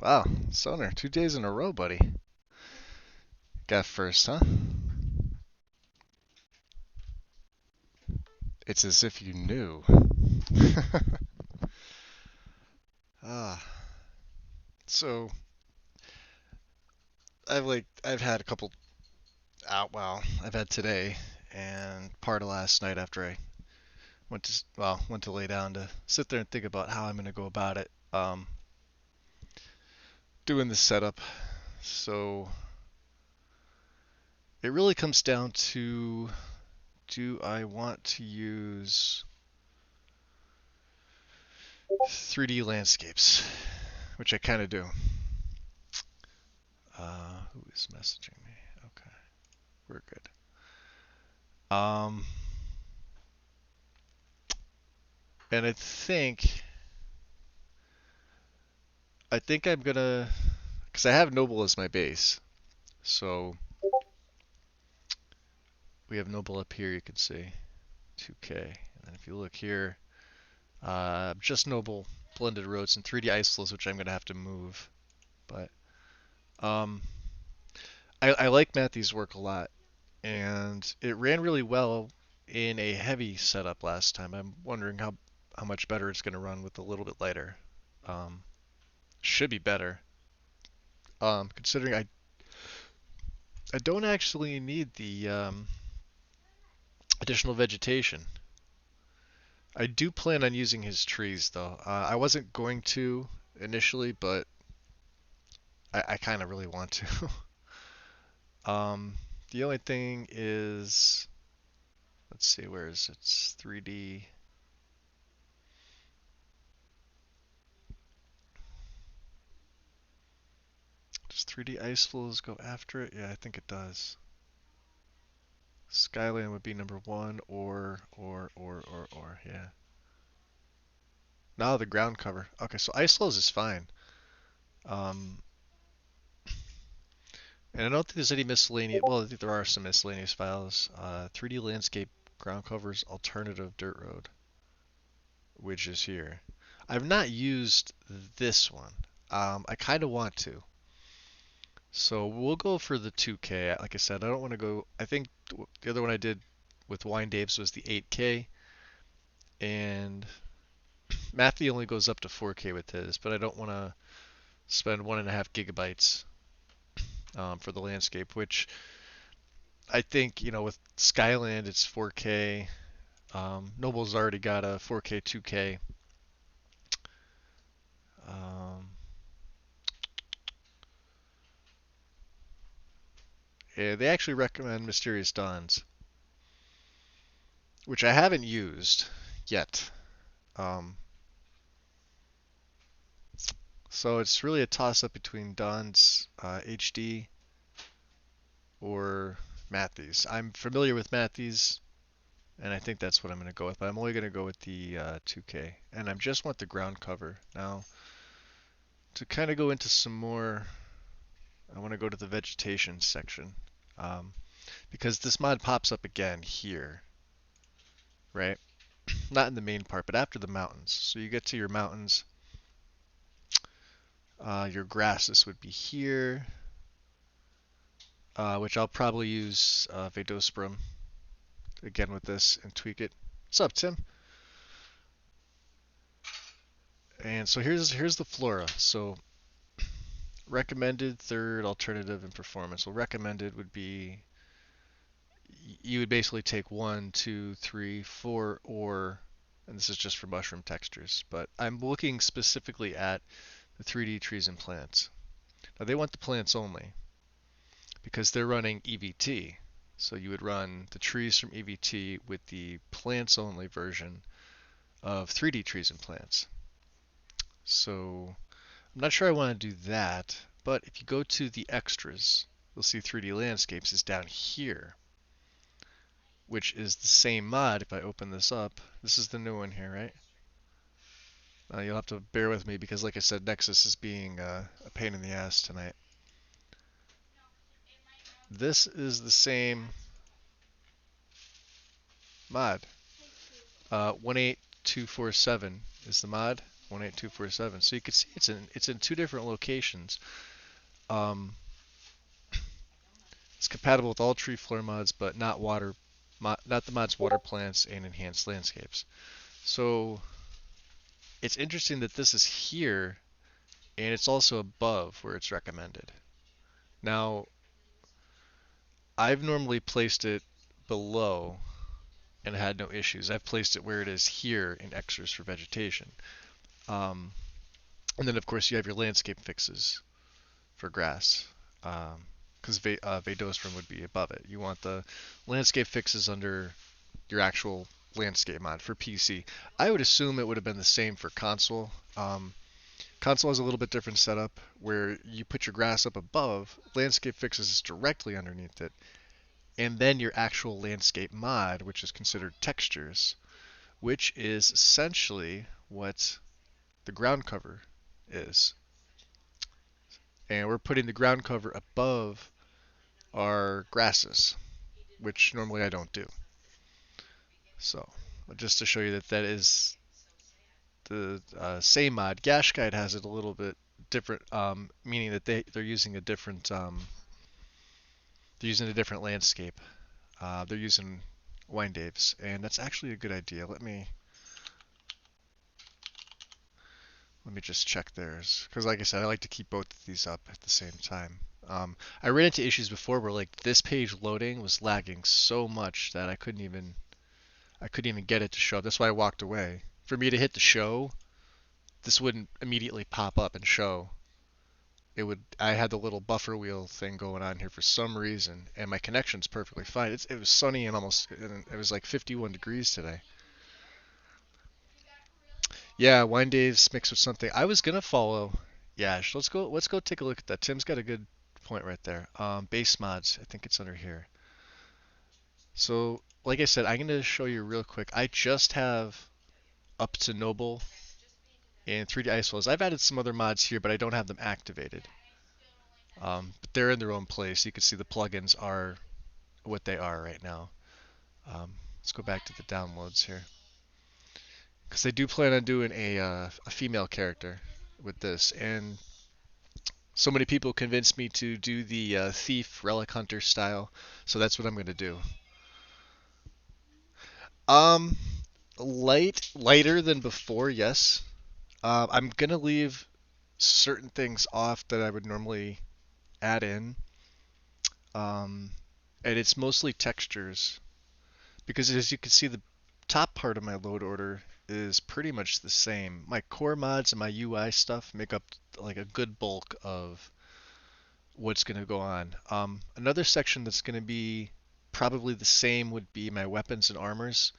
Wow, Sonar, 2 days in a row, buddy. Got first, huh? It's as if you knew. Ah, so I've had a couple out. Well, I've had today and part of last night after I went to lay down to sit there and think about how I'm gonna go about it. Doing the setup. So it really comes down to, do I want to use 3D landscapes, which I kind of do. Who is messaging me? Okay, we're good. Um, and I think I'm gonna, because I have Noble as my base. So we have Noble up here, you can see 2K. And then if you look here, just Noble blended roads and 3D isolates, which I'm gonna have to move. But um, I like Matthew's work a lot, and it ran really well in a heavy setup last time. I'm wondering how much better it's gonna run with a little bit lighter. Um, should be better. Considering I don't actually need the additional vegetation. I do plan on using his trees though. I wasn't going to initially, but I kind of really want to. um, the only thing is, let's see, where is it? It's 3D. Does 3D ice flows go after it? Yeah, I think it does. Skyline would be number one, or, yeah. Now the ground cover. Okay, so ice flows is fine. Um, And I don't think there's any miscellaneous. Well, I think there are some miscellaneous files. 3D landscape ground covers alternative dirt road, which is here. I've not used this one. I kind of want to. So we'll go for the 2K. Like I said, I don't want to go. I think the other one I did with Wine Daves was the 8K, and Matthew only goes up to 4K with his, but I don't want to spend 1.5 gigabytes for the landscape, which I think, with Skyland, it's 4K. Noble's already got a 4K, 2K. Um, yeah, they actually recommend Mysterious Dawns, which I haven't used yet. Um, so it's really a toss-up between Dawn's HD or Matthys. I'm familiar with Matthys, and I think that's what I'm going to go with. But I'm only going to go with the 2K, and I just want the ground cover. Now, to kind of go into some more, I want to go to the vegetation section. Um, because this mod pops up again here, right? Not in the main part, but after the mountains. So you get to your mountains, your grasses would be here, which I'll probably use Vadosprum again with this and tweak it. What's up, Tim? And so here's the flora. So recommended, third, alternative, and performance. Well, recommended would be, you would basically take 1, 2, 3, 4, or, and this is just for mushroom textures, but I'm looking specifically at the 3D trees and plants. Now they want the plants only because they're running EVT. So you would run the trees from EVT with the plants only version of 3D trees and plants. So I'm not sure I want to do that, but if you go to the extras, you'll see 3D landscapes is down here, which is the same mod. If I open this up, this is the new one here, right? You'll have to bear with me because, like I said, Nexus is being a pain in the ass tonight. This is the same mod. 18247 is the mod. 18247. So you can see it's in two different locations. Um, it's compatible with all tree floor mods, but not the mods water plants and enhanced landscapes. So it's interesting that this is here and it's also above where it's recommended. Now, I've normally placed it below and had no issues. I've placed it where it is here in extras for vegetation. Um, and then, of course, you have your landscape fixes for grass. Because Vadostrom would be above it. You want the landscape fixes under your actual landscape mod for PC. I would assume it would have been the same for console. Console has a little bit different setup where you put your grass up above, landscape fixes is directly underneath it, and then your actual landscape mod, which is considered textures, which is essentially what the ground cover is. And we're putting the ground cover above our grasses, which normally I don't do. So, just to show you that that is the same mod. Gash Guide has it a little bit different, meaning that they're using a different landscape. They're using wine daves, and that's actually a good idea. Let me just check theirs, because like I said, I like to keep both of these up at the same time. I ran into issues before where like this page loading was lagging so much that I couldn't even get it to show. That's why I walked away. For me to hit the show, this wouldn't immediately pop up and show. I had the little buffer wheel thing going on here for some reason, and my connection's perfectly fine. It was sunny and it was like 51 degrees today. Yeah, wine days mixed with something. I was gonna follow. Yeah, let's go take a look at that. Tim's got a good point right there. Base mods, I think it's under here. So, like I said, I'm gonna show you real quick. I just have up to Noble and 3D Isolas. I've added some other mods here, but I don't have them activated. But they're in their own place. You can see the plugins are what they are right now. Let's go back to the downloads here. Because they do plan on doing a female character with this. And so many people convinced me to do the thief relic hunter style. So that's what I'm going to do. Um, lighter than before, yes. I'm going to leave certain things off that I would normally add in. Um, and it's mostly textures. Because as you can see, the top part of my load order is pretty much the same. My core mods and my UI stuff make up like a good bulk of what's going to go on. Another section that's going to be probably the same would be my weapons and armors.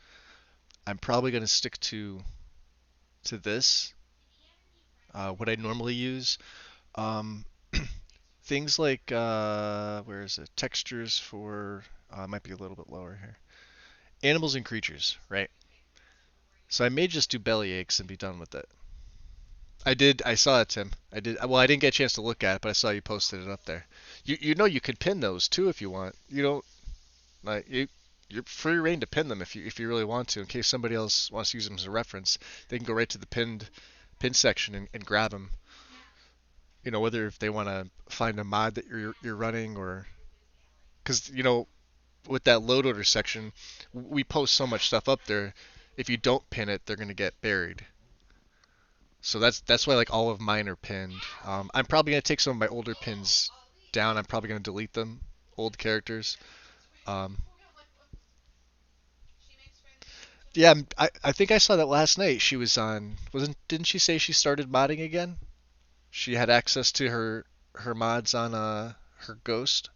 I'm probably going to stick to this, what I normally use. Um, things like where is it? Textures for might be a little bit lower here. Animals and creatures, right? So I may just do belly aches and be done with it. I did. I saw it, Tim. I did. Well, I didn't get a chance to look at it, but I saw you posted it up there. You know you could pin those too if you want. You don't like you're free reign to pin them if you really want to. In case somebody else wants to use them as a reference, they can go right to the pin section and grab them. Whether if they want to find a mod that you're running or because with that load order section, we post so much stuff up there. If you don't pin it, they're gonna get buried. So that's why like all of mine are pinned. I'm probably gonna take some of my older pins down. I'm probably gonna delete them, old characters. Um, yeah, I think I saw that last night. She was on. Didn't she say she started modding again? She had access to her mods on her Ghost,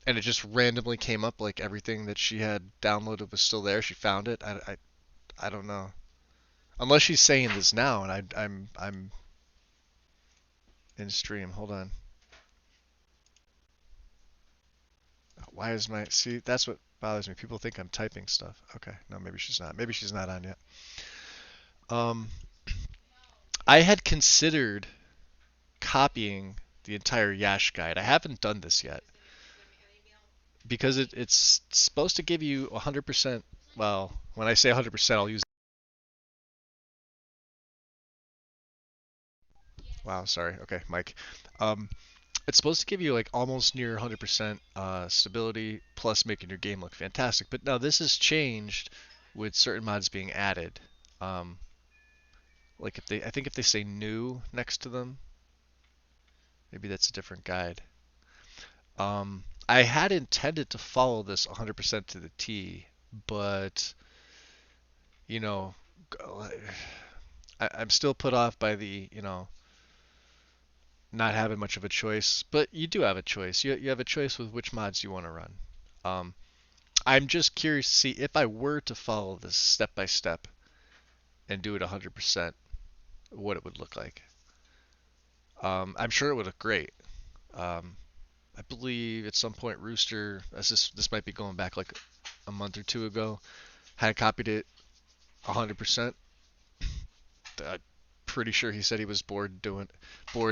and it just randomly came up like everything that she had downloaded was still there. She found it. I don't know. Unless she's saying this now, and I'm in stream. Hold on. Why is my see? That's what bothers me. People think I'm typing stuff. Okay, no, maybe she's not. Maybe she's not on yet. Um, I had considered copying the entire Yash guide. I haven't done this yet because it's supposed to give you 100%. Well, when I say 100%, I'll use Wow, sorry. Okay, Mike. Um, it's supposed to give you like almost near 100% stability, plus making your game look fantastic. But now this has changed with certain mods being added. Um, like if they, I think if they say new next to them, maybe that's a different guide. I had intended to follow this 100% to the T, but you know, I'm still put off by the, not having much of a choice. But you do have a choice. You have a choice with which mods you want to run. Um, I'm just curious to see if I were to follow this step by step and do it 100%, what it would look like. I'm sure it would look great. Um, I believe at some point Rooster, as this might be going back like a month or two ago, had copied it 100%. I'm pretty sure he said he was bored and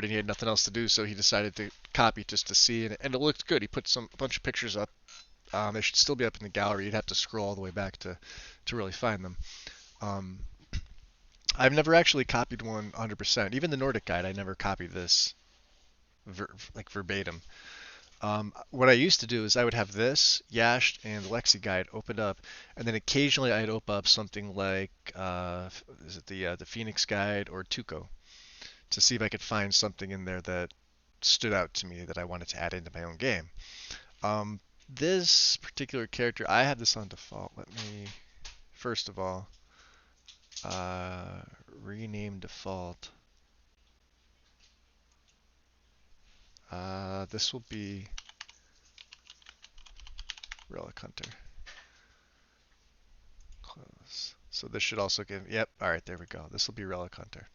he had nothing else to do, so he decided to copy just to see, and it looked good. He put a bunch of pictures up. They should still be up in the gallery. You'd have to scroll all the way back to really find them. Um, I've never actually copied one 100%. Even the Nordic guide, I never copied this like verbatim. What I used to do is I would have this, Yashed, and the Lexi guide opened up, and then occasionally I'd open up something like, is it the Phoenix guide or Tuco, to see if I could find something in there that stood out to me that I wanted to add into my own game. Um, this particular character, I have this on default. Let me, first of all, uh, rename default. This will be Relic Hunter. Close. So this should also give, yep, alright, there we go. This will be Relic Hunter.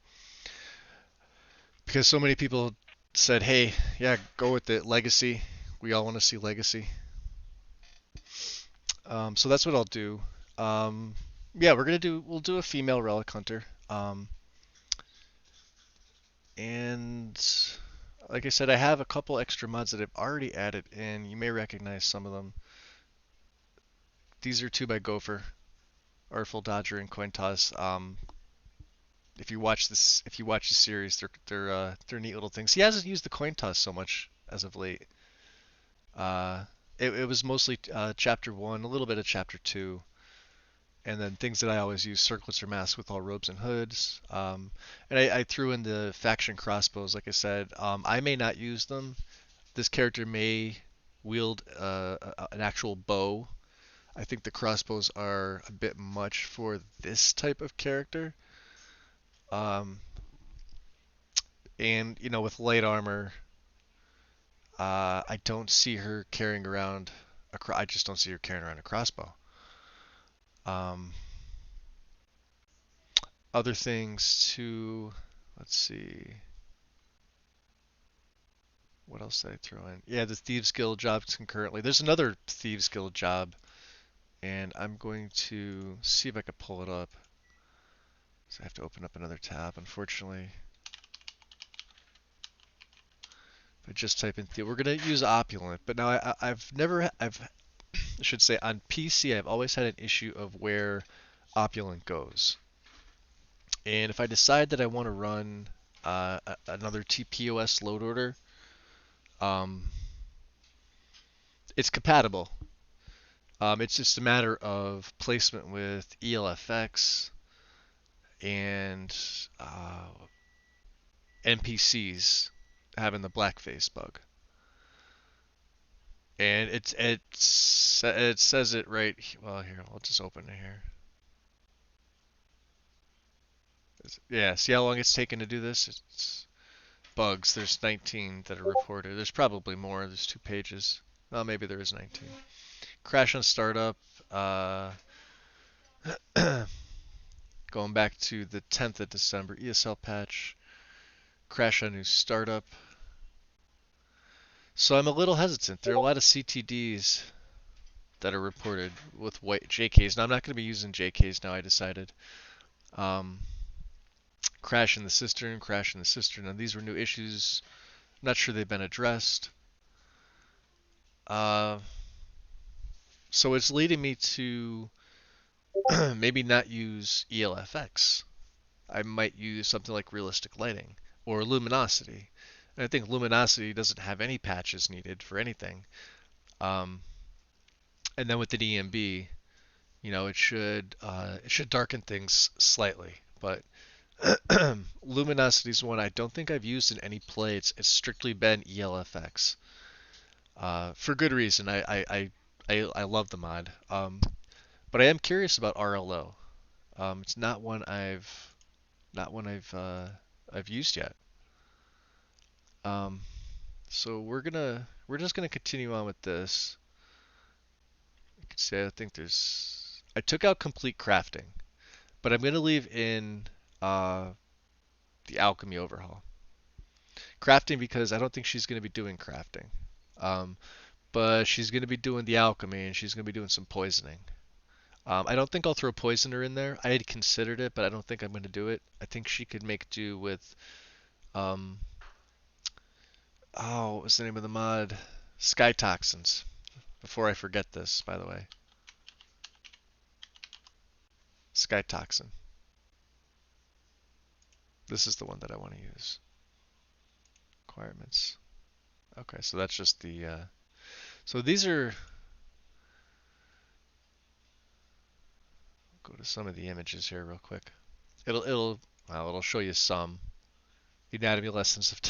Because so many people said, hey, yeah, go with it, Legacy. We all want to see Legacy. So that's what I'll do. Um, yeah, we'll do a female Relic Hunter. And like I said, I have a couple extra mods that I've already added in. You may recognize some of them. These are two by Gopher, Artful Dodger and Coin Toss. If you watch the series, they're neat little things. He hasn't used the Coin Toss so much as of late. Uh, it was mostly chapter one, a little bit of chapter two, and then things that I always use: circlets or masks with all robes and hoods. And I threw in the faction crossbows. Like I said, I may not use them. This character may wield an actual bow. I think the crossbows are a bit much for this type of character. Um, and with light armor, I don't see her carrying around I just don't see her carrying around a crossbow. Um, Other things to let's see. What else did I throw in? Yeah, the Thieves Guild jobs concurrently. There's another Thieves Guild job, and I'm going to see if I can pull it up. So I have to open up another tab, unfortunately. If I just type in we're gonna use opulent, but now I've never I should say on PC I've always had an issue of where opulent goes. And if I decide that I want to run another TPOS load order, um, it's compatible. It's just a matter of placement with ELFX and NPCs having the blackface bug. And it says it right. Well, here I'll just open it here. Yeah, see how long it's taken to do this? It's bugs. There's 19 that are reported. There's probably more. There's 2 pages. Well, maybe there is 19. Crash on startup. Uh, Going back to the 10th of December, ESL patch. Crash on new startup. So I'm a little hesitant. There are a lot of CTDs that are reported with white JKs. Now I'm not going to be using JKs now. I decided. Um, Crash in the Cistern, Crash in the Cistern. Now these were new issues. I'm not sure they've been addressed. Uh, so it's leading me to maybe not use ELFX. I might use something like realistic lighting. or luminosity. And I think luminosity doesn't have any patches needed for anything. Um, and then with the EMB, it should darken things slightly, but luminosity is one I don't think I've used in any play. It's strictly been ELFX, for good reason. I love the mod, but I am curious about RLO. It's not one I've used yet. Um, so we're just gonna continue on with this. You can say I took out complete crafting, but I'm gonna leave in uh, the alchemy overhaul. Crafting because I don't think she's gonna be doing crafting. Um, but she's gonna be doing the alchemy and she's gonna be doing some poisoning. I don't think I'll throw poisoner in there. I had considered it, but I don't think I'm gonna do it. I think she could make do with um, what was the name of the mod? Sky toxins. Before I forget this, by the way, sky toxin. This is the one that I want to use. Requirements. Okay, so that's just the. So these are. Go to some of the images here real quick. It'll show you some anatomy lessons of.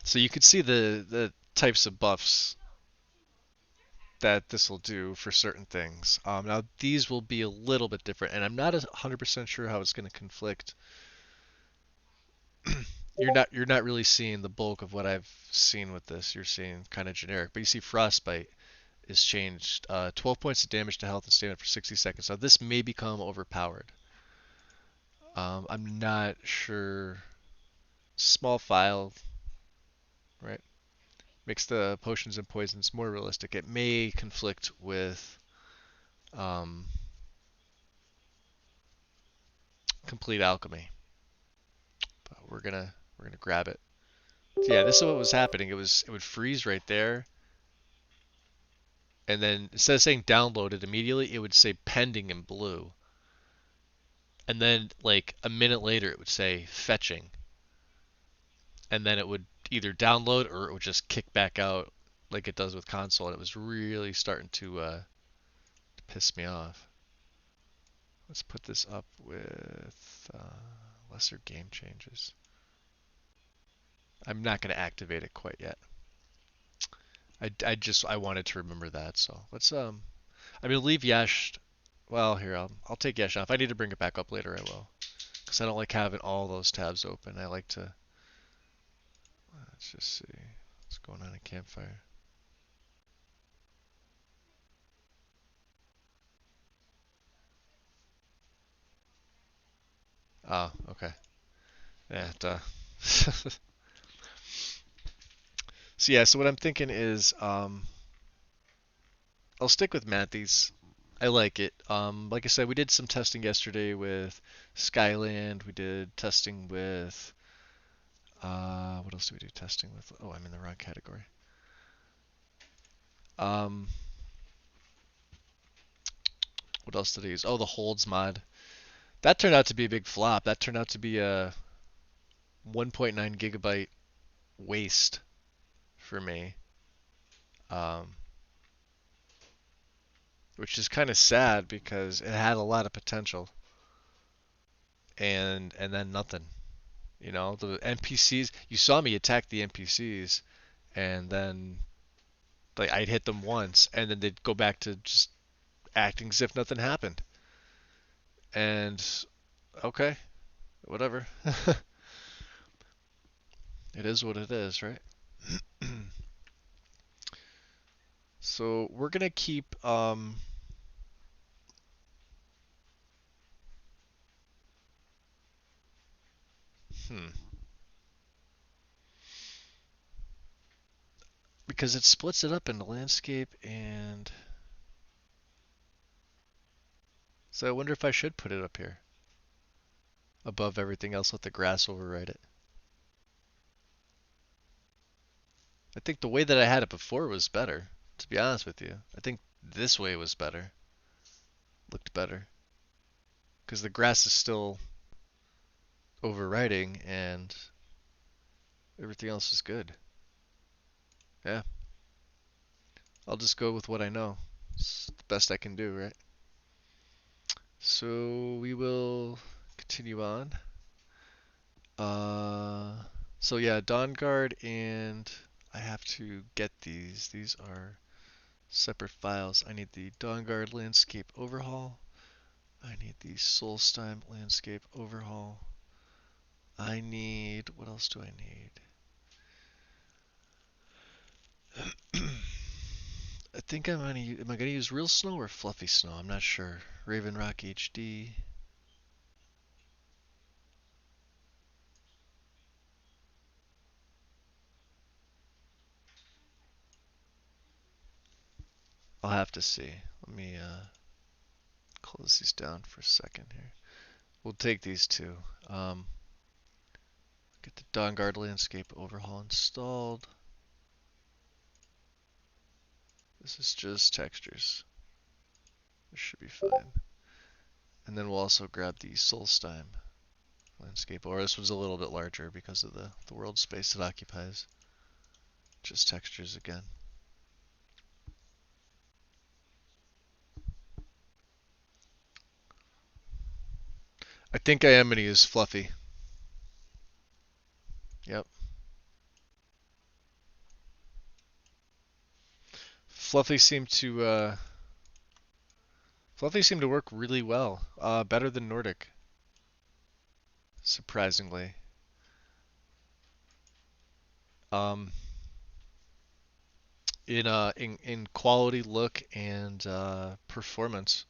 So you can see the types of buffs that this will do for certain things. Now these will be a little bit different, and I'm not 100% sure how it's going to conflict. You're not really seeing the bulk of what I've seen with this. You're seeing kind of generic, but you see frostbite is changed. 12 points of damage to health and stamina for 60 seconds. Now this may become overpowered. I'm not sure. Small file, right? Makes the potions and poisons more realistic. It may conflict with um, complete alchemy, but we're gonna grab it. So yeah, this is what was happening. It would freeze right there, and then instead of saying downloaded immediately, it would say pending in blue, and then like a minute later, it would say fetching, and then it would either download or it would just kick back out like it does with console. And it was really starting to piss me off. Let's put this up with lesser game changes. I'm not going to activate it quite yet. I wanted to remember that, so let's I'm gonna leave Yesh. Well, here I'll take Yesh off. If I need to bring it back up later, I will, because I don't like having all those tabs open. I like to. Let's just see what's going on in Campfire. Oh, okay. Yeah. Duh. So yeah, so what I'm thinking is I'll stick with Matthews. I like it. Like I said, we did some testing yesterday with Skyland. We did testing with what else did we do testing with? Oh, I'm in the wrong category. Um, what else did I use? Oh, the holds mod. That turned out to be a big flop. That turned out to be a 1.9 gigabyte waste for me. Um, which is kind of sad because it had a lot of potential, and then nothing. The NPCs. You saw me attack the NPCs, and then like I'd hit them once, and then they'd go back to just acting as if nothing happened. And okay, whatever. It is what it is, right? So we're gonna keep hmm. Because it splits it up into landscape and so I wonder if I should put it up here above everything else, let the grass override it. I think the way that I had it before was better, to be honest with you. I think this way was better. Looked better. because the grass is still overriding and everything else is good. Yeah, I'll just go with what I know. It's the best I can do, right? So we will continue on. Uh, so yeah, Dawn Guard, and I have to get these. These are separate files. I need the Dawn Guard landscape overhaul. I need the Solstheim landscape overhaul. I need, what else do I need? I think am I gonna use real snow or fluffy snow? I'm not sure. Raven Rock HD. I'll have to see. Let me close these down for a second here. We'll take these two. Get the Dawn Guard landscape overhaul installed. This is just textures. This should be fine. And then we'll also grab the Solstheim landscape, or this one's a little bit larger because of the world space it occupies. Just textures again. I think I am going to use Fluffy. Yep. Fluffy seemed to work really well. Better than Nordic, surprisingly. Um, in quality, look, and performance.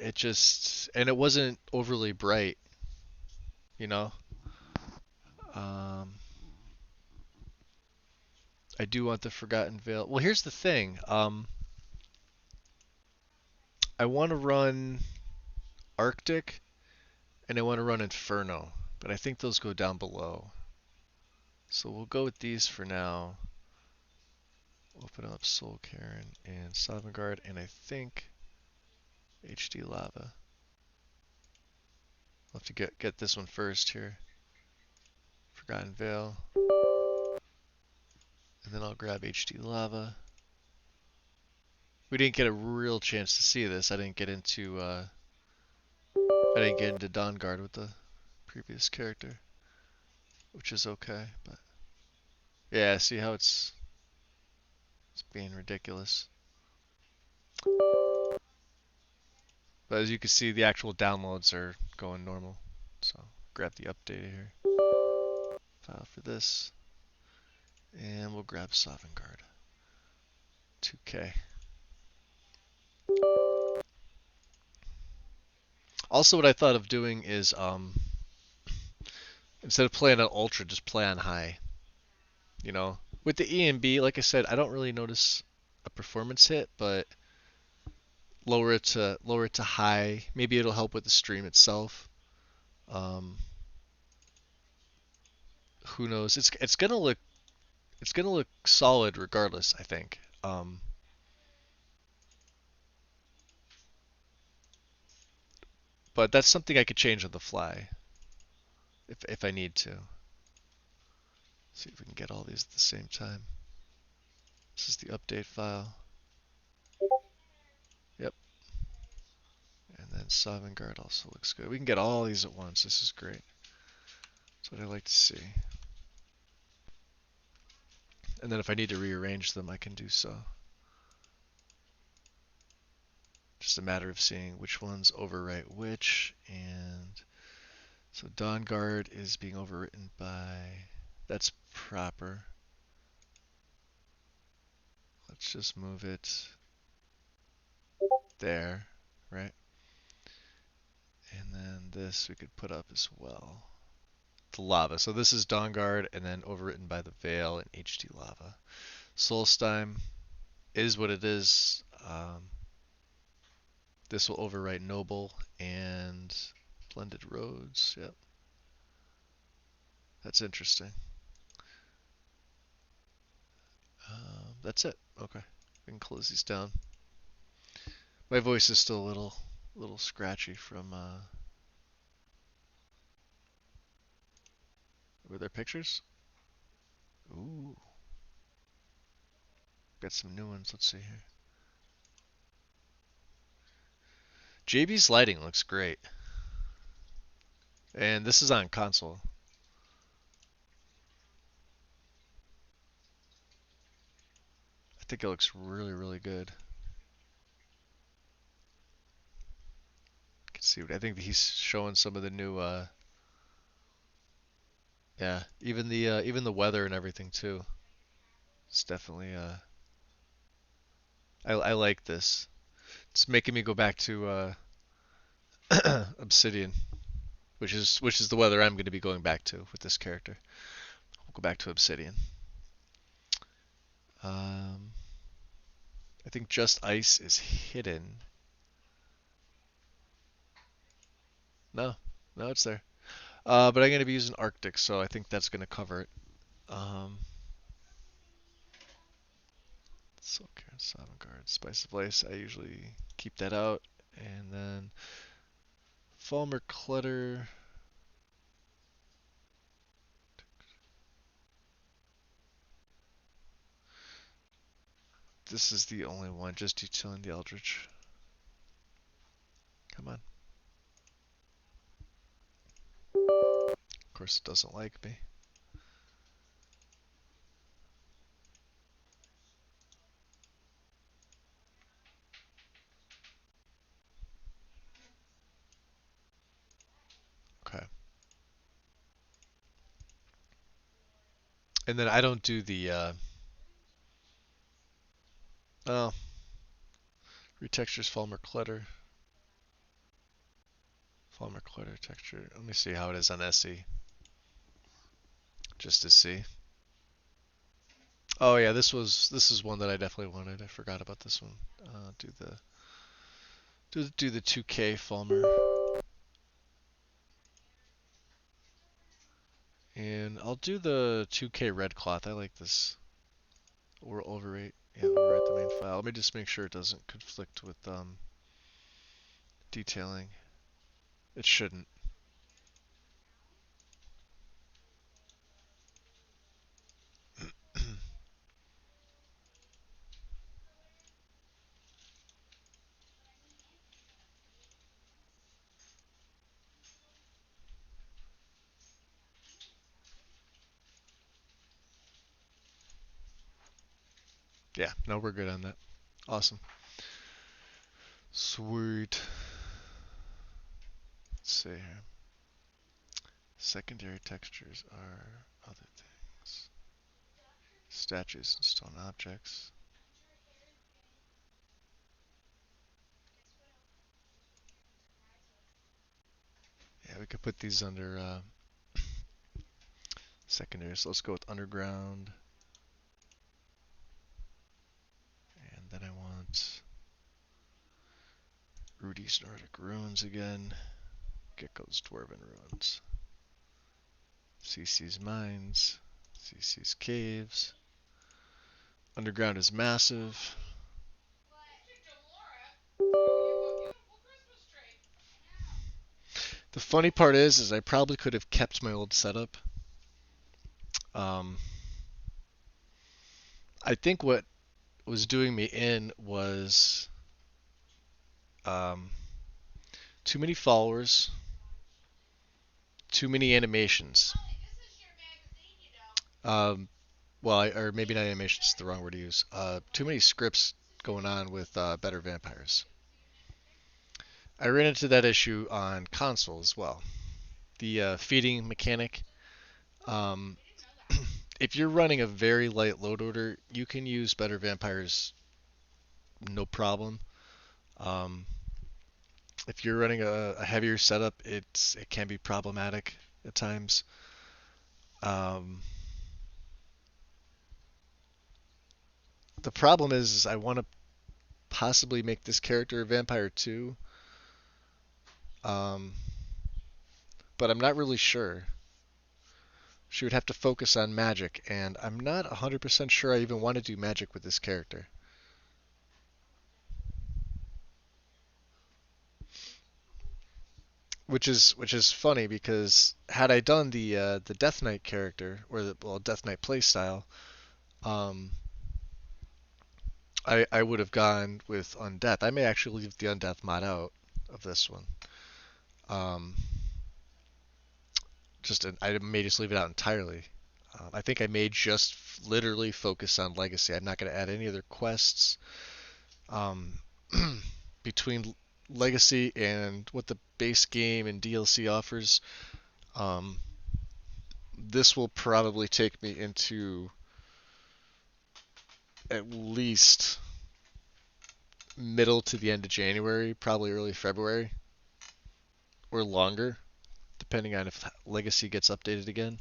It just, and it wasn't overly bright, you know. Um, I do want the Forgotten Veil. Well, here's the thing. I want to run Arctic and I want to run Inferno, but I think those go down below. So we'll go with these for now. Open up Soul Cairn and Sovngarde, and I think HD Lava. I'll have to get this one first here. Forgotten Veil. And then I'll grab HD Lava. We didn't get a real chance to see this. I didn't get into Dawn Guard with the previous character, which is okay, but yeah, see how it's being ridiculous. But as you can see, the actual downloads are going normal. So grab the update here. File for this. And we'll grab Sovngarde. 2K. Also, what I thought of doing is instead of playing on ultra, just play on high. You know, with the EMB, like I said, I don't really notice a performance hit, but lower it to high. Maybe it'll help with the stream itself. Um, who knows? It's gonna look solid regardless, I think. But that's something I could change on the fly if I need to. See if we can get all these at the same time. This is the update file. Yep. And then Sovngarde also looks good. We can get all these at once. This is great. That's what I like to see. And then if I need to rearrange them, I can do so. Just a matter of seeing which ones overwrite which. And so Dawn Guard is being overwritten by... That's proper. Let's just move it there, right? And then this we could put up as well. The lava. So this is Dawn Guard and then overwritten by the Veil and HD Lava. Solstheim is what it is. This will overwrite Noble and Blended Roads. Yep. That's interesting. That's it. Okay. We can close these down. My voice is still a little a little scratchy from were there pictures? Ooh, got some new ones. Let's see here. JB's lighting looks great. And this is on console. I think it looks really, really good. You can see what I think he's showing some of the new yeah, even the weather and everything too. It's definitely I like this. It's making me go back to Obsidian, which is the weather I'm going to be going back to with this character. We'll go back to Obsidian. Um, I think just ice is hidden. No, no, it's there. But I'm going to be using Arctic, so I think that's going to cover it. Um, Silk Hair, Avant-Garde, Spice of Ice. I usually keep that out, and then Falmer Clutter. This is the only one, just detailing the Eldritch. Come on. Of course, it doesn't like me. Okay. And then I don't do the oh, retextures Falmer Clutter. Falmer Clutter texture. Let me see how it is on SE. Just to see. Oh yeah, this is one that I definitely wanted. I forgot about this one. Do the 2K Falmer. And I'll do the 2K red cloth. I like this. Or overwrite. Yeah, overwrite the main file. Let me just make sure it doesn't conflict with detailing. It shouldn't. Yeah, no, we're good on that. Awesome. Sweet. Let's see here. Secondary textures are other things. Statues and stone objects. Yeah, we could put these under secondary. So let's go with underground. And then I want Rudy's Nordic Ruins again. Gecko's Dwarven Ruins. CC's Mines. CC's Caves. Underground is massive. The funny part is I probably could have kept my old setup. Um, I think what was doing me in was um, too many followers, too many animations. Um, well, or maybe not animations is the wrong word to use. Too many scripts going on with Better Vampires. I ran into that issue on console as well. The feeding mechanic. Um, if you're running a very light load order, you can use Better Vampires no problem. Um, if you're running a heavier setup, it can be problematic at times. Um, the problem is I want to possibly make this character a vampire too, um, but I'm not really sure. She would have to focus on magic, and I'm not 100% sure I even want to do magic with this character. which is funny because had I done the Death Knight character or the Death Knight playstyle, um, I would have gone with Undeath. I may actually leave the Undeath mod out of this one. Um, I may just leave it out entirely. I think I may just literally focus on Legacy. I'm not going to add any other quests. Um, between Legacy and what the base game and DLC offers, um, this will probably take me into at least middle to the end of January, probably early February, or longer, depending on if Legacy gets updated again,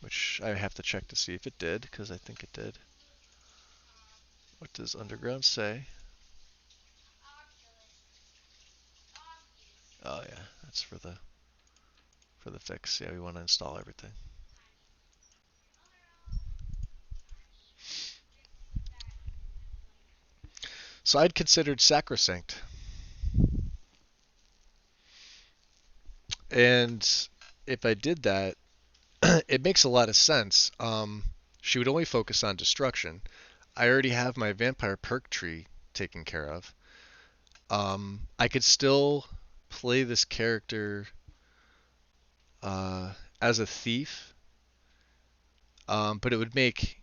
which I have to check to see if it did, because I think it did. What does Underground say? Oh yeah, that's for the fix. Yeah, we want to install everything. So I'd considered Sacrosanct, and if I did that, it makes a lot of sense. She would only focus on destruction. I already have my vampire perk tree taken care of. I could still play this character uh, as a thief, but it would make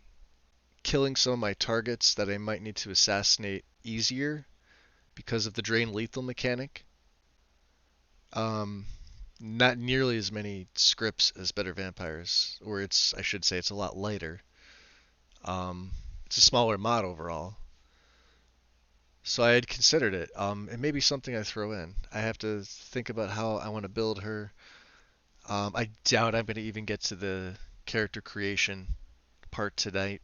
killing some of my targets that I might need to assassinate easier because of the drain lethal mechanic. Um, Not nearly as many scripts as Better Vampires, or I should say, it's a lot lighter. It's a smaller mod overall. So I had considered it. It may be something I throw in. I have to think about how I want to build her. I doubt I'm going to even get to the character creation part tonight,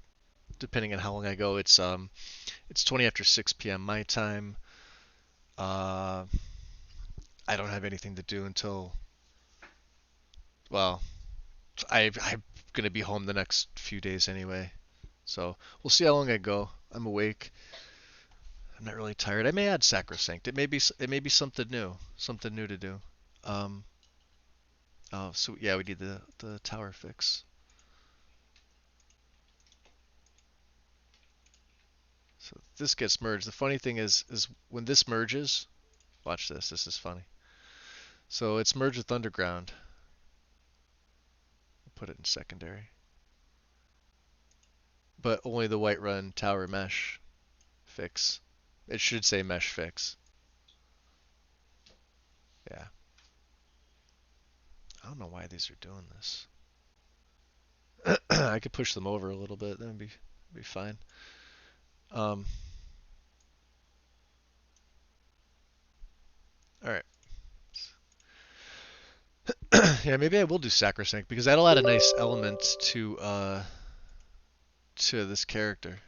depending on how long I go. It's 20 after 6 p.m. my time. Uh, I don't have anything to do until, well, I'm gonna be home the next few days anyway. So we'll see how long I go. I'm awake. I'm not really tired. I may add Sacrosanct. It may be something new to do. Um, oh, so yeah, we need the tower fix. So this gets merged. The funny thing is when this merges, watch this. This is funny. So it's merged with Underground. I'll put it in secondary, but only the Whiterun tower mesh fix. It should say mesh fix. Yeah. I don't know why these are doing this. I could push them over a little bit. That'd be fine. Um, all right. Yeah, maybe I will do Sacrosanct because that'll add a nice element to this character.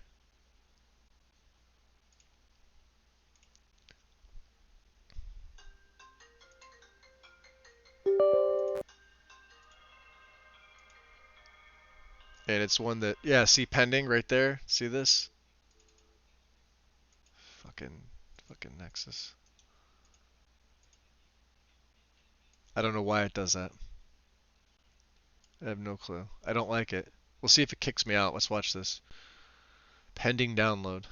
And it's one that, yeah, see pending right there? See this? Fucking fucking Nexus. I don't know why it does that. I have no clue. I don't like it. We'll see if it kicks me out. Let's watch this. Pending download.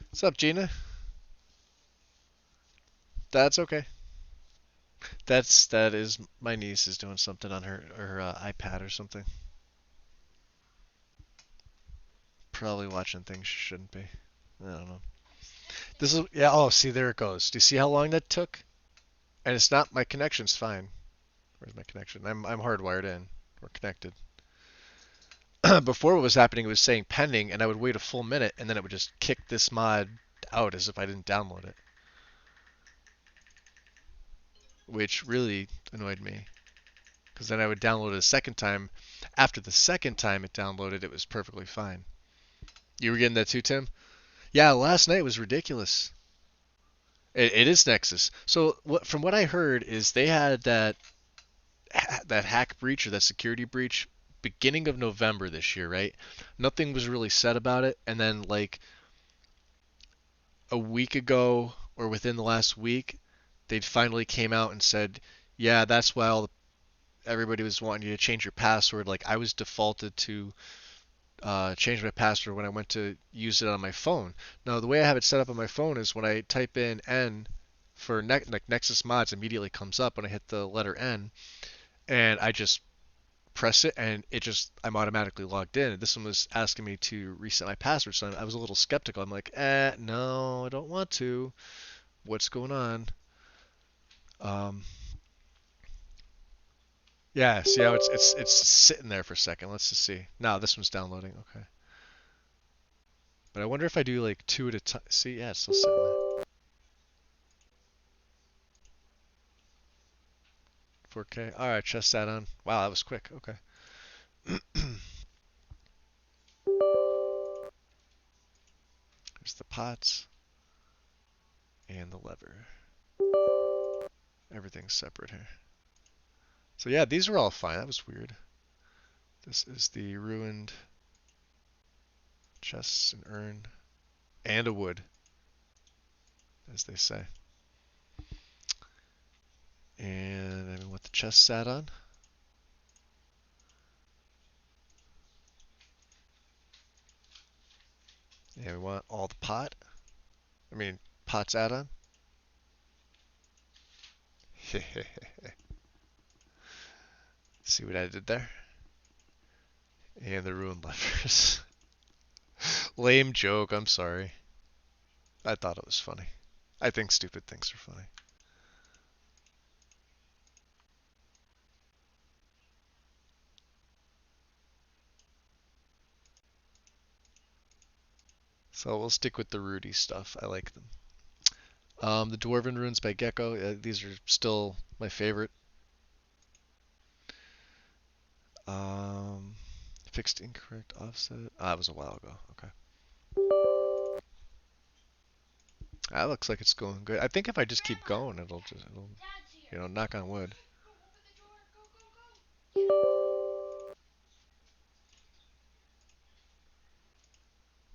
What's up, Gina? That's okay. That is my niece is doing something on her iPad or something. Probably watching things she shouldn't be. I don't know. This is, yeah. Oh, see, there it goes. Do you see how long that took? And it's not, my connection's fine. Where's my connection? I'm hardwired in. We're connected. Before what was happening, it was saying pending, and I would wait a full minute, and then it would just kick this mod out as if I didn't download it, which really annoyed me. Because then I would download it a second time. After the second time it downloaded, it was perfectly fine. You were getting that too, Tim? Yeah, last night was ridiculous. It is Nexus. So from what I heard is they had that hack breach or that security breach beginning of November this year, right? Nothing was really said about it, and then like a week ago or within the last week, they finally came out and said, yeah, that's why everybody was wanting you to change your password. Like I was defaulted to change my password when I went to use it on my phone. Now the way I have it set up on my phone is when I type in N for like Nexus Mods, immediately comes up when I hit the letter N, and I just press it and I'm automatically logged in. This one was asking me to reset my password, so I was a little skeptical. I'm like, no, I don't want to. What's going on? Um, yeah, see how it's sitting there for a second. Let's just see. No, this one's downloading. Okay, but I wonder if I do like two at a time. See, yeah, it's still sitting there. 4K. All right, chest that on. Wow, that was quick. Okay. There's the pots and the lever. Everything's separate here. So yeah, these were all fine. That was weird. This is the ruined chests and urn and a wood, as they say. And I mean, what the chest sat on. Yeah, we want all the pot. I mean, pots add-on. See what I did there? And the ruined levers. Lame joke, I'm sorry. I thought it was funny. I think stupid things are funny. So we'll stick with the Rudy stuff. I like them. The Dwarven Runes by Gecko. These are still my favorite. Um, Fixed incorrect offset. Ah, it was a while ago. Okay. That looks like it's going good. I think if I just keep going, it'll knock on wood.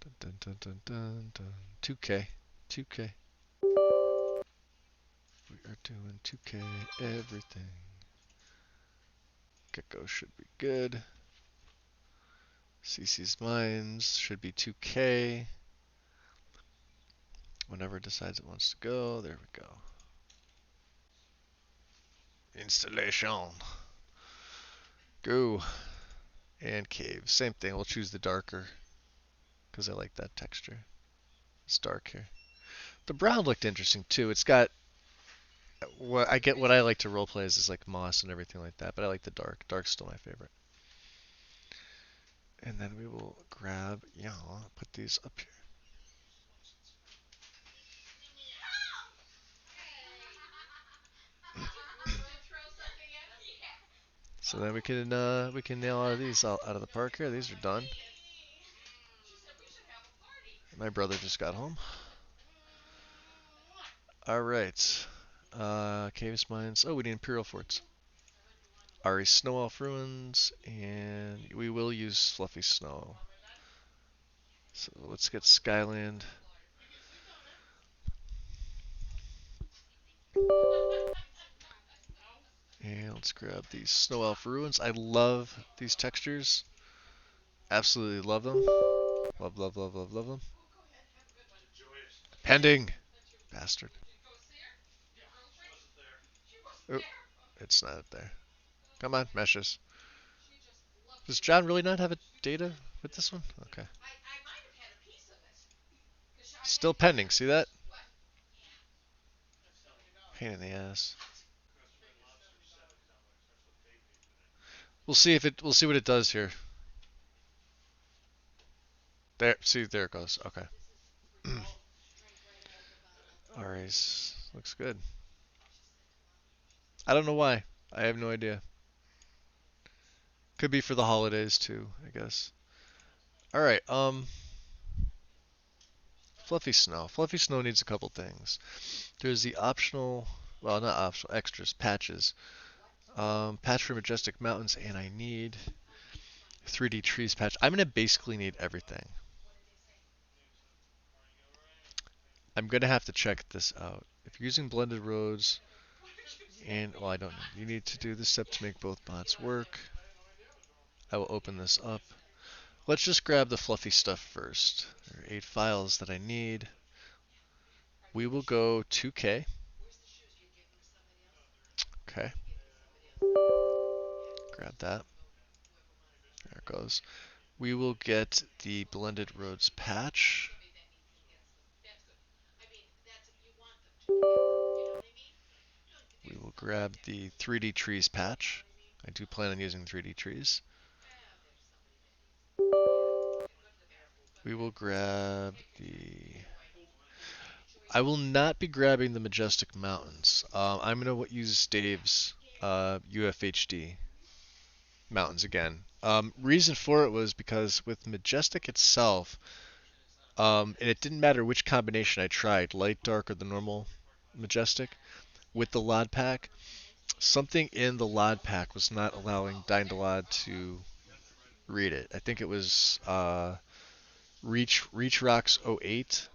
Dun, dun, dun, dun, dun, dun. 2K. 2K. We are doing 2K everything. Gecko should be good. CC's Mines should be 2K. Whenever it decides it wants to go, there we go. Installation. Go. And cave. Same thing. We'll choose the darker because I like that texture. It's dark here. The brown looked interesting too. It's got what I get. What I like to roleplay is like moss and everything like that. But I like the dark. Dark's still my favorite. And then we will grab. Yeah, I'll put these up here. So then we can nail all of these out of the park here. These are done. My brother just got home. All right. Caves, mines. Oh, we need Imperial forts. Ari Snow Elf ruins, and we will use Fluffy Snow. So let's get Skyland. And let's grab these Snow Elf ruins. I love these textures. Absolutely love them. Love, love, love, love, love them. Pending. Bastard. Oh, it's not there. Come on, meshes. Does John really not have a data with this one? Okay. Still pending. See that? Pain in the ass. We'll see if it. We'll see what it does here. There. See, there it goes. Okay. Alright. Looks good. I don't know why. I have no idea. Could be for the holidays too, I guess. Alright, Fluffy Snow. Fluffy Snow needs a couple things. There's the optional, well, not optional, extras, patches. Patch for Majestic Mountains, and I need 3D Trees patch. I'm gonna basically need everything. I'm gonna have to check this out. If you're using blended roads, and well, I don't know. You need to do this step to make both bots work. I will open this up. Let's just grab the fluffy stuff first. There are 8 files that I need. We will go 2K. Okay, grab that. There it goes. We will get the blended roads patch. We will grab the 3D trees patch. I do plan on using 3D trees. We will grab the... I will not be grabbing the Majestic Mountains. I'm going to use Dave's UFHD mountains again. Reason for it was because with Majestic itself, and it didn't matter which combination I tried, light, dark, or the normal Majestic, with the LOD pack, something in the LOD pack was not allowing Dynalod to read it. I think it was Reach Rocks 08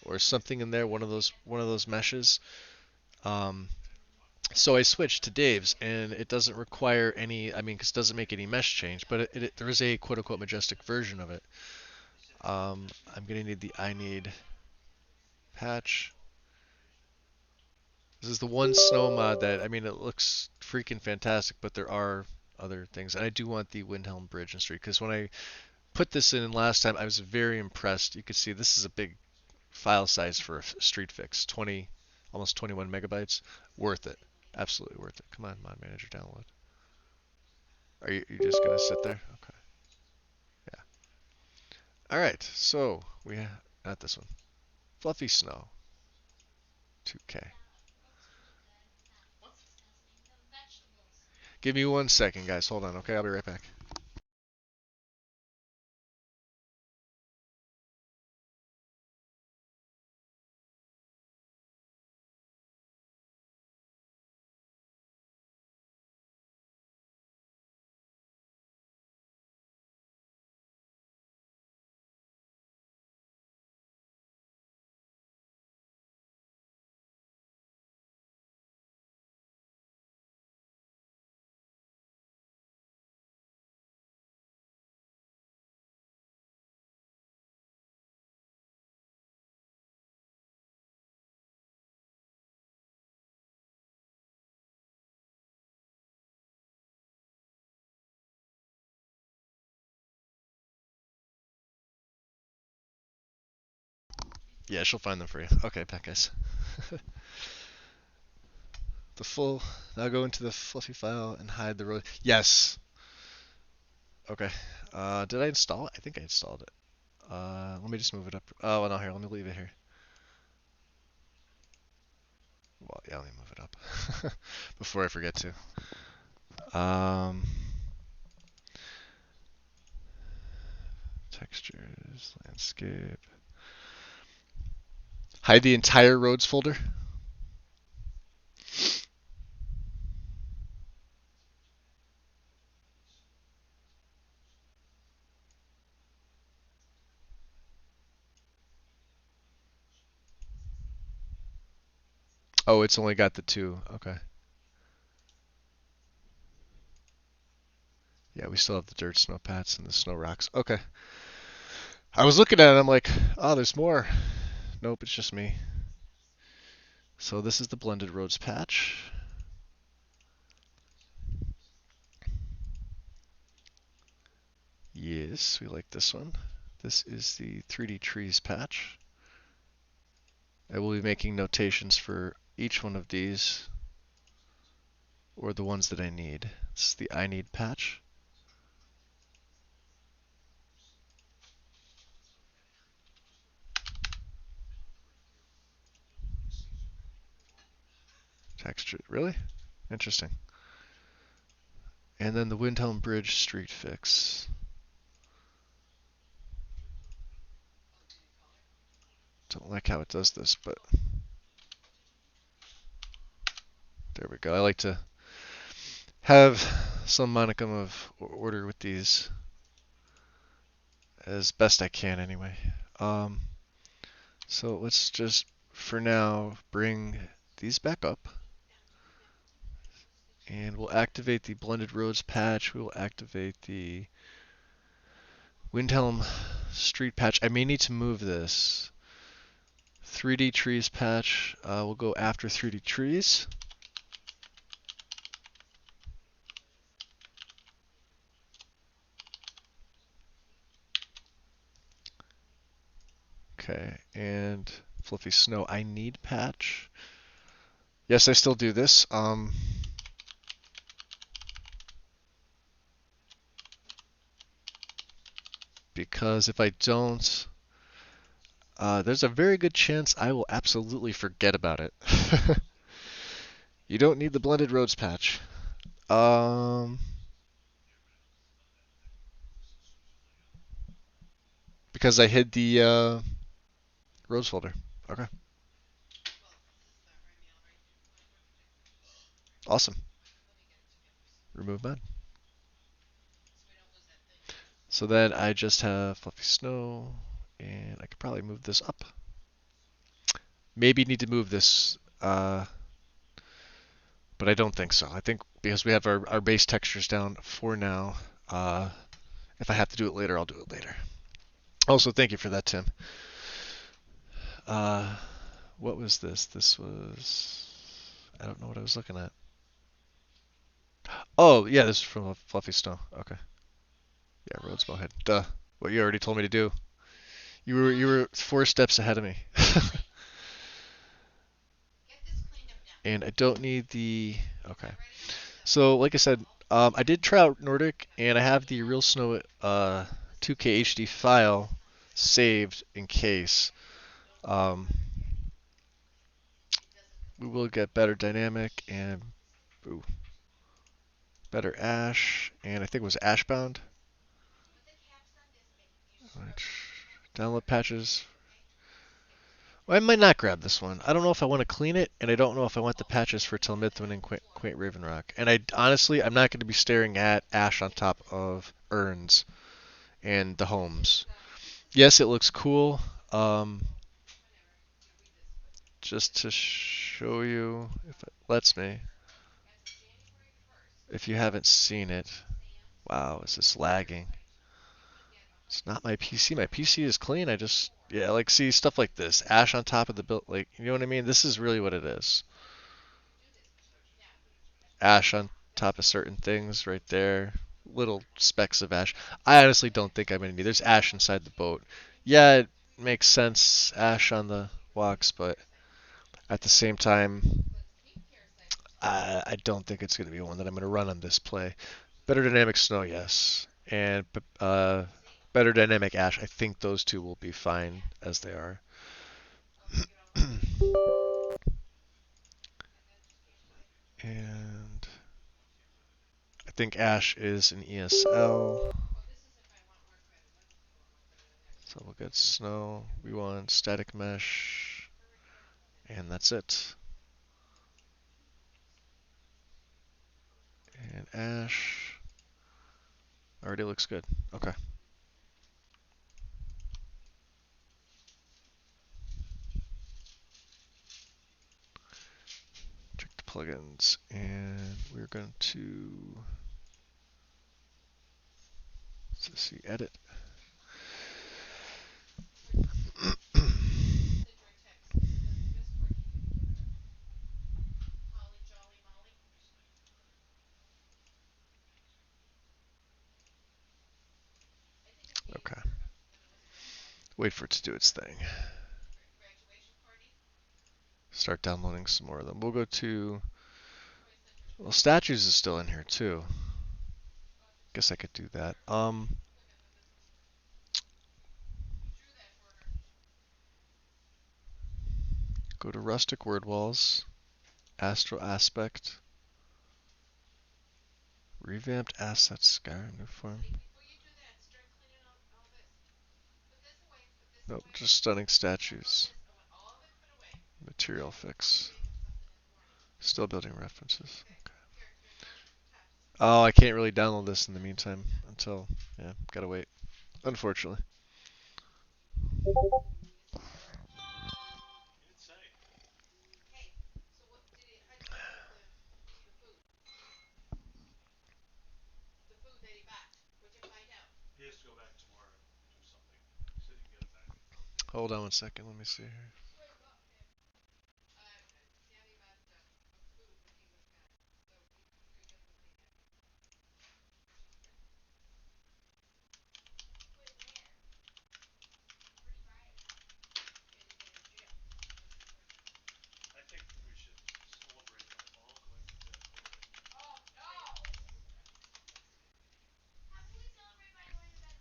or something in there, one of those meshes. Um, so I switched to Dave's, and it doesn't require any. I mean, because it doesn't make any mesh change, but there is a quote unquote Majestic version of it. I'm gonna need the I need patch. This is the one snow mod that, I mean, it looks freaking fantastic, but there are other things. And I do want the Windhelm Bridge and Street, because when I put this in last time, I was very impressed. You can see this is a big file size for a street fix, 20, almost 21 megabytes. Worth it. Absolutely worth it. Come on, Mod Manager, download. Are you just going to sit there? Okay. Yeah. All right, so we have, not this one. Fluffy Snow, 2K. Give me 1 second, guys. Hold on, okay? I'll be right back. Yeah, she'll find them for you. Okay, back, guys. The full. Now go into the fluffy file and hide the road. Yes. Okay. Did I install it? I think I installed it. Let me just move it up. Oh, no, here. Let me leave it here. Well, yeah, let me move it up before I forget to. Textures, landscape. Hide the entire roads folder. Oh, it's only got the 2. Okay. Yeah, we still have the dirt snow pats and the snow rocks. Okay. I was looking at it, I'm like, oh, there's more. Nope, it's just me. So this is the blended roads patch. Yes, we like this one. This is the 3D trees patch. I will be making notations for each one of these, or the ones that I need. This is the I need patch. Texture, really? Interesting. And then the Windhelm Bridge street fix. Don't like how it does this, but there we go. I like to have some monicum of order with these as best I can anyway. So let's just, for now, bring these back up. And we'll activate the Blended Roads patch. We will activate the Windhelm Street patch. I may need to move this. 3D Trees patch. We'll go after 3D Trees. Okay, and Fluffy Snow. I need patch. Yes, I still do this. Because if I don't, there's a very good chance I will absolutely forget about it. You don't need the Blended Roads patch. Because I hid the roads folder. Okay, awesome. Remove that. So then I just have Fluffy Snow, and I could probably move this up. Maybe need to move this, but I don't think so. I think because we have our base textures down for now, if I have to do it later, I'll do it later. Also, thank you for that, Tim. Uh, what was this? This was... I don't know what I was looking at. Oh, yeah, this is from Fluffy Snow. Okay. Yeah, roads ahead. Duh. What you already told me to do. You were 4 steps ahead of me. And I don't need the... Okay. So, like I said, I did try out Nordic, and I have the Real Snow 2K HD file saved in case. Um, we will get better dynamic and ooh, better ash, and I think it was Ashbound. Which, download patches. Well, I might not grab this one. I don't know if I want to clean it, and I don't know if I want the patches for Tilmithwin and Quaint Raven Rock. And I honestly, I'm not going to be staring at ash on top of urns and the homes. Yes, it looks cool. Just to show you, if it lets me, if you haven't seen it. Wow, is this lagging? It's not my PC. My PC is clean. I just, yeah, like see stuff like this. Ash on top of the build, like, you know what I mean? This is really what it is. Ash on top of certain things right there. Little specks of ash. I honestly don't think I'm gonna need. There's ash inside the boat. Yeah, it makes sense. Ash on the walks, but at the same time, I don't think it's gonna be one that I'm gonna run on this play. Better dynamic snow, yes, and better dynamic ash. I think those two will be fine as they are. And I think ash is an ESL. So we'll get snow. We want static mesh. And that's it. And ash. Already looks good. Okay. Check the plugins. And we're going to see edit. Okay. Wait for it to do its thing. Start downloading some more of them. We'll go to... Well, statues is still in here too. Guess I could do that. Go to rustic word walls, astral aspect, revamped assets, Skyrim new form. Nope, just stunning statues. Material fix. Still building references. Okay. Oh, I can't really download this in the meantime until, yeah, gotta wait. Unfortunately. Hold on one second. Let me see here.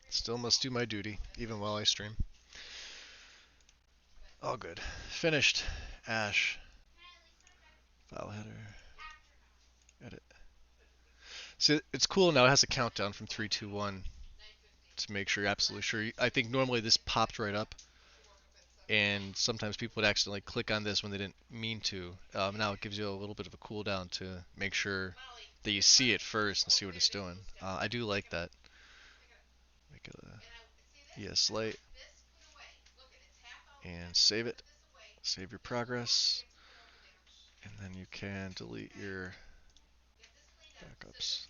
Still must do my duty, even while I stream. All good. Finished. Ash. File header. Edit. See, it's cool now. It has a countdown from 3, 2, 1 to make sure you're absolutely sure. I think normally this popped right up, and sometimes people would accidentally click on this when they didn't mean to. Now it gives you a little bit of a cooldown to make sure that you see it first and see what it's doing. I do like that. Make it a ES Lite and save it. Save your progress, and then you can delete your backups.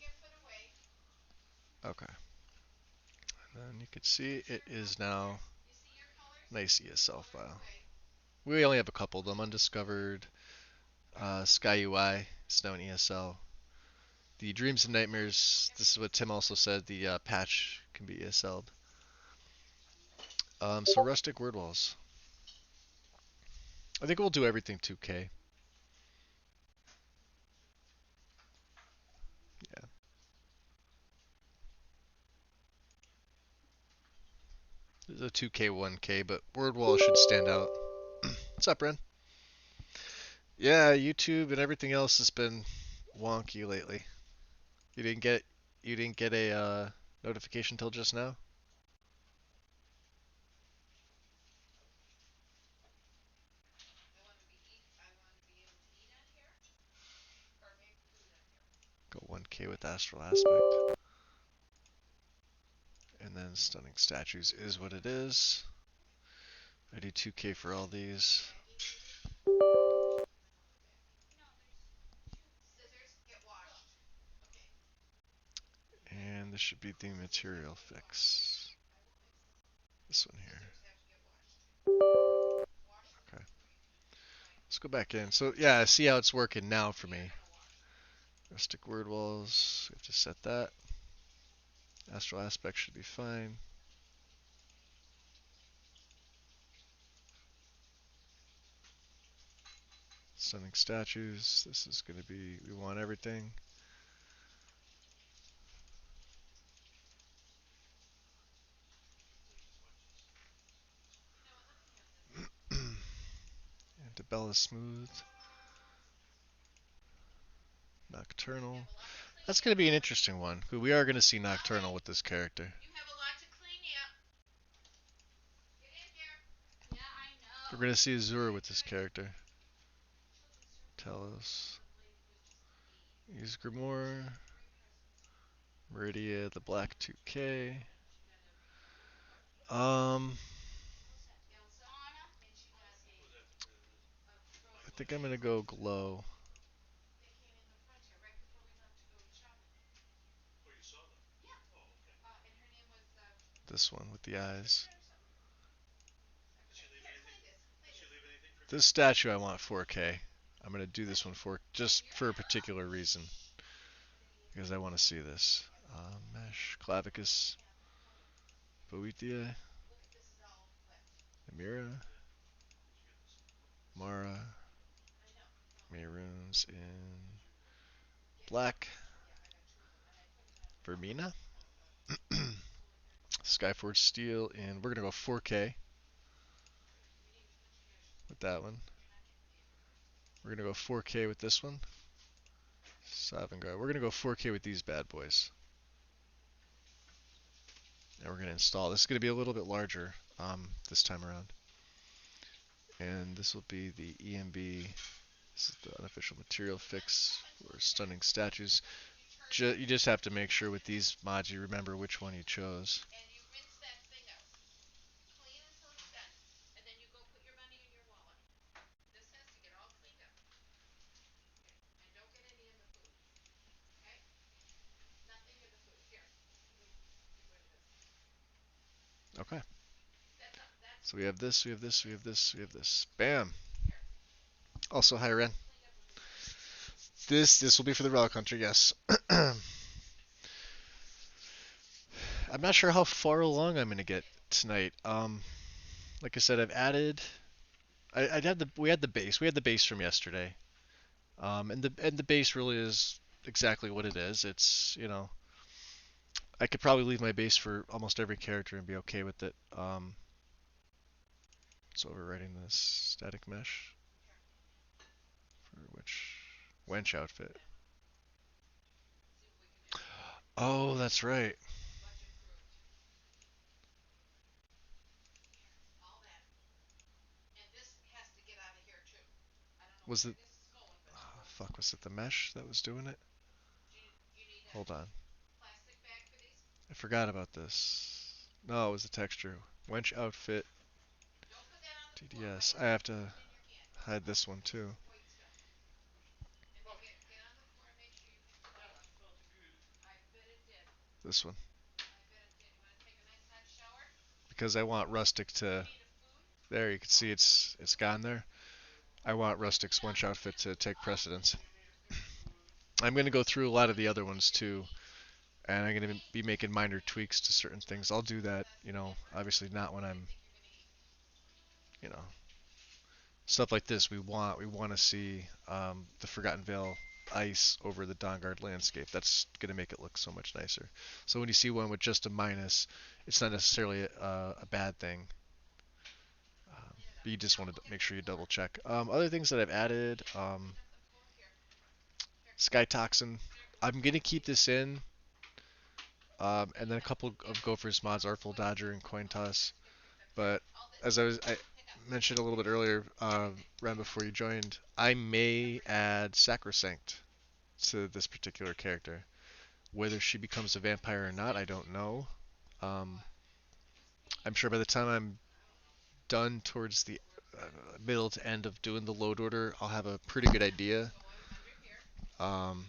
Okay. And then you can see it is now nice ESL file. We only have a couple of them. Undiscovered, Sky UI, Snow and ESL. The Dreams and Nightmares, this is what Tim also said, the patch can be ESL'd. So Rustic Word Walls. I think we'll do everything 2K. Yeah. There's a 2K, 1K, but Word Wall should stand out. What's up, Ren? Yeah, YouTube and everything else has been wonky lately. You didn't get a notification till just now? Go 1K with Astral Aspect. And then Stunning Statues is what it is. I do 2K for all these. And this should be the material fix. This one here. Okay. Let's go back in. So yeah, see how it's working now for me. Rustic Word Walls. We have to set that. Astral Aspect should be fine. Stunning Statues. This is going to be, we want everything. Antebella Smooth. Nocturnal. That's going to be an interesting one. We are going to see Nocturnal with this character. We're going to see Azura with this character. Telos. Use Grimoire. Meridia, the black 2K. I think I'm gonna go glow. This one with the eyes. This statue I want 4K. I'm gonna do this one for just for a particular reason because I want to see this. Mesh, Clavicus, Boethia, Amira, Mara, Maroons in black, Vermina, Skyforge Steel, and we're gonna go 4K with that one. We're gonna go 4K with this one. Savangard. We're gonna go 4K with these bad boys. And we're gonna install. This is gonna be a little bit larger this time around. And this will be the EMB. This is the unofficial material fix for Stunning Statues. You just have to make sure with these mods you remember which one you chose. Okay. So we have this, we have this, we have this, we have this. Bam. Also higher end. This will be for the relic hunter, yes. I'm not sure how far along I'm gonna get tonight. Like I said, I've added. I had the we had the base. We had the base from yesterday. And the base really is exactly what it is. It's I could probably leave my base for almost every character and be okay with it. So overwriting this static mesh for which wench outfit. Oh, that's right. Was it? Oh, fuck, was it the mesh that was doing it? Hold on. I forgot about this. No, it was the texture. Wench outfit. TDS. I have to hide this one too. This one. Because I want Rustic to. There, you can see it's gone there. I want Rustic's wench outfit to take precedence. I'm going to go through a lot of the other ones too, and I'm going to be making minor tweaks to certain things. I'll do that, obviously not when I'm, you know, stuff like this. We want to see the Forgotten Vale ice over the Dawnguard landscape. That's going to make it look so much nicer. So when you see one with just a minus, it's not necessarily a bad thing. But you just want to make sure you double check. Other things that I've added, Sky Toxin. I'm going to keep this in. And then a couple of Gophers mods, Artful Dodger and Coin Toss. But as I mentioned a little bit earlier, right before you joined, I may add Sacrosanct to this particular character. Whether she becomes a vampire or not, I don't know. Um, I'm sure by the time I'm done towards the middle to end of doing the load order, I'll have a pretty good idea. Um,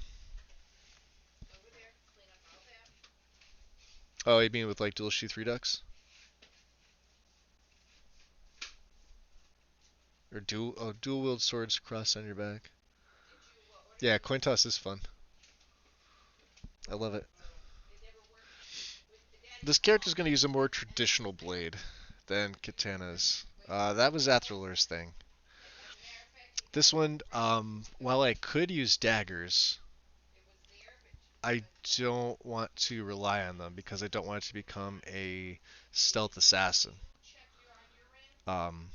oh, you mean with like dual sheath redux or dual wield swords crossed on your back? Yeah, coin toss is fun. I love it. This character's going to use a more traditional blade than Katana's. That was Athrulur's thing. This one, while I could use daggers, I don't want to rely on them because I don't want it to become a stealth assassin. Um,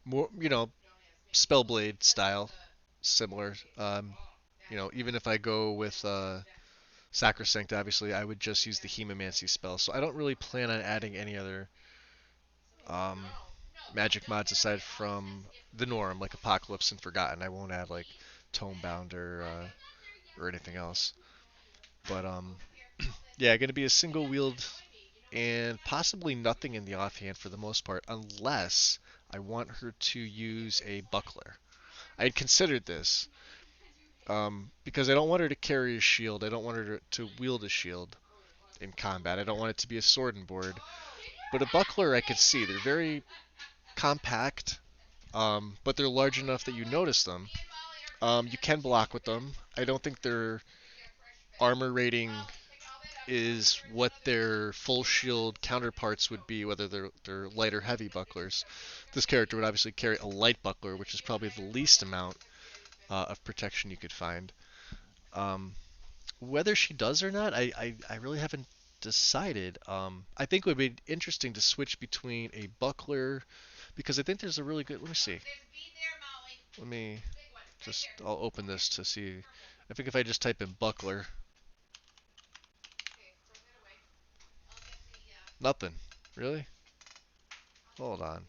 more, spellblade style, similar. Even if I go with Sacrosanct, obviously, I would just use the Hemomancy spell. So I don't really plan on adding any other um, magic mods aside from the norm, like Apocalypse and Forgotten. I won't add like Tomebound or anything else. But yeah, going to be a single wield and possibly nothing in the offhand for the most part, unless I want her to use a buckler. I had considered this because I don't want her to carry a shield. I don't want her to wield a shield in combat. I don't want it to be a sword and board. But a buckler, I could see. They're very compact, but they're large enough that you notice them. You can block with them. I don't think their armor rating is what their full shield counterparts would be, whether they're light or heavy bucklers. This character would obviously carry a light buckler, which is probably the least amount of protection you could find. Um, Whether she does or not, I really haven't decided. I think it would be interesting to switch between a buckler, because I think there's a really good. Let me see. Let me I'll open this to see. I think if I just type in buckler, nothing. Really? Hold on.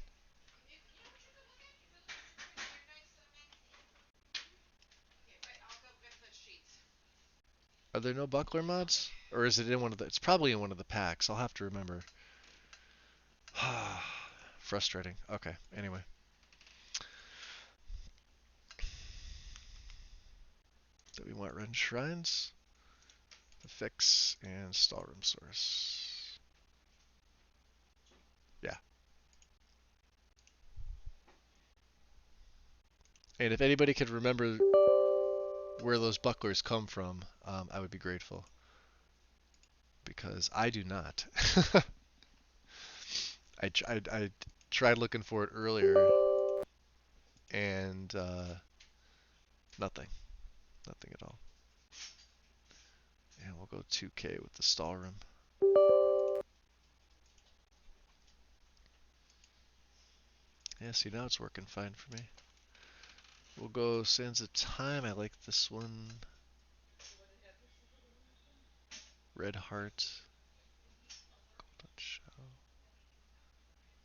Are there no buckler mods? Or is it in one of the... It's probably in one of the packs. I'll have to remember. Frustrating. Okay, anyway. Do we want Ren Shrines? The Fix and Stallroom Source. Yeah. And if anybody could remember where those bucklers come from, I would be grateful because I do not. I tried looking for it earlier and nothing, nothing at all. And we'll go 2K with the stall room. Yeah, see now it's working fine for me. We'll go Sands of Time. I like this one. Red Heart. Golden Shell.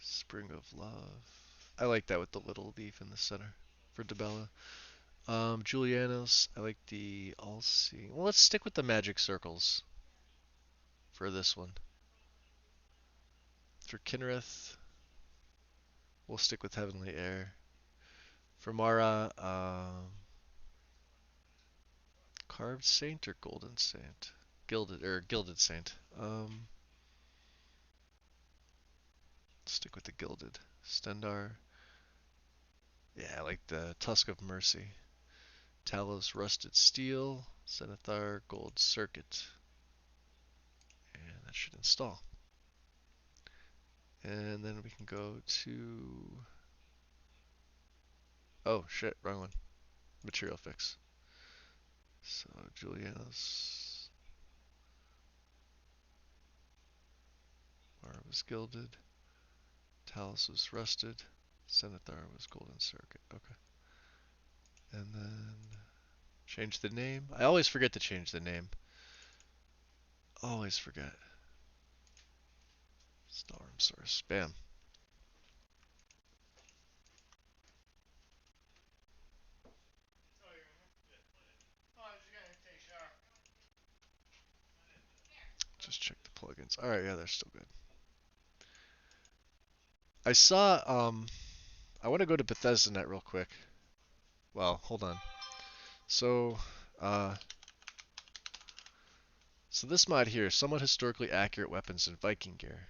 Spring of Love. I like that with the little leaf in the center for Debella. Julianos. I like the all seeing. Well, let's stick with the magic circles for this one. For Kinrith, we'll stick with Heavenly Air. For Mara, Carved Saint or Golden Saint? Gilded Saint. Stick with the Gilded. Stendar. Yeah, I like the Tusk of Mercy. Talos Rusted Steel. Zenithar Gold Circuit. And that should install. And then we can go to... Oh, shit, wrong one. Material fix. So, Julianos. Mara was Gilded. Talos was Rusted. Zenithar was Golden Circuit. Okay. And then change the name. I always forget to change the name. Always forget. Storm Source. Bam. Just check the plugins. Alright, yeah, they're still good. I saw, I want to go to Bethesda Net real quick. Well, hold on. So, uh, so this mod here, somewhat historically accurate weapons and Viking gear.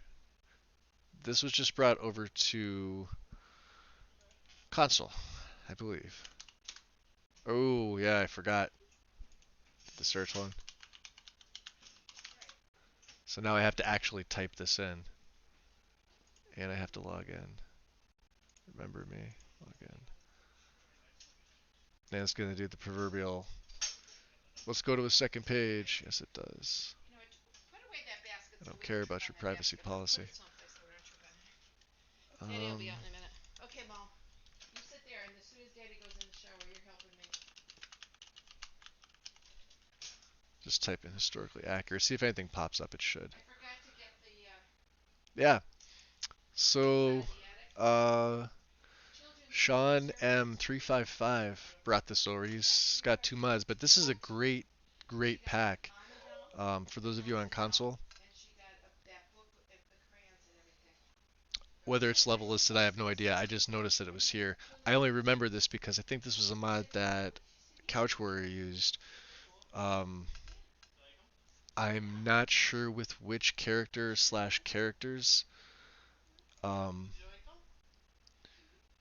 This was just brought over to console, I believe. Oh, yeah, I forgot the search one. So now I have to actually type this in. And I have to log in. Remember me. Log in. And it's going to do the proverbial. Let's go to a second page. Yes, it does. I don't care about your privacy policy. Daddy'll be out in a minute. Okay, Mom. You sit there, and as soon as Daddy goes in the shower, you're helping me. Just type in historically accurate. See if anything pops up. It should. I forgot to get the Yeah. So, uh, Sean M355 brought this over. He's got 2 mods, but this is a great, great pack. For those of you on console, and she got that book with the crayons and everything. whether it's level listed, I have no idea. I just noticed that it was here. I only remember this because I think this was a mod that Couch Warrior used. Um, I'm not sure with which character slash characters. Um,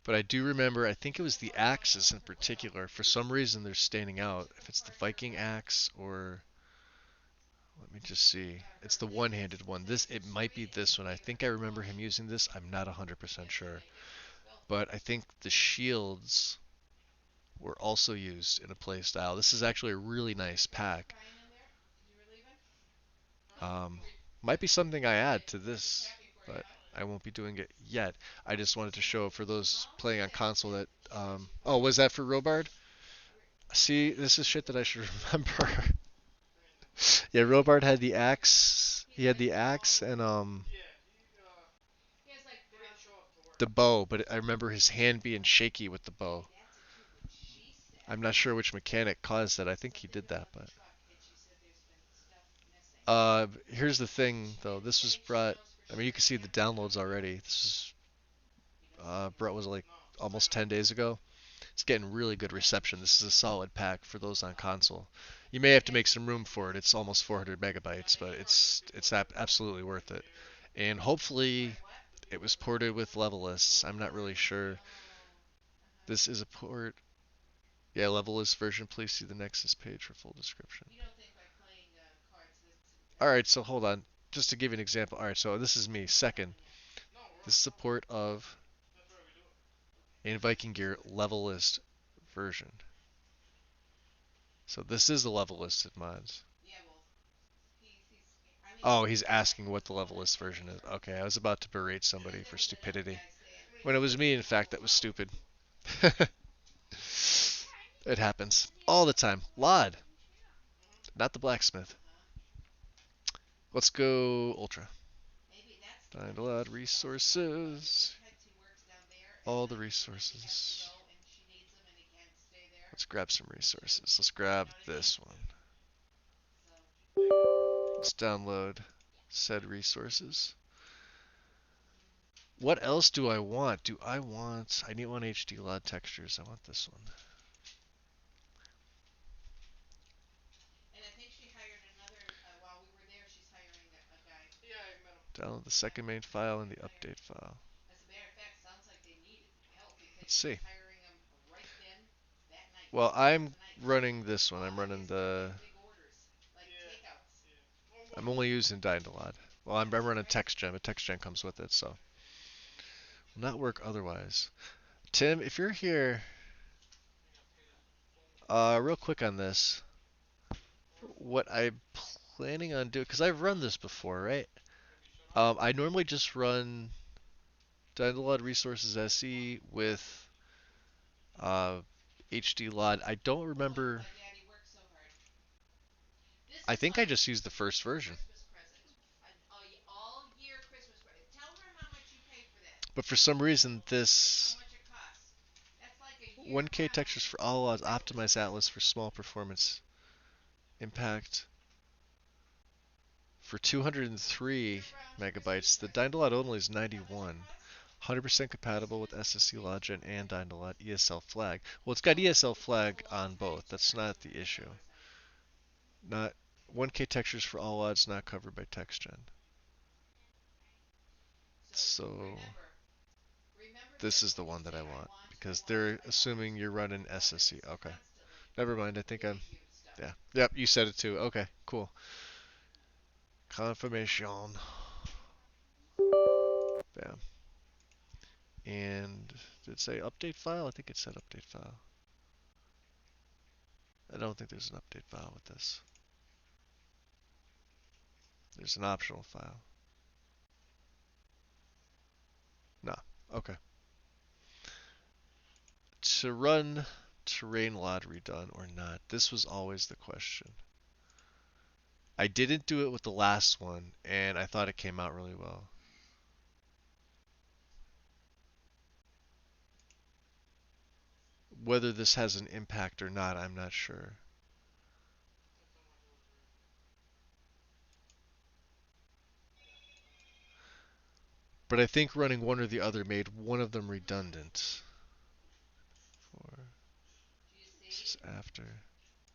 but I do remember, I think it was the axes in particular. For some reason, they're standing out. If it's the Viking axe or let me just see. It's the one-handed one. It might be this one. I think I remember him using this. I'm not 100% sure. But I think the shields were also used in a playstyle. This is actually a really nice pack. Um, might be something I add to this, but I won't be doing it yet. I just wanted to show for those playing on console that. Oh, was that for Robard? See, this is shit that I should remember. Yeah, Robard had the axe. He had the axe and the bow, but I remember his hand being shaky with the bow. I'm not sure which mechanic caused that. I think he did that, but here's the thing though. This was brought. I mean, you can see the downloads already. This is brought was like almost 10 days ago. It's getting really good reception. This is a solid pack for those on console. You may have to make some room for it. It's almost 400 megabytes, but it's absolutely worth it. And hopefully It was ported with level lists. I'm not really sure. Oh. Uh-huh. This is a port. Yeah, level list version. Please see the Nexus page for full description. You don't think by playing cards All right, so hold on. Just to give you an example. All right, so this is me. Second. This is a port of in Viking Gear level list version. So this is the level listed mods. Yeah, well, I mean, Oh, he's asking what the level list version is. Okay, I was about to berate and then somebody there for was another stupidity. guy saying, When it was me, in fact, that was stupid. It happens all the time. Lod, not the blacksmith. uh-huh. Let's go Ultra. Maybe that's the Find one a that lot she of was telling me about. The resources. pet who works down there, All the and then he has to resources. go, and she needs him, and he can't stay there. Let's grab some She doesn't, resources. Let's you grab know what I mean? this one. So, Let's download said resources. What else do I want? I need one HD LUT textures. I want this one. and I think she hired another, while we were there, she's hiring a guy. Download the Yeah, second main file and they're the hiring. update file. As a matter of fact, sounds like they needed help because Let's she's see. hiring them right then, that night, Well, like I'm tonight. running this one. I'm Oh, I running guess they're the. like big orders, like takeouts. I'm only using Dynalod. Well, I'm That's running crazy. TextGen, but TextGen comes with it, so will not work otherwise. Tim, if you're here, real quick on this, what I'm planning on doing, because I've run this before, right? I normally just run Dynalod Resources SE with uh, HD LOD. I don't Oh, and remember. why Daddy works so hard. This I is think I like just used the first a version. Christmas present. An all year Christmas present. Tell her how much you pay for that. But for some reason, How this much it costs. That's like a year 1K round. textures for all LODs optimized Atlas for small performance impact for 203 Year round Christmas megabytes. The present. Dynalod only is Is that what it 91. costs? 100% compatible with SSC Logic and Dynalod ESL flag. Well, it's got ESL That's a flag long on time both. to That's charge not the issue. $200, honey. Not 1K textures for all odds not covered by TextGen. So So remember this this is the when you one that say I I want want, I because want, they're I want assuming this. you're running You want SSC. this Okay. constantly. Never mind. I think I'm. Giving you stuff. Yeah. Yep. You said it too. Okay. Cool. Confirmation. Bam. And did it say update file? I think it said update file. I don't think there's an update file with this. There's an optional file. No. Okay. To run terrain lot redone or not? This was always the question. I didn't do it with the last one, and I thought it came out really well. Whether this has an impact or not, I'm not sure. But I think running one or the other made one of them redundant. Before. Do you This see? is after.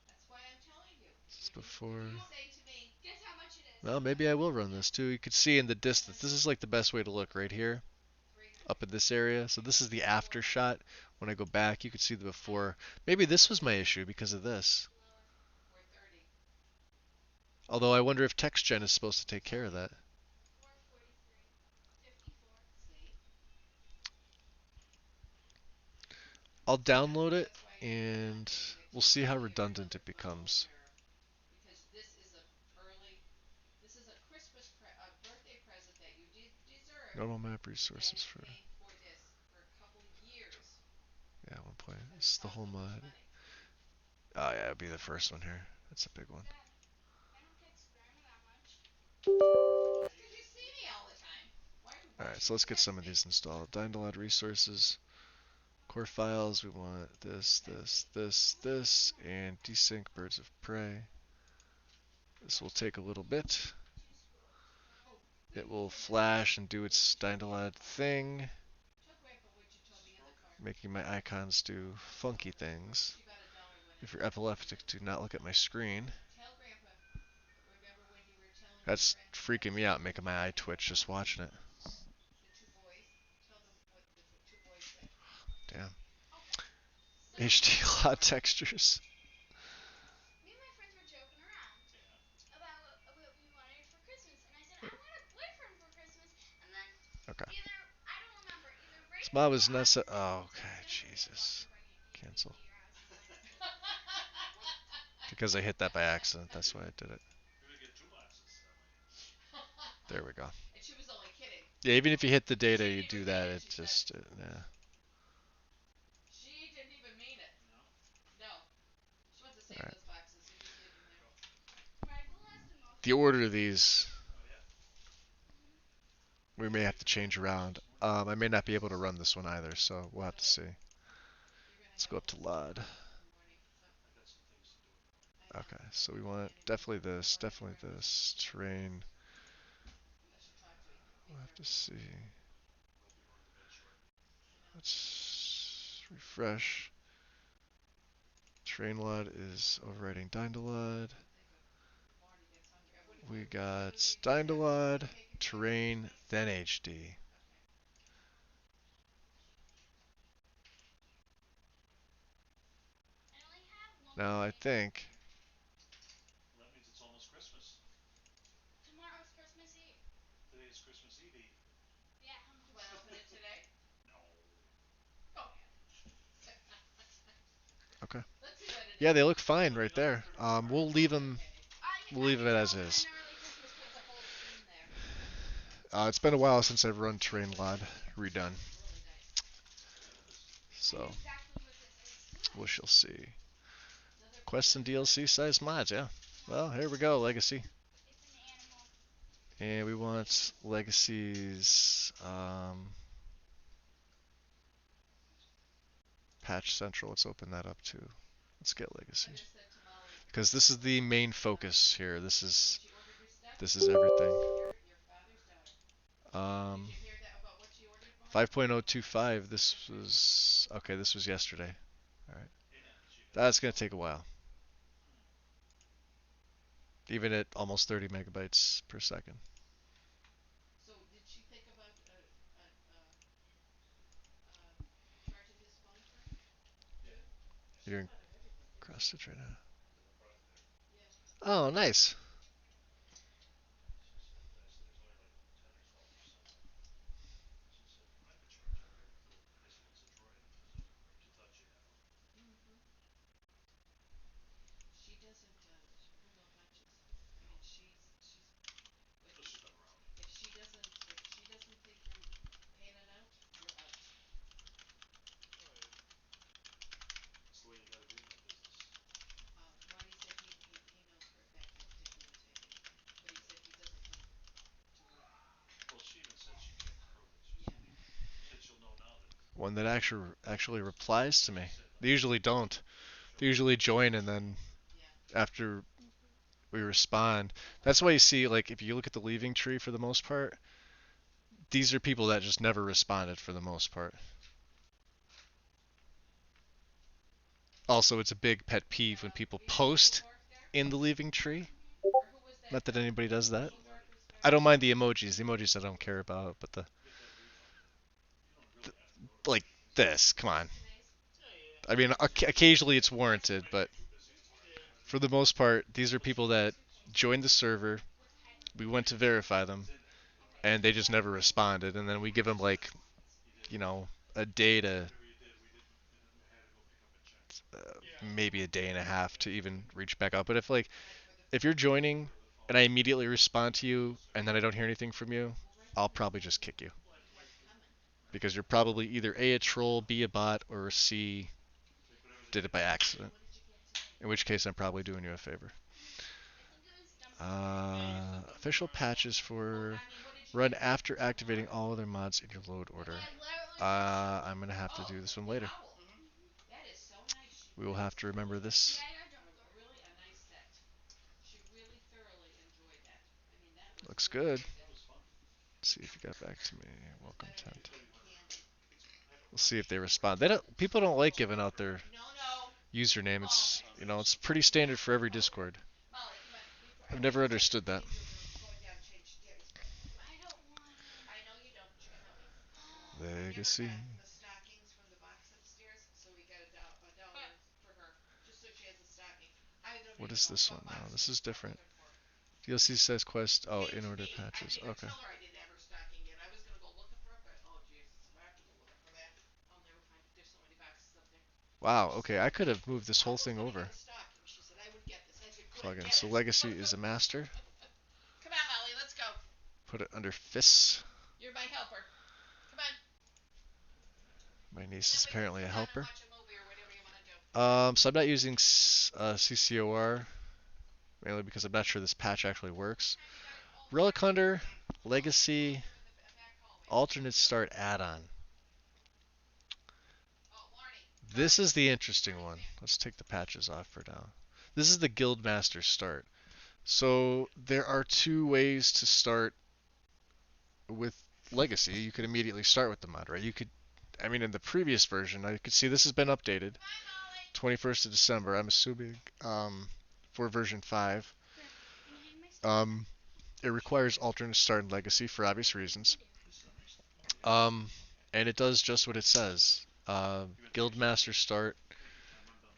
That's why I'm telling you. This is If before. you say to me, guess how much it is? Well, maybe I will run this too. You could see in the distance. This is like the best way to look right here, 300. up in this area. So this is the after shot. When I go back, you can see the before. Maybe this was my issue because of this. 430. Although I wonder if TextGen is supposed to take care of that. 443. 54. See? I'll That's download it that's why you're gonna want and this we'll because see how you're gonna redundant look it for a whole becomes. mirror. Because this is a a birthday present that you deserve, Normal map and then resources you're for, paying for this for a couple years yeah, 1 point. because This it is the costs whole so much mod. money. Oh yeah, it'll be the first one here. That's a big one. Dad, I don't get spammed that much. That's because you see me all the time. Why Alright, should so you let's get text some of me? these installed. Dynalod resources. Core files, we want this, this, this, this, and desync birds of prey. This will take a little bit. It will flash and do its Dynalod thing, Tell Grandpa what you told me in the car. making my icons do funky things. She got $1 when If I you're told her. epileptic, do not look at my screen. Tell Grandpa. Remember when you were telling your That's friend freaking me two out, boys making were my eye having a twitch just problem? watching it. The two boys Damn. Okay. So HD lot textures. me and my friends were joking around about what we wanted for Christmas, and I said I want a boyfriend for Christmas, and then Okay. either I don't remember either This Brayden mod or was I necessary. Oh, okay. suggested it. Jesus. Bring it Cancel. to your house and bring it. Because I hit that by accident. That's why I did it. There we go. And she was only kidding. Yeah, even if you hit the She data, didn't you even do mean that. it. It She said just, yeah. she didn't even mean it. No. She wants to All save right. those boxes. They're just sitting there. Michael has the most. The order of these, we may have to change around. I may not be able to run this one either, so we'll have to see. You're gonna Let's have go a up whole to slew LUD. in the morning. So I know. Okay, Don't so we worry. want Annie will definitely this, run definitely everywhere unless this. Terrain. she'll talk to me. Be We'll have to careful. see. I know. Let's refresh. Terrain LUD is overriding Dynalud. Think of Marty gets hungry. We What got would be for Dynalud, cake and bake for Terrain, Christmas? then HD. Okay. I only have one more Now I day. think Tomorrow's Christmas Eve. Yeah. How much? Want to open it today? Go ahead. okay. Let's see what it Yeah, is. they look fine right there. We'll leave them. Okay. We'll I leave it didn't as know is. an early Christmas was a whole scene there. It's been a while since I've run Terrain LUD redone, Really nice. I knew so exactly what this is too. we shall see. Another Quest and DLC size mods, yeah. No, Well, here we go, Legacy. it's an animal. And we want Legacy's Patch Central. Let's open that up too. Let's get I Legacy. just said to Molly Because this is the main focus here. This when is she ordered your stuff. this is everything. Your father's daughter. Did Um, you hear that about what she ordered, Mom? 5.025. This was okay. This was yesterday. All right. That's gonna take a while. Even at almost 30 megabytes per second. So did she think about charging his phone for him too? She's You're thought of everything. cross stitch right now. Yeah. Oh, nice. Mhm. She doesn't pull no punches. I mean, she's if she doesn't think you're paying it out, you're out. Marty said he knows for a fact that Dickie would take anything, but he said he doesn't come to work. Yeah. One that actually replies to me. They usually don't. They usually join and then Yeah. after we respond. That's why you see, like, if you look at the leaving tree for the most part, these are people that just never responded for the most part. Also, it's a big pet peeve when people You got post Swedenborg there? in the leaving tree. Or who was that? Not that anybody does that. Swedenborg was there? I don't mind the emojis. The emojis I don't care about, but the like this, come on. I mean, occasionally it's warranted, but for the most part, these are people that joined the server. We went to verify them, and they just never responded. And then we give them like, a day to maybe a day and a half to even reach back out. But if you're joining and I immediately respond to you and then I don't hear anything from you, I'll probably just kick you because you're probably either a troll, b a bot, or c did it by accident. In which case, I'm probably doing you a favor. Official patches for run after activating all other mods in your load order. I'm gonna have to do this one later. That is so nice. She We will really have to remember this. really a nice set. She really thoroughly enjoyed that. I mean, that was Looks really good. good. Let's see if you got back to me. It was Welcome better than tent. candy. We'll see if they respond. They don't. People don't like giving out their No, no. username. It's pretty standard for every Discord. Molly, come on. Before I've never understood me that. and you are going down and change Daddy's clothes. Come on. I don't want to. I know you don't, but you're gonna help me. Remember Legacy. the stockings from the box set what is this one now? This is different. DLC says quest. Oh, in order patches. Okay. Wow. Okay, I could have moved this whole thing over. Plugin. So legacy is a master. Come on, Molly, let's go. Put it under fists. You're my helper. Come on. My niece is apparently a helper. Watch a movie or whatever you want to do. So I'm not using CCOR mainly because I'm not sure this patch actually works. Relic Hunter, Legacy, Alternate Start add-on. This is the interesting one. Let's take the patches off for now. This is the Guildmaster start. So there are two ways to start with Legacy. You could immediately start with the mod, right? You could, I mean, in the previous version, I could see this has been updated. 21st of December, I'm assuming, for version 5. Um, it requires alternate start and Legacy for obvious reasons. And it does just what it says. Guildmaster start,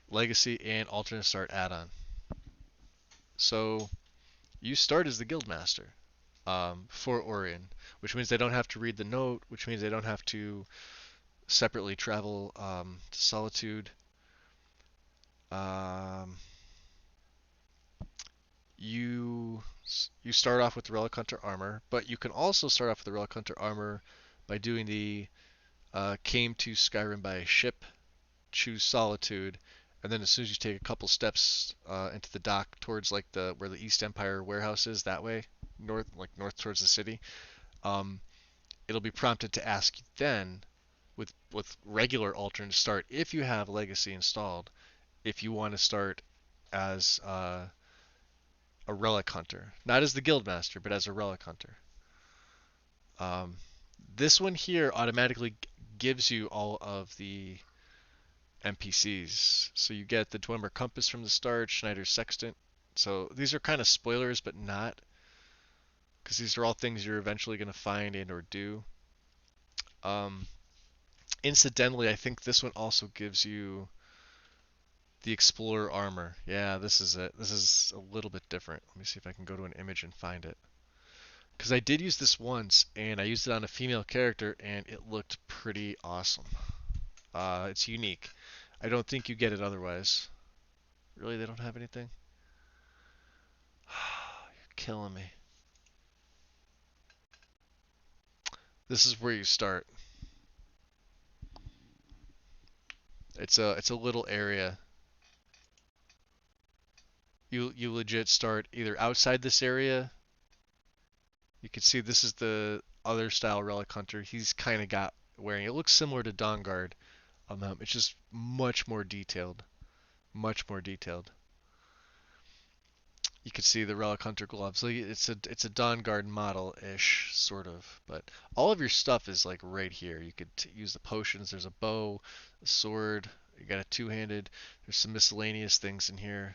Legacy, and alternate start add-on. So you start as the Guildmaster for Orion, which means they don't have to read the note, which means they don't have to separately travel to Solitude. Um, you you start off with the Relic Hunter armor, but you can also start off with the Relic Hunter armor by doing the came to Skyrim by ship, choose Solitude, and then as soon as you take a couple steps into the dock towards like the where the East Empire warehouse is, that way, north towards the city, um, it'll be prompted to ask you then with regular alternate start if you have Legacy installed, if you want to start as a Relic Hunter, not as the Guildmaster, but as a Relic Hunter. Um, this one here automatically gives you all of the NPCs. So you get the Dwemer Compass from the start, Schneider's Sextant. So these are kind of spoilers, but not, because these are all things you're eventually going to find and or do. Um, Incidentally, I think this one also gives you the Explorer armor. Yeah, this is it. This is a little bit different. Let me see if I can go to an image and find it. Because I did use this once, and I used it on a female character, and it looked pretty awesome. It's unique. I don't think you get it otherwise. Really, they don't have anything? You're killing me. This is where you start. It's a little area. You legit start either outside this area. You can see this is the other style Relic Hunter. He's kind of got wearing. It looks similar to Dawnguard. It's just much more detailed. Much more detailed. You can see the Relic Hunter gloves. Like it's a Dawnguard model-ish sort of, but all of your stuff is like right here. You could use the potions. There's a bow, a sword. You got a two-handed. There's some miscellaneous things in here.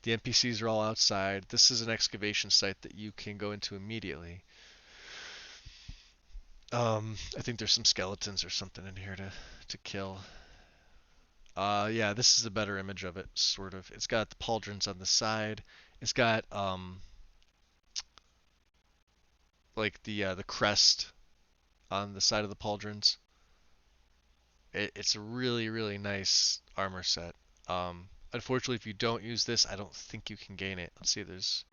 The NPCs are all outside. This is an excavation site that you can go into immediately. I think there's some skeletons or something in here to kill. Yeah, this is a better image of it, sort of. It's got the pauldrons on the side. It's got like the crest on the side of the pauldrons. It's a really nice armor set. Unfortunately, if you don't use this, I don't think you can gain it. Let's see, there's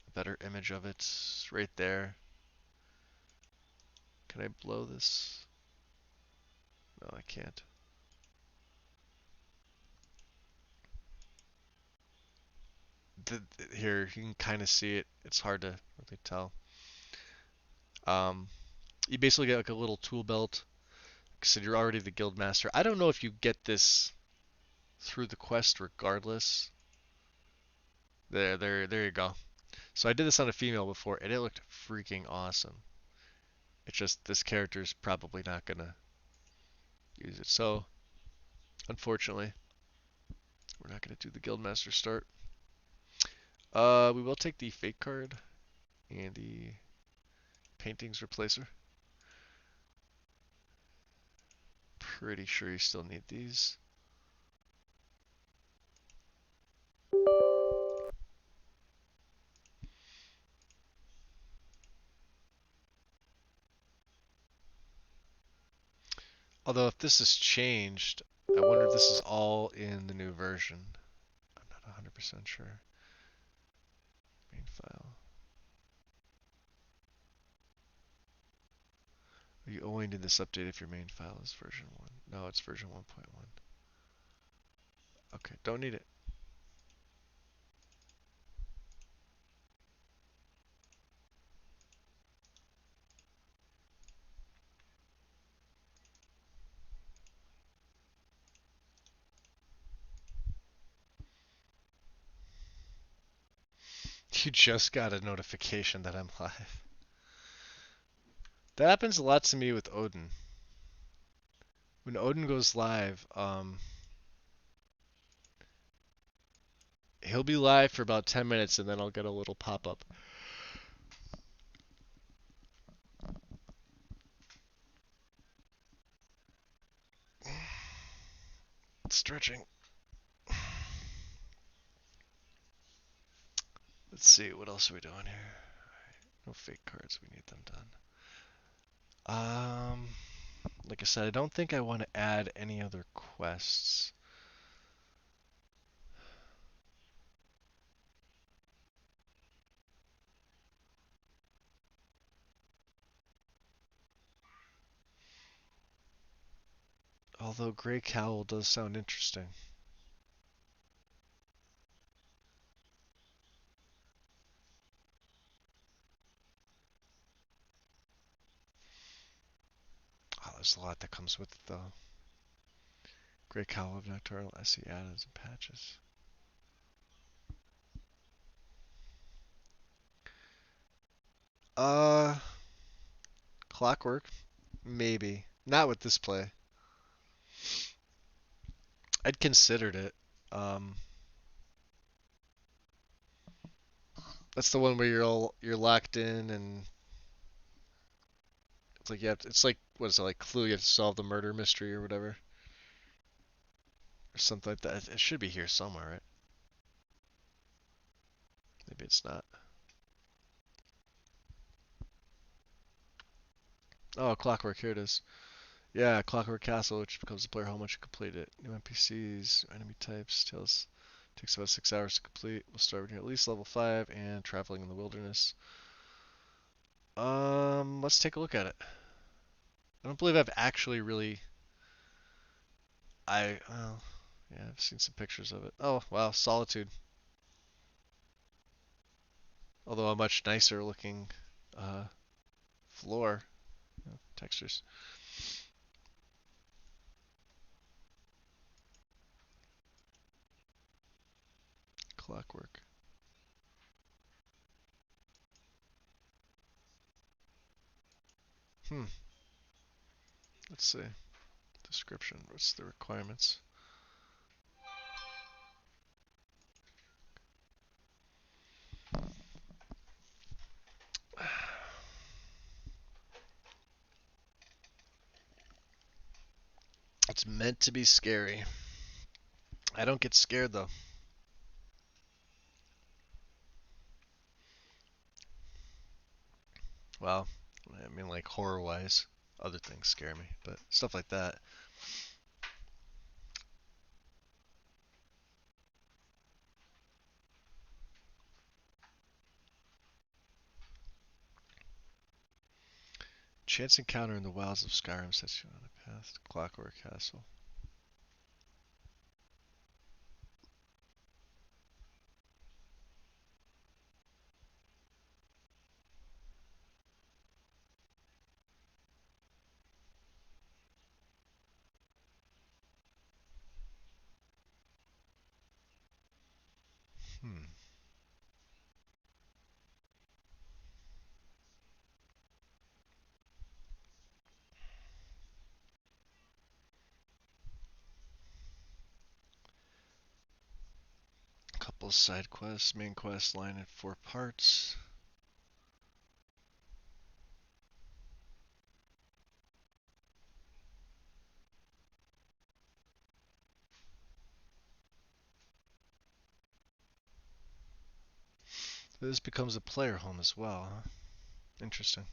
a better image of it right there. Can I blow this? No, I can't. Here, you can kind of see it. It's hard to really tell. Um, you basically get like a little tool belt. Like I said, you're already the guild master. I don't know if you get this through the quest regardless. There you go. So I did this on a female before, and it looked freaking awesome. It's just this character's probably not gonna use it. So, unfortunately, we're not gonna do the guildmaster start. We will take the fake card and the paintings replacer. Pretty sure you still need these. Although if this is changed, I wonder if this is all in the new version. I'm not 100% sure. Main file. You only need this update if your main file is version 1. No, it's version 1.1. Okay, don't need it. You just got a notification that I'm live. That happens a lot to me with Odin. When Odin goes live, he'll be live for about 10 minutes and then I'll get a little pop-up. Stretching. Let's see, what else are we doing here? No fake cards, we need them done. Like I said, I don't think I want to add any other quests. Although Grey Cowl does sound interesting. Oh, there's a lot that comes with it though. Grey Cowl of Nocturnal SE add-ins and patches. Uh, Clockwork, maybe. Not with this play. I'd considered it. Um, that's the one where you're locked in and it's like it's like what is it like Clue? You have to solve the murder mystery or whatever or something like that. It should be here somewhere, right? Maybe it's not. Oh, Clockwork, here it is. Yeah, Clockwork Castle, which becomes the player home once you complete it. New NPCs, enemy types, tales. Takes about 6 hours to complete. We'll start when you're at least level 5 and traveling in the wilderness. Let's take a look at it. I don't believe I've actually really. Well, yeah, I've seen some pictures of it. Oh, wow, Solitude. Although a much nicer looking uh, floor. Textures. Clockwork. Hmm. Let's see. Description. What's the requirements? It's meant to be scary. I don't get scared though. Well, I mean like horror wise. Other things scare me, but stuff like that. Chance encounter in the wilds of Skyrim sets you on a path to Clockwork Castle. Hmm. Couple side quests, main quest line in 4 parts. This becomes a player home as well, huh? Interesting.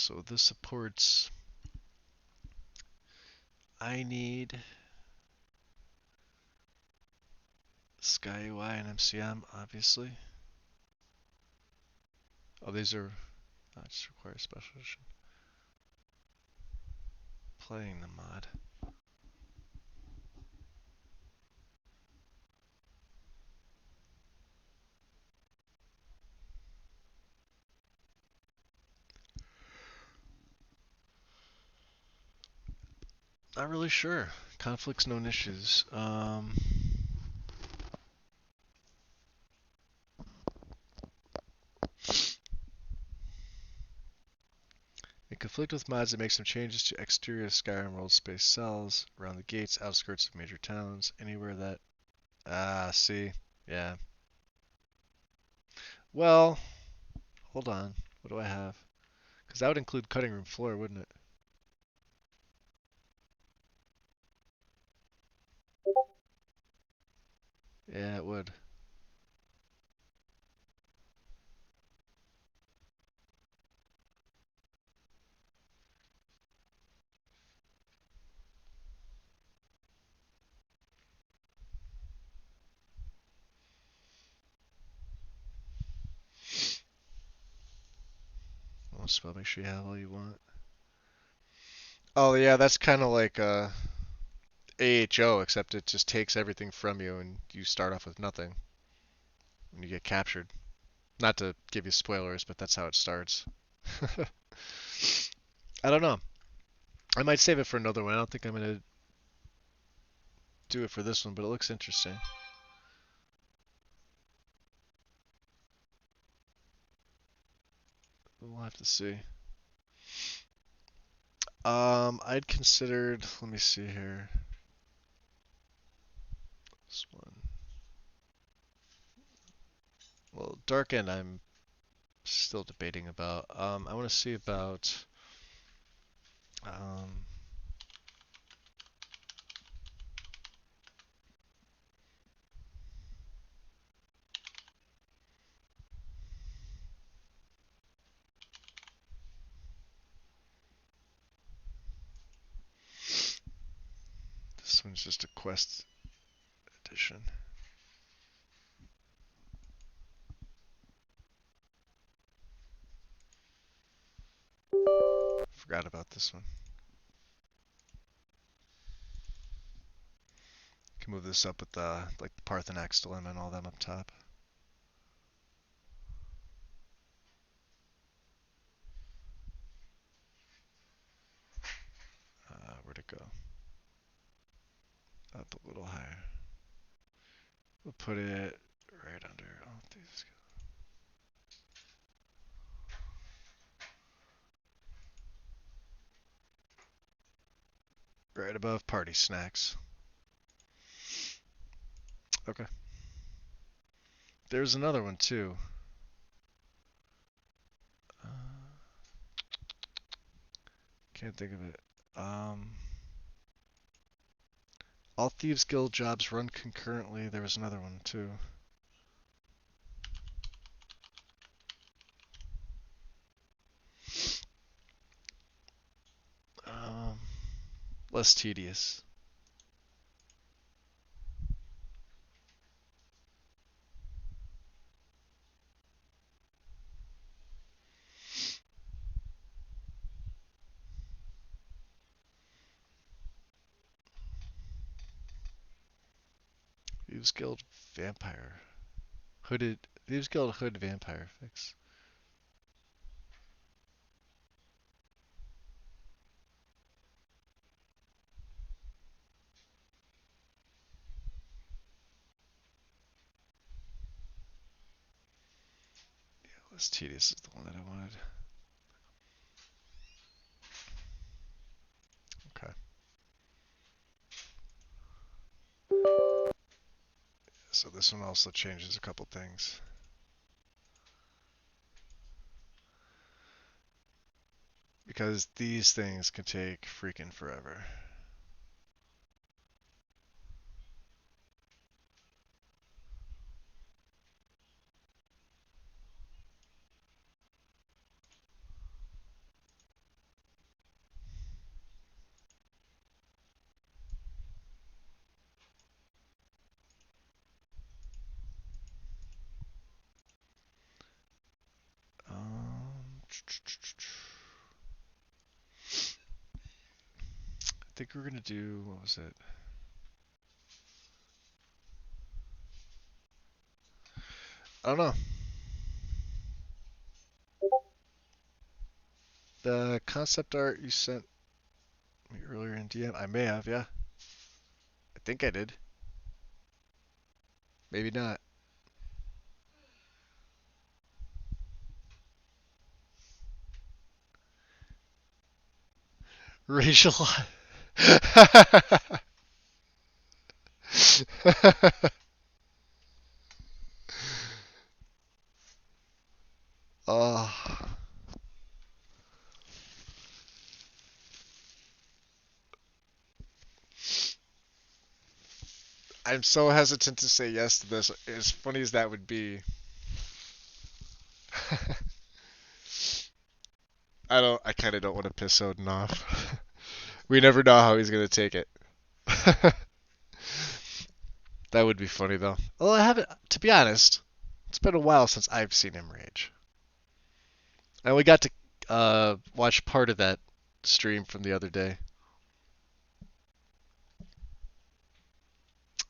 So this supports. I need Sky UI and MCM, obviously. Oh, these are just require special edition. Playing the mod. Not really sure. Conflicts, known issues. In conflict with mods that make some changes to exterior Skyrim world space cells around the gates, outskirts of major towns, anywhere that. See, yeah. Well, hold on. What do I have? Because that would include cutting room floor, wouldn't it? Yeah, it would. Well, spell. Make sure you have all you want. Oh yeah, that's kind of like AHO, except it just takes everything from you and you start off with nothing when you get captured. Not to give you spoilers, but that's how it starts. I don't know. I might save it for another one. I don't think I'm gonna do it for this one, but it looks interesting. We'll have to see. I'd considered. Let me see here. This one. Well, Dark End, I'm still debating about. I want to see about. Um, this one's just a quest edition. Forgot about this one. Can move this up with the like the Parthenax dilemma and all them up top. Where'd it go? Up a little higher. We'll put it right under. Oh, these. Right above party snacks. Okay. There's another one too. Uh, can't think of it. All Thieves Guild jobs run concurrently. There was another one too. Um, less tedious. Thieves Guild Vampire. Hooded. Thieves Guild Hood Vampire fix. Yeah, less tedious is the one that I wanted. Okay. So this one also changes a couple things. Because these things can take freaking forever. I think we're gonna do, what was it? I don't know. The concept art you sent me earlier in DM, I may have, yeah. I think I did. Maybe not. Racial. Oh, I'm so hesitant to say yes to this. As funny as that would be, I kind of don't want to piss Odin off. We never know how he's gonna take it. That would be funny though. Well, I haven't, to be honest, it's been a while since I've seen him rage. And we got to watch part of that stream from the other day.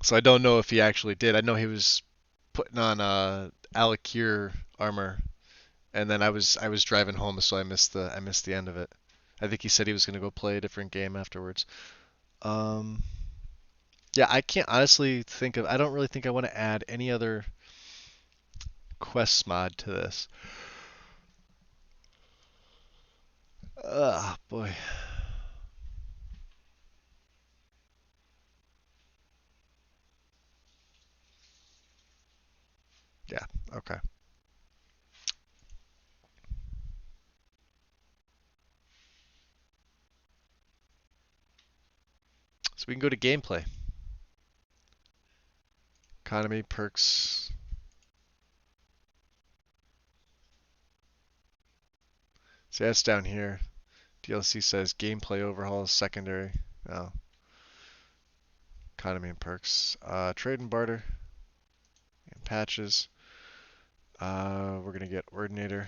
So I don't know if he actually did. I know he was putting on Alakir armor, and then I was driving home, so I missed the end of it. I think he said he was gonna go play a different game afterwards. Um, yeah, I can't honestly think of. I don't really think I want to add any other quests mod to this. Ugh, boy. Yeah. Okay. So we can go to gameplay. Economy, perks. See, that's down here. DLC says gameplay overhaul secondary. Oh, economy and perks. Trade and barter and patches. We're gonna get ordinator.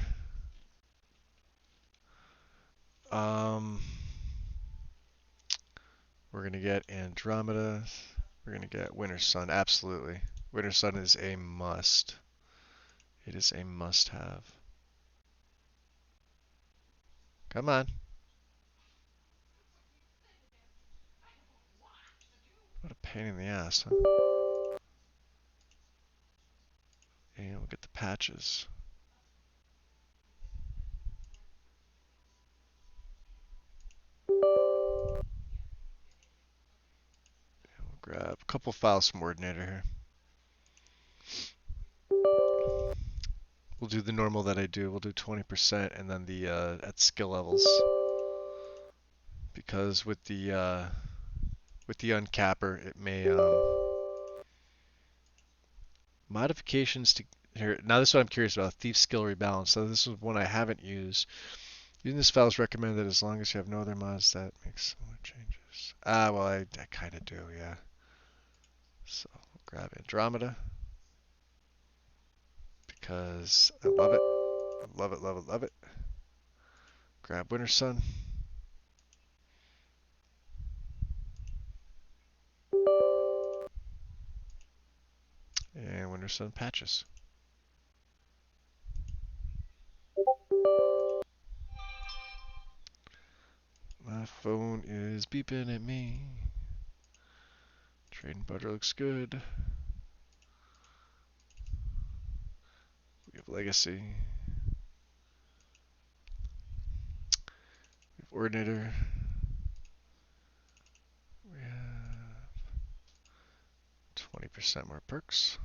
Um, we're gonna get Andromeda. We're gonna get Winter Sun. Absolutely, Winter Sun is a must. It is a must-have. Come on. What a pain in the ass, huh? And we'll get the patches. And we'll grab a couple files from ordinator here. We'll do the normal that I do. We'll do 20% and then the at skill levels, because with the uncapper it may modifications to here. Now this is what I'm curious about. Thief skill rebalance. So this is one I haven't used. Using this file is recommended as long as you have no other mods that make similar changes. Well I kind of do, yeah. So we'll grab Andromeda because I love it. I love it, love it, love it. Grab Winter Sun. And Winter Sun patches. My phone is beeping at me. Trade and butter looks good. We have legacy. We have ordinator. We have 20% more perks.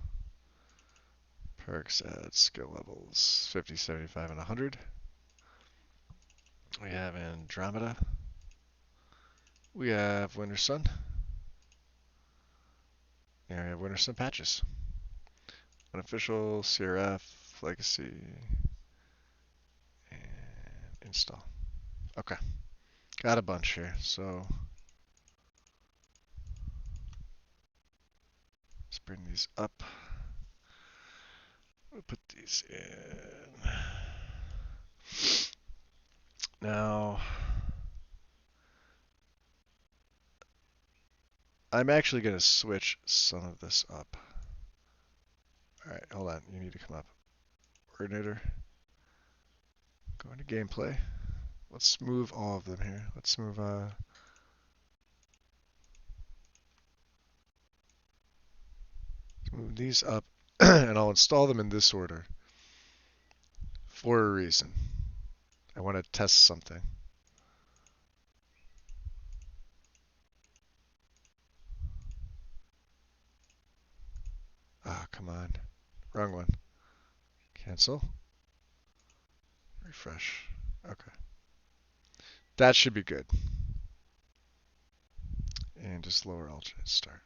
Perks at skill levels 50, 75, and 100. We have Andromeda. We have Winter Sun. And we have Winter Sun patches. Unofficial, CRF, legacy, and install. Okay. Got a bunch here, so let's bring these up. We'll put these in. Now, I'm actually going to switch some of this up. Alright, hold on. You need to come up. Coordinator. Go into gameplay. Let's move all of them here. Let's move these up and I'll install them in this order for a reason. I want to test something. Ah, come on. Wrong one. Cancel. Refresh. Okay. That should be good. And just lower alternate start.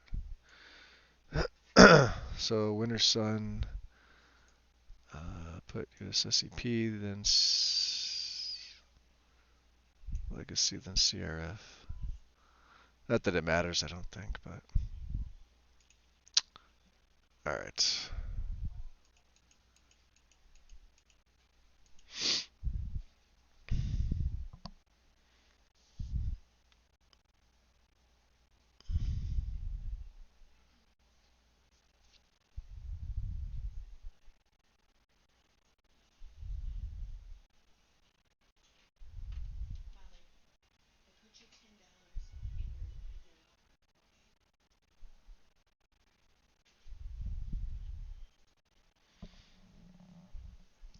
So winter sun, put USSEP, then legacy, then CRF. Not that it matters, I don't think, but all right.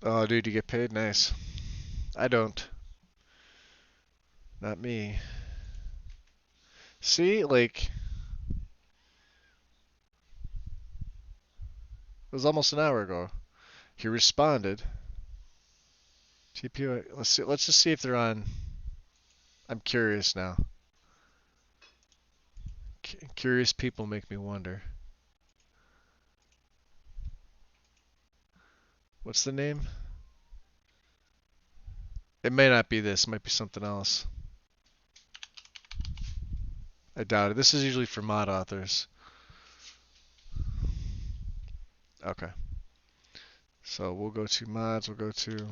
Oh, dude, you get paid? Nice. I don't. Not me. See, like, it was almost an hour ago. He responded. TPO. Let's see. Let's just see if they're on. I'm curious now. Curious people make me wonder. What's the name? It may not be this. It might be something else. I doubt it. This is usually for mod authors. Okay. So we'll go to mods. We'll go to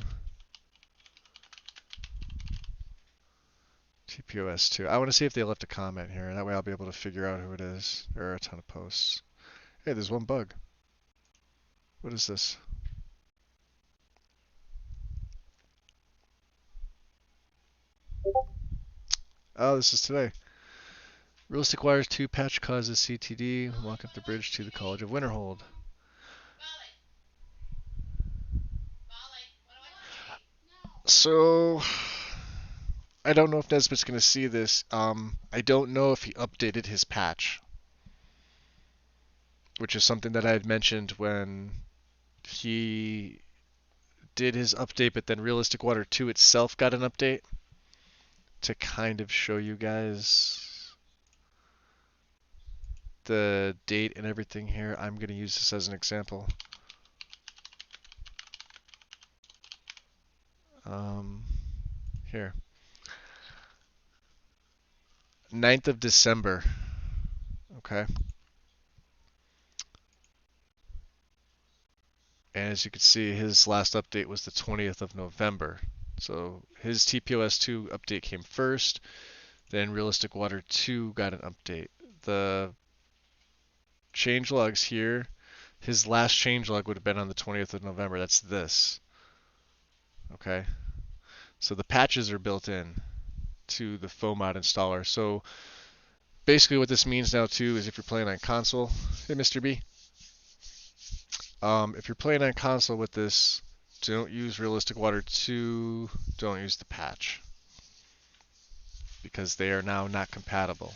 TPOS2. I want to see if they left a comment here. That way I'll be able to figure out who it is. There are a ton of posts. Hey, there's one bug. What is this? Oh, this is today. Realistic Wires 2 patch causes CTD. Walk up the bridge to the College of Winterhold. So, I don't know if Nesbitt's going to see this. I don't know if he updated his patch, which is something that I had mentioned when he did his update, but then Realistic Water 2 itself got an update to kind of show you guys the date and everything here. I'm going to use this as an example. Here. 9th of December. Okay. And as you can see, his last update was the 20th of November. So his TPOS2 update came first, then Realistic Water 2 got an update. The changelogs here, his last changelog would have been on the 20th of November. That's this. Okay. So the patches are built in to the FOMod installer. So basically what this means now too is if you're playing on console, hey Mr. B, if you're playing on console with this, don't use Realistic Water 2, don't use the patch, because they are now not compatible.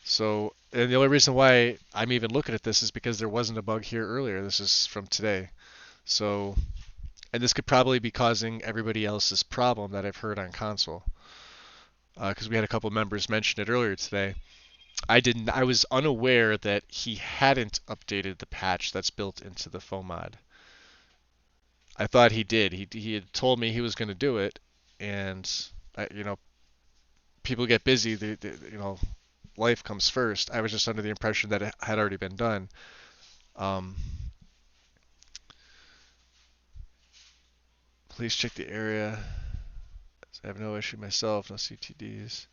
So, and the only reason why I'm even looking at this is because there wasn't a bug here earlier. This is from today. So, and this could probably be causing everybody else's problem that I've heard on console. Because we had a couple members mention it earlier today. I was unaware that he hadn't updated the patch that's built into the FOMod. I thought he did. He had told me he was going to do it, and you know, people get busy. You know, life comes first. I was just under the impression that it had already been done. Um, Please check the area. I have no issue myself, no CTDs.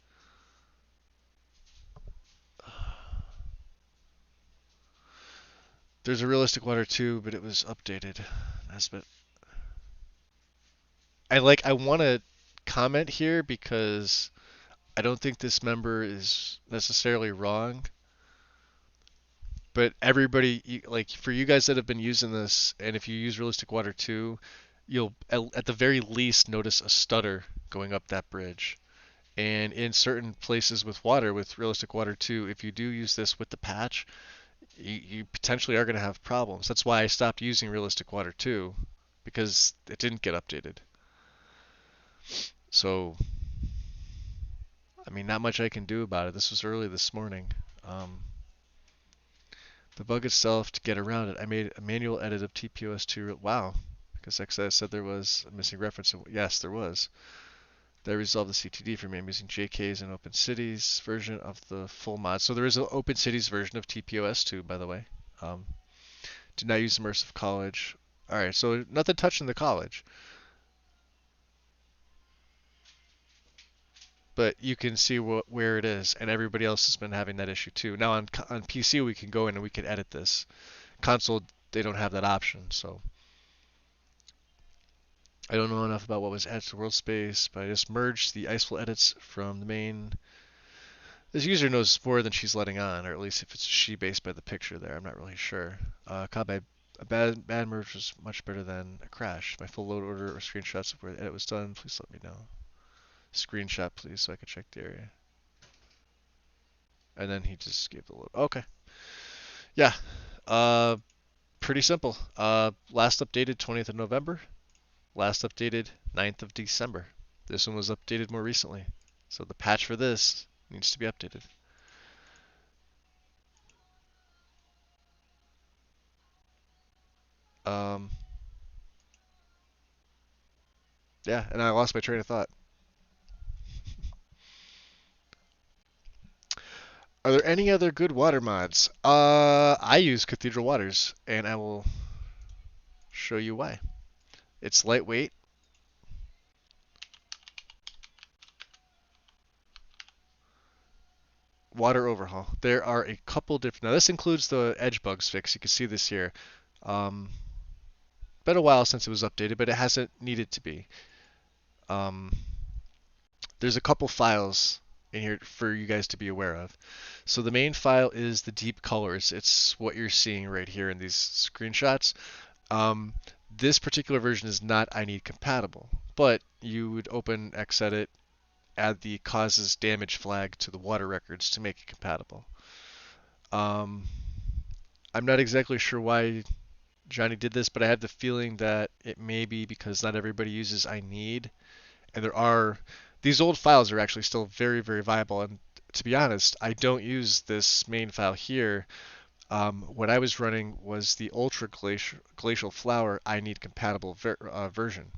There's a realistic water too, but it was updated. That's but I want to comment here because I don't think this member is necessarily wrong, but everybody like for you guys that have been using this, and if you use realistic water too, you'll at the very least notice a stutter going up that bridge. And in certain places with water, with realistic water too, if you do use this with the patch, you potentially are going to have problems. That's why I stopped using realistic water too, because it didn't get updated. So, I mean, not much I can do about it. This was early this morning. Um, the bug itself, to get around it, I made a manual edit of TPOS2. Wow, because like I said there was a missing reference. Yes, there was. That resolved the CTD for me. I'm using JK's and OpenCity's version of the full mod. So there is an OpenCity's version of TPOS2, by the way. Um, did not use immersive college. All right, so nothing touching the college, but you can see where it is, and everybody else has been having that issue too. Now on PC we can go in and we can edit this. Console they don't have that option, so I don't know enough about what was added to world space, but I just merged the Iceful edits from the main. This user knows more than she's letting on, or at least if it's she based by the picture there. I'm not really sure. A bad merge was much better than a crash. My full load order or screenshots of where the edit was done, please let me know. Screenshot, please, so I can check the area. And then he just gave the load. Okay. Yeah. Uh, Pretty simple. Last updated 20th of November. Last updated 9th of December. This one was updated more recently. So the patch for this needs to be updated. Um, yeah, and I lost my train of thought. Are there any other good water mods? I use Cathedral Waters, and I will show you why. It's lightweight. Water overhaul. There are a couple different. Now this includes the edge bugs fix. You can see this here. Um, Been a while since it was updated, but it hasn't needed to be. Um, there's a couple files in here for you guys to be aware of. So the main file is the deep colors. It's what you're seeing right here in these screenshots. Um, this particular version is not I need compatible, but you would open Xedit, add the causes damage flag to the water records to make it compatible. Um, I'm not exactly sure why Johnny did this, but I have the feeling that it may be because not everybody uses I need, and there are these old files are actually still very, very viable. And to be honest, I don't use this main file here. What I was running was the Ultra Glacial Flower I need compatible version.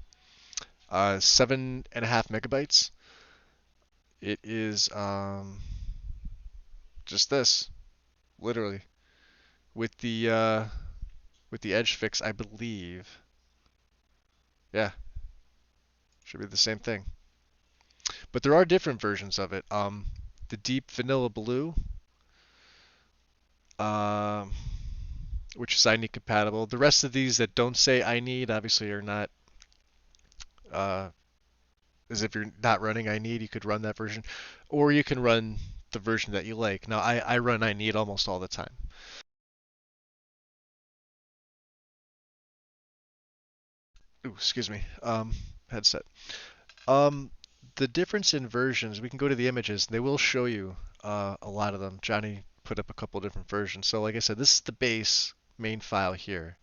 7.5 MB. It is just this, literally, with the edge fix, I believe. Yeah, should be the same thing. But there are different versions of it. The Deep Vanilla Blue, um, which is I need compatible. The rest of these that don't say I need obviously are not. Uh, as if you're not running I need, you could run that version, or you can run the version that you like. Now I run I need almost all the time. Ooh, excuse me. Headset. Um, the difference in versions, we can go to the images, and they will show you a lot of them. Johnny put up a couple different versions. So like I said, this is the base main file here.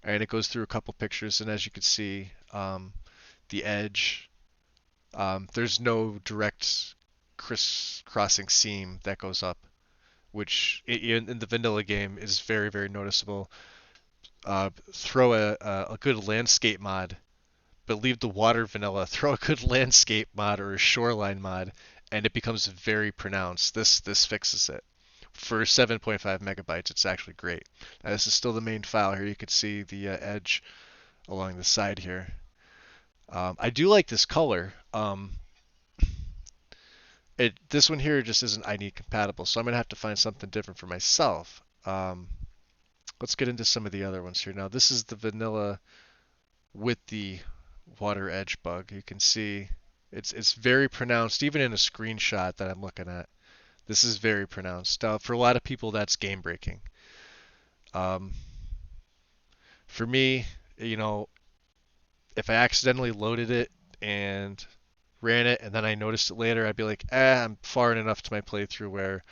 And it goes through a couple pictures, and as you can see, the edge, there's no direct crisscrossing seam that goes up, which in the vanilla game is very, very noticeable. Throw a good landscape mod, but leave the water vanilla. Throw a good landscape mod or a shoreline mod, and it becomes very pronounced. This fixes it. For 7.5 MB, it's actually great. Now, this is still the main file here. You can see the edge along the side here. I do like this color. This one here just isn't I need compatible, so I'm gonna have to find something different for myself. Let's get into some of the other ones here. Now this is the vanilla with the water edge bug. You can see it's very pronounced, even in a screenshot that I'm looking at. This is very pronounced. For a lot of people, that's game breaking. Um, for me, you know, if I accidentally loaded it and ran it and then I noticed it later, I'd be like, I'm far enough to my playthrough where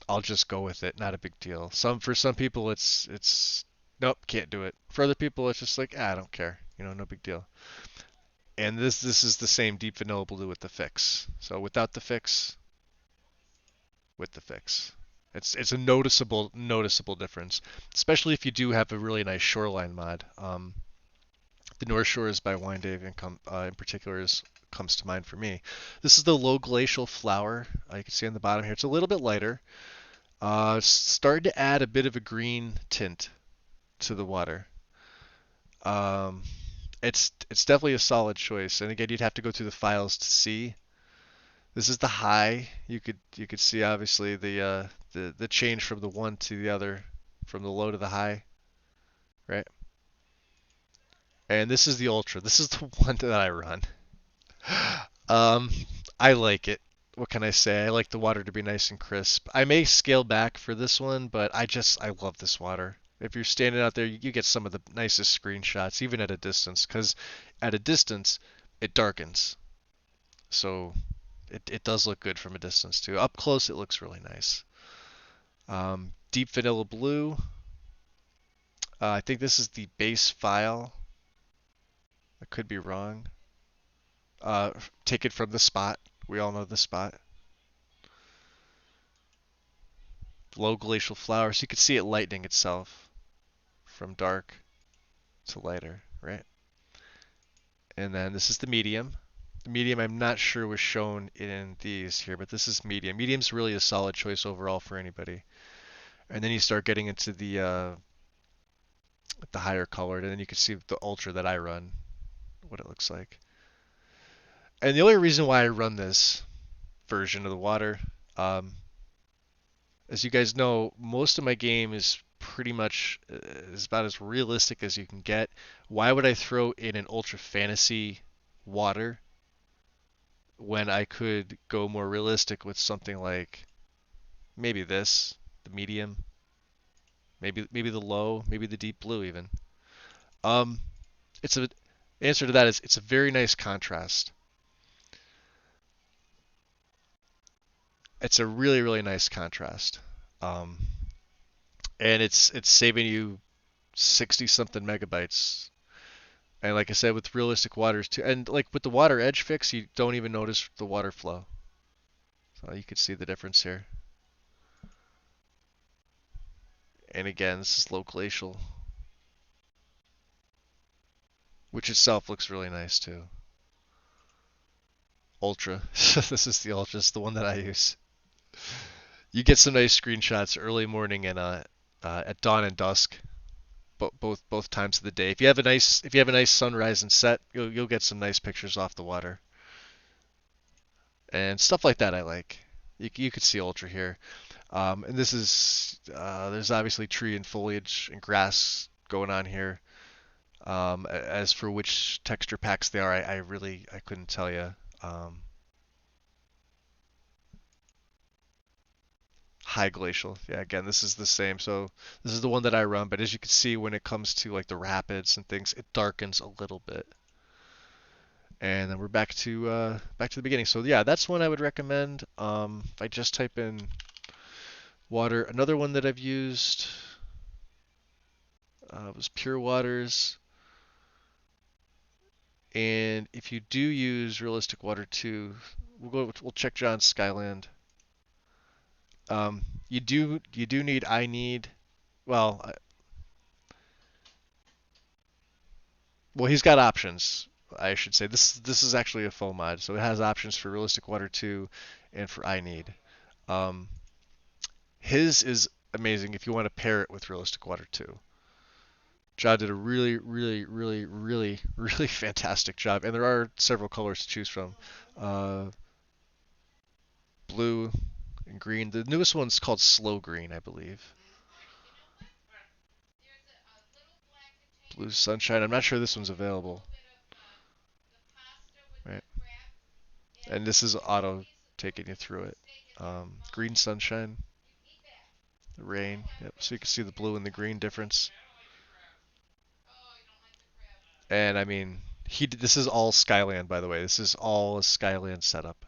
I'll just go with it. Not a big deal. For some people, it's nope, can't do it. For other people, it's just like, I don't care. No big deal. And this is the same deep vanilla blue with the fix. So without the fix, with the fix. It's a noticeable difference, especially if you do have a really nice shoreline mod. The North Shores by Wine in particular comes to mind for me. This is the low glacial flower. You can see on the bottom here. It's a little bit lighter. Started to add a bit of a green tint to the water. Um, it's definitely a solid choice. And again, you'd have to go through the files to see. This is the high. You could see obviously the change from the one to the other, from the low to the high, right? And this is the ultra. This is the one that I run. Um, I like it. What can I say? I like the water to be nice and crisp. I may scale back for this one, but I love this water. If you're standing out there, you get some of the nicest screenshots, even at a distance, because at a distance, it darkens. So it does look good from a distance too. Up close, it looks really nice. Deep vanilla blue. I think this is the base file. I could be wrong. Take it from the spot. We all know the spot. Low glacial flowers. You can see it lightening itself from dark to lighter, right? And then this is the medium. The medium I'm not sure was shown in these here, but this is medium. Medium's really a solid choice overall for anybody. And then you start getting into the higher colored, and then you can see the ultra that I run, what it looks like. And the only reason why I run this version of the water, um, as you guys know, most of my game is pretty much is about as realistic as you can get. Why would I throw in an ultra fantasy water when I could go more realistic with something like maybe this, the medium, maybe the low, maybe the deep blue even. Um, it's a answer to that is it's a very nice contrast. It's a really nice contrast. Um, and it's saving you 60 something megabytes. And like I said, with realistic waters too, and like with the water edge fix, you don't even notice the water flow. So you can see the difference here. And again, this is low glacial, which itself looks really nice too. Ultra. This is the ultra. It's the one that I use. You get some nice screenshots early morning and at dawn and dusk, both times of the day. If you have a nice sunrise and set, you'll get some nice pictures off the water and stuff like that. I like. You could see ultra here. And this is there's obviously tree and foliage and grass going on here. As for which texture packs they are, I really I couldn't tell you. Um, High glacial, yeah. Again, this is the same. So this is the one that I run, but as you can see, when it comes to like the rapids and things, it darkens a little bit. And then we're back to the beginning. So yeah, that's one I would recommend. If I just type in water, another one that I've used was Pure Waters. And if you do use realistic water too, we'll check John's Skyland. You do need I need well well he's got options. I should say this is actually a full mod, so it has options for realistic water 2 and for I need. Um, his is amazing if you want to pair it with realistic water 2. John did a really, really, really, really, really fantastic job, and there are several colors to choose from. Uh, Blue and green. The newest one's called Slow Green, I believe. Blue Sunshine. I'm not sure this one's available. Right. And this is auto taking you through it. Green Sunshine, the rain. Yep. So you can see the blue and the green difference. And I mean, this is all Skyland, by the way. This is all a Skyland setup.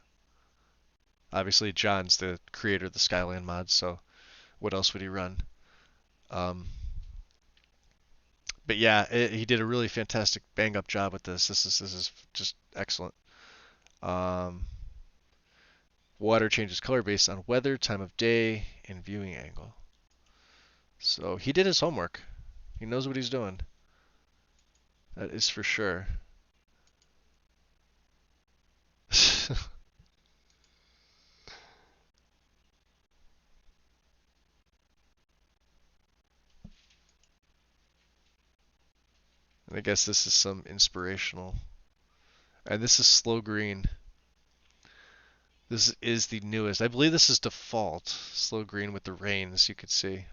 Obviously, John's the creator of the Skyland mod, so what else would he run? Um, but yeah, he did a really fantastic bang up job with this. This is just excellent. Um, Water changes color based on weather, time of day, and viewing angle. So he did his homework. He knows what he's doing. That is for sure. And I guess this is some inspirational. And this is slow green. This is the newest. I believe this is default. Slow green with the rains, you could see.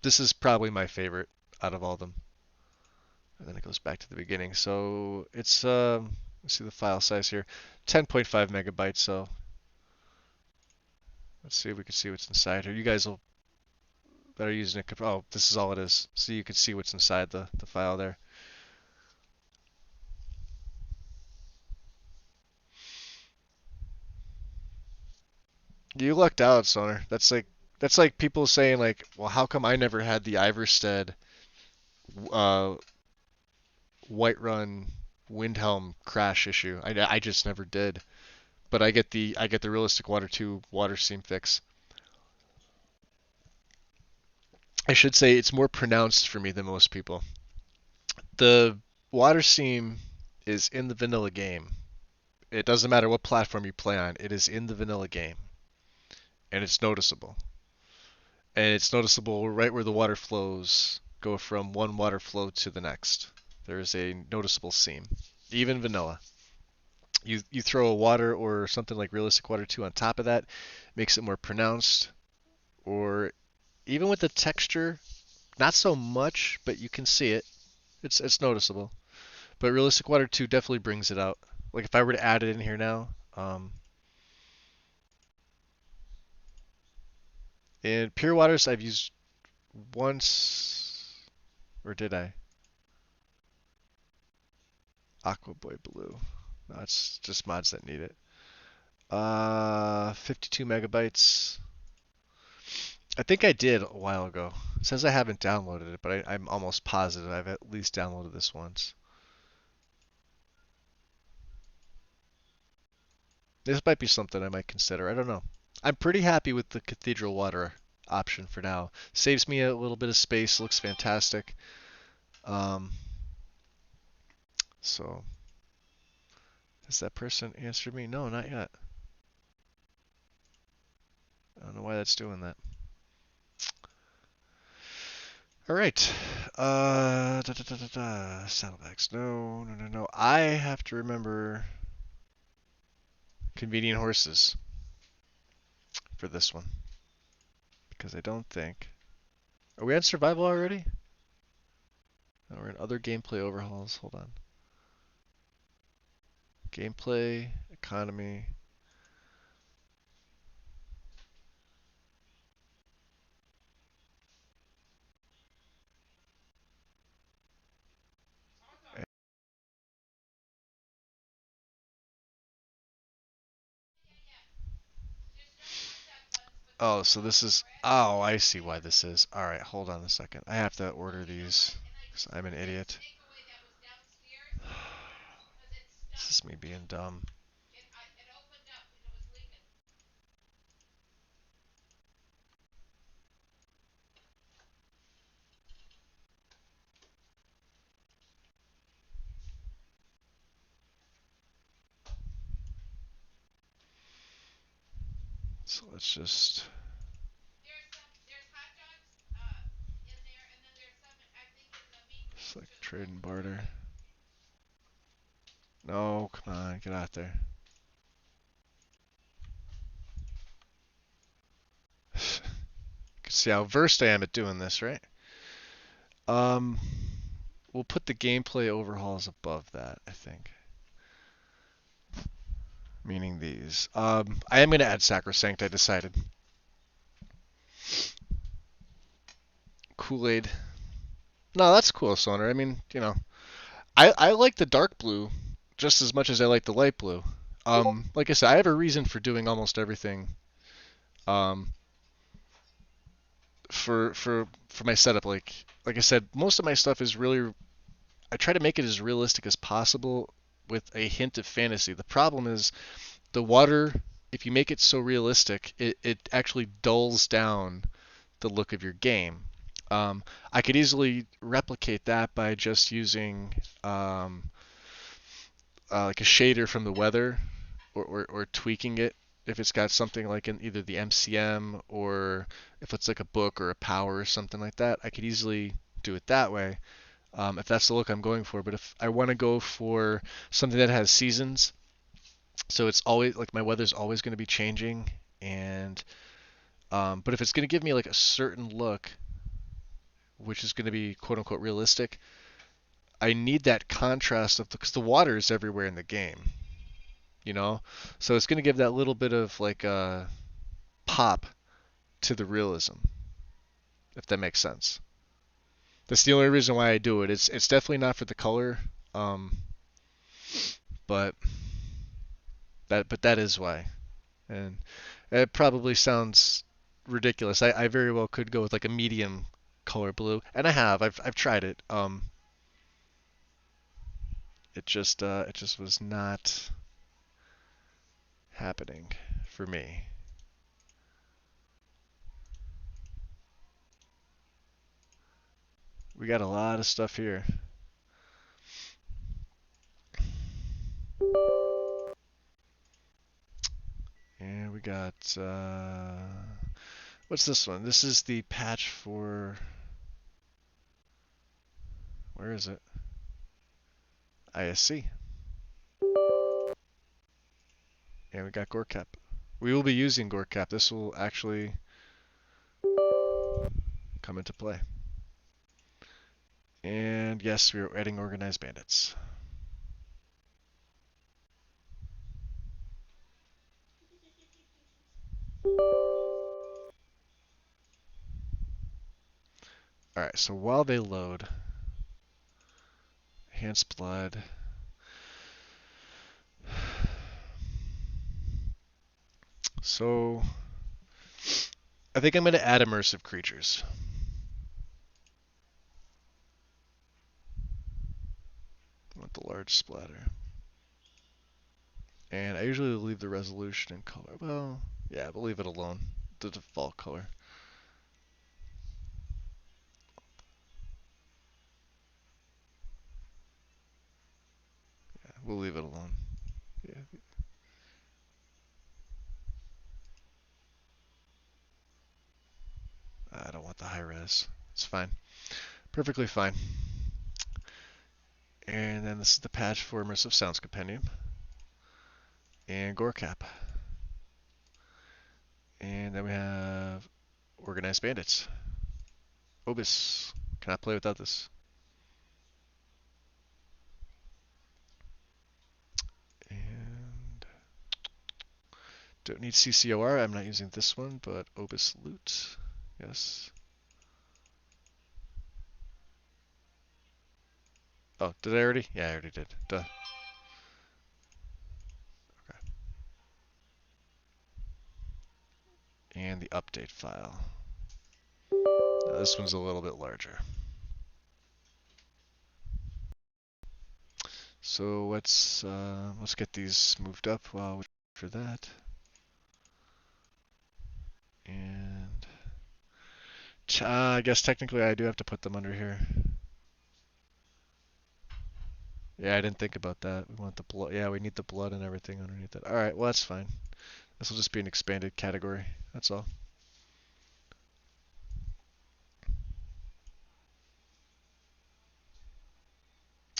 This is probably my favorite out of all of them. And then it goes back to the beginning. So it's let's see the file size here, 10.5 megabytes. So let's see if we can see what's inside here. You guys will that are using it. Oh, this is all it is. So you can see what's inside the file there. You lucked out, Soner. That's like people saying like, well, how come I never had the Iverstead uh, Whiterun Windhelm crash issue? I just never did. But I get the realistic water 2 water seam fix. I should say it's more pronounced for me than most people. The water seam is in the vanilla game. It doesn't matter what platform you play on. It is in the vanilla game, and it's noticeable. And it's noticeable right where the water flows go from one water flow to the next. There is a noticeable seam, even vanilla. You throw a water or something like realistic water 2 on top of that, makes it more pronounced. Or even with the texture, not so much, but you can see it. It's noticeable. But realistic water 2 definitely brings it out. Like if I were to add it in here now, in pure waters I've used once, or did I? Aqua Boy Blue. No, it's just mods that need it. 52 megabytes. I think I did a while ago. It says I haven't downloaded it, but I'm almost positive I've at least downloaded this once. This might be something I might consider. I don't know. I'm pretty happy with the Cathedral Water option for now. Saves me a little bit of space. Looks fantastic. Um, so, has that person answered me? No, not yet. I don't know why that's doing that. All right. Saddlebags. No, no, no, no. I have to remember convenient horses for this one because I don't think. Are we on survival already? No, we're in other gameplay overhauls. Hold on. Gameplay, economy. Oh, so this is. Oh, I see why this is. All right, hold on a second. I have to order these because I'm an idiot. This is me being dumb. So let's just. Select trade and barter. No, come on, get out there. You can see how versed I am at doing this, right? Um, we'll put the gameplay overhauls above that, I think. Meaning these. I am going to add Sacrosanct, I decided. Kool-Aid. No, that's cool, Sonar. I mean, I like the dark blue just as much as I like the light blue. Like I said, I have a reason for doing almost everything. Um, for my setup, like I said, most of my stuff is really. I try to make it as realistic as possible with a hint of fantasy. The problem is the water. If you make it so realistic, it actually dulls down the look of your game. Um, I could easily replicate that by just using um, like a shader from the weather or tweaking it if it's got something like in either the MCM or if it's like a book or a power or something like that. I could easily do it that way if that's the look I'm going for. But if I want to go for something that has seasons, so it's always like my weather's always going to be changing, and but if it's going to give me like a certain look, which is going to be quote unquote realistic, I need that contrast of because the water is everywhere in the game, you know, so it's going to give that little bit of like a pop to the realism, if that makes sense. That's the only reason why I do it. It's definitely not for the color, um, but that is why. And it probably sounds ridiculous. I very well could go with like a medium color blue, and I have. I've tried it. It just was not happening for me. We got a lot of stuff here. And we got what's this one? This is the patch for where is it? ISC. And we got Gorkap. We will be using Gorkap. This will actually come into play. And yes, we are adding organized bandits. Alright, so while they load, Hans Blood. So I think I'm going to add immersive creatures. I want the large splatter. And I usually leave the resolution in color. Well, yeah, we'll leave it alone. The default color. Yeah, we'll leave it alone. Yeah, I don't want the high res. It's fine. Perfectly fine. And then this is the patch for Immersive Sounds Compendium. And Gorecap. And then we have Organized Bandits. Obis. Cannot play without this. And don't need CCOR. I'm not using this one, but Obis Loot. Yes. Oh, did I already? Yeah, I already did. Duh. Okay. And the update file. Now this one's a little bit larger. So let's get these moved up while we wait for that. And I guess technically I do have to put them under here. Yeah, I didn't think about that. We want the blood. Yeah, we need the blood and everything underneath it. All right, well that's fine. This will just be an expanded category. That's all.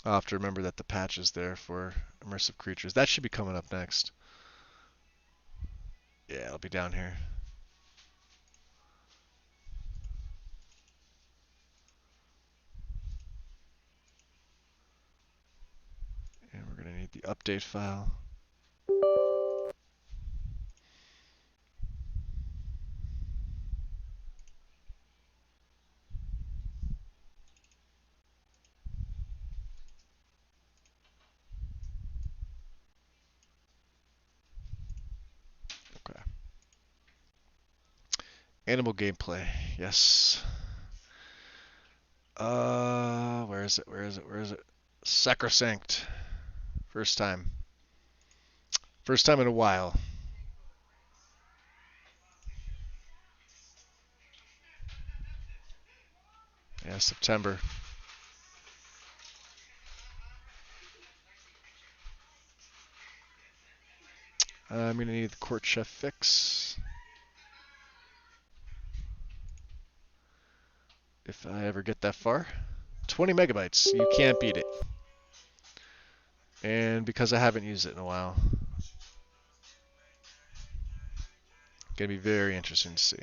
I'll have to remember that the patch is there for immersive creatures. That should be coming up next. Yeah, it'll be down here. And we're going to need the update file. Okay. Animal gameplay. Yes. Where is it? Where is it? Where is it? Sacrosanct. First time. First time in a while. Yeah, September. I'm going to need the court chef fix. If I ever get that far. 20 megabytes. You can't beat it. And because I haven't used it in a while, gonna be very interesting to see.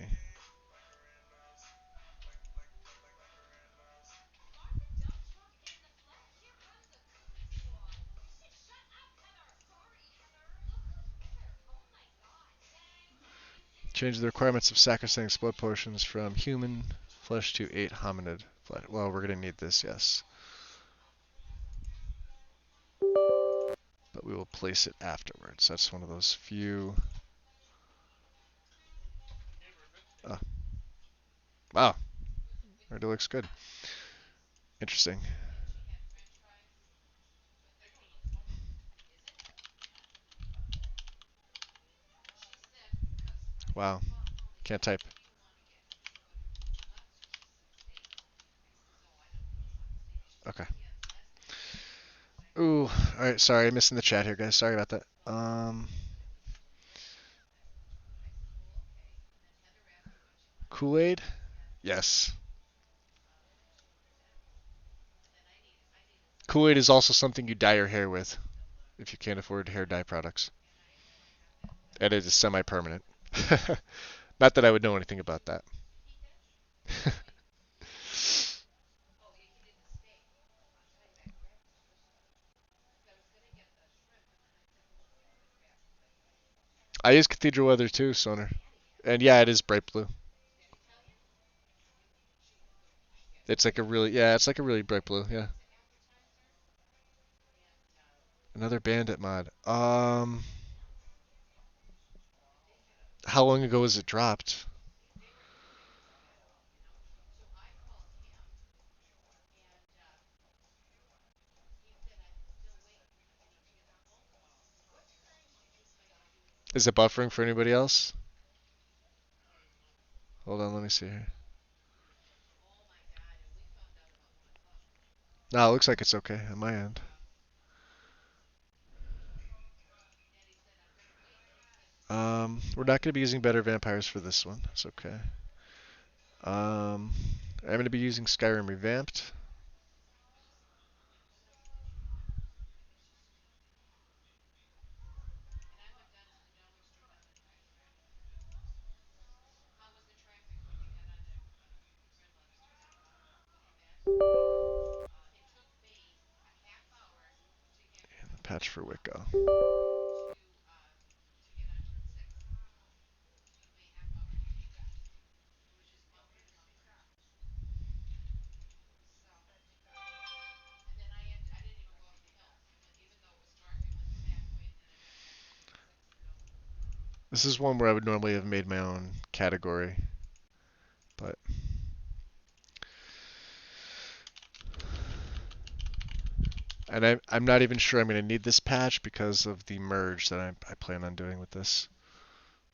Change the requirements of sacrosanct blood potions from human flesh to 8 hominid flesh. Well, we're gonna need this, yes. But we will place it afterwards. That's one of those few. Oh, wow, already looks good. Interesting. Wow, can't type. Okay. Ooh, alright, sorry, I'm missing the chat here, guys. Sorry about that. Kool-Aid? Yes. Kool-Aid is also something you dye your hair with if you can't afford hair dye products. And it is semi-permanent. Not that I would know anything about that. I use Cathedral Weather too, Sonar. And yeah, it is bright blue. It's like a really, yeah, it's like a really bright blue, yeah. Another Bandit mod. How long ago was it dropped? Is it buffering for anybody else? Hold on, let me see here. No, it looks like it's okay on my end. We're not going to be using Better Vampires for this one. It's okay. I'm going to be using Skyrim Revamped. And the patch for Wicco. This is one where I would normally have made my own category, but and I'm not even sure I'm going to need this patch because of the merge that I plan on doing with this.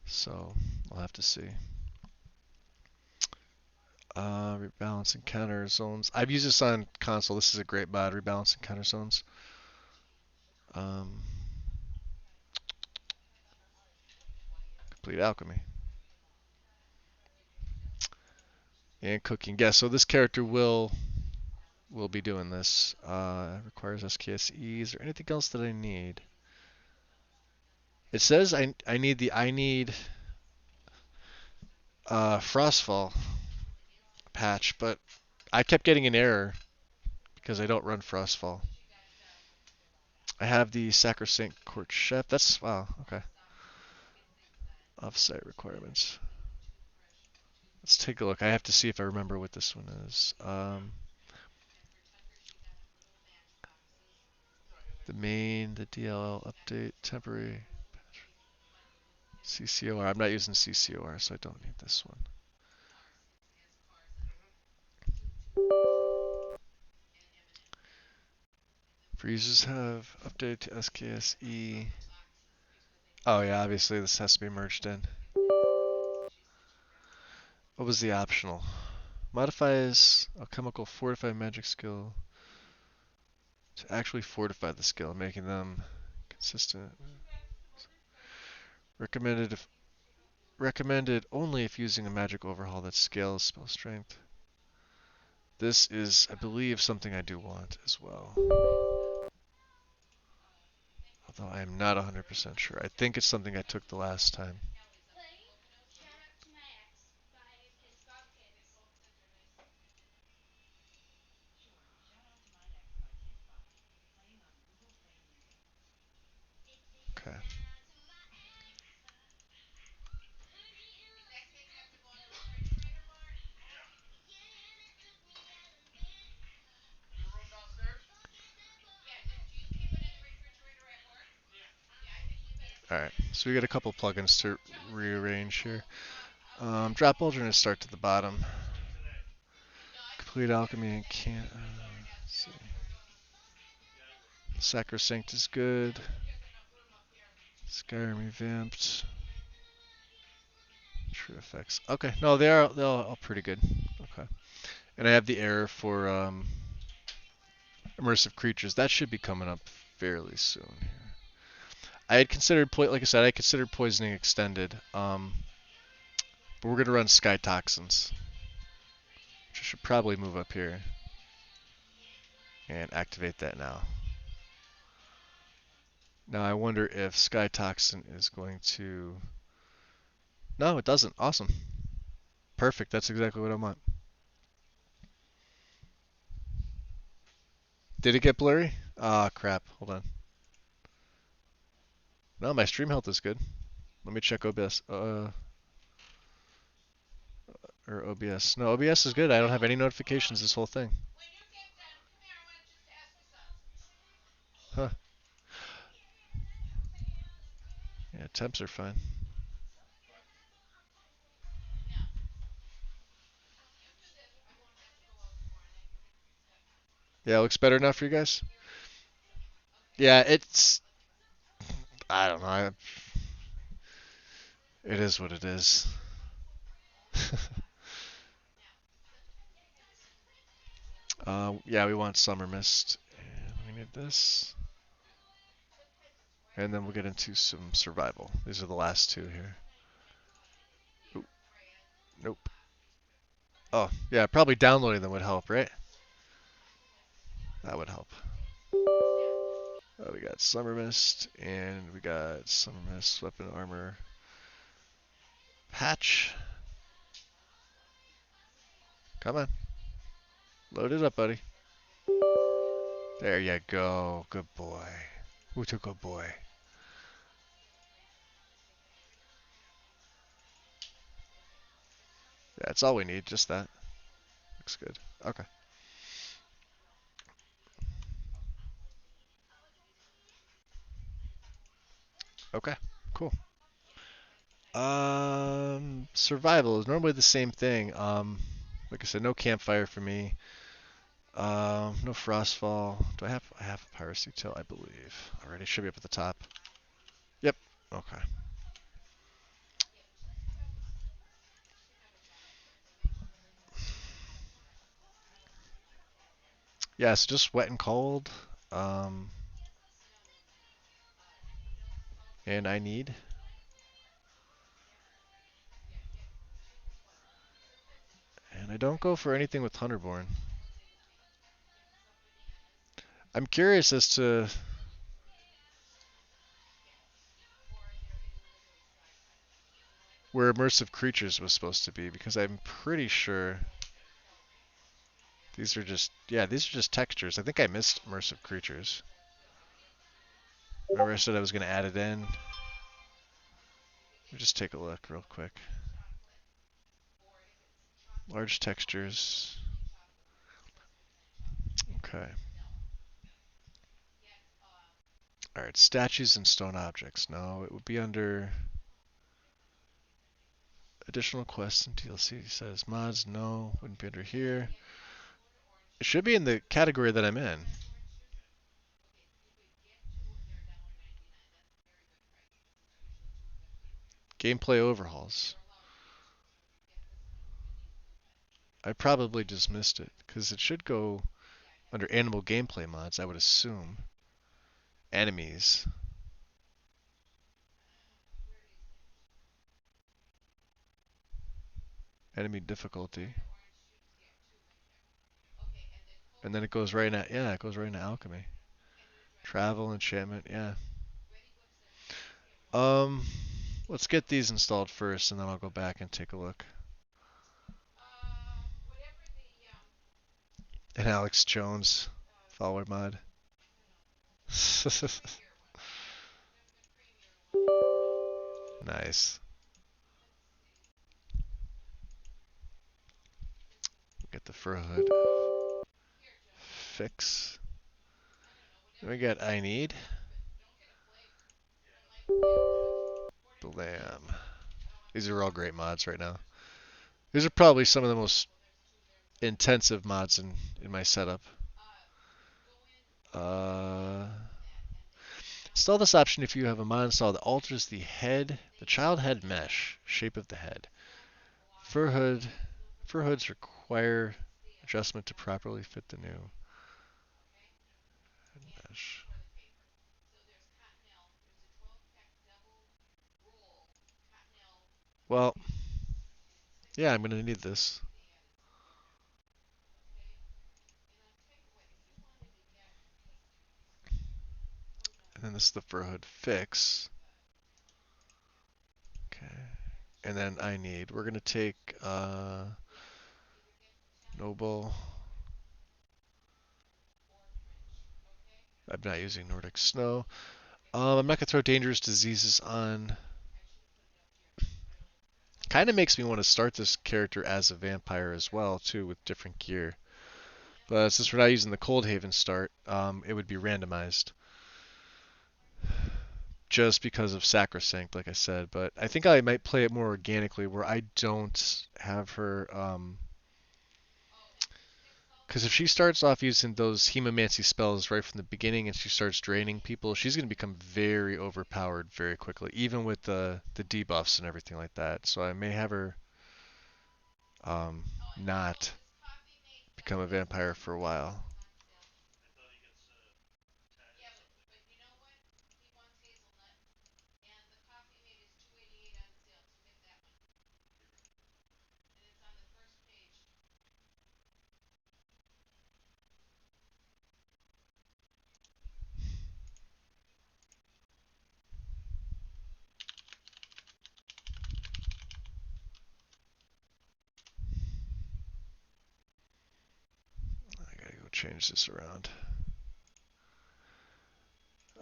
So I'll have to see. Rebalance encounter zones. I've used this on console. This is a great mod, rebalance encounter zones. Complete alchemy. And cooking. Yeah, so this character will will be doing this. Requires SKSE. Is there anything else that I need? It says I need Frostfall patch, but I kept getting an error because I don't run Frostfall. I have the Sacrosanct Court Chef. That's wow. Okay. Offsite requirements. Let's take a look. I have to see if I remember what this one is. The main, the DLL update, temporary CCOR. I'm not using CCOR, so I don't need this one. For users have updated to SKSE. Oh yeah, obviously this has to be merged in. What was the optional? Modifies alchemical fortify magic skill to actually fortify the skill, making them consistent. Recommended if recommended only if using a magic overhaul that scales spell strength. This is, I believe, something I do want as well. Although I am not 100% sure. I think it's something I took the last time. Okay. Alright, so we got a couple plugins to rearrange here. Drop alternate start to the bottom. Complete alchemy and can't. Let's see. Sacrosanct is good. Skyrim revamped. True effects. Okay, no, they're all pretty good. Okay, and I have the error for immersive creatures. That should be coming up fairly soon. Here. I had considered, like I said, I considered poisoning extended. But we're gonna run sky toxins, which I should probably move up here and activate that now. Now I wonder if sky toxin is going to. No, it doesn't. Awesome. Perfect. That's exactly what I want. Did it get blurry? Ah, crap. Hold on. No, my stream health is good. Let me check OBS. Or OBS. No, OBS is good. I don't have any notifications this whole thing. Huh. Yeah, temps are fine. Yeah, it looks better now for you guys? Yeah, it's. I don't know. It is what it is. Yeah, we want Summer Mist. And we need this. And then we'll get into some survival. These are the last two here. Ooh, nope. Oh, yeah, probably downloading them would help, right? That would help. We got Summer Mist, and we got Summer Mist, Weapon Armor, Patch. Come on. Load it up, buddy. There you go. Good boy. Who took a boy? Yeah, that's all we need. Just that. Looks good. Okay. Okay. Cool. Survival is normally the same thing. Like I said, no campfire for me. No frostfall. Do I have? I have piracy till I believe. Already should be up at the top. Yep. Okay. Yeah, so just wet and cold. Um, and I need. And I don't go for anything with Thunderborn. I'm curious as to where immersive creatures was supposed to be because I'm pretty sure these are just, yeah, these are just textures. I think I missed immersive creatures. Remember I said I was going to add it in? Let me just take a look real quick. Large textures. Okay. Alright, statues and stone objects. No, it would be under additional quests and DLC. It says mods, no, wouldn't be under here. It should be in the category that I'm in. Gameplay overhauls. I probably just missed it because it should go under animal gameplay mods, I would assume. Enemies. Enemy difficulty. And then it goes right into, yeah, it goes right into alchemy. Travel, enchantment, yeah. Um, let's get these installed first and then I'll go back and take a look. And Alex Jones, follower mod. Nice. Get the fur hood. Fix. We got I need. Blam. These are all great mods right now. These are probably some of the most intensive mods in my setup. Uh, Install this option if you have a mod install that alters the child head mesh shape of the head. Fur hood, fur hoods require adjustment to properly fit the new mesh. Well, yeah, I'm gonna need this. And then this is the fur hood fix. Okay. And then I need. We're gonna take noble. I'm not using Nordic snow. I'm not gonna throw dangerous diseases on. Kind of makes me want to start this character as a vampire as well, too, with different gear. But since we're not using the Cold Haven start, it would be randomized. Just because of Sacrosanct, like I said. But I think I might play it more organically where I don't have her. Because if she starts off using those hemomancy spells right from the beginning and she starts draining people, she's going to become very overpowered very quickly, even with the debuffs and everything like that. So I may have her um, not become a vampire for a while. I gotta go change this around.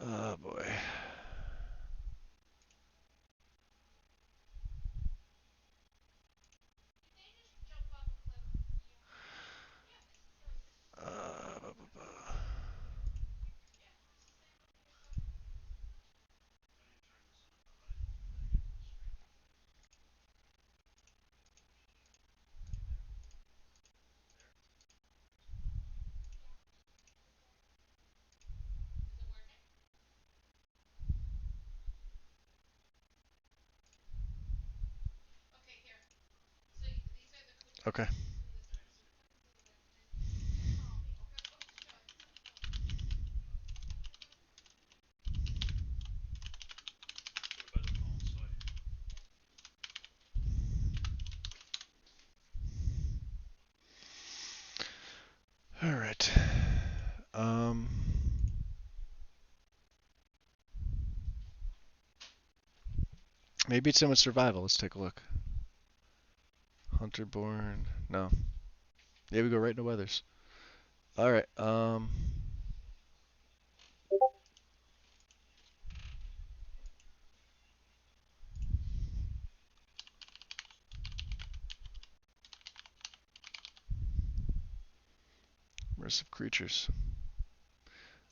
Oh boy. Uh, okay. All right. Um, Maybe it's in with survival. Let's take a look. Hunter born. No. Yeah, we go right into weathers. All right. Immersive creatures.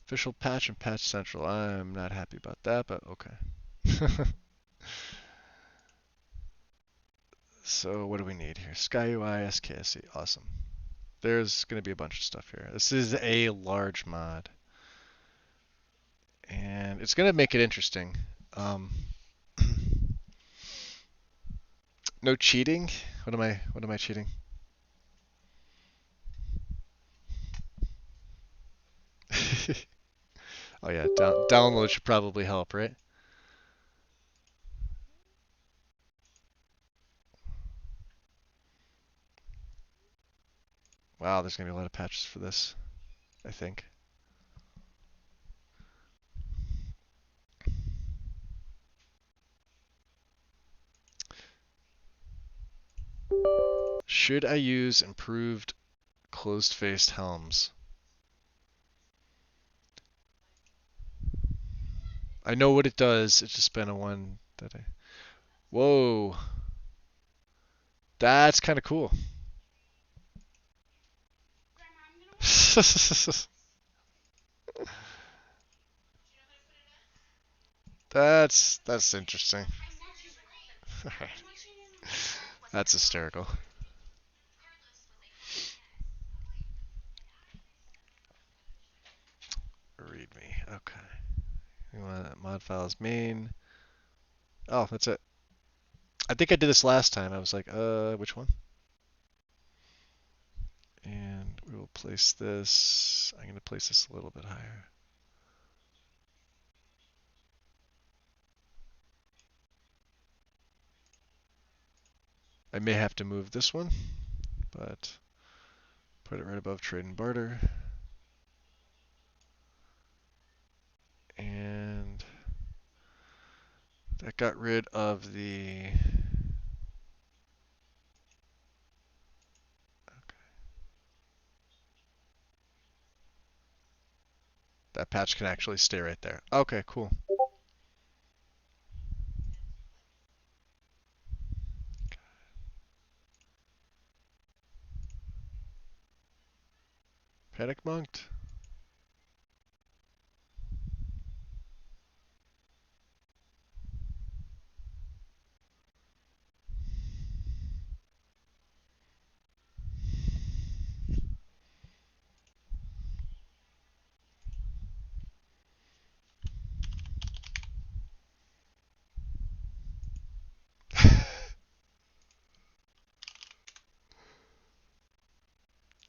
Official patch and patch central. I'm not happy about that, but okay. So what do we need here? SkyUI, SKSE. Awesome. There's going to be a bunch of stuff here. This is a large mod, and it's going to make it interesting. Um, no cheating. What am I? What am I cheating? Oh yeah, download should probably help, right? Wow, there's gonna be a lot of patches for this, I think. Should I use improved closed-faced helms? I know what it does. It's just been a one that I. Whoa, that's kind of cool. Grandma, I'm gonna watch. That's interesting. I'm watching right. I'm watching it on my phone. That's hysterical. README. Okay. We want mod files main. Oh, that's it. I think I did this last time. I was like, which one? And we will place this. I'm going to place this a little bit higher. I may have to move this one, but put it right above trade and barter. And that got rid of the. That patch can actually stay right there. Okay, cool. Panic monked.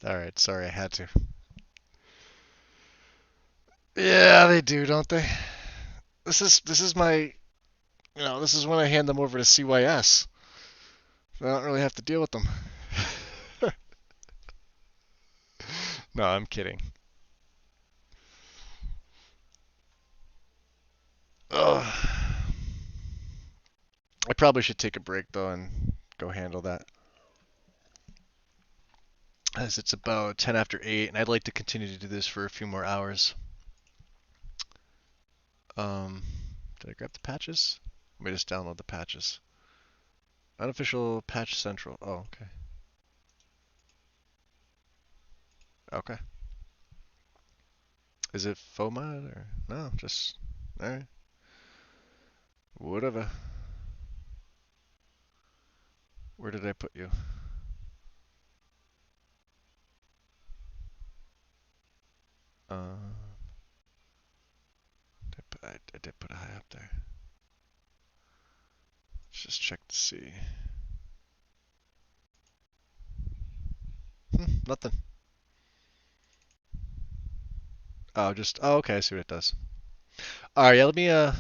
All right, sorry, I had to. Yeah, they do, don't they? This is my, this is when I hand them over to CYS. I don't really have to deal with them. No, I'm kidding. Ugh. I probably should take a break though and go handle that. As it's about 10 after 8, and I'd like to continue to do this for a few more hours. Um, did I grab the patches? Let me just download the patches. Unofficial patch central. Oh, okay. Okay. Is it FOMOD or no? Just alright. Whatever. Where did I put you? Uh, I did put a high up there. Let's just check to see. Nothing. Oh, okay. I see what it does. All right, yeah.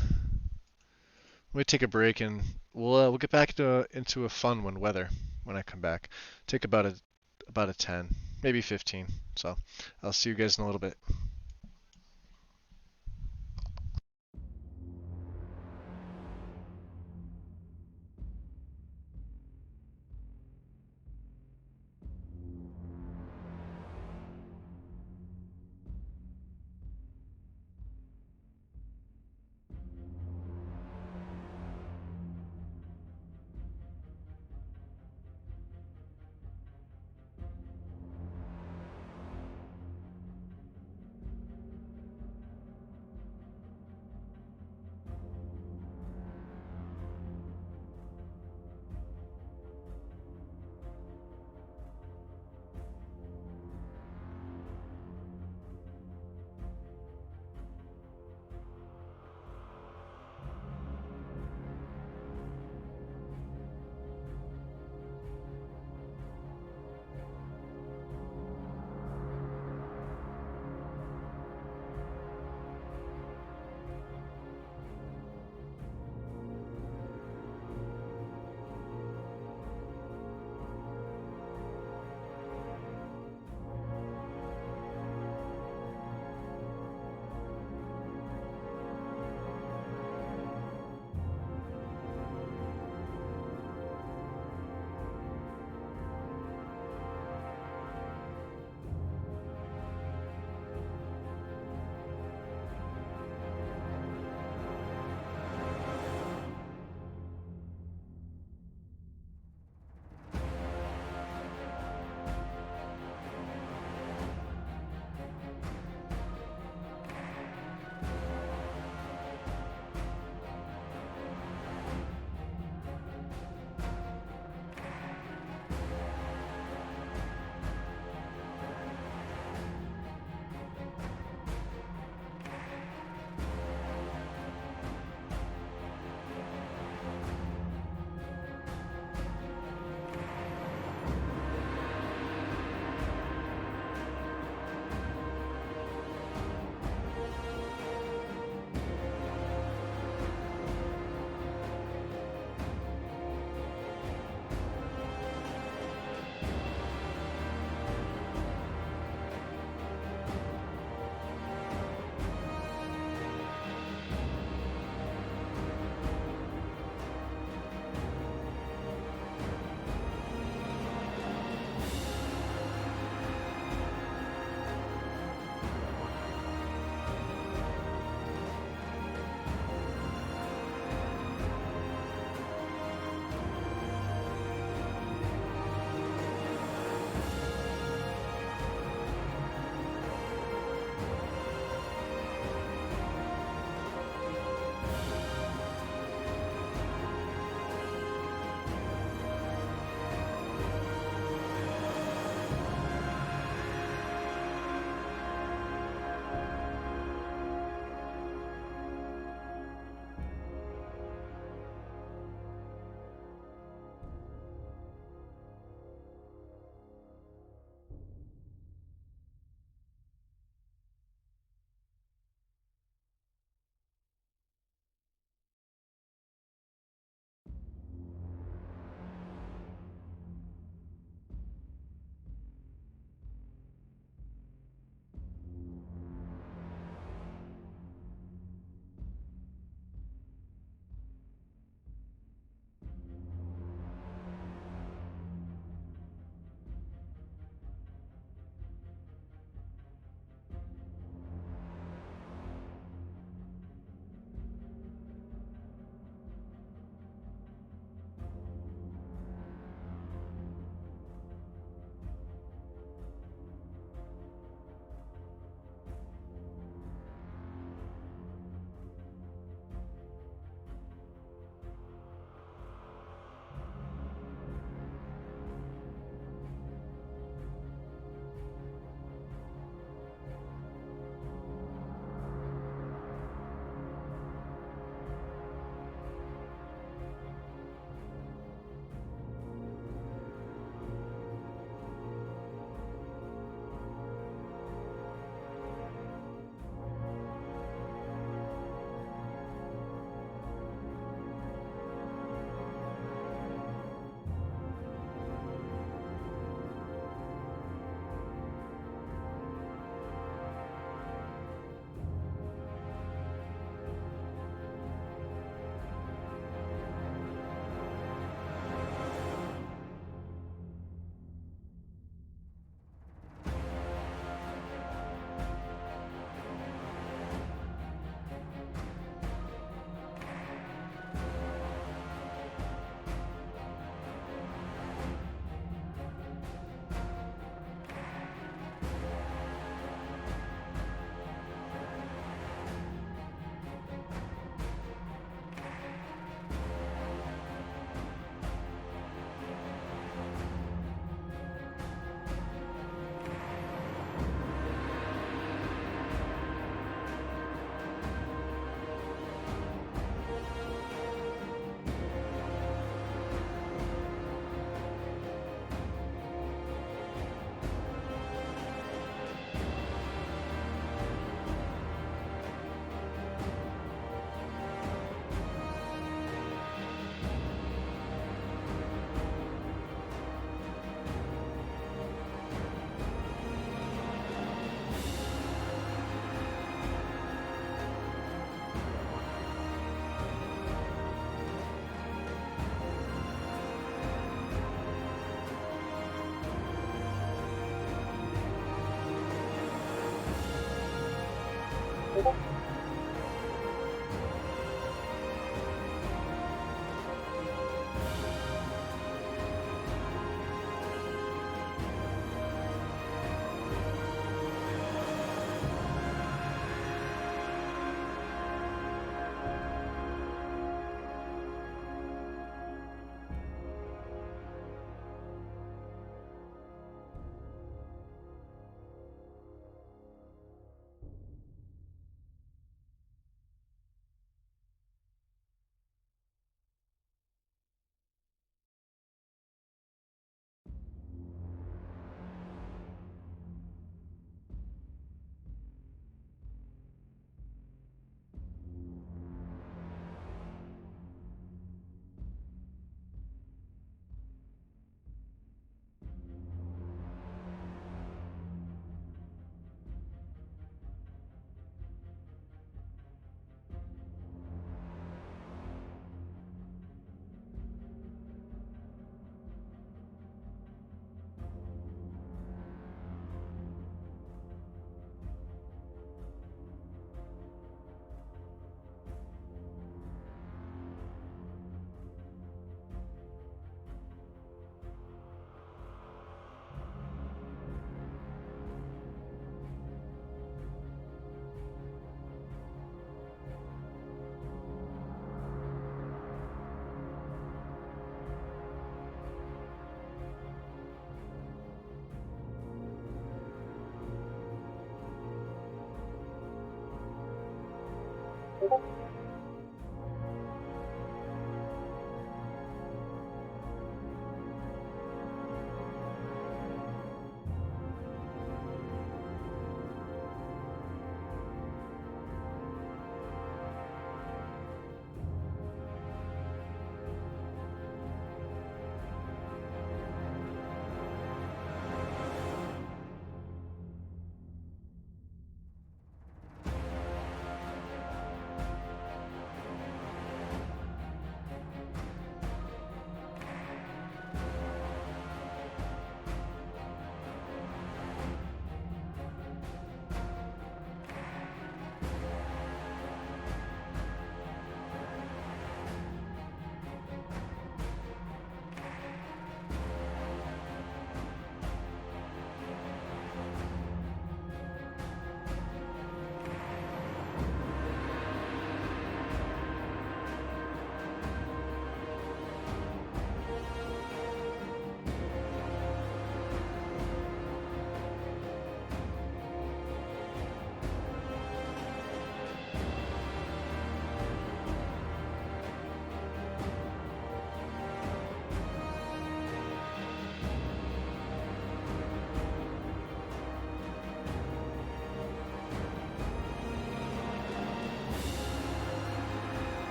Let me take a break and we'll get back into a fun one, weather, when I come back. Take about a 10, maybe 15. So I'll see you guys in a little bit.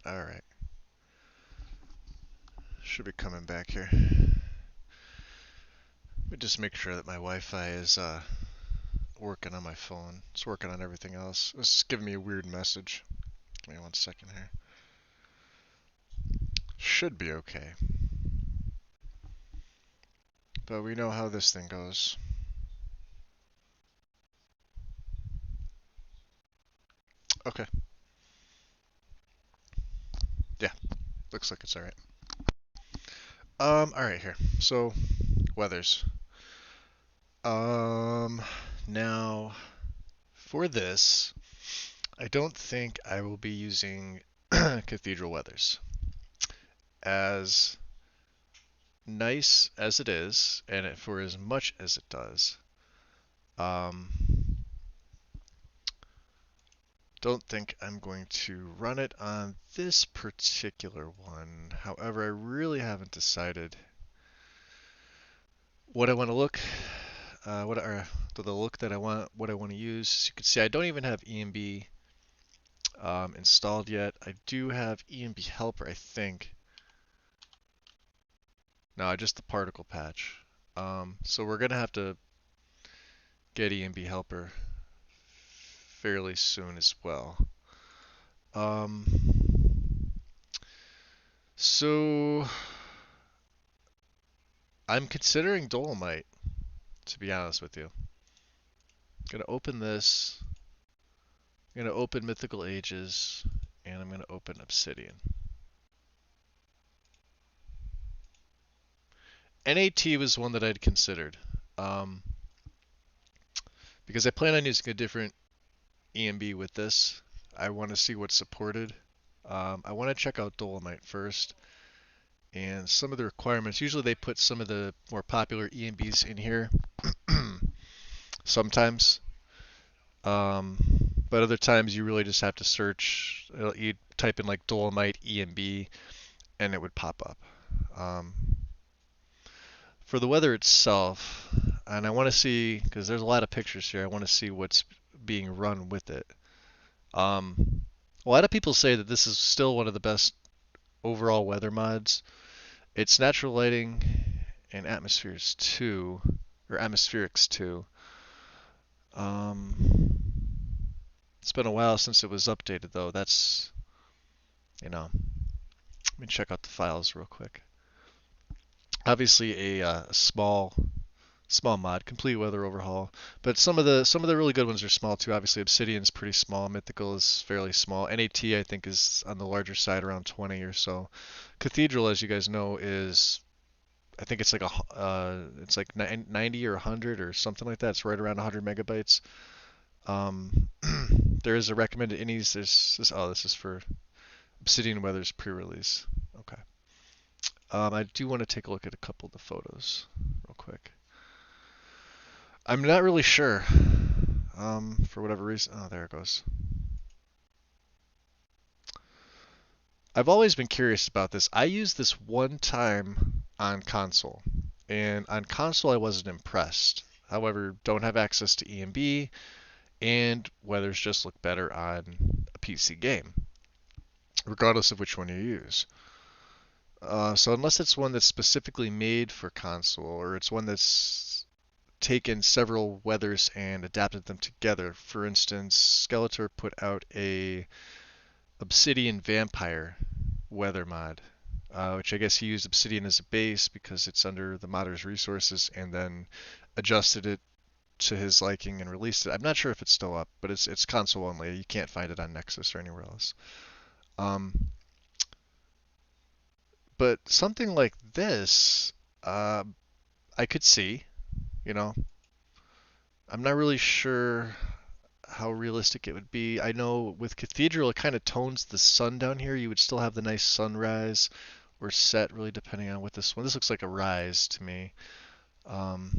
Alright. Should be coming back here. Let me just make sure that my Wi-Fi is working on my phone. It's working on everything else. It's giving me a weird message. Give me 1 second here. Should be okay. But we know how this thing goes. Okay. Yeah, looks like it's alright. Alright here. So, weathers. Um, now, for this, I don't think I will be using cathedral weathers. As nice as it is, and for as much as it does, um, don't think I'm going to run it on this particular one. However, I really haven't decided what I want to look, what are the look that I want, what I want to use. As you can see, I don't even have EMB installed yet. I do have EMB helper, I think. No, just the particle patch. So we're gonna have to get EMB helper fairly soon as well. Um, so I'm considering Dolomite, to be honest with you. I'm gonna open this. I'm gonna open Mythical Ages, and I'm gonna open Obsidian. NAT was one that I'd considered, um, because I plan on using a different EMB with this. I want to see what's supported. I want to check out Dolomite first, and some of the requirements. Usually they put some of the more popular EMBs in here. Sometimes. Um, but other times you really just have to search. You type in like Dolomite EMB and it would pop up. Um, for the weather itself, and I want to see, because there's a lot of pictures here, I want to see what's being run with it. A lot of people say that this is still one of the best overall weather mods. It's natural lighting and atmospheres too, or atmospherics too. Um, it's been a while since it was updated though. That's, let me check out the files real quick. Obviously a small mod, complete weather overhaul. But some of the really good ones are small too. Obviously Obsidian's pretty small, Mythical is fairly small. NAT I think is on the larger side, around 20 or so. Cathedral, as you guys know, is I think it's like 90 or 100 or something like that. It's right around 100 megabytes. Um, there is a recommended inis. This is for Obsidian Weather's pre-release. Okay. I do want to take a look at a couple of the photos real quick. I'm not really sure. For whatever reason. Oh, there it goes. I've always been curious about this. I used this one time on console, and on console I wasn't impressed. However, don't have access to EMB, and weathers just look better on a PC game, regardless of which one you use. So unless it's one that's specifically made for console, or it's one that's taken several weathers and adapted them together. For instance, Skeletor put out a Obsidian Vampire weather mod, which I guess he used Obsidian as a base because it's under the modder's resources, and then adjusted it to his liking and released it. I'm not sure if it's still up, but it's console only. You can't find it on Nexus or anywhere else. Um, but something like this, I could see. You know, I'm not really sure how realistic it would be. I know with Cathedral, it kind of tones the sun down here. You would still have the nice sunrise or set, really depending on what this one. This looks like a rise to me. Um,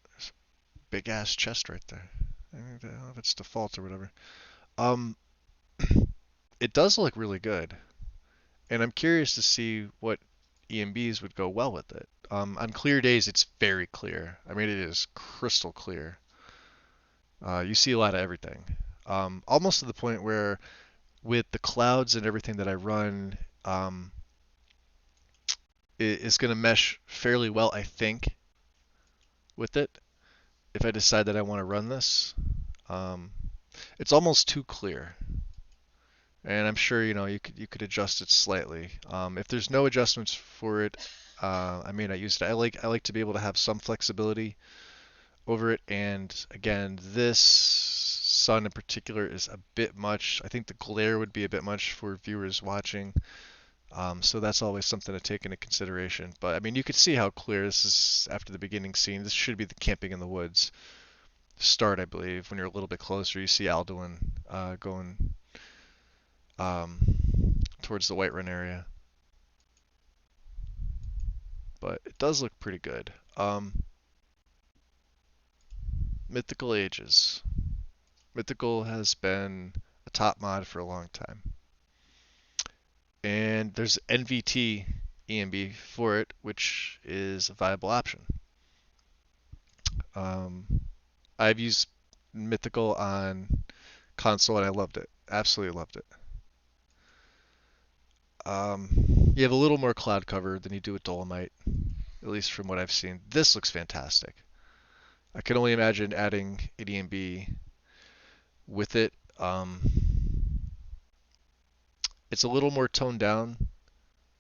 there's a big ass chest right there. I don't know if it's default or whatever. Um, it does look really good, and I'm curious to see what EMBs would go well with it. On clear days, it's very clear. I mean, it is crystal clear. You see a lot of everything. almost to the point where with the clouds and everything that I run, it's going to mesh fairly well, I think, with it. If I decide that I want to run this, um, it's almost too clear, and I'm sure you could adjust it slightly. If there's no adjustments for it, I may not use it. I like to be able to have some flexibility over it. And again, this sun in particular is a bit much. I think the glare would be a bit much for viewers watching. So that's always something to take into consideration. But I mean, you could see how clear this is after the beginning scene. This should be the camping in the woods start, I believe. When you're a little bit closer, you see Alduin going um, towards the Whiterun area. But it does look pretty good. Mythical Ages. Mythical has been a top mod for a long time. And there's NVT EMB for it, which is a viable option. Um, I've used Mythical on console and I loved it. Absolutely loved it. You have a little more cloud cover than you do with Dolomite, at least from what I've seen. This looks fantastic. I can only imagine adding EDMB with it. It's a little more toned down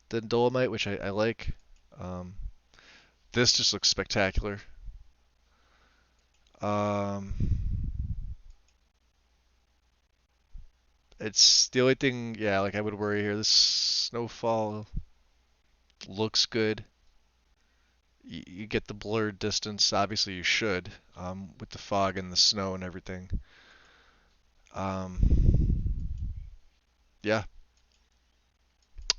than Dolomite, which I like. Um, this just looks spectacular. Um, it's the only thing, yeah, like I would worry here. This snowfall looks good. You get the blurred distance. Obviously, you should with the fog and the snow and everything. Um, yeah,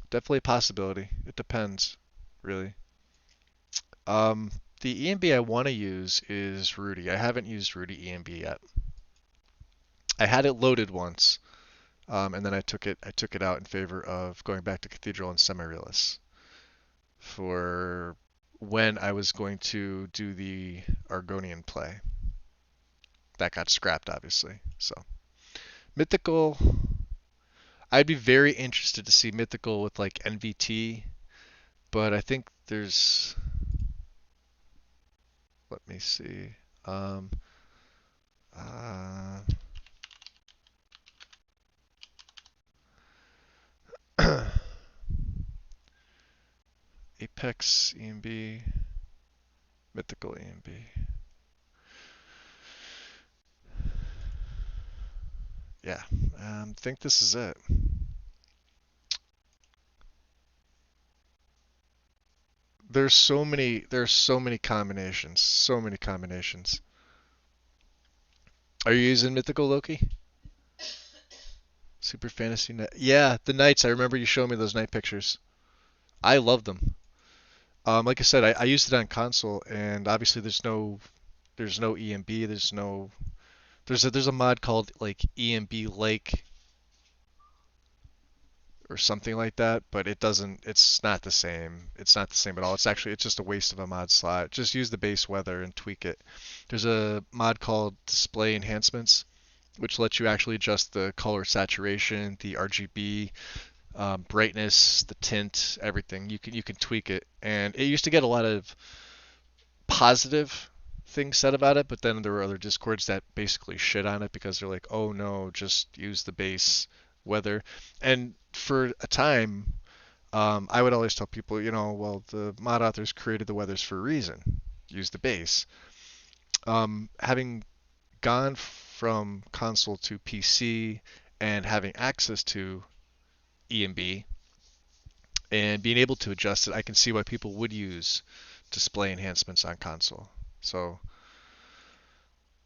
definitely a possibility. It depends, really. Um, the EMB I want to use is Rudy. I haven't used Rudy EMB yet. I had it loaded once, and then I took it out in favor of going back to Cathedral and Semi-Realist for when I was going to do the Argonian play. That got scrapped, obviously. So Mythical, I'd be very interested to see Mythical with like NVT, but I think there's, let me see, um, uh, Apex EMB, Mythical EMB. Yeah, I think this is it. There's so many combinations, so many combinations. Are you using Mythical Loki? Super Fantasy Night. Yeah, the nights. I remember you showing me those night pictures. I love them. Like I said, I used it on console, and obviously there's no EMB. There's a mod called like EMB Lake or something like that, but it doesn't. It's not the same. It's not the same at all. It's just a waste of a mod slot. Just use the base weather and tweak it. There's a mod called Display Enhancements, which lets you actually adjust the color saturation, the RGB, brightness, the tint, everything. You can tweak it, and it used to get a lot of positive things said about it, but then there were other discords that basically shit on it because they're like, oh no, just use the base weather. And for a time, I would always tell people, well, the mod authors created the weathers for a reason. Use the base. Having gone from console to PC and having access to EMB and being able to adjust it, I can see why people would use display enhancements on console. So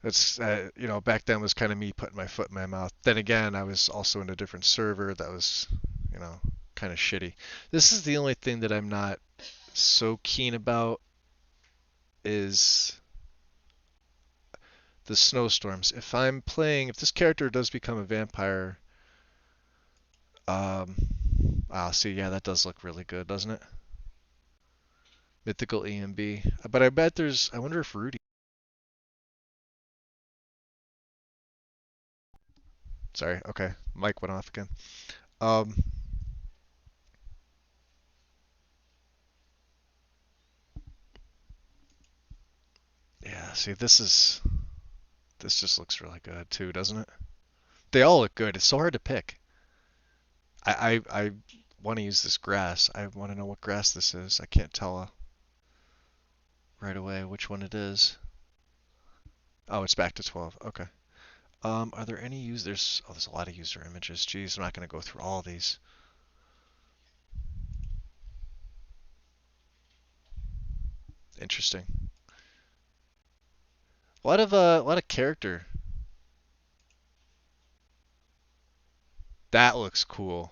that's back then was kind of me putting my foot in my mouth. Then again, I was also in a different server that was you know kind of shitty. This is the only thing that I'm not so keen about is the snowstorms. If this character does become a vampire, um, see, yeah, that does look really good, doesn't it? Mythical EMB. But I wonder if Rudy. Sorry. Okay. Mic went off again. Um, yeah, see, this just looks really good too, doesn't it? They all look good. It's so hard to pick. I want to use this grass. I want to know what grass this is. I can't tell right away which one it is. Oh, it's back to 12. Okay. Are there any users? Oh, there's a lot of user images. Geez, I'm not going to go through all of these. Interesting. A lot of character. That looks cool.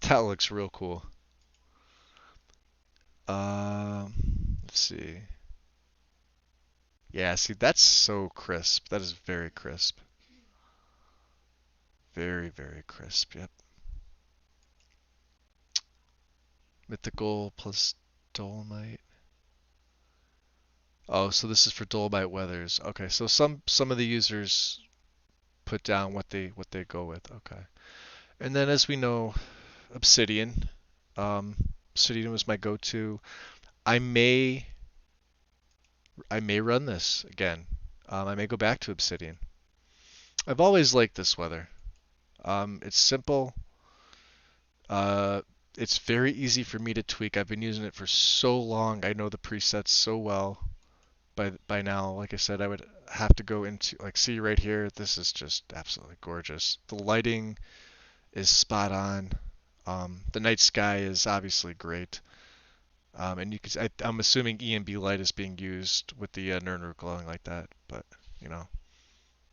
That looks real cool. Let's see. Yeah, see, that's so crisp. That is very crisp. Very, very crisp. Yep. Mythical plus Dolomite. Oh, so this is for Dolomite weathers. Okay, so some of the users put down what they go with. Okay. And then as we know, Obsidian. Um, Obsidian was my go-to. I may I may run this again. I may go back to Obsidian. I've always liked this weather. It's simple. Uh, it's very easy for me to tweak. I've been using it for so long. I know the presets so well. By now, like I said, I would have to go into like see right here. This is just absolutely gorgeous. The lighting is spot on. The night sky is obviously great. And you could, I'm assuming EMB light is being used with the Nernberg glowing like that. But you know,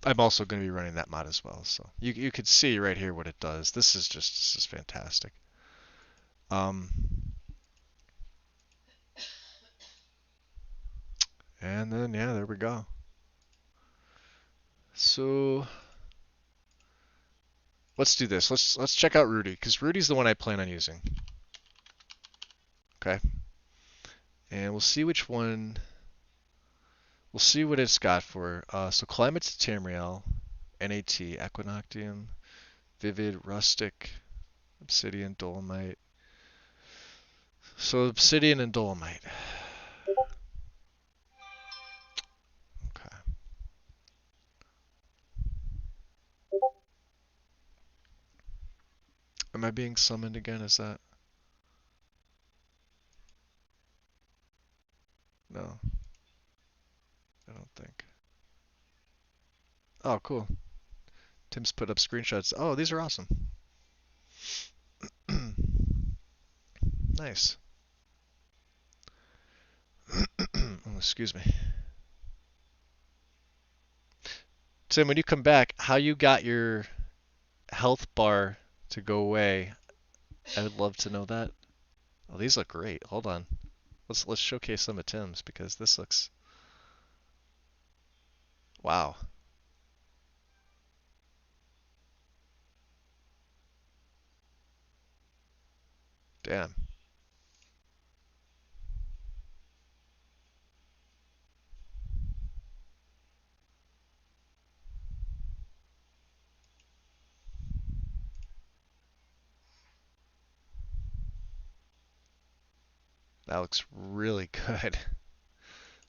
I'm also going to be running that mod as well. So you could see right here what it does. This is fantastic. Um, and then yeah, there we go. So let's do this. Let's check out Rudy because Rudy's the one I plan on using. Okay, and we'll see which one. We'll see what it's got for. So Climate's Tamriel, NAT, Equinoctium, Vivid, Rustic, Obsidian, Dolomite. So Obsidian and Dolomite. Okay. Am I being summoned again? Is that? No, I don't think. Oh, cool. Tim's put up screenshots. Oh, these are awesome. Nice. Oh, excuse me. Tim, when you come back, how you got your health bar to go away? I would love to know that. Oh, these look great. Hold on. Let's showcase some of Tim's because this looks wow. Damn. That looks really good.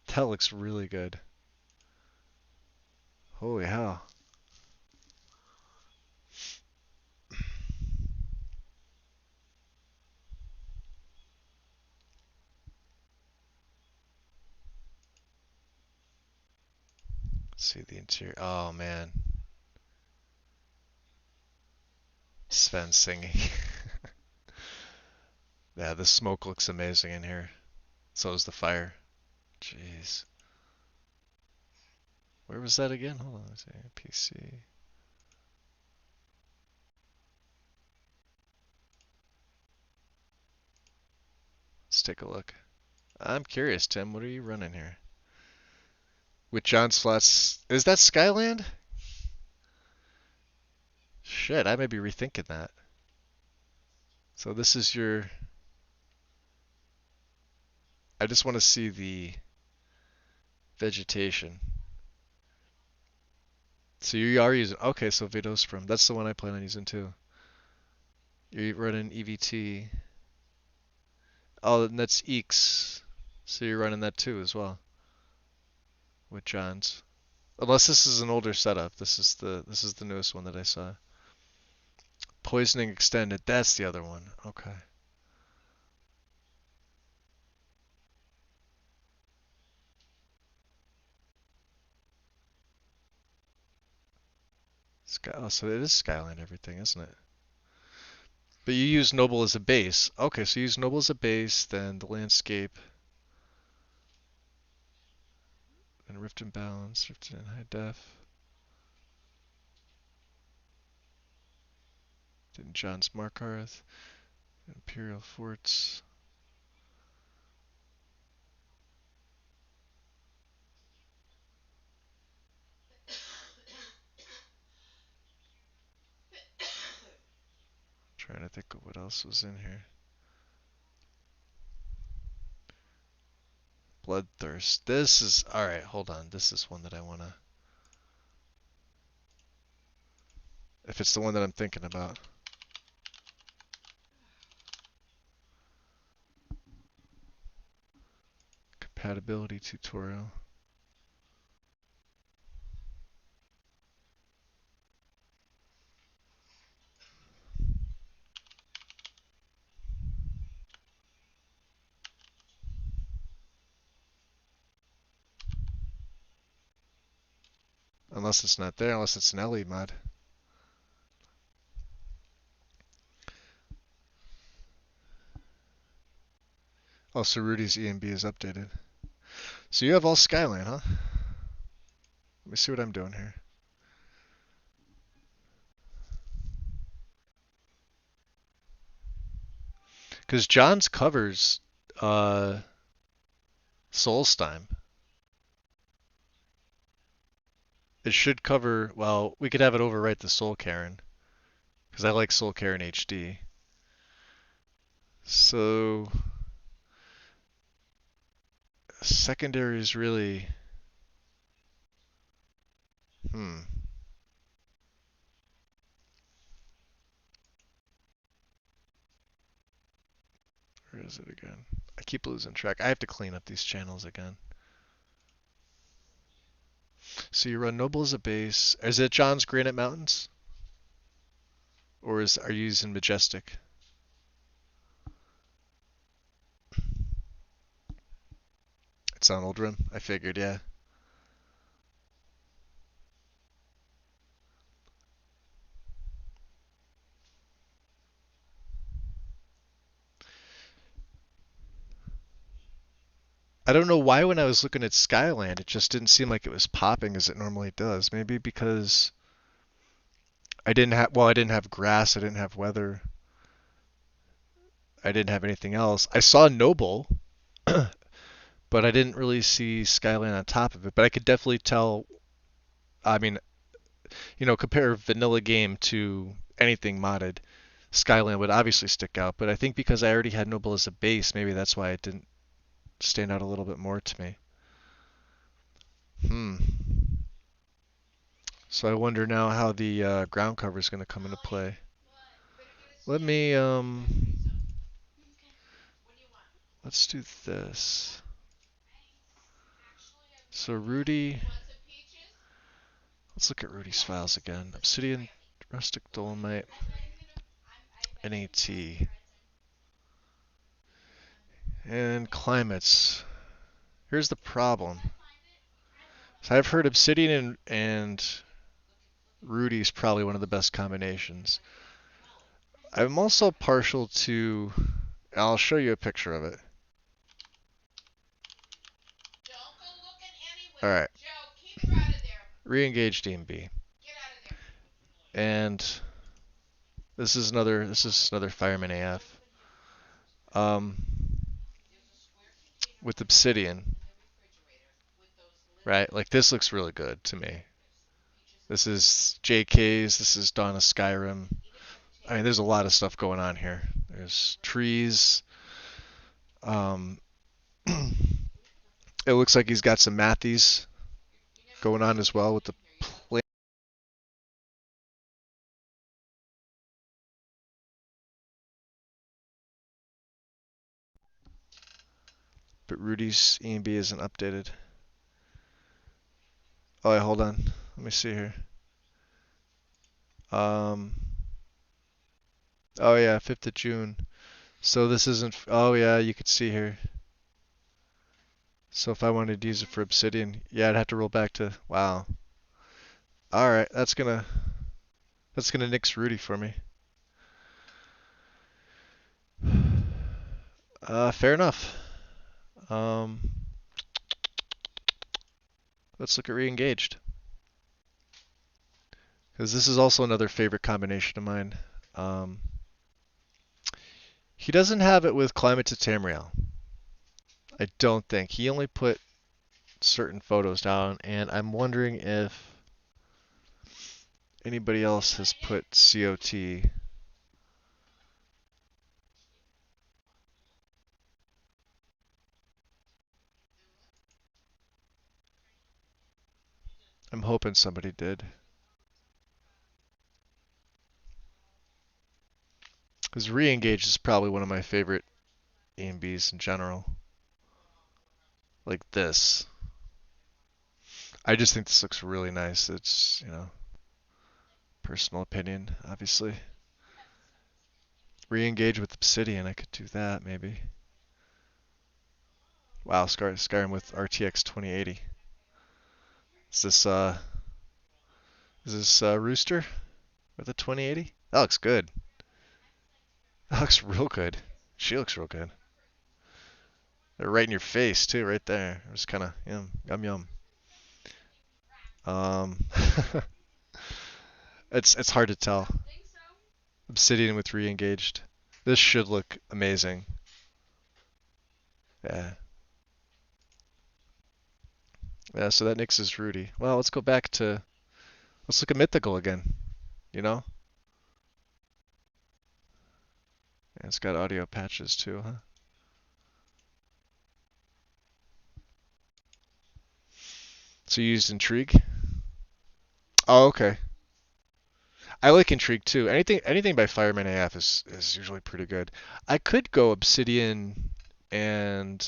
That looks really good. Holy hell. Let's see the interior. Oh man. Sven singing. Yeah, the smoke looks amazing in here. So does the fire. Jeez. Where was that again? Hold on, let's see. PC. Let's take a look. I'm curious, Tim. What are you running here? With John Slots. Is that Skyland? Shit, I may be rethinking that. So this is your. I just want to see the vegetation. So you are using, okay, so Vadosprim. That's the one I plan on using too. You're running EVT. Oh, and that's Eeks. So you're running that too as well with John's. Unless this is an older setup. This is the newest one that I saw. Poisoning extended. That's the other one. Okay. Sky, oh, so it is Skyline everything, isn't it? But you use Noble as a base. Okay, so you use Noble as a base, then the landscape, then Rift and Balance, Rift and High Def, then John's Markarth, Imperial Forts. Trying to think of what else was in here. Bloodthirst. This is alright, hold on. This is one that I wanna, if it's the one that I'm thinking about. Compatibility tutorial. Unless it's not there, unless it's an LE mod. Oh, so Rudy's EMB is updated. So you have all Skyline, huh? Let me see what I'm doing here. Because John's covers Solstheim. It should cover, well, we could have it overwrite the Soul Karen. Because I like Soul Karen HD. So, secondary is really, hmm. Where is it again? I keep losing track. I have to clean up these channels again. So you run Noble as a base. Is it John's Granite Mountains? Or are you using Majestic? It's on Old Rim. I figured, yeah. I don't know why when I was looking at Skyland, it just didn't seem like it was popping as it normally does. Maybe because I didn't have grass, I didn't have weather, I didn't have anything else. I saw Noble, but I didn't really see Skyline on top of it. But I could definitely tell. I mean, compare vanilla game to anything modded. Skyline would obviously stick out, but I think because I already had Noble as a base, maybe that's why it didn't stand out a little bit more to me. Hmm. So I wonder now how the ground cover is going to come into play. Let me let's do this. So Rudy, let's look at Rudy's files again. Obsidian, Rustic Dolomite, NAT, and climates. Here's the problem. So I've heard Obsidian and Rudy's probably one of the best combinations. I'm also partial to. I'll show you a picture of it. All right. Re-engage DMB. And this is another Fireman AF. Um, with Obsidian, right? Like this looks really good to me. This is JK's. This is Dawn of Skyrim. I mean, there's a lot of stuff going on here. There's trees. Um, it looks like he's got some Matthews going on as well with the but Rudy's EMB isn't updated. Oh, wait, hold on. Let me see here. Um, oh yeah, 5th of June. So this isn't, oh yeah, you could see here. So if I wanted to use it for Obsidian, yeah, I'd have to roll back to, wow. Alright, that's gonna nix Rudy for me. Fair enough. Um, let's look at re-engaged. Because this is also another favorite combination of mine. Um, he doesn't have it with Climate to Tamriel. I don't think. He only put certain photos down, and I'm wondering if anybody else has put COT. I'm hoping somebody did. Because re-engaged is probably one of my favorite EMBs in general. Like this. I just think this looks really nice. It's, personal opinion, obviously. Re-engage with Obsidian, I could do that maybe. Wow, Skyrim with RTX 2080. Is this Rooster with a 2080? That looks good. That looks real good. She looks real good. They're right in your face too, right there. Just kind of yum yum. Um, it's hard to tell. Obsidian with re-engaged. This should look amazing. Yeah. Yeah, so that nixes Rudy. Well, let's look at Mythical again. You know? Yeah, it's got audio patches too, huh? So you used Intrigue? Oh, okay. I like Intrigue too. Anything by Fireman AF is usually pretty good. I could go Obsidian and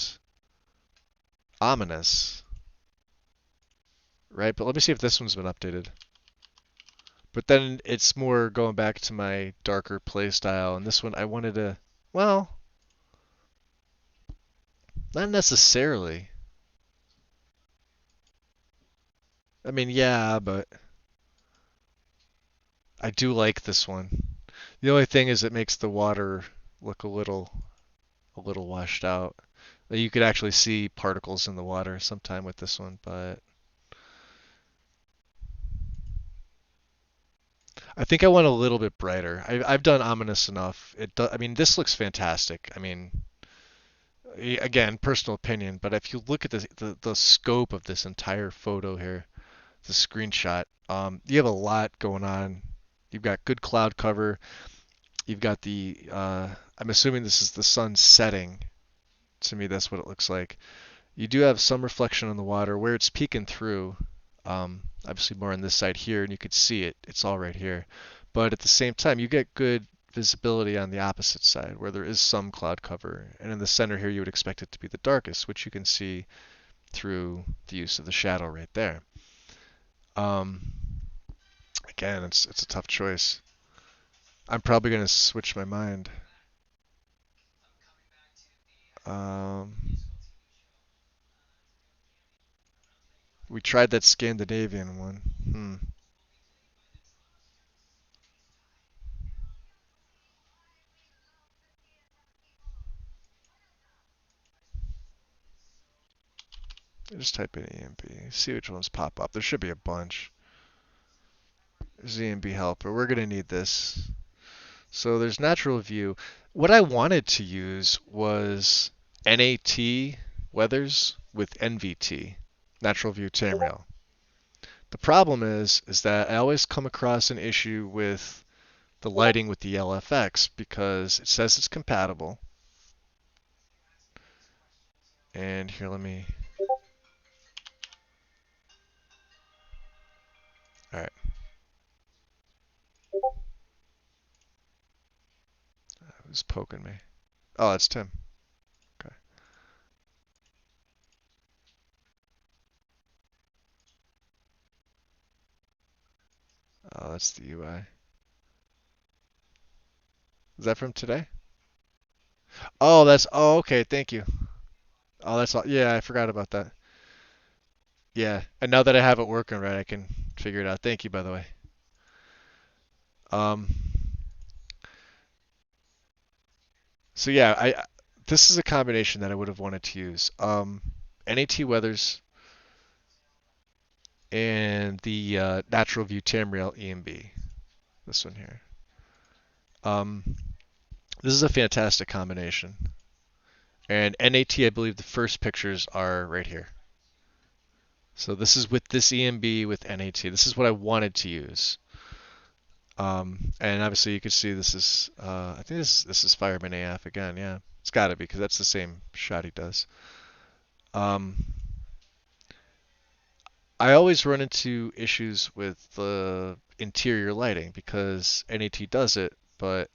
Ominous, right? But let me see if this one's been updated. But then it's more going back to my darker playstyle, and this one I wanted to, well, not necessarily. I mean, yeah, but I do like this one. The only thing is it makes the water look a little washed out. You could actually see particles in the water sometime with this one, but I think I want a little bit brighter. I've done ominous enough. I mean, this looks fantastic. I mean, again, personal opinion, but if you look at the scope of this entire photo here, the screenshot, you have a lot going on. You've got good cloud cover. You've got I'm assuming this is the sun setting. To me, that's what it looks like. You do have some reflection on the water where it's peeking through. Obviously more on this side here, and you could see it. It's all right here. But at the same time, you get good visibility on the opposite side where there is some cloud cover. And in the center here, you would expect it to be the darkest, which you can see through the use of the shadow right there. Um, Again, it's a tough choice. I'm probably going to switch my mind. Um, we tried that Scandinavian one. Just type in EMP. See which ones pop up. There should be a bunch. ZMB helper. We're going to need this. So there's natural view. What I wanted to use was NAT weathers with NVT, natural view Tamriel. The problem is that I always come across an issue with the lighting with the LFX because it says it's compatible. And here, let me. All right. Who's poking me? Oh, that's Tim. Okay. Oh, that's the UI. Is that from today? Oh, that's. Oh, okay. Thank you. Oh, that's all. Yeah, I forgot about that. Yeah, and now that I have it working right, I can figure it out. Thank you, by the way. Um, so yeah, I this is a combination that I would have wanted to use. NAT weathers and the natural view Tamriel EMB. This one here. Um, this is a fantastic combination. And NAT, I believe the first pictures are right here. So this is with this EMB with NAT. This is what I wanted to use. And obviously you can see this is, I think this is Fireman AF again. Yeah, it's got to be because that's the same shot he does. Um, I always run into issues with the interior lighting because NAT does it, but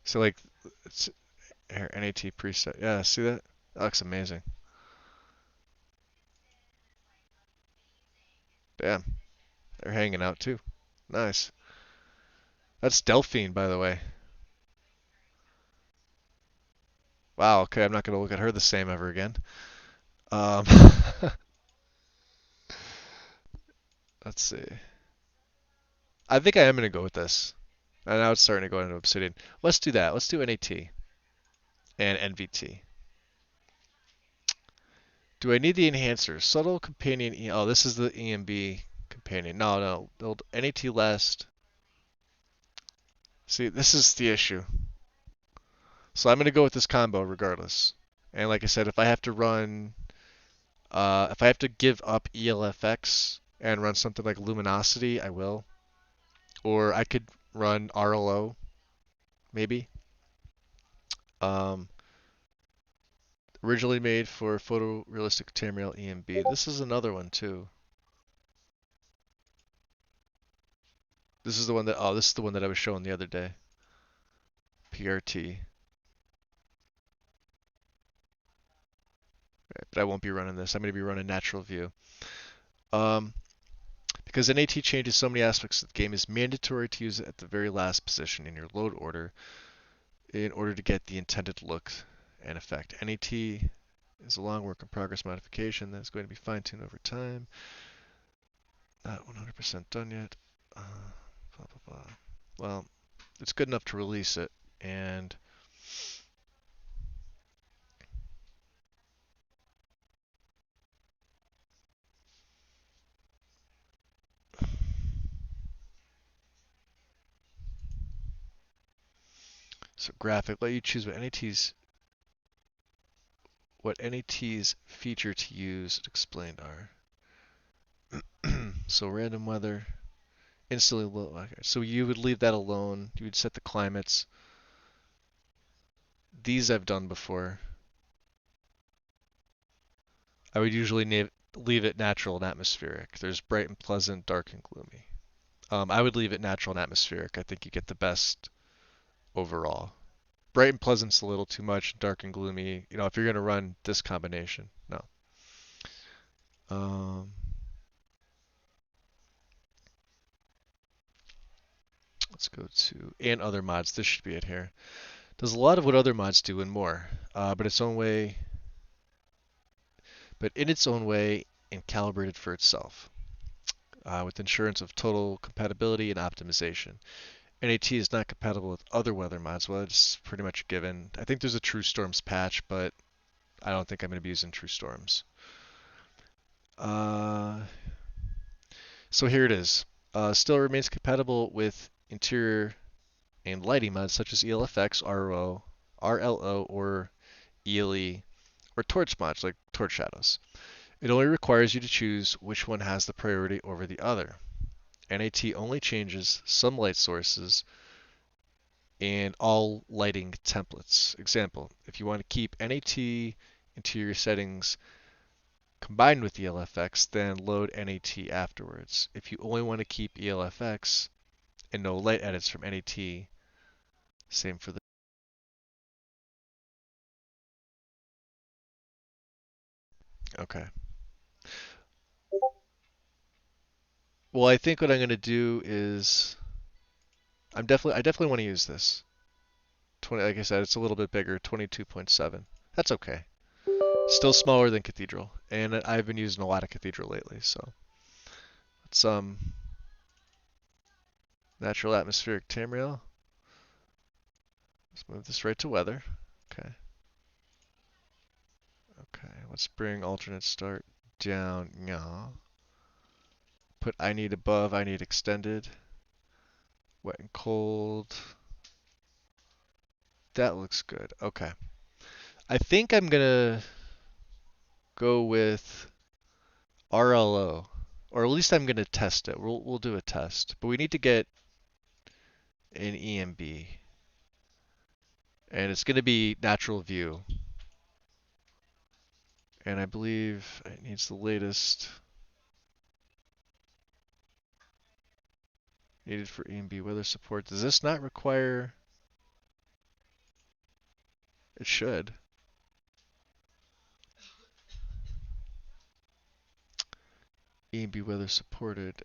so like it's here, NAT preset. Yeah, see that? That looks amazing. Damn, they're hanging out too. Nice. That's Delphine, by the way. Wow. Okay, I'm not gonna look at her the same ever again. Um, let's see. I think I am gonna go with this. And now it's starting to go into Obsidian. Let's do that. Let's do NAT and NVT. Do I need the enhancer? Subtle companion. Oh, this is the EMB companion. No, no. NAT last. See, this is the issue. So I'm gonna go with this combo regardless. And like I said, if I have to run, if I have to give up ELFX and run something like Luminosity, I will. Or I could run RLO maybe. Um, originally made for photorealistic Tamriel EMB. This is another one too. This is the one that, oh, this is the one that I was showing the other day. PRT. Right, but I won't be running this. I'm going to be running natural view. Um, because NAT changes so many aspects of the game, it's mandatory to use it at the very last position in your load order in order to get the intended look and effect. NAT is a long work in progress modification that's going to be fine-tuned over time. Not 100% done yet. Blah, blah, blah. Well, it's good enough to release it, and so graphic. Let you choose what NAT's feature to use. Explained are. So random weather, instantly low. Okay. So you would leave that alone. You would set the climates. These I've done before. I would usually leave it natural and atmospheric. There's bright and pleasant, dark and gloomy. I would leave it natural and atmospheric. I think you get the best overall. Bright and pleasant's a little too much. Dark and gloomy. You know, if you're gonna run this combination, no. Um, let's go to and other mods. This should be it here. Does a lot of what other mods do and more, but its own way, but in its own way and calibrated for itself, with assurance of total compatibility and optimization. NAT is not compatible with other weather mods. Well, it's pretty much a given. I think there's a True Storms patch, but I don't think I'm going to be using True Storms. Uh, so here it is. Still remains compatible with interior and lighting mods such as ELFX, RO, RLO, or ELE, or torch mods like torch shadows. It only requires you to choose which one has the priority over the other. NAT only changes some light sources and all lighting templates. Example, if you want to keep NAT interior settings combined with ELFX, then load NAT afterwards. If you only want to keep ELFX and no light edits from NAT, same for the. Okay. Well, I think what I'm gonna do is I definitely want to use this. 20, like I said, it's a little bit bigger, 22.7. That's okay. Still smaller than Cathedral, and I've been using a lot of Cathedral lately, so it's natural atmospheric tamriel. Let's move this right to weather. Okay. Okay. Let's bring alternate start down. Yeah. Put I need above, I need extended. Wet and cold. That looks good. Okay. I think I'm gonna go with RLO, or at least I'm gonna test it. We'll do a test, but we need to get an EMB, and it's gonna be natural view, and I believe it needs the latest needed for EMB weather support. Does this not require? It should. EMB weather supported.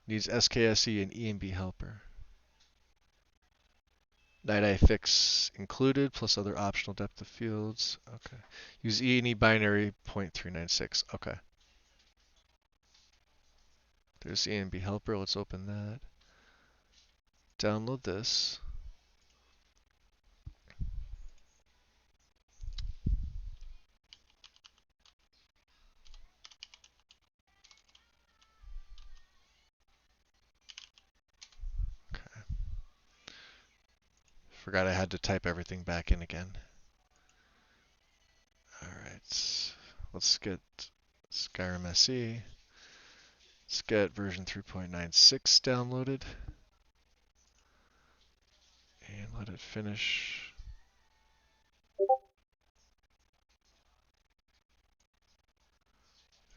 Needs SKSE and EMB helper. Night eye fix included, plus other optional depth of fields. Okay. Use E&E binary 0.396. Okay. There's EMB helper. Let's open that. Download this. Okay. Forgot I had to type everything back in again. Alright. Let's get Skyrim SE. Let's get version 3.96 downloaded. And let it finish.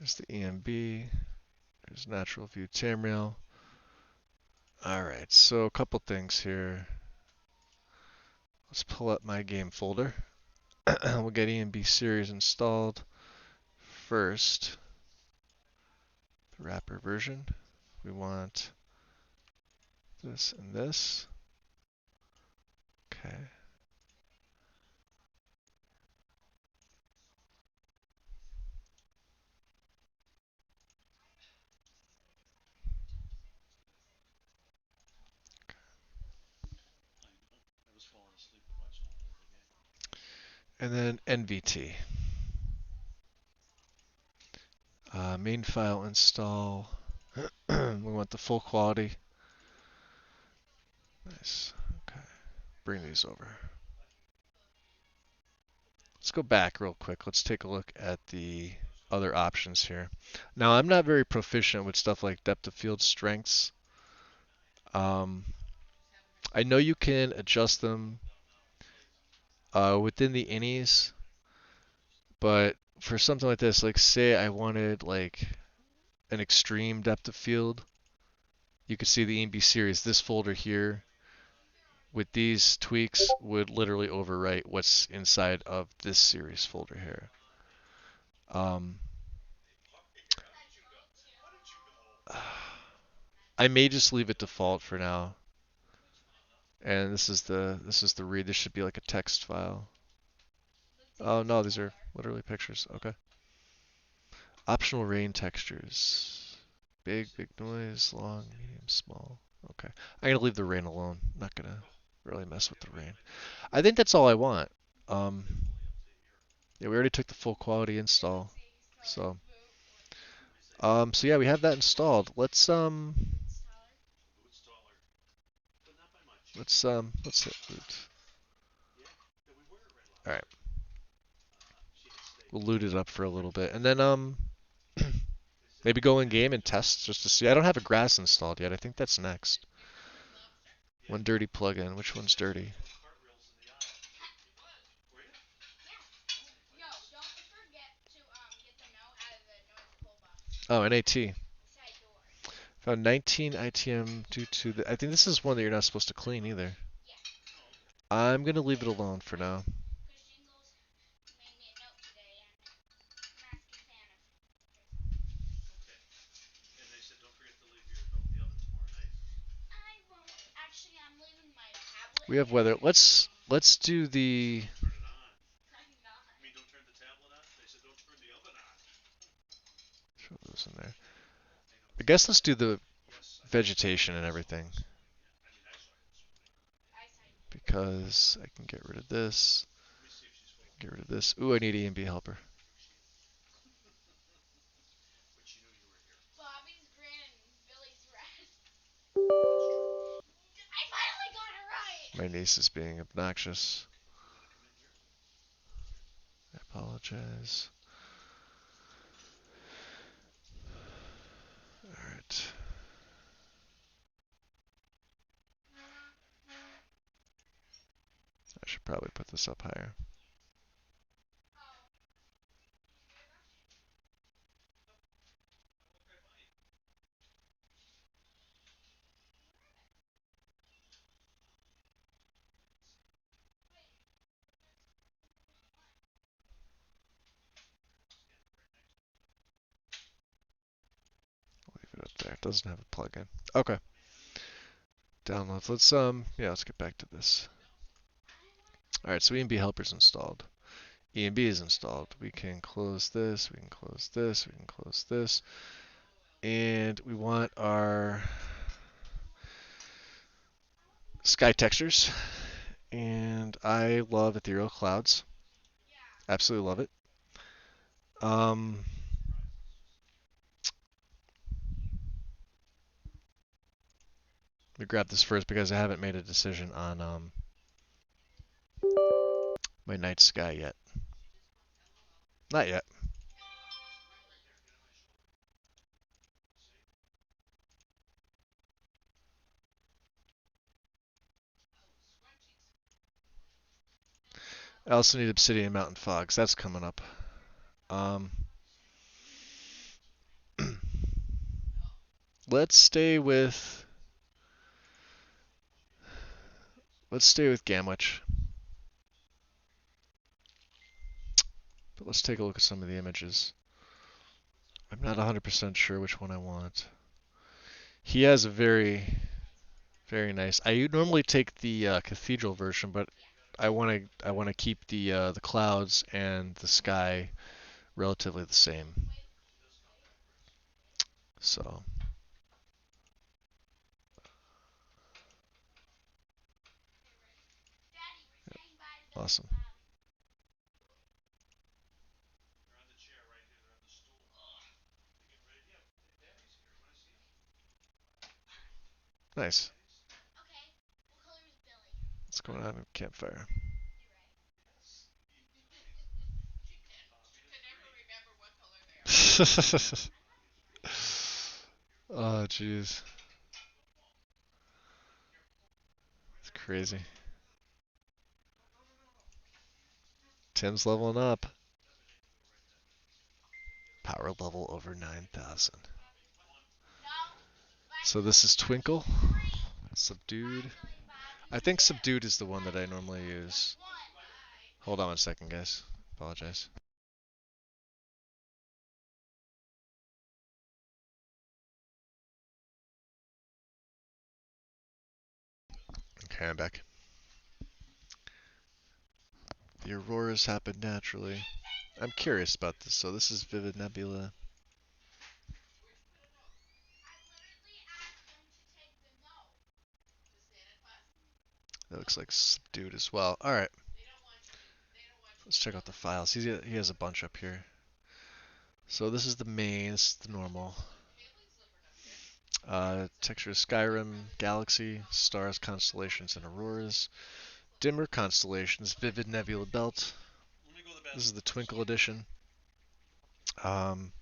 There's the EMB. There's Natural View Tamriel. Alright, so a couple things here. Let's pull up my game folder. We'll get EMB series installed first. The wrapper version. We want this and this. Okay. And then NVT. Main file install. We want the full quality. Nice. Okay. Bring these over. Let's go back real quick. Let's take a look at the other options here. Now, I'm not very proficient with stuff like depth of field strengths. Um, I know you can adjust them within the innies, but for something like this, like say I wanted like an extreme depth of field, you could see the EMB series, this folder here, with these tweaks would literally overwrite what's inside of this series folder here. Um, I may just leave it default for now. And this is the read. This should be like a text file. Oh no, these are literally pictures. Okay. Optional rain textures. Big, big noise, long, medium, small. Okay. I'm gonna leave the rain alone. Not gonna really mess with the rain. I think that's all I want. Um, yeah, we already took the full quality install. So, so yeah, we have that installed. Let's hit loot. All right, we'll loot it up for a little bit, and then maybe go in game and test just to see. I don't have a grass installed yet. I think that's next. One dirty plugin. Which one's dirty? Oh, NAT. Found 19 ITM due to the. I think this is one that you're not supposed to clean either. I'm gonna leave it alone for now. We have weather. Let's do the. Throw those in there. I guess let's do the vegetation and everything because I can get rid of this. Get rid of this. Ooh, I need E and B helper. Bobby's grin and Billy's red. I finally got it right. My niece is being obnoxious. I apologize. Alright. I should probably put this up higher. Leave it up there. It doesn't have a plug-in. Okay. Downloads. Yeah, let's get back to this. Alright, so E and B helper's installed. E and B is installed. We can close this, we can close this, we can close this. And we want our sky textures. And I love ethereal clouds. Absolutely love it. Um, Let me grab this first because I haven't made a decision on my night sky yet. Not yet. I also need Obsidian Mountain Fogs. That's coming up. Um, let's stay with Gamwich. But let's take a look at some of the images. I'm not 100% sure which one I want. He has a very nice. I normally take the cathedral version, but I want to keep the clouds and the sky relatively the same. So awesome. Nice. Okay, what color is Billy? What's going on in campfire? I never remember what color they are. Oh, jeez. It's crazy. Tim's leveling up. Power level over 9,000. No, So 5 this is million Bobby. Twinkle. 3. Subdued. 5 million Bobby. I think Subdued is the one that I normally use. 1. Hold on one second, guys. Apologize. Okay, I'm back. The auroras happen naturally. I'm curious about this. So this is Vivid Nebula. I literally asked them to take the note. The Santa class? That looks like Subdued as well. All right. Let's check out the files. He has a bunch up here. So this is the main. This is the normal. Texture of Skyrim, Galaxy, Stars, Constellations, and Auroras. Dimmer Constellations, Vivid Nebula Belt. This is the Twinkle edition. Um,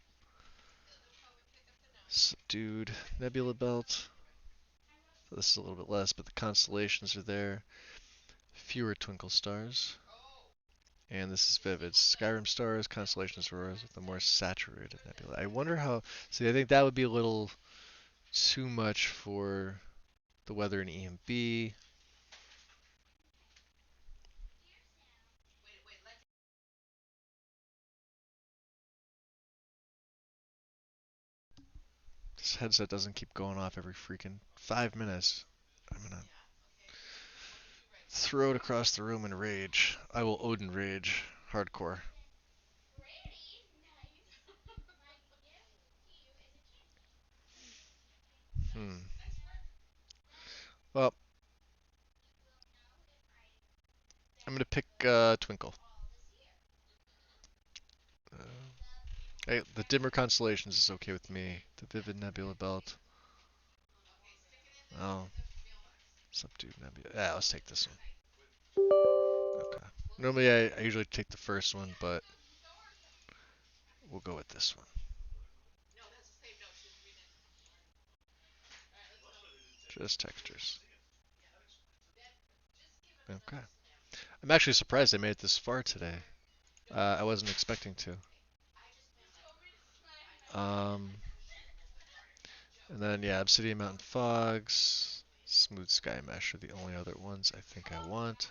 Subdued Nebula Belt. So this is a little bit less, but the constellations are there. Fewer twinkle stars. And this is Vivid. Skyrim stars, constellations, auroras with a more saturated nebula. I wonder how. See, I think that would be a little too much for the weather in EMB. This headset doesn't keep going off every freaking 5 minutes. I'm gonna. Throw it across the room and rage. I will Odin rage. Hardcore. Hmm. Well, I'm gonna pick Twinkle. Uh, hey, the dimmer constellations is okay with me. The vivid nebula belt. Oh, subdued nebula. Yeah, let's take this one. Okay. Normally I usually take the first one, but we'll go with this one. Just textures. Okay. I'm actually surprised I made it this far today. I wasn't expecting to. Um, and then yeah, Obsidian Mountain Fogs, Smooth Sky Mesh are the only other ones I think I want.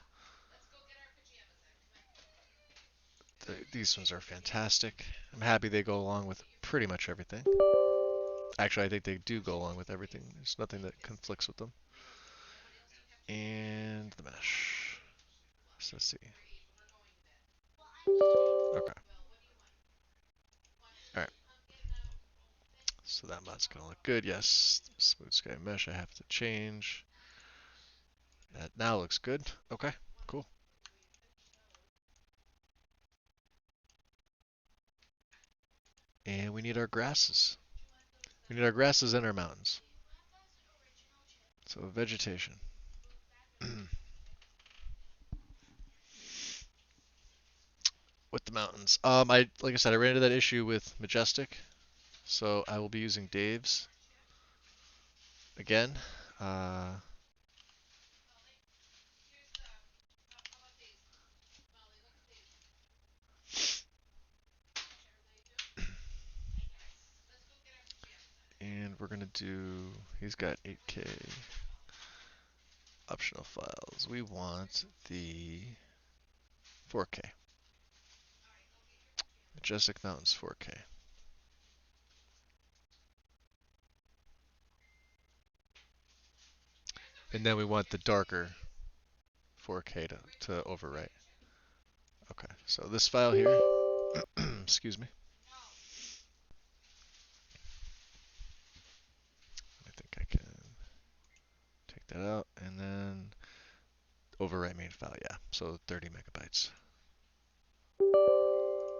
These ones are fantastic. I'm happy they go along with pretty much everything. Actually, I think they do go along with everything. There's nothing that conflicts with them. And the mesh. So let's see. Okay. Alright. So that mod's gonna look good. Yes. Smooth Sky Mesh I have to change. That now looks good. Okay. Cool. And we need our grasses. We need our grasses and our mountains. So vegetation. With the mountains. I like I said, I ran into that issue with Majestic, so I will be using Dave's again. Uh, and we're gonna do. He's got 8K optional files. We want the 4K. Majestic Mountains 4K. And then we want the darker 4K to overwrite. Okay, so this file here, excuse me, I think I can take that out and then overwrite main file, yeah, so 30 megabytes.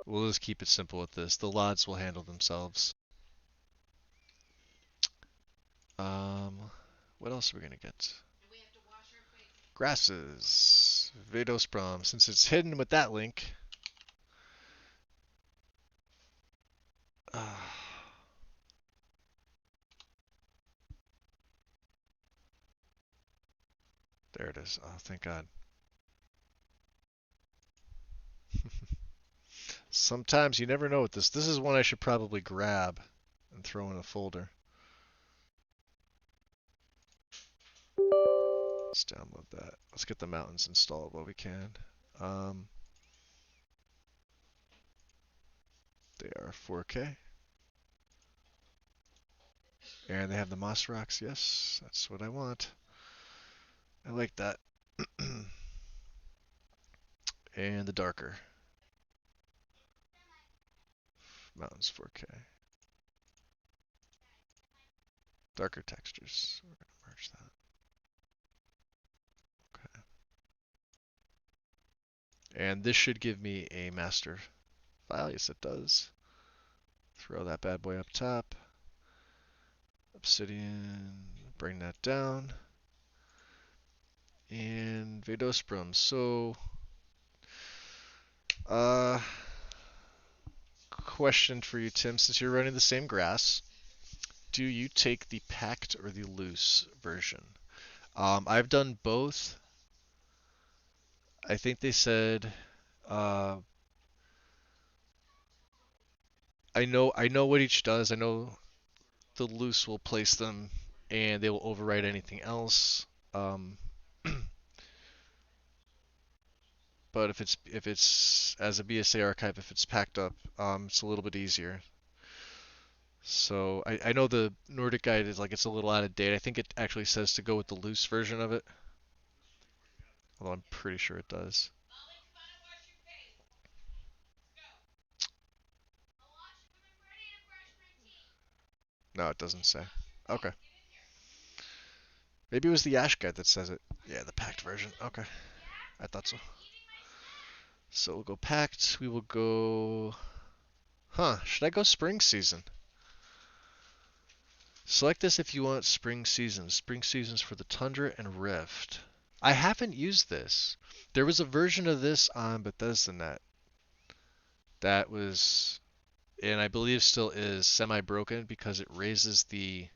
We'll just keep it simple with this. The LODs will handle themselves. Um, what else are we gonna get? Grasses, Vadosprom. Since it's hidden with that link, uh, there it is. Oh, thank God. Sometimes you never know with this. This is one I should probably grab and throw in a folder. Let's download that. Let's get the mountains installed while we can. Um, they are 4K. And they have the moss rocks. Yes, that's what I want. I like that. And the darker. Mountains 4K. Darker textures. We're going to merge that. Okay. And this should give me a master file. Yes, it does. Throw that bad boy up top. Obsidian. Bring that down. And Vadosprum. So, uh, question for you, Tim. Since you're running the same grass, do you take the packed or the loose version? I've done both. I think they said uh, I know what each does. I know the loose will place them and they will overwrite anything else. Um, but if it's as a BSA archive, if it's packed up, it's a little bit easier. So I know the Nordic guide is like it's a little out of date. I think it actually says to go with the loose version of it. Although I'm pretty sure it does. No, it doesn't say. Okay. Maybe it was the Ash guide that says it. Yeah, the packed version. Okay. I thought so. So we'll go packed. We will go. Huh. Should I go spring season? Select this if you want spring seasons. Spring seasons for the Tundra and Rift. I haven't used this. There was a version of this on Bethesda.net that was, and I believe still is, semi-broken because it raises the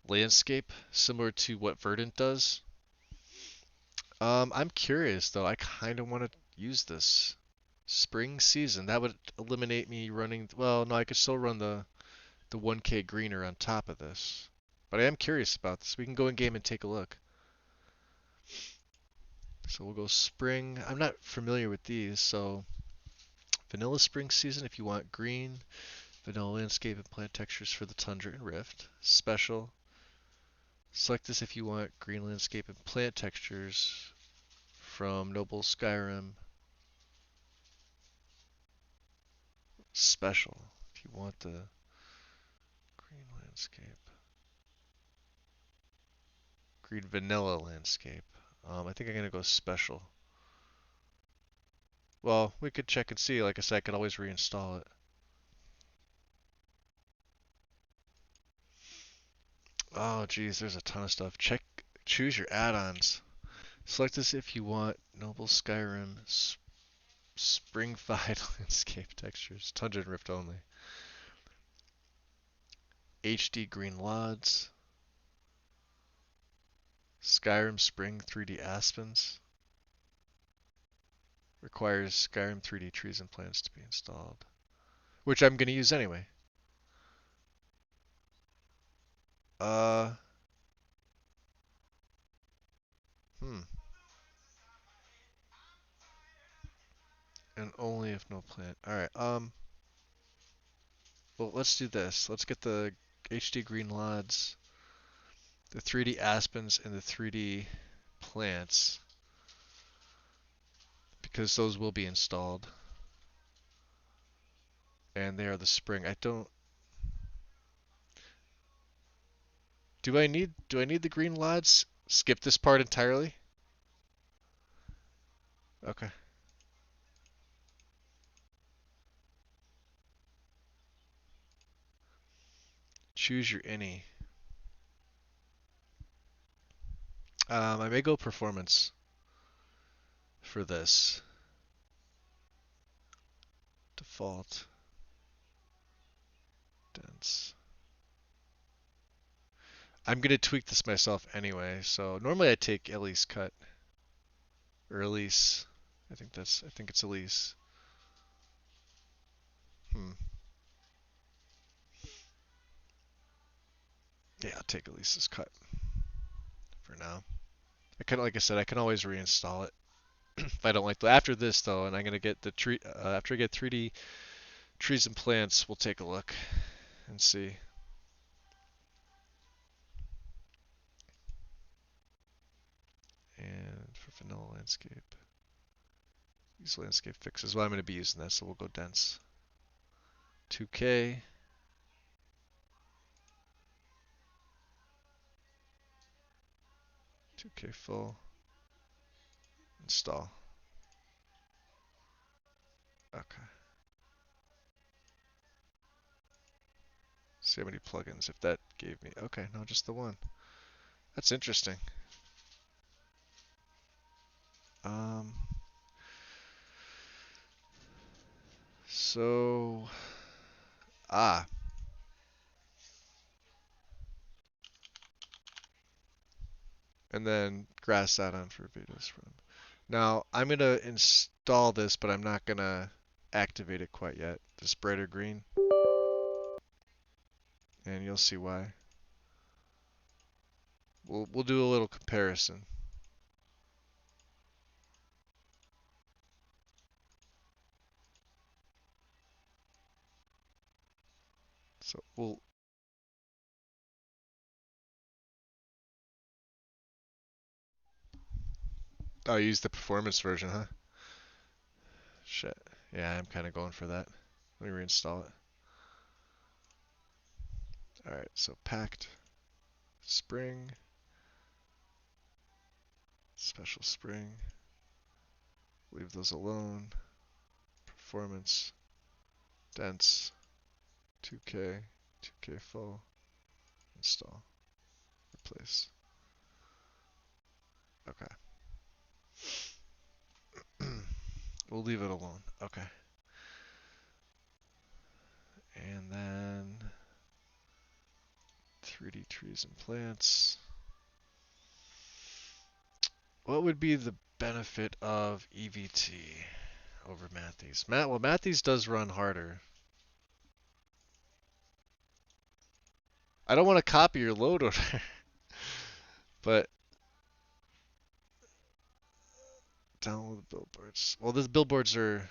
landscape similar to what Verdant does. I'm curious though. I kind of want to use this spring season. That would eliminate me running. Well, no, I could still run the 1K greener on top of this. But I am curious about this. We can go in game and take a look. So we'll go spring. I'm not familiar with these, so vanilla spring season if you want green, vanilla landscape and plant textures for the Tundra and Rift. Special. Select this if you want green landscape and plant textures from Noble Skyrim. Special if you want the green landscape. Green vanilla landscape. I think I'm gonna go special. Well, we could check and see. Like I said, I could always reinstall it. Oh, geez, there's a ton of stuff. Choose your add-ons. Select this if you want Noble Skyrim Springfied landscape textures, Tundra and Rift only. HD green lods, Skyrim Spring 3D Aspens. Requires Skyrim 3D trees and plants to be installed, which I'm going to use anyway. Uh, hmm. And only if no plant. All right. Well, let's do this. Let's get the HD green lods, the 3D aspens, and the 3D plants because those will be installed, and they are the spring. I don't. Do I need the green lods? Skip this part entirely? Okay. Choose your any. I may go performance for this. Default. Dense. I'm gonna tweak this myself anyway, so normally I take Elise cut. Or Elise. I think it's Elise. Hmm. Yeah, I'll take Elise's cut for now. Like I said, I can always reinstall it if I don't like the. After this though, and I'm gonna get the tree. After I get 3D trees and plants, we'll take a look and see. And for vanilla landscape, use landscape fixes. Well, I'm gonna be using that, so we'll go dense. 2K. 2K full. Install. Okay. See how many plugins. If that gave me. Okay, no, just the one. That's interesting. Um. So. Ah. And then grass add-on for Vedas from. Now I'm gonna install this, but I'm not gonna activate it quite yet. This brighter green, and you'll see why. We'll do a little comparison. So we'll Oh, you use the performance version, huh? Shit. Yeah, I'm kind of going for that. Let me reinstall it. Alright, so packed, spring, special spring, leave those alone, performance, dense, 2K, 2K full, install, replace. Okay. We'll leave it alone. Okay. And then 3D trees and plants. What would be the benefit of EVT over Matthews? Well, Matthews does run harder. I don't want to copy your load order, but download the billboards. Well, the billboards are.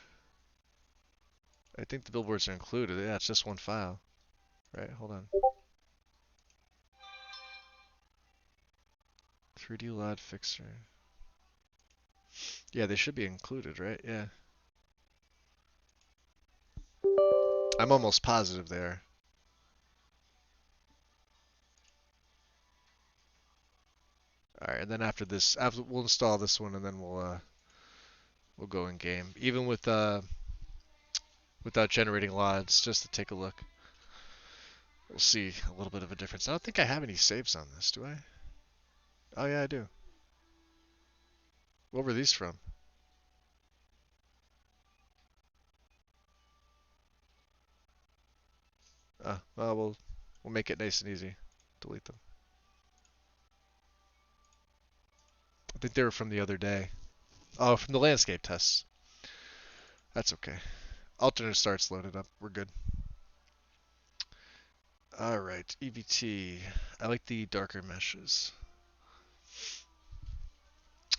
I think the billboards are included. Yeah, it's just one file. Right, hold on. 3D LOD fixer. Yeah, they should be included, right? Yeah. I'm almost positive there. Alright, and then after this, we'll install this one and then we'll go in game. Even with without generating LODs, just to take a look. We'll see a little bit of a difference. I don't think I have any saves on this, do I? Oh yeah, I do. What were these from? Well, we'll make it nice and easy. Delete them. I think they were from the other day. Oh, from the landscape tests. That's okay. Alternate starts loaded up. We're good. Alright, EVT. I like the darker meshes.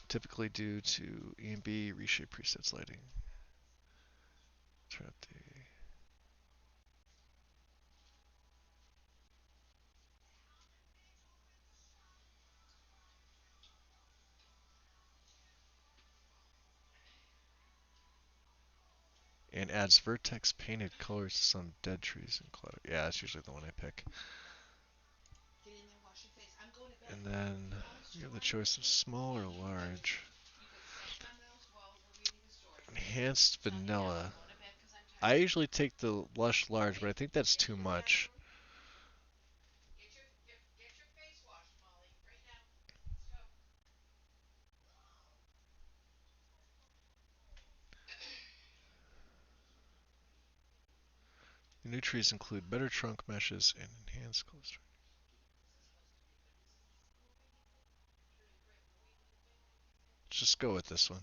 Typically due to EMB, reshape presets lighting. Turn up the... And adds vertex painted colors to some dead trees and clutter. Yeah, that's usually the one I pick. And then you have the choice of small or large. Enhanced vanilla. I usually take the lush large, but I think that's too much. The new trees include better trunk meshes and enhanced clustering. Just go with this one.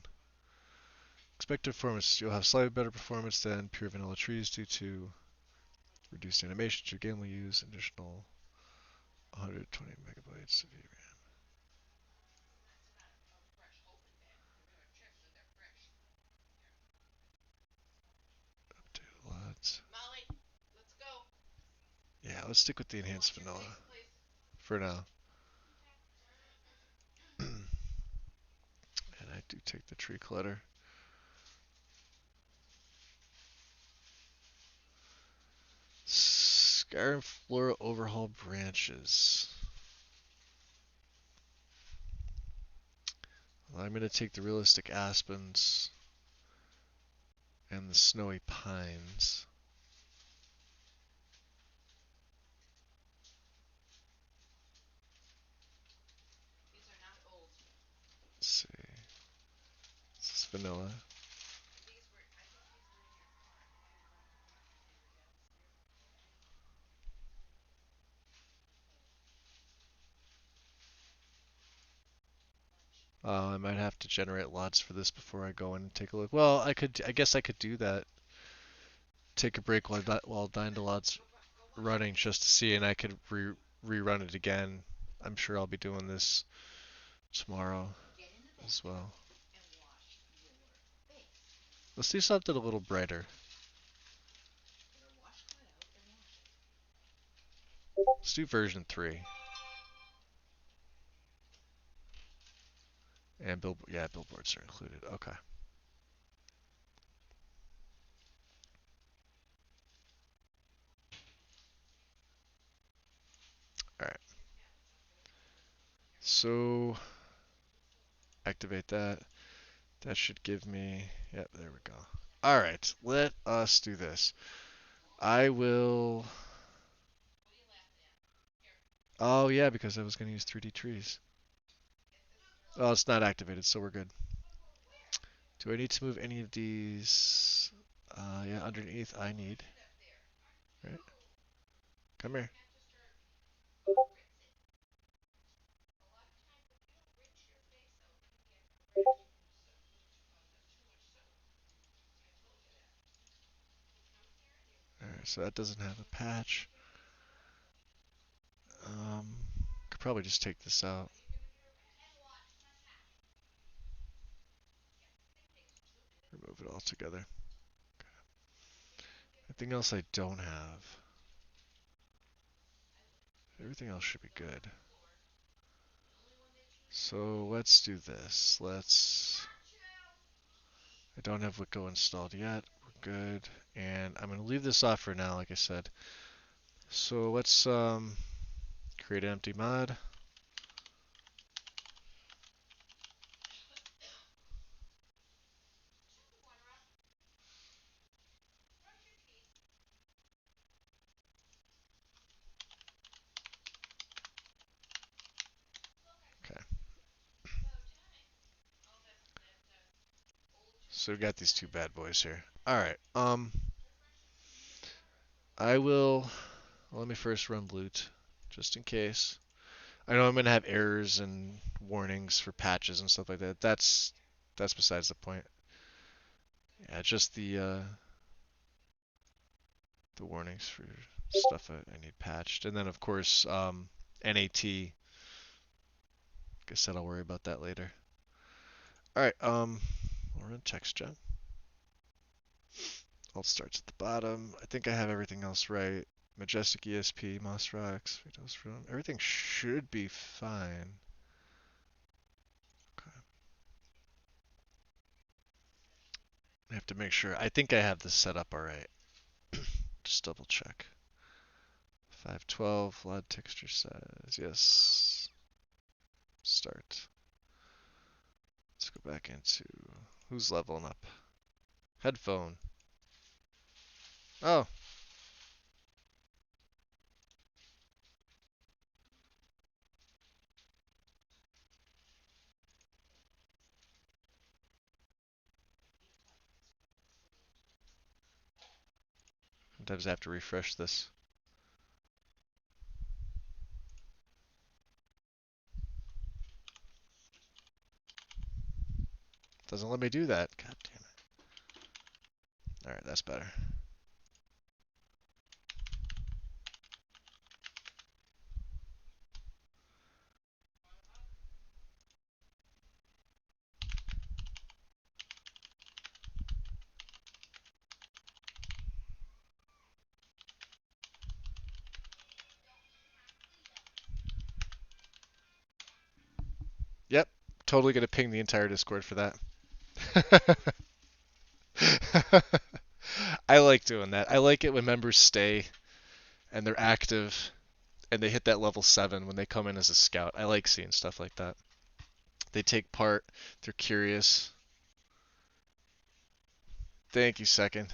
Expected performance. You'll have slightly better performance than pure vanilla trees due to reduced animations. Your game will use additional 120 megabytes of VRAM. Updated lots. Yeah, let's stick with the enhanced vanilla for now. And I do take the tree clutter. Skyrim Flora overhaul branches. Well, I'm going to take the realistic aspens and the snowy pines. Let's see. This is vanilla. I might have to generate lots for this before I go in and take a look. Well, I guess I could do that. Take a break while Dynalot's running just to see, and I could rerun it again. I'm sure I'll be doing this tomorrow as well. Let's do something a little brighter. Let's do version 3. And yeah, billboards are included. Okay. All right. So activate that. That should give me. Yep, there we go. All right. Let us do this. I will. Oh yeah, because I was going to use 3D trees. Oh, it's not activated, so we're good. Do I need to move any of these? Yeah, underneath I need. Right? Come here. Alright, so that doesn't have a patch. Um, could probably just take this out. Remove it all together. Anything else I don't have? Everything else should be good. So let's do this. I don't have Wicco installed yet. We're good. And I'm going to leave this off for now, like I said. So let's create an empty mod. Okay. So we got these two bad boys here. All right. I will. Well, let me first run loot, just in case. I know I'm gonna have errors and warnings for patches and stuff like that. That's besides the point. Yeah, just the warnings for stuff I need patched, and then of course NAT. Guess that I'll worry about that later. All right. We'll run text gen. Alt starts at the bottom. I think I have everything else right. Majestic ESP, Moss Rocks, Windows Room. Everything should be fine. Okay. I have to make sure. I think I have this set up all right. Just double check. 512 LUT texture size. Yes. Start. Let's go back into who's leveling up. Headphone. Oh, sometimes I have to refresh this. Doesn't let me do that. God damn it. All right, that's better. Yep, totally gonna ping the entire Discord for that. I like doing that. I like it when members stay and they're active and they hit that level 7 when they come in as a scout. I like seeing stuff like that. They take part, they're curious. Thank you, second,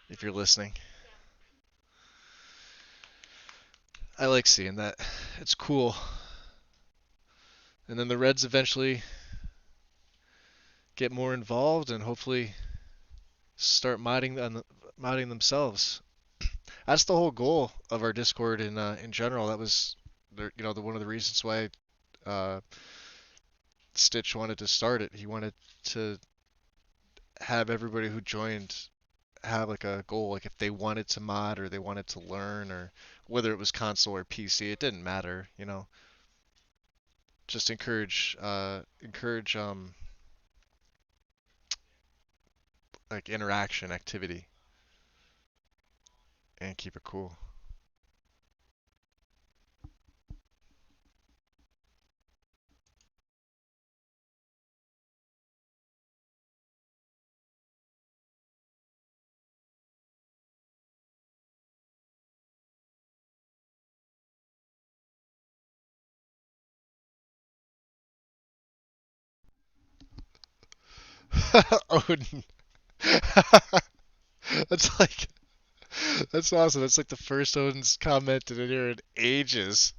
if you're listening. I like seeing that. It's cool. And then the Reds eventually get more involved and hopefully start modding themselves. That's the whole goal of our Discord in general. That was one of the reasons why uh, Stitch wanted to start it. He wanted to have everybody who joined have like a goal, like if they wanted to mod or they wanted to learn or whether it was console or PC, it didn't matter, Just encourage like interaction, activity, and keep it cool. Odin. That's like that's awesome. That's like the first Odin's commented in here in ages.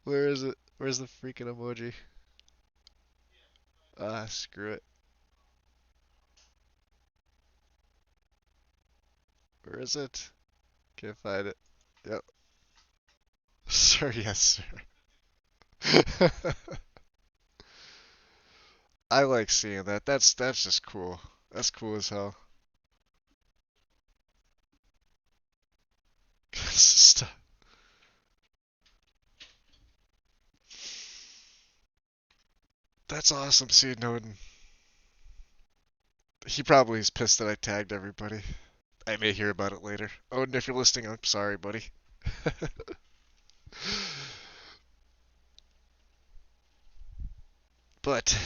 Where is it? Where's the freaking emoji? Ah, screw it. Where is it? Can't find it. Yep. Sir, yes, sir. I like seeing that. That's just cool. That's cool as hell. Stop. That's awesome seeing Odin. He probably is pissed that I tagged everybody. I may hear about it later. Odin, if you're listening, I'm sorry, buddy. But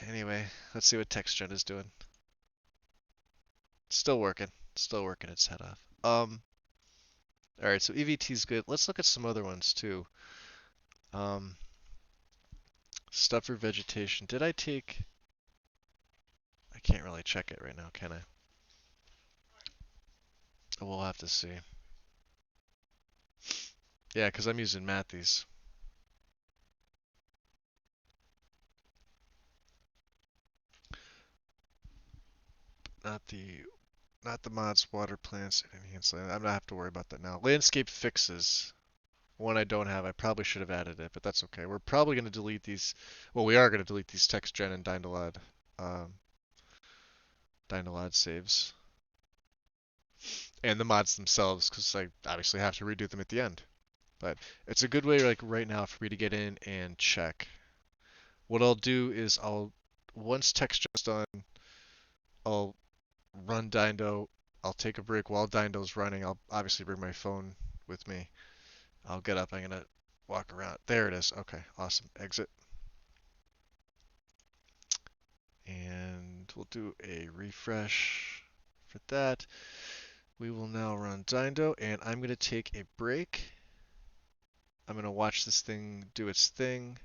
anyway, let's see what TextGen is doing. Still working. Still working its head off. All right, so EVT's good. Let's look at some other ones too. Um, stuff for vegetation. Did I take? I can't really check it right now, can I? We'll have to see. Yeah, because I'm using Matthews. Not the not the mods, water plants, and enhanced land. I'm not have to worry about that now. Landscape fixes. One I don't have. I probably should have added it, but that's okay. We're probably going to delete these. Well, we are going to delete these TextGen and um, Dynalad saves and the mods themselves, because I obviously have to redo them at the end. But it's a good way, like right now, for me to get in and check. What I'll do is once TextGen's done, I'll run Dindo. I'll take a break while Dindo's running. I'll obviously bring my phone with me. I'll get up. I'm gonna walk around. There it is. Okay, awesome. Exit. And we'll do a refresh for that. We will now run Dindo, and I'm gonna take a break. I'm gonna watch this thing do its thing.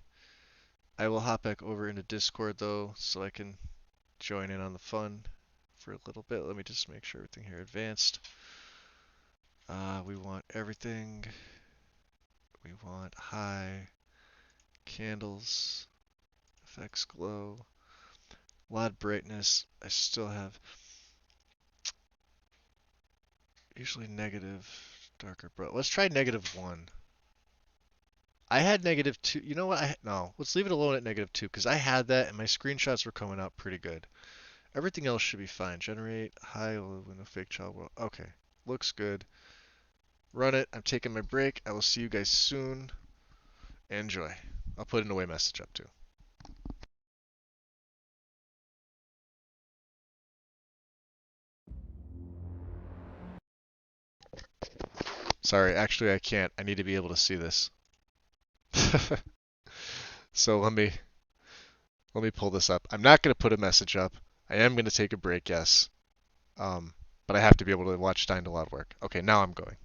I will hop back over into Discord though, so I can join in on the fun for a little bit. Let me just make sure everything here advanced. We want everything. We want high candles, effects glow, a lot of brightness. I still have usually negative, darker, bro. Let's try -1. I had -2. You know what? No, let's leave it alone at -2 because I had that and my screenshots were coming out pretty good. Everything else should be fine. Generate high window fake child world. Okay, looks good. Run it. I'm taking my break. I will see you guys soon. Enjoy. I'll put an away message up too. Sorry, actually I can't. I need to be able to see this. So let me pull this up. I'm not going to put a message up. I am going to take a break, yes. Um, but I have to be able to watch Dying to Loud work. Okay, now I'm going.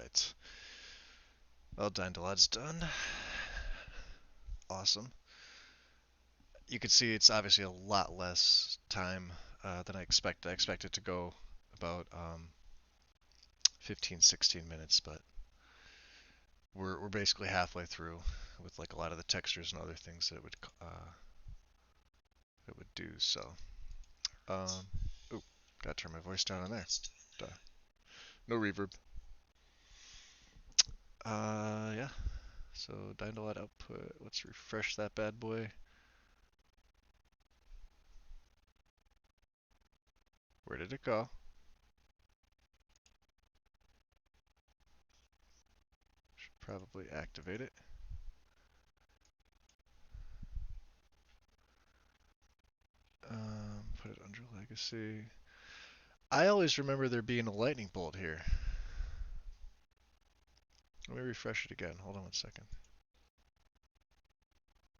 right. Well, Dynalad's done. Awesome. You can see it's obviously a lot less time than I expected. I expected to go about 15, 16 minutes, but we're basically halfway through with like a lot of the textures and other things that it would do. So, um, oh, gotta turn my voice down on there. Duh. No reverb. Yeah. So Dynalot output. Let's refresh that bad boy. Where did it go? Should probably activate it. Put it under legacy. I always remember there being a lightning bolt here. Let me refresh it again. Hold on one second.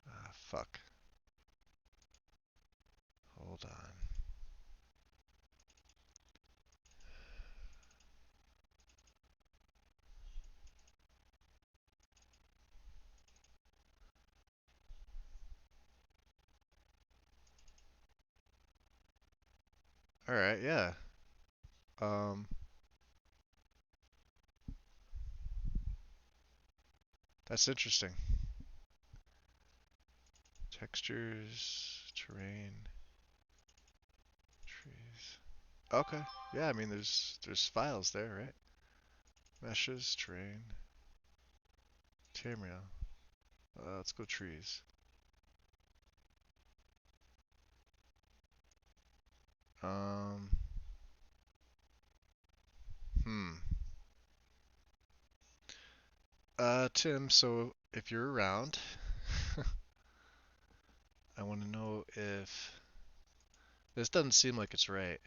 Ah, fuck. Hold on. All right, yeah. Um, that's interesting. Textures, terrain, trees. Okay. Yeah, I mean there's files there, right? Meshes, terrain, Tamriel. Let's go trees. Um, hmm. Tim, so if you're around, I want to know if this doesn't seem like it's right.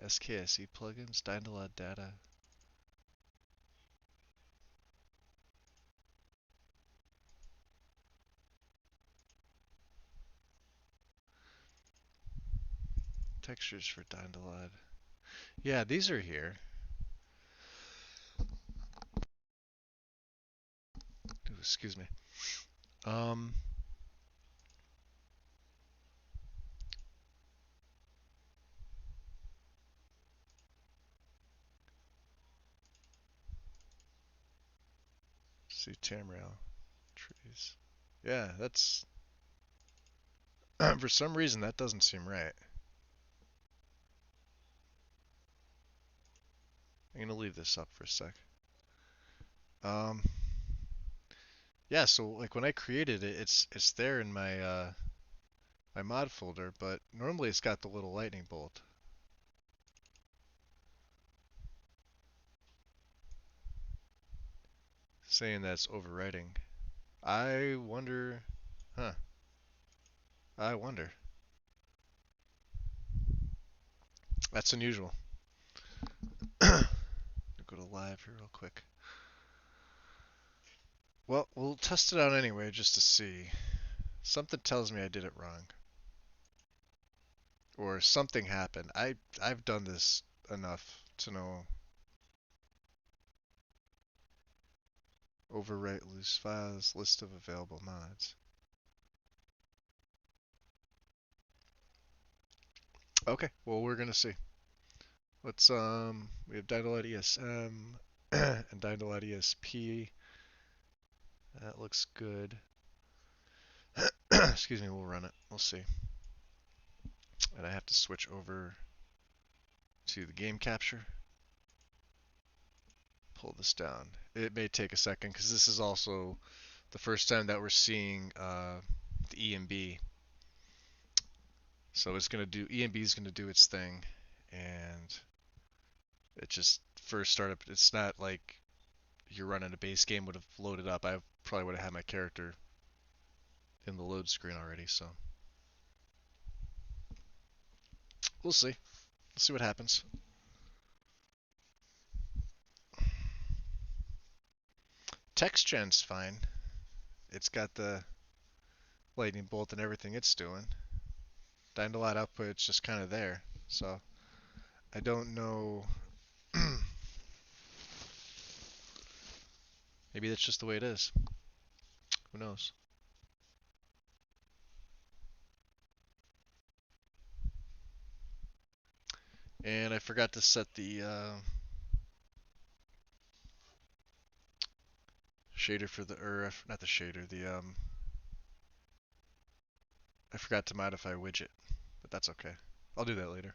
SKSE plugins, Dynalad data. Textures for Dynalad. Yeah, these are here. Ooh, excuse me. Um, see Tamriel trees. Yeah, that's for some reason that doesn't seem right. I'm gonna leave this up for a sec. Um, yeah, so like when I created it, it's there in my mod folder, but normally it's got the little lightning bolt saying that's overwriting. I wonder, huh? I wonder. That's unusual. Go to live here real quick. Well, we'll test it out anyway just to see. Something tells me I did it wrong, or something happened. I've done this enough to know. Overwrite loose files, list of available mods. Okay, well we're gonna see. Let's we have Dynalite ESM and Dynalite ESP. That looks good. Excuse me, we'll run it. We'll see. And I have to switch over to the game capture. Pull this down. It may take a second because this is also the first time that we're seeing the EMB. So it's gonna do EMB is gonna do its thing, and it just first startup. It's not like you're running a base game would have loaded up. I probably would have had my character in the load screen already. So we'll see. We'll see what happens. Text gen's fine. It's got the lightning bolt and everything it's doing. Dying-to-light output, it's just kind of there. So I don't know. Maybe that's just the way it is. Who knows? And I forgot to set the shader for the, or not the shader, I forgot to modify widget, but that's okay. I'll do that later.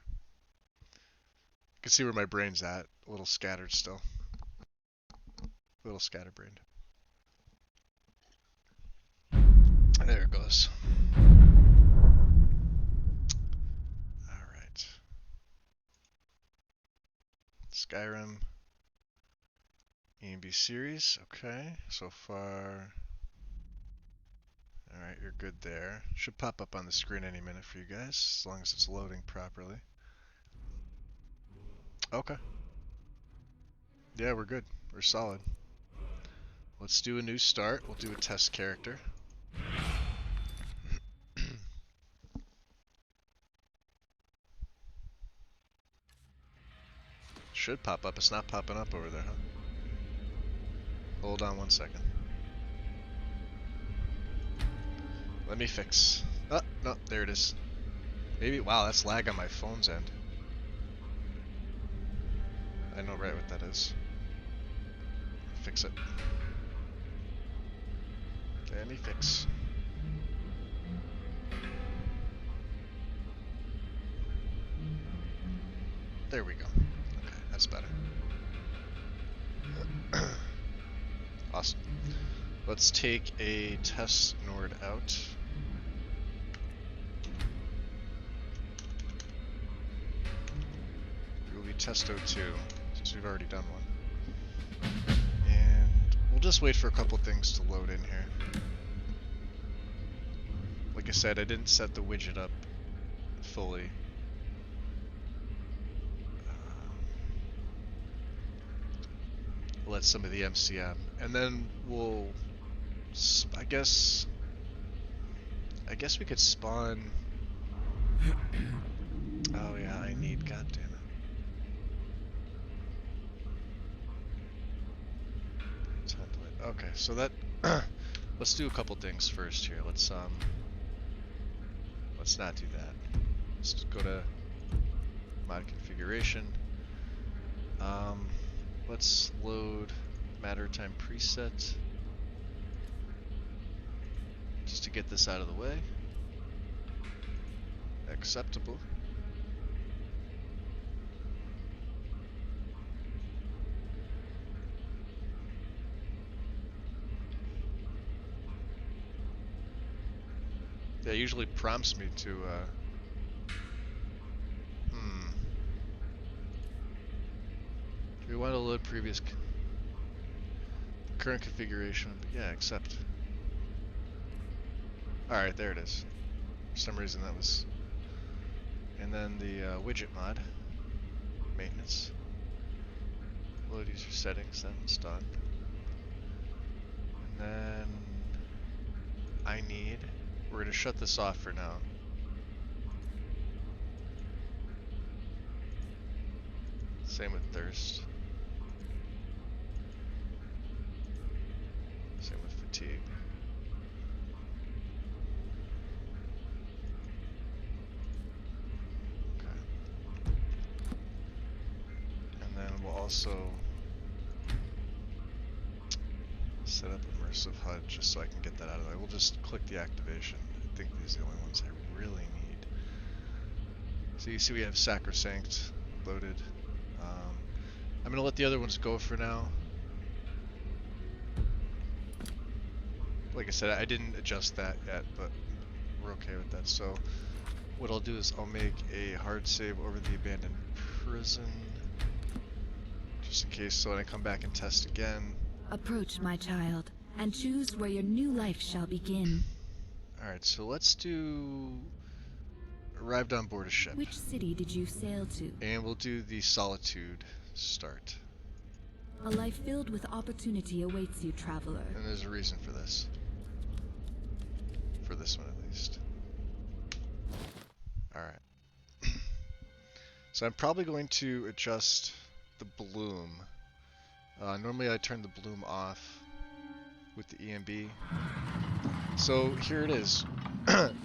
You can see where my brain's at, a little scattered still. A little scatterbrained. There it goes. Alright. Skyrim EMB series, okay. So far, alright, you're good there. Should pop up on the screen any minute for you guys, as long as it's loading properly. Okay. Yeah, we're good. We're solid. Let's do a new start. We'll do a test character. Should pop up. It's not popping up over there, huh? Hold on 1 second. Let me fix. Oh, no, there it is. Maybe, wow, that's lag on my phone's end. I know right what that is. Fix it. Let me fix. There we go. Okay, that's better. Awesome. Let's take a test node out. It will be test 02, since we've already done one. And we'll just wait for a couple things to load in here. Like I said, I didn't set the widget up fully. Let some of the MCM, and then we'll, I guess we could spawn. Oh yeah, I need, god damn it. Template. Okay, so that let's do a couple things first here. Let's not do that. Let's go to mod configuration. Let's load matter time preset just to get this out of the way. Acceptable. Yeah, it usually prompts me to we want to load previous current configuration. Yeah, accept. Alright, there it is. For some reason that was. And then the widget mod. Maintenance. Load user settings, that one's done. And then I need. We're going to shut this off for now. Same with thirst. Same with fatigue. Okay. And then we'll also set up immersive HUD just so I can get that out of there. We'll just click the activation. I think these are the only ones I really need. So you see we have Sacrosanct loaded. I'm going to let the other ones go for now. Like I said, I didn't adjust that yet, but we're okay with that. So what I'll do is I'll make a hard save over the abandoned prison, just in case, so when I come back and test again. Approach, my child, and choose where your new life shall begin. Alright, so let's do arrived on board a ship. Which city did you sail to? And we'll do the Solitude start. A life filled with opportunity awaits you, traveler. And there's a reason for this. For this one at least. Alright. So I'm probably going to adjust the bloom. Normally I turn the bloom off with the EMB. So here it is.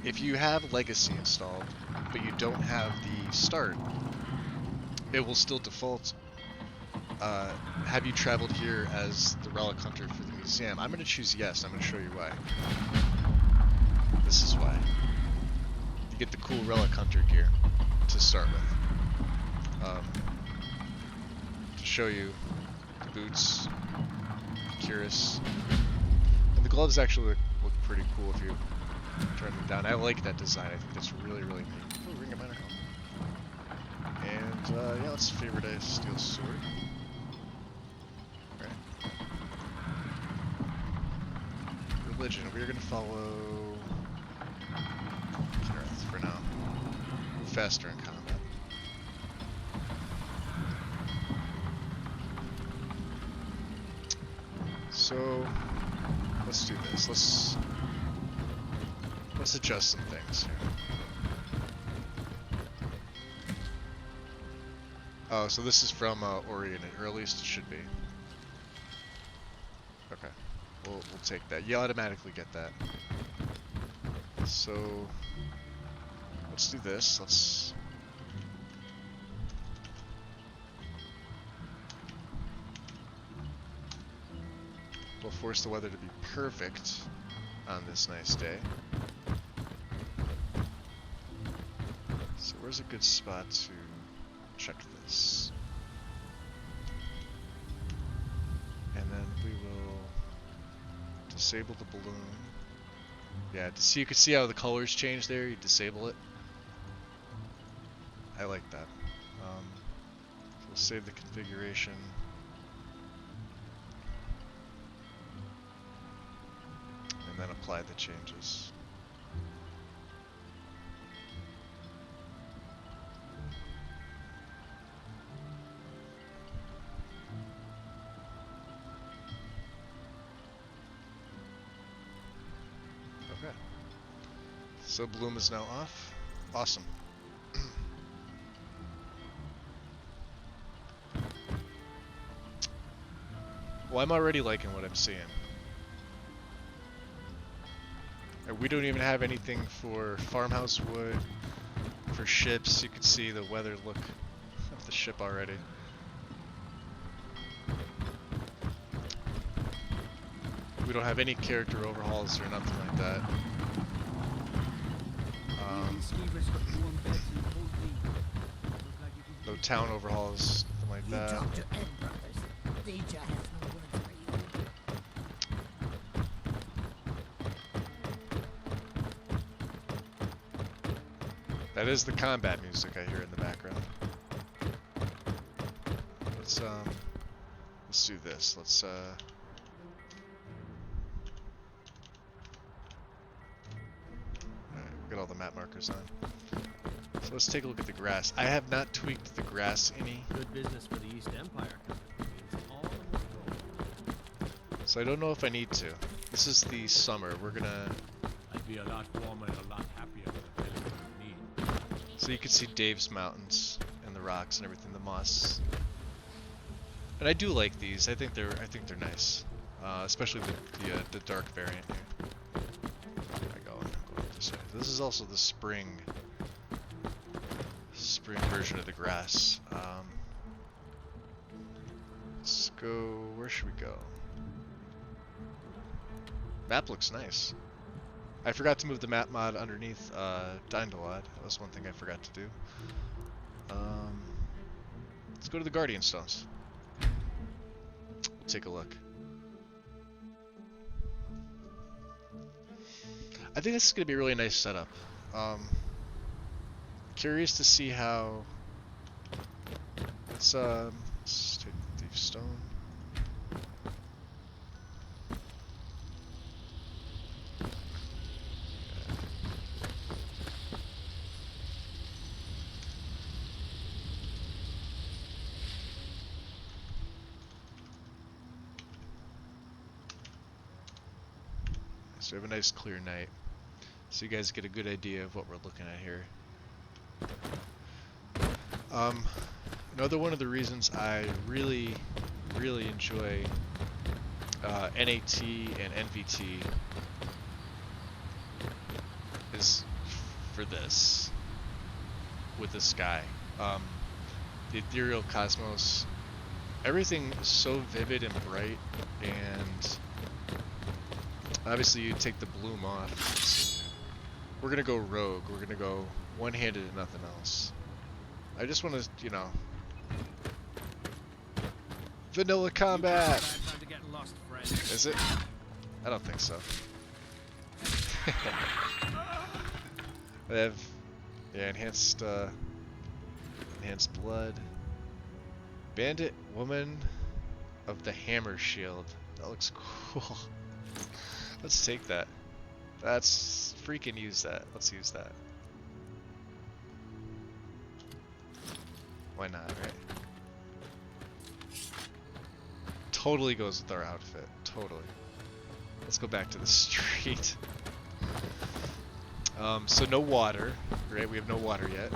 If you have Legacy installed, but you don't have the start, it will still default. Have you traveled here as the relic hunter for the museum? I'm going to choose yes. I'm going to show you why. This is why. You get the cool relic hunter gear to start with. To show you the boots, the cuirass, and the gloves actually look pretty cool if you turn them down. I like that design. I think that's really, really neat. Oh, Ring of Minor Helm. And yeah, let's favorite a steel sword. Right. Religion. We're gonna follow Kenneth for now. Move faster in combat. So let's do this. Let's adjust some things here. Oh, so this is from Oriented, or at least it should be. Okay, we'll take that. You automatically get that. So let's do this. We'll force the weather to be perfect on this nice day. So where's a good spot to check this? And then we will disable the balloon. Yeah, so you can see how the colors change there. You disable it. I like that. So we'll save the configuration. And then apply the changes. Okay. So bloom is now off. Awesome. Well, I'm already liking what I'm seeing. And we don't even have anything for farmhouse wood, for ships. You can see the weather look of the ship already. We don't have any character overhauls or nothing like that. No town overhauls, nothing like that. That is the combat music I hear in the background. Let's do this. Let's get all the map markers on. So let's take a look at the grass. I have not tweaked the grass any. Good business for the East Empire Company. Means all the more gold. So I don't know if I need to. This is the summer. We're gonna. I'd be a lot warmer and a lot happier with a belly full of meat. So you can see Dave's mountains and the rocks and everything, the moss. And I do like these. I think they're nice, especially the dark variant here. I'm going this way. This is also the spring version of the grass. Let's go. Where should we go? Map looks nice. I forgot to move the map mod underneath Dindalad. That was one thing I forgot to do. Let's go to the Guardian Stones. We'll take a look. I think this is going to be a really nice setup. Curious to see how... Let's take the Thief Stone. So we have a nice clear night, so you guys get a good idea of what we're looking at here. Um, Another one of the reasons I really, really enjoy NAT and NVT is for this, with the sky. The ethereal cosmos, everything is so vivid and bright, and obviously you take the bloom off. We're gonna go rogue, we're gonna go one-handed and nothing else. I just want to, you know, vanilla combat! Time to get lost, friend. Is it? I don't think so. They have, yeah, enhanced blood. Bandit Woman of the Hammer Shield. That looks cool. Let's take that. Let's freaking use that. Let's use that. Why not, right? Totally goes with our outfit. Totally. Let's go back to the street. So no water, right? We have no water yet.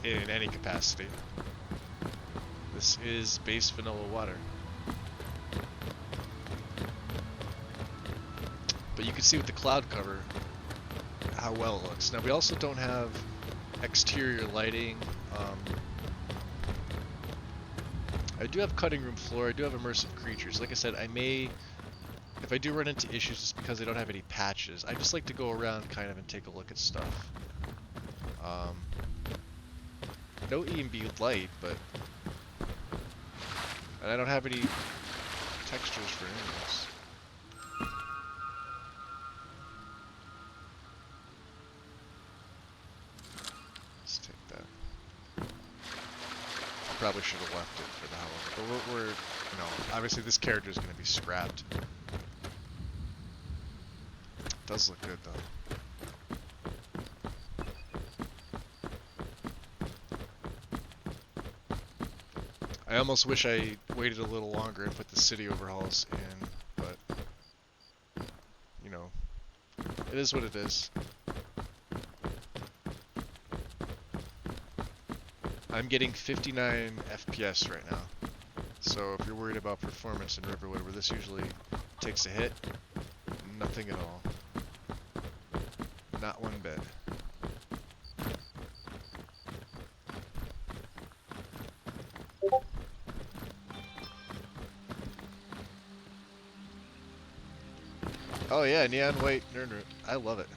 In any capacity. This is base vanilla water. But you can see with the cloud cover how well it looks. Now we also don't have exterior lighting. I do have cutting room floor, I do have immersive creatures. Like I said, I may, if I do run into issues, it's because I don't have any patches. I just like to go around kind of and take a look at stuff. No E&B light, but, and I don't have any textures for any of this. Let's take that. Probably should have left it for the hell of it, but we're you know, obviously this character is going to be scrapped. Does look good though. I almost wish I waited a little longer and put the city overhauls in, but you know, it is what it is. I'm getting 59 FPS right now, so if you're worried about performance in Riverwood, where this usually takes a hit, nothing at all. Not one bit. Oh yeah, neon white nerd. I love it.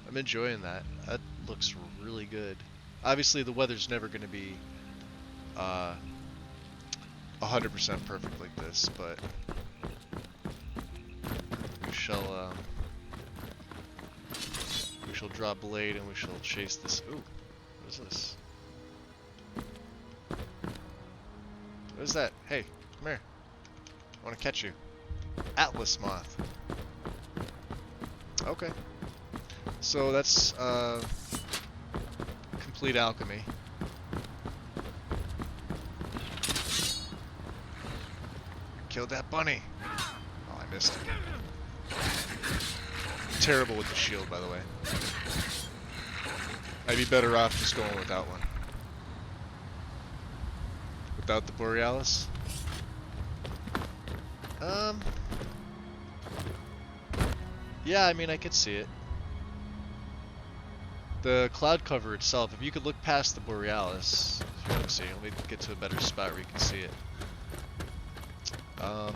I'm enjoying that. That looks really good. Obviously, the weather's never going to be 100% perfect like this, but we shall draw blade and we shall chase this. Ooh, what is this? What is that? Hey, come here. I want to catch you. Atlas moth. Okay. So that's complete alchemy. Killed that bunny. Oh, I missed it. Terrible with the shield, by the way. I'd be better off just going without one. Without the Borealis. Yeah, I mean, I could see it. The cloud cover itself, if you could look past the Borealis, let me see, let me get to a better spot where you can see it.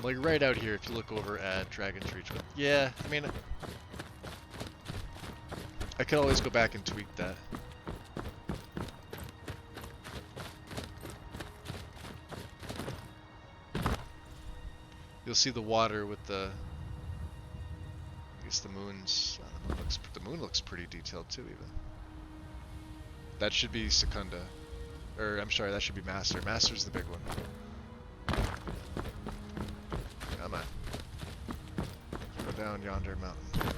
Like right out here, if you look over at Dragon's Reach. Yeah, I mean, I could always go back and tweak that. You'll see the water with the, I guess the moon's, the moon looks pretty detailed too even. That should be Secunda. Or, I'm sorry, that should be Master. Master's the big one. Come on. Go down yonder mountain.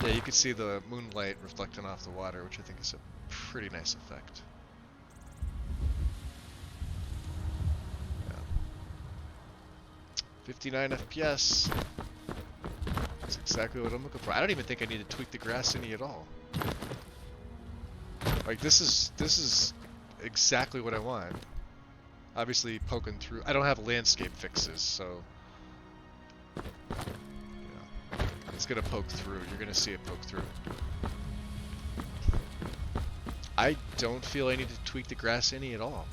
Yeah, you can see the moonlight reflecting off the water, which I think is a pretty nice effect. 59 FPS. That's exactly what I'm looking for. I don't even think I need to tweak the grass any at all. Like this is exactly what I want. Obviously poking through. I don't have landscape fixes, so yeah, it's gonna poke through. You're gonna see it poke through. I don't feel I need to tweak the grass any at all.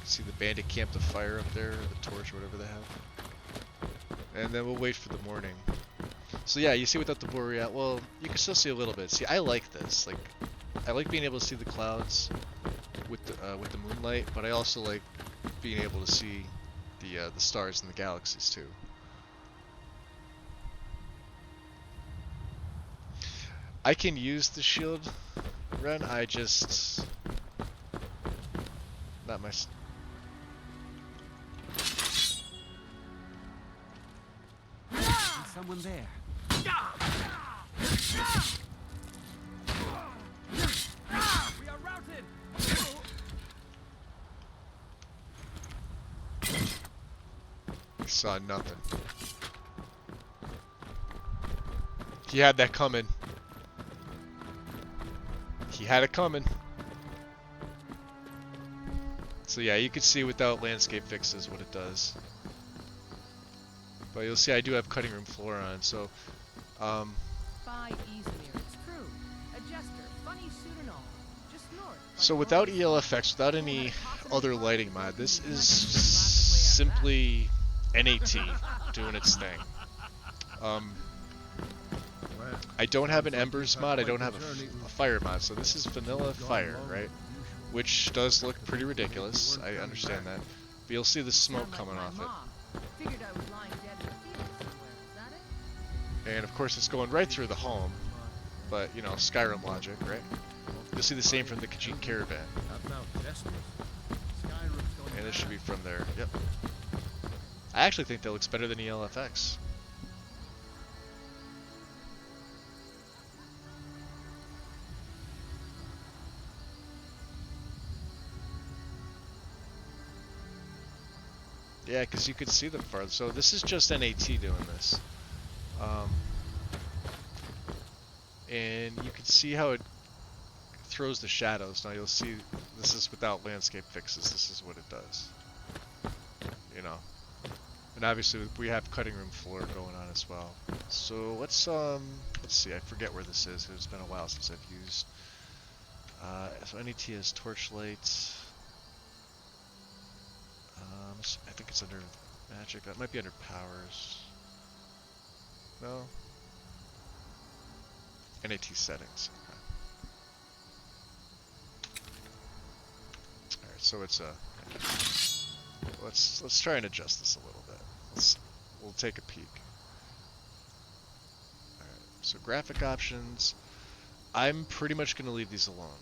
See the bandit camp, the fire up there, or the torch, or whatever they have. And then we'll wait for the morning. So yeah, you see without the boreal, well, you can still see a little bit. See, I like this. Like, I like being able to see the clouds with the moonlight, but I also like being able to see the stars and the galaxies too. I can use the shield run. I just not my. Someone there. We are routed. I saw nothing. He had that coming. He had it coming. So yeah, you can see without landscape fixes what it does. But you'll see I do have cutting room floor on, so By Easmere, it's true. A jester, funny suit and all. Just north. so without ELFX, without any other lighting mod, this is simply NAT doing its thing. I don't have an Embers mod, I don't have a fire mod, so this is vanilla fire, right? Which does look pretty ridiculous, I understand that. But you'll see the smoke coming off it. Figured I was lying dead in a field somewhere. Is that it? And of course it's going right through the home, but you know, Skyrim logic, right? You'll see the same from the Khajiit Caravan. And this should be from there, yep. I actually think that looks better than ELFX. Yeah, because you could see them farther. So this is just NAT doing this. And you can see how it throws the shadows. Now you'll see this is without landscape fixes. This is what it does. You know. And obviously we have cutting room floor going on as well. So let's see. I forget where this is. It's been a while since I've used. So NAT has torchlight. I think it's under magic. That might be under powers. No. NAT settings. Okay. All right, so it's let's try and adjust this a little bit. We'll take a peek. All right. So graphic options. I'm pretty much going to leave these alone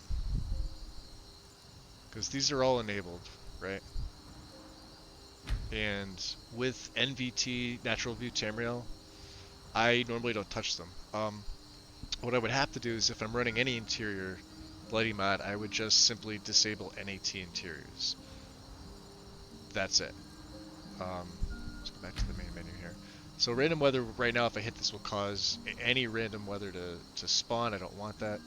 because these are all enabled, right? And with NVT, Natural View Tamriel, I normally don't touch them. What I would have to do is if I'm running any interior lighting mod, I would just simply disable NAT interiors. That's it. Let's go back to the main menu here. So random weather right now, if I hit this, will cause any random weather to spawn. I don't want that.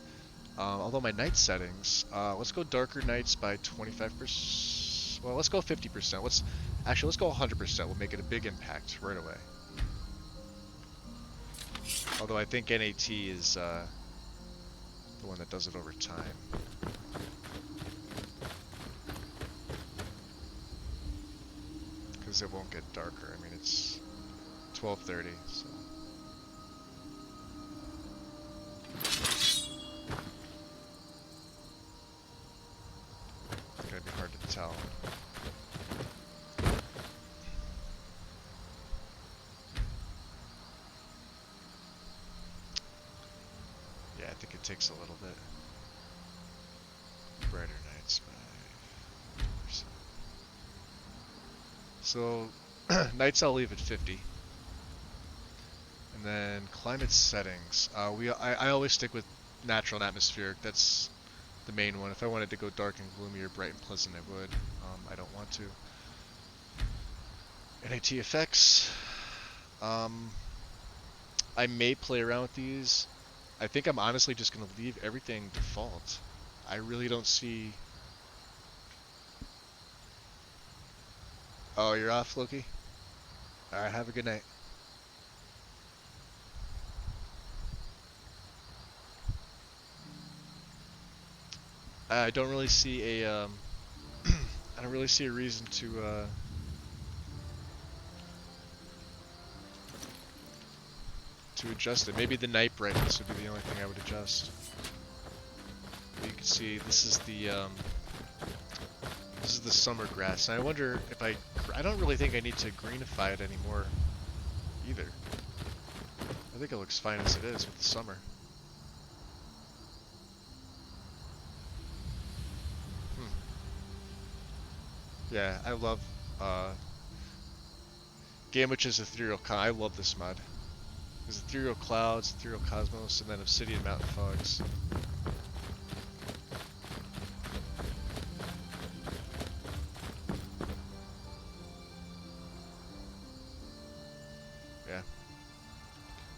Although my night settings, let's go darker nights by 25%. Well, let's go 50%. Let's go 100%. We'll make it a big impact right away. Although I think NAT is the one that does it over time. Because it won't get darker. I mean, it's 12:30, so. It's gonna be hard to tell. Yeah, I think it takes a little bit. Brighter nights by 2%. So, nights I'll leave at 50. And then climate settings. I always stick with natural and atmospheric. That's the main one. If I wanted to go dark and gloomy or bright and pleasant, I would. I don't want to. NAT effects. I may play around with these. I think I'm honestly just going to leave everything default. I really don't see... Oh, you're off, Loki? Alright, have a good night. I don't really see a, I don't really see a reason to adjust it. Maybe the night brightness would be the only thing I would adjust. But you can see this is the summer grass, and I wonder if I don't really think I need to greenify it anymore either. I think it looks fine as it is with the summer. Yeah, I love Game Witch's Ethereal I love this mod. There's Ethereal Clouds, Ethereal Cosmos, and then Obsidian Mountain Fogs. Yeah.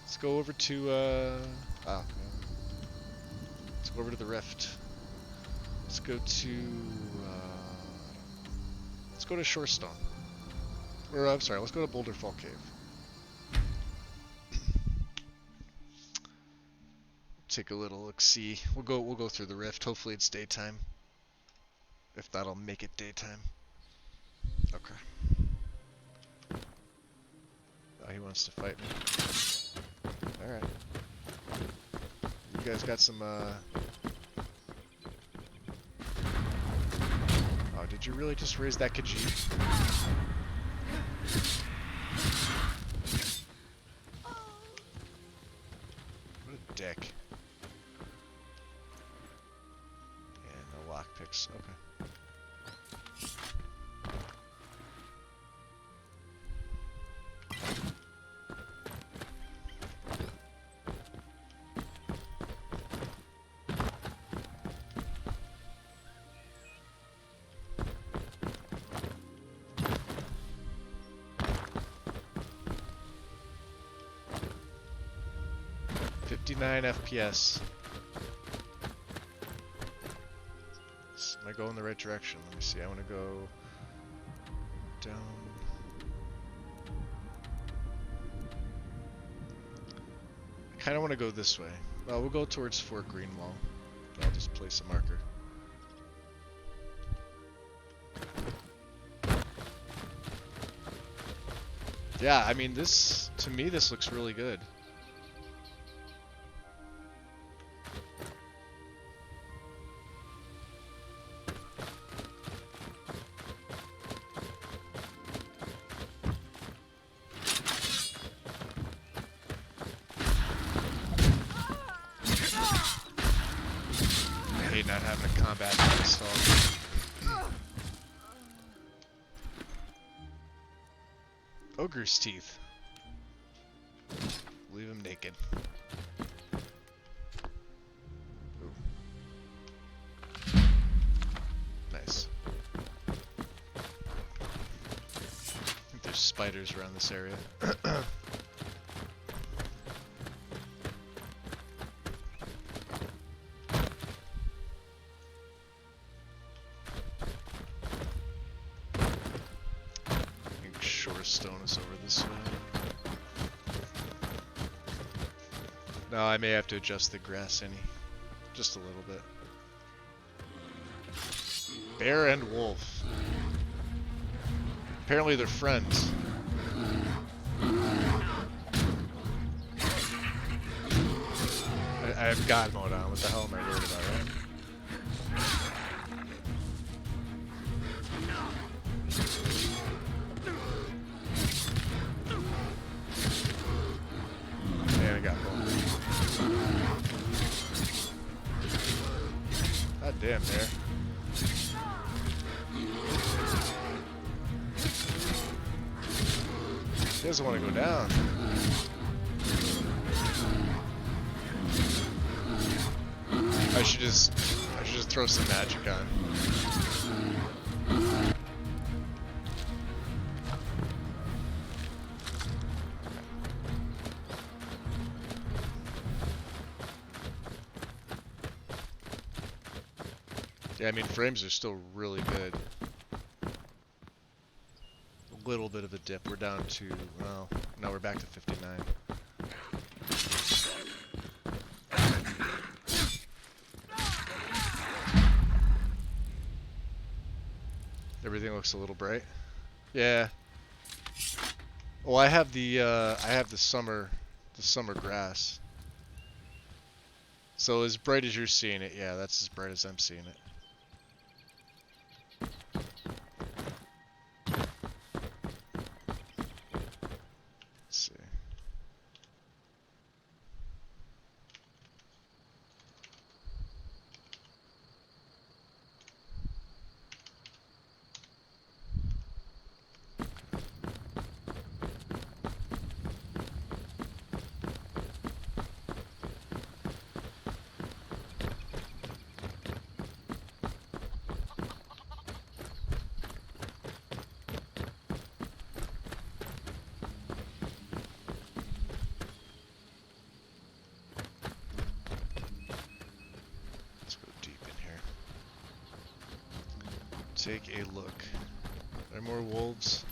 Let's go over to let's go over to the Rift. Let's go to let's go to Shorestone. Or I'm sorry, let's go to Boulder Fall Cave. Take a little look-see. We'll go through the Rift. Hopefully it's daytime. If not, I'll make it daytime. Okay. Oh, he wants to fight me. Alright. You guys got some Oh, did you really just raise that Khajiit? What a dick. And no lockpicks. Okay. FPS. Am I going the right direction? Let me see. I want to go down. I kind of want to go this way. Well, we'll go towards Fort Greenwall. I'll just place a marker. Yeah, I mean, this, to me, this looks really good. Not having a combat installed. Ogre's teeth. Leave him naked. Ooh. Nice. I think there's spiders around this area. 'Stone is over this way. No, I may have to adjust the grass any. Just a little bit. Bear and wolf. Apparently they're friends. I have God mode on. What the hell am I worried about, right? Damn there. He doesn't want to go down. I should just throw some magic on. Yeah, I mean, frames are still really good. A little bit of a dip. We're down to, well, no, we're back to 59. Everything looks a little bright. Yeah. Well, I have the summer grass. So as bright as you're seeing it, yeah, that's as bright as I'm seeing it. Let's see. Let's go deep in here. Take a look. Are there more wolves?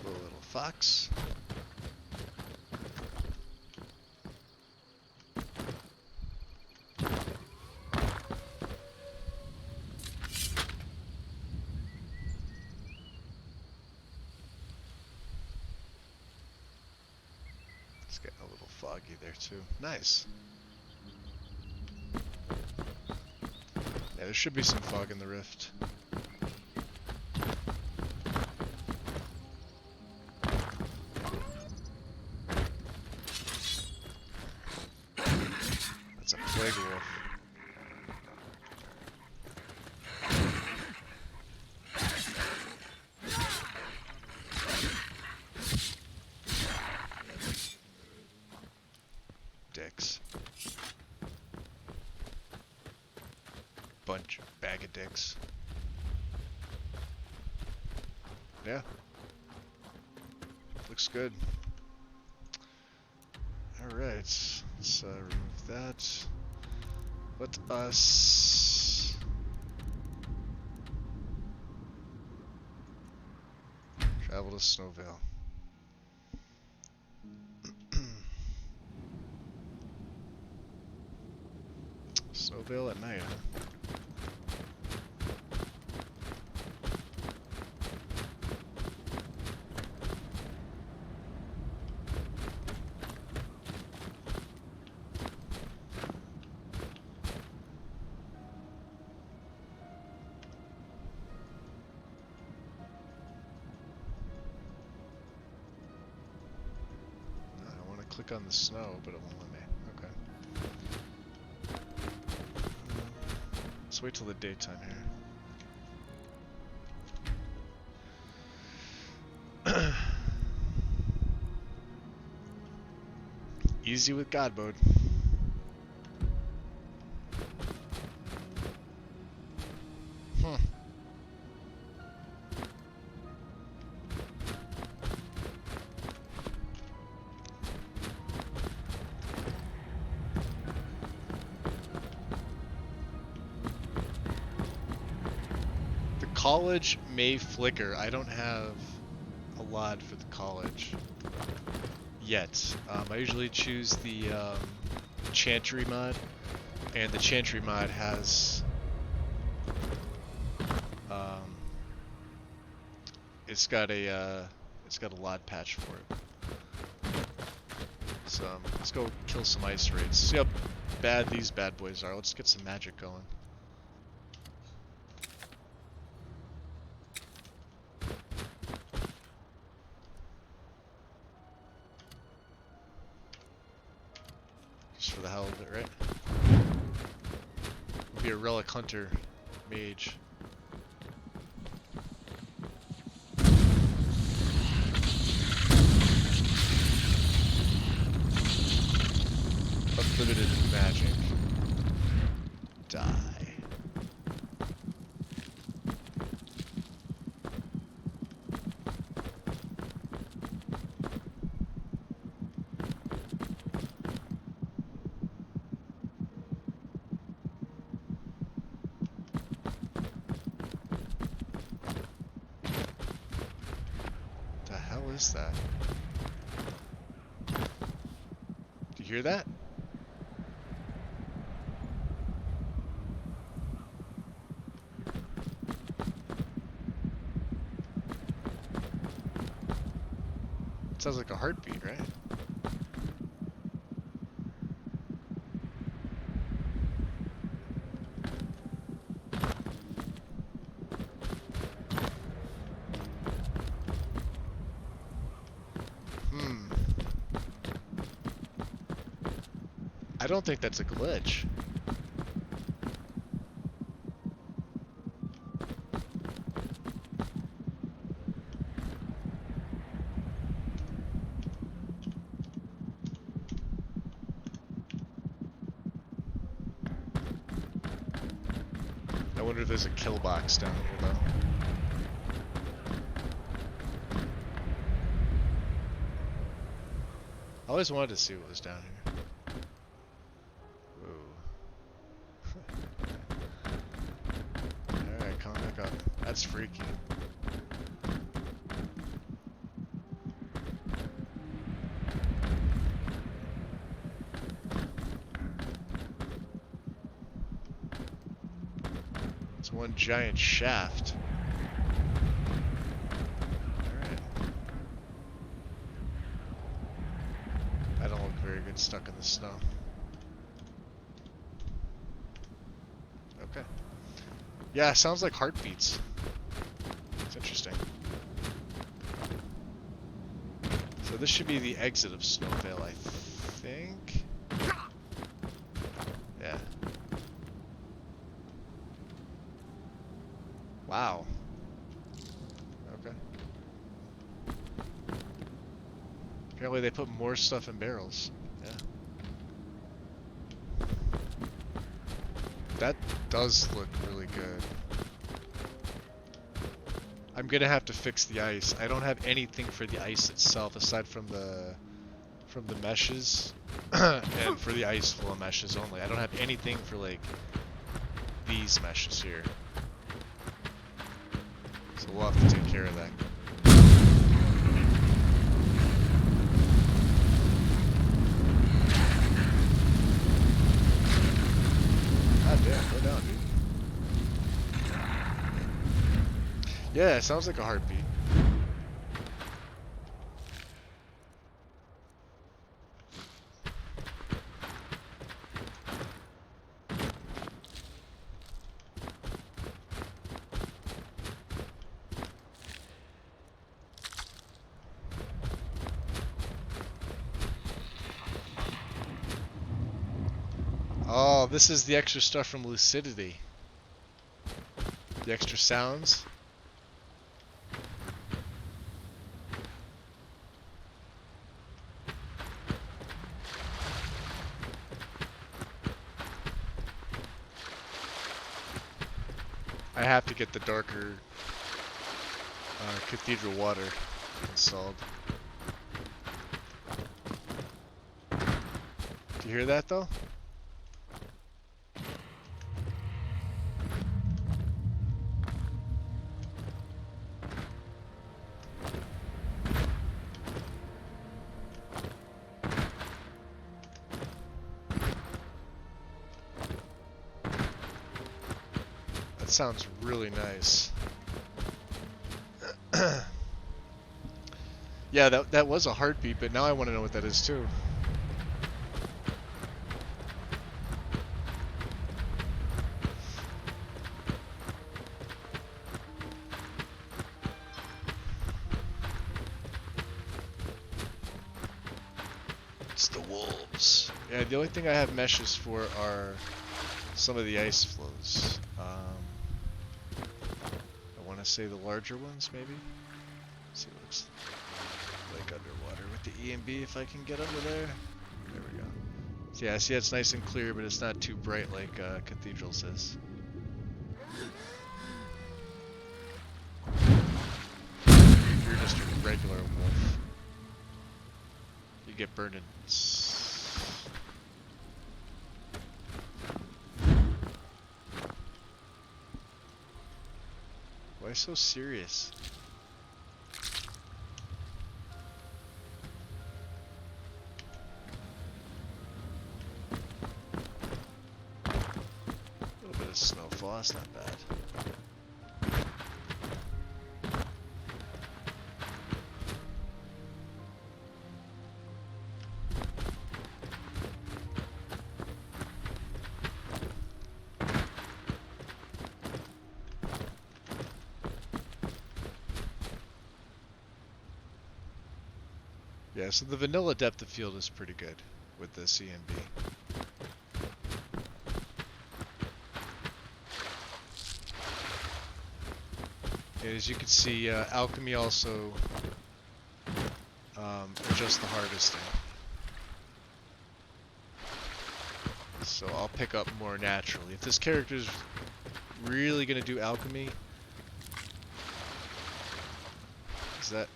A little fox. It's getting a little foggy there too. Nice. Yeah, there should be some fog in the rift. That's a plague wolf. Dicks. Bag of dicks. Yeah. Looks good. Alright, let's remove that. Let us travel to Snowvale. Snowvale at night, huh? I want to click on the snow, but it won't let me. Okay. Let's wait till the daytime here. Easy with God mode. The college may flicker. I don't have a lot for the college yet. I usually choose the Chantry mod, and the Chantry mod has it's got a LOD patch for it. So let's go kill some ice raids. See how bad these bad boys are. Let's get some magic going. Just for the hell of it, right? We'll be a relic hunter mage. Unlimited magic. Die. What's that? Do you hear that? It sounds like a heartbeat, right? I don't think that's a glitch. I wonder if there's a kill box down here, though. I always wanted to see what was down here. Alright, come back up. That's freaky. It's one giant shaft. Alright. I don't look very good stuck in the snow. Okay. Yeah, sounds like heartbeats. It's interesting. So this should be the exit of Snowvale, I think. Yeah. Wow. Okay. Apparently they put more stuff in barrels. Yeah. That does look really good. I'm gonna have to fix the ice. I don't have anything for the ice itself aside from the meshes and for the ice flow meshes only. I don't have anything for like these meshes here. So we'll have to take care of that. God damn, go down, dude. Yeah, it sounds like a heartbeat. Oh, this is the extra stuff from Lucidity. The extra sounds. I have to get the darker cathedral water installed. Do you hear that though? That sounds really nice. Yeah, that was a heartbeat, but now I want to know what that is too. It's the wolves. Yeah, the only thing I have meshes for are some of the ice flows. I want to say the larger ones, maybe. See what it looks like underwater with the E and B if I can get under there. There we go. So yeah, see, it's nice and clear, but it's not too bright like Cathedral says. You're just a regular wolf. You get burned in. Why so serious? Well, that's not bad. Yeah, so the vanilla depth of field is pretty good with the CNB. And as you can see, alchemy also adjusts the harvesting. So I'll pick up more naturally. If this character's really gonna do alchemy, is that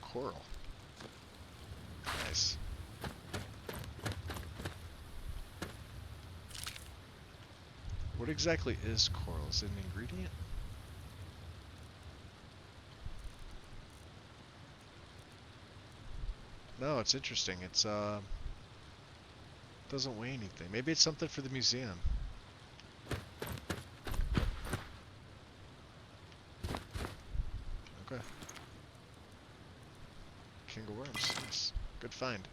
coral? Nice. What exactly is coral? Is it an ingredient? No, it's interesting. It's doesn't weigh anything. Maybe it's something for the museum. Okay. King of worms. Nice. Good find.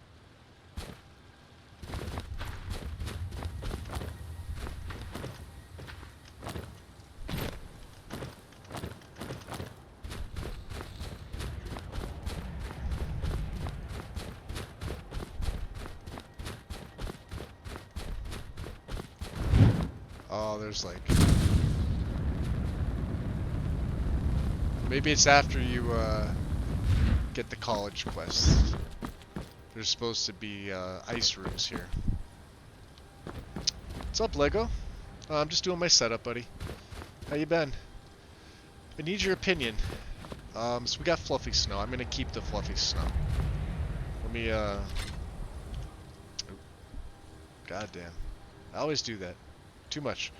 Oh, there's like... Maybe it's after you get the college quest. There's supposed to be ice rooms here. What's up, Lego? I'm just doing my setup, buddy. How you been? I need your opinion. So we got fluffy snow. I'm gonna keep the fluffy snow. Let me God damn. I always do that. Too much.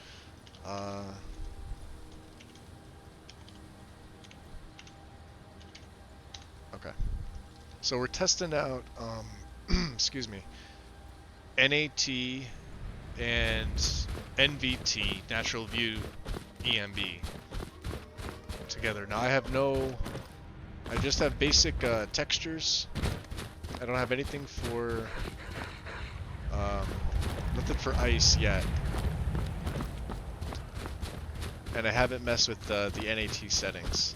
Okay. So we're testing out, excuse me, NAT and NVT, Natural View EMB, together. Now I just have basic textures. I don't have anything for, nothing for ice yet. And I haven't messed with the NAT settings.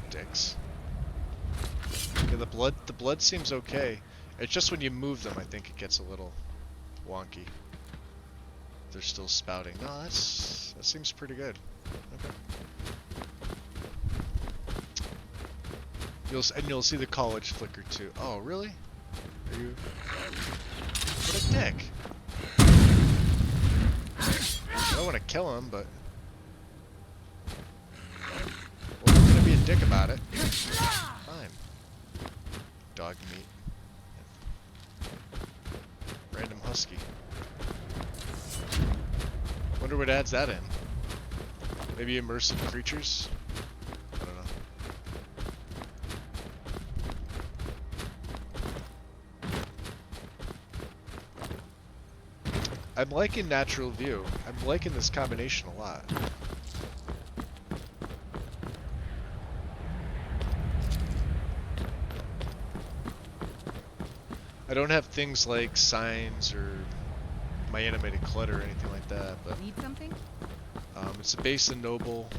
Dicks. Okay, the blood seems okay. It's just when you move them, I think it gets a little wonky. They're still spouting. No, that seems pretty good. Okay. You'll see the college flicker too. Oh, really? Are you? What a dick! I don't want to kill him, but well, I'm gonna be a dick about it. Fine. Dog meat. Random husky. Wonder what adds that in. Maybe immersive creatures? I don't know. I'm liking Natural View. I'm liking this combination a lot. I don't have things like signs or my animated clutter or anything like that, but Need something? it's a base and noble.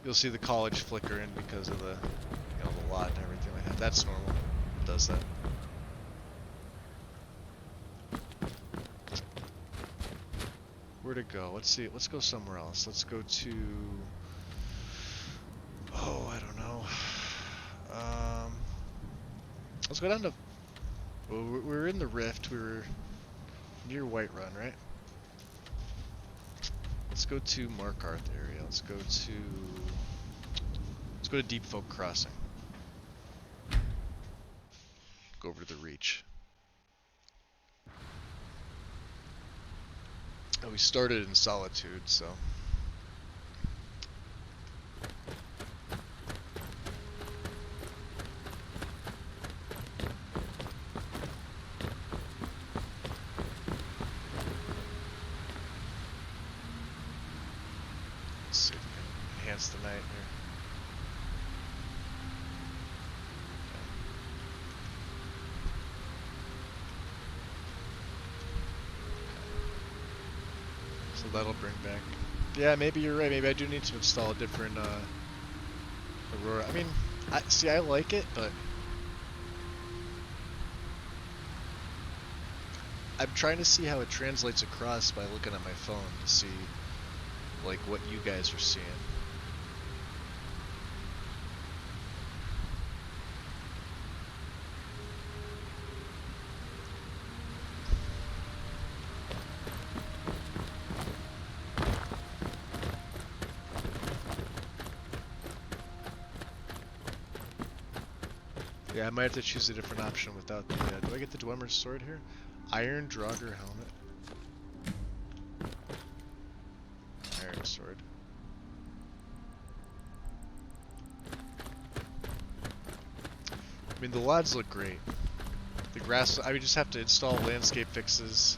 You'll see the college flicker in because of the, the lot and everything like that. That's normal. It does that. Where to go? Let's see. Let's go somewhere else. Let's go to... Oh, I don't know. Let's go down to... Well, we were in the Rift. We were near Whiterun, right? Let's go to Markarth area. Let's go to Deep Folk Crossing. Go over to the Reach. And we started in Solitude, so chance tonight here. So that'll bring back. Yeah, maybe you're right. Maybe I do need to install a different Aurora. I mean, I like it, but I'm trying to see how it translates across by looking at my phone to see like what you guys are seeing. Yeah, I might have to choose a different option without the, do I get the Dwemer's sword here? Iron Draugr helmet. Iron sword. I mean, the LODs look great. The grass, I would just have to install landscape fixes.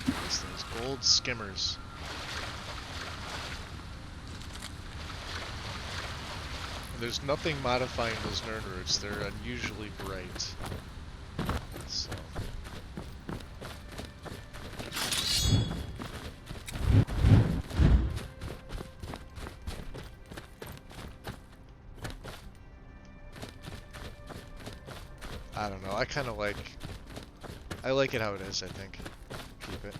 These things, gold skimmers. There's nothing modifying those nerd roots. They're unusually bright. So. I don't know. I kind of like. I like it how it is, I think. Keep it.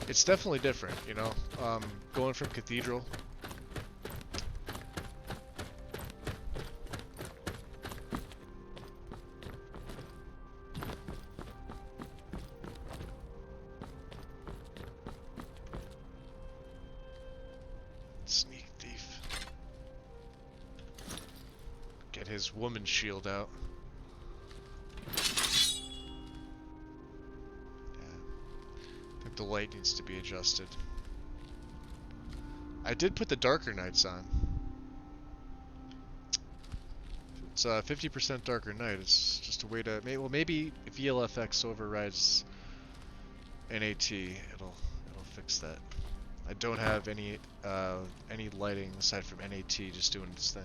It's definitely different, you know, going from Cathedral. Sneak thief. Get his woman shield out. The light needs to be adjusted. I did put the darker nights on. It's 50% darker night. It's just a way to maybe if ELFX overrides NAT, it'll fix that. I don't have any lighting aside from NAT just doing its thing.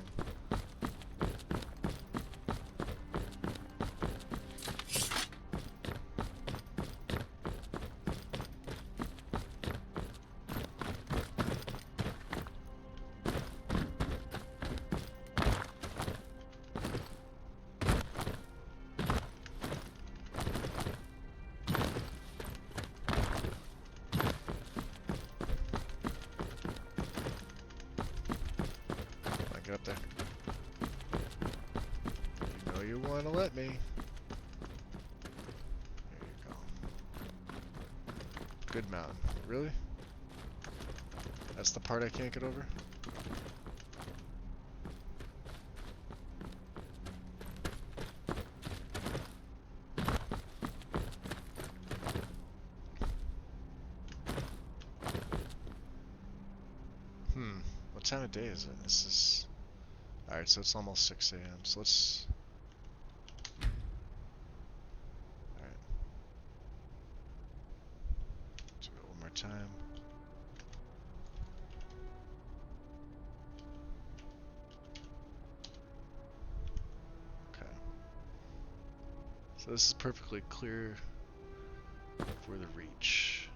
Get up there. You know you want to let me. There you go. Good mountain. Really? That's the part I can't get over? What time of day is it? This is... Alright, so it's almost 6 a.m. So let's... Alright. Do it one more time. Okay. So this is perfectly clear for the reach.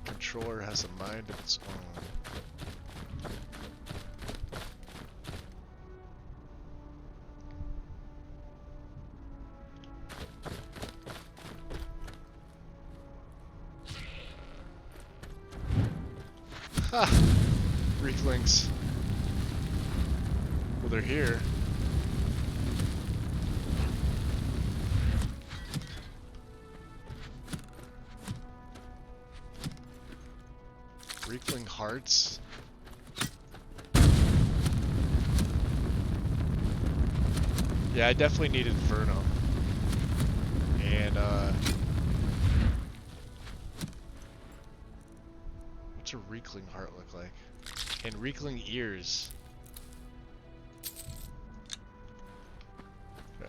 Controller has a mind of its own. Ha! Weaklings. Well, they're here. Reekling Hearts. Yeah, I definitely need Inferno. And, what's a Reekling Heart look like? And Reekling Ears. Yeah,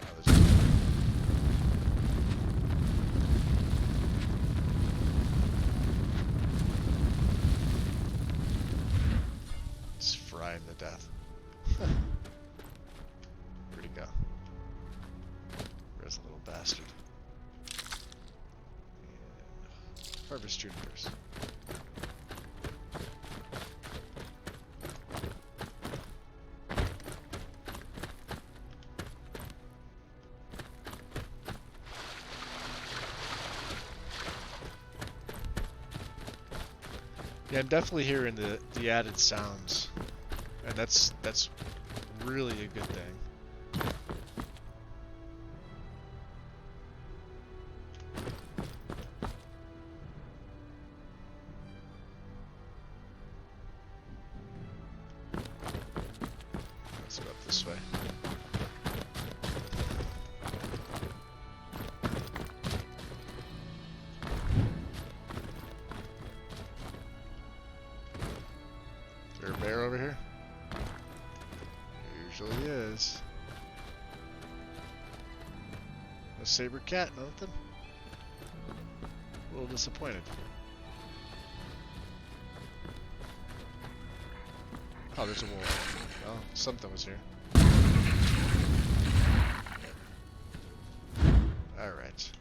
just fry him to death. Where'd he go? Where's the little bastard? And harvest junipers. Yeah, I'm definitely hearing the added sounds, and that's really a good thing. Let's go up this way. Is there a bear over here? Usually is. No saber cat, nothing. A little disappointed. Oh, there's a wolf. Oh, something was here. Alright.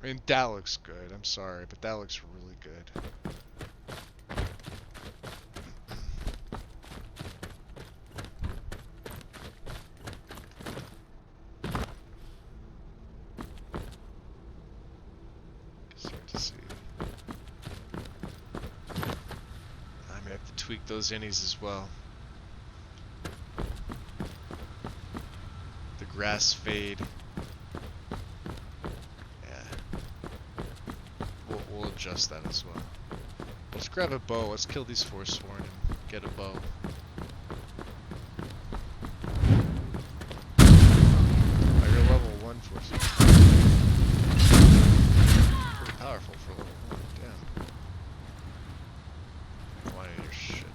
I mean, that looks good. I'm sorry, but that looks really good. Start to see. I'm gonna have to tweak those innies as well. The grass fade. We'll adjust that as well. Let's grab a bow. Let's kill these Forsworn and get a bow. I got level 1 Forsworn. Pretty powerful for level 1. Damn. I don't want any of your shit.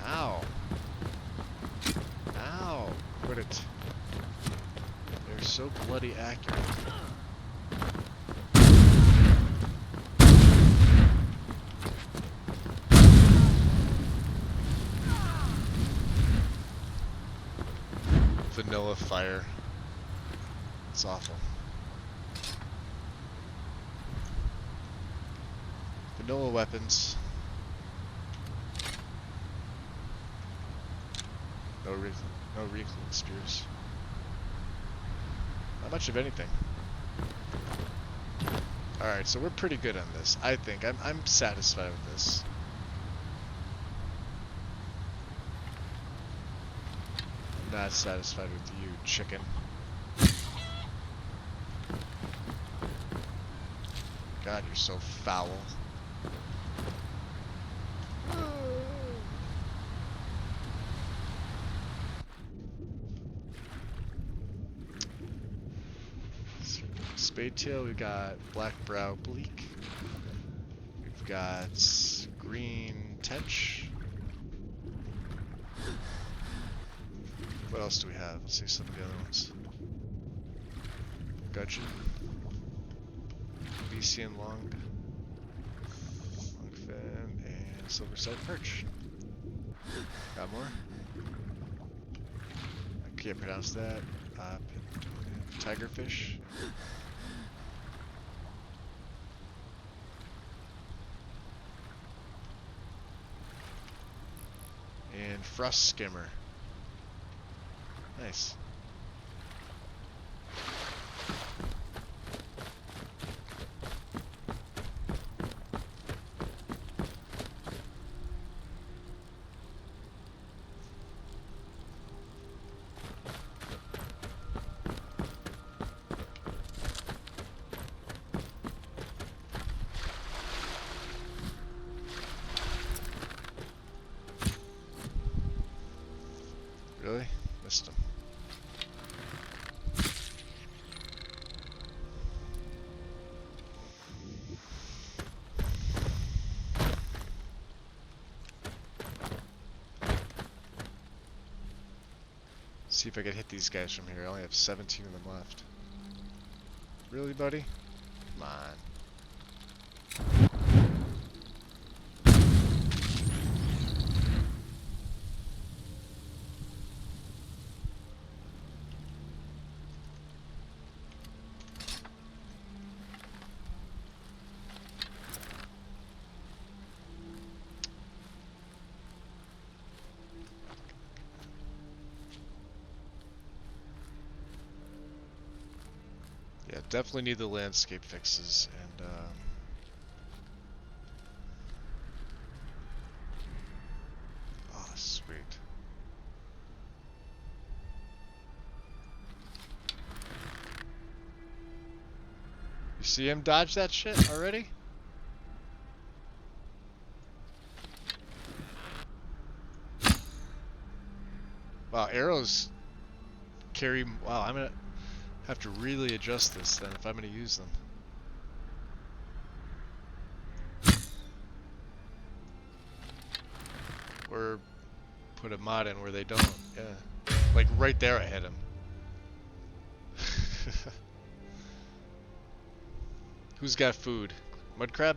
Ow. Ow. Quit it. They're so bloody accurate. Vanilla fire. It's awful. Vanilla weapons. No Reekling spears. Not much of anything. Alright, so we're pretty good on this. I think. I'm satisfied with this. I'm not satisfied with you, chicken. God, you're so foul. Spadetail, we've got Blackbrow Bleak. We've got Green Tench. What else do we have? Let's see some of the other ones. Gudgeon. Lycian Longfin, and Silverside Perch. Got more? I can't pronounce that. Tigerfish. Frost skimmer. Nice. Really? Missed him. See if I can hit these guys from here. I only have 17 of them left. Really, buddy? Come on. Yeah, definitely need the landscape fixes, and oh, sweet. You see him dodge that shit already? Wow, arrows carry. Wow, I'm gonna have to really adjust this then if I'm gonna use them. Or put a mod in where they don't. Yeah. Like right there I hit him. Who's got food? Mud crab?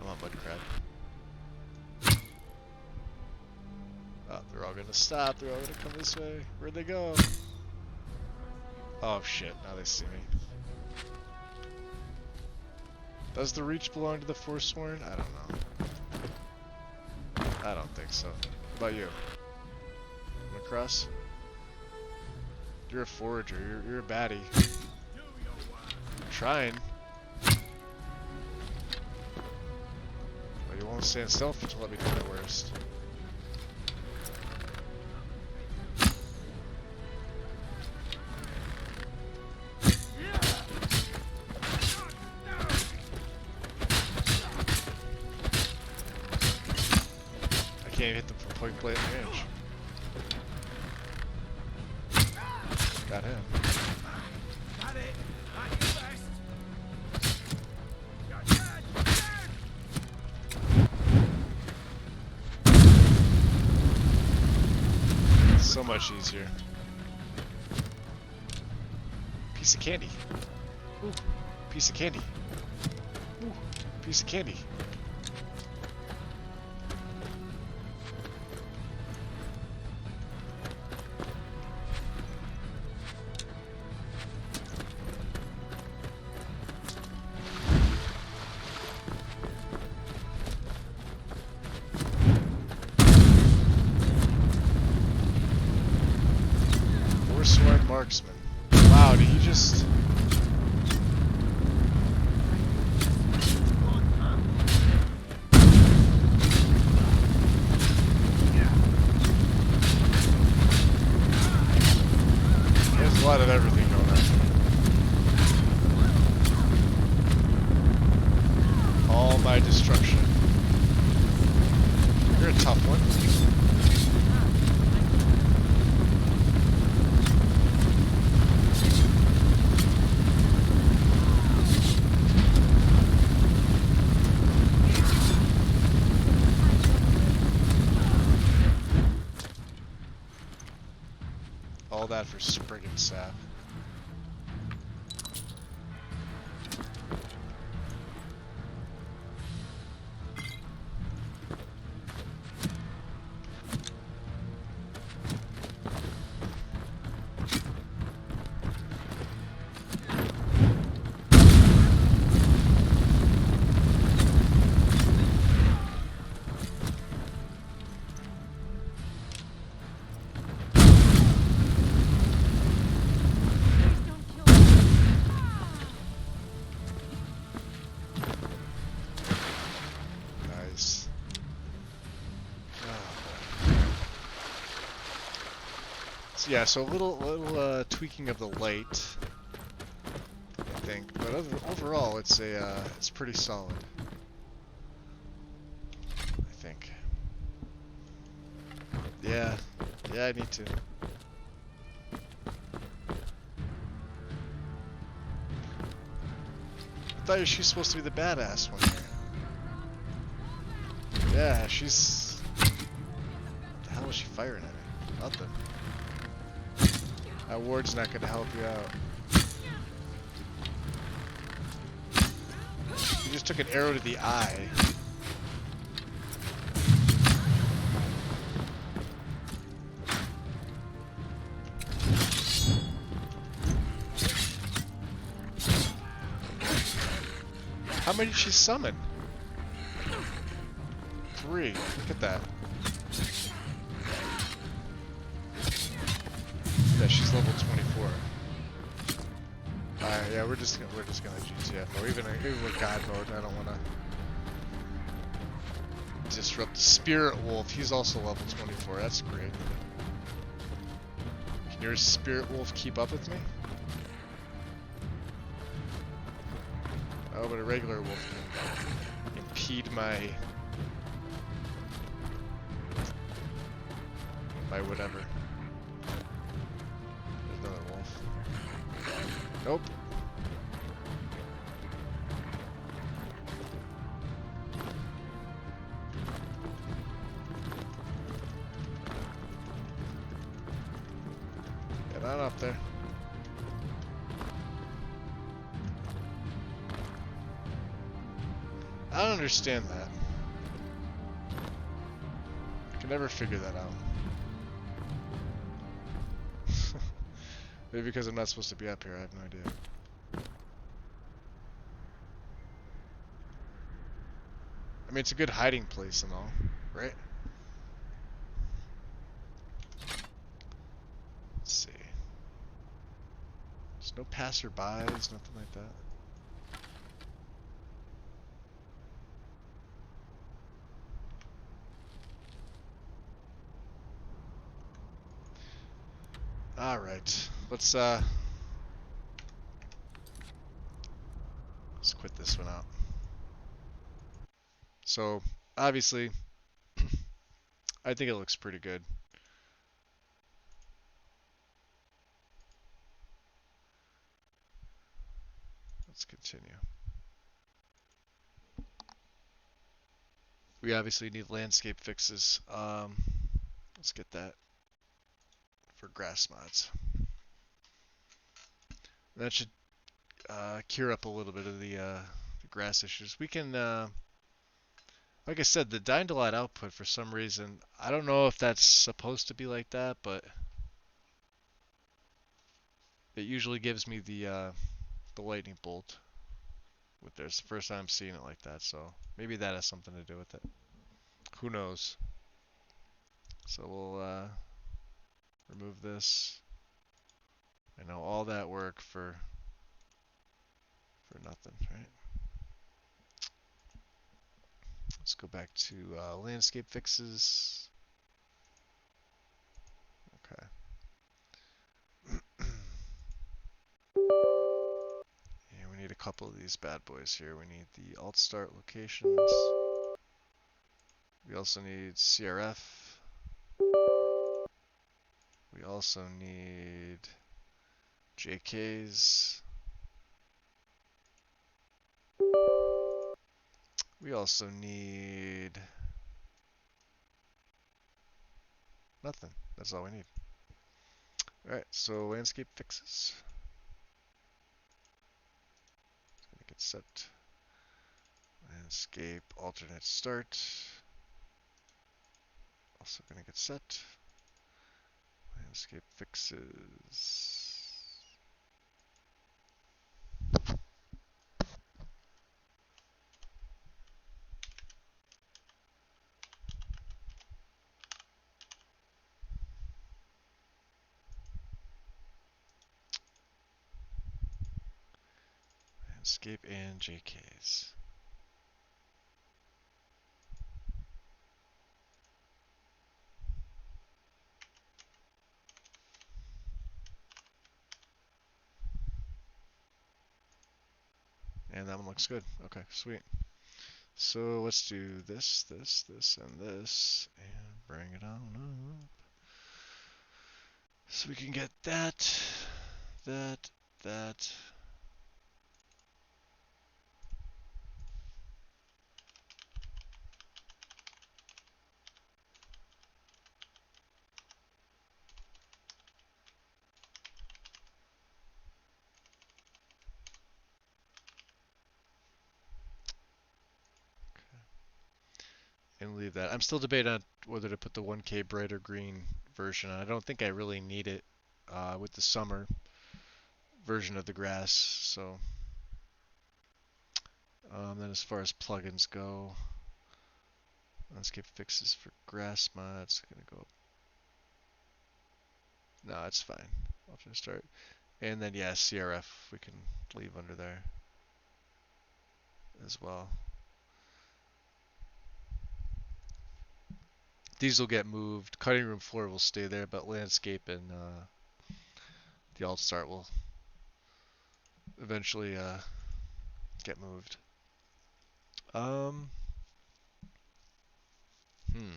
I want mud crab. Oh, they're all gonna stop. They're all gonna come this way. Where'd they go? Oh shit, now they see me. Does the reach belong to the Forsworn? I don't know. I don't think so. What about you? Come across? You're a forager. You're a baddie. I'm trying. But you won't stand still to let me do my worst. I can't hit them from point blank range. Got him. Got it. Not you first. You're dead. So much easier. Piece of candy. Ooh, piece of candy. Ooh, piece of candy. Forsworn marksman. Wow, did he just... There's a lot of everything going on. All my destruction. You're a tough one. All that for Spriggan sap. yeah, so a little tweaking of the light, I think, but overall it's pretty solid, I think. Yeah, yeah, I need to. I thought she's supposed to be the badass one here. Yeah, she's. What the hell was she firing at me? Nothing. That ward's not gonna help you out. You just took an arrow to the eye. How many did she summon? 3. Look at that. Yeah, she's level 24. Alright, yeah, we're just gonna GTF, or even with God mode. I don't wanna disrupt the Spirit Wolf. He's also level 24. That's great. Can your Spirit Wolf keep up with me? Oh, but a regular wolf can impede my whatever. There's another wolf. Nope. Get on up there. I don't understand that. I can never figure that out. Maybe because I'm not supposed to be up here, I have no idea. I mean, it's a good hiding place and all, right? Let's see. There's no passerbys, nothing like that. Alright, let's quit this one out. So, obviously, I think it looks pretty good. Let's continue. We obviously need landscape fixes. Let's get that for grass mods. That should cure up a little bit of the grass issues. We can, like I said, the dying to light output for some reason, I don't know if that's supposed to be like that, but it usually gives me the lightning bolt. There's the first time I'm seeing it like that, so maybe that has something to do with it. Who knows? So we'll remove this. I know all that work for nothing, right? Let's go back to landscape fixes. Okay. And we need a couple of these bad boys here. We need the alt start locations. We also need CRF. We also need JKs. We also need nothing. That's all we need. Alright, so landscape fixes. It's gonna get set. Landscape alternate start. Also gonna get set. Landscape fixes. Landscape and JKs. And that one looks good. Okay, sweet. So let's do this, this, and this, and bring it on up. So we can get that, that, that. And leave that. I'm still debating on whether to put the 1K brighter green version on. I don't think I really need it with the summer version of the grass. So then as far as plugins go, landscape fixes for grass mods. Gonna go. No, it's fine. I'll just start. And then yeah, CRF we can leave under there as well. These will get moved. Cutting room floor will stay there, but landscape and the alt start will eventually get moved. Um, hmm.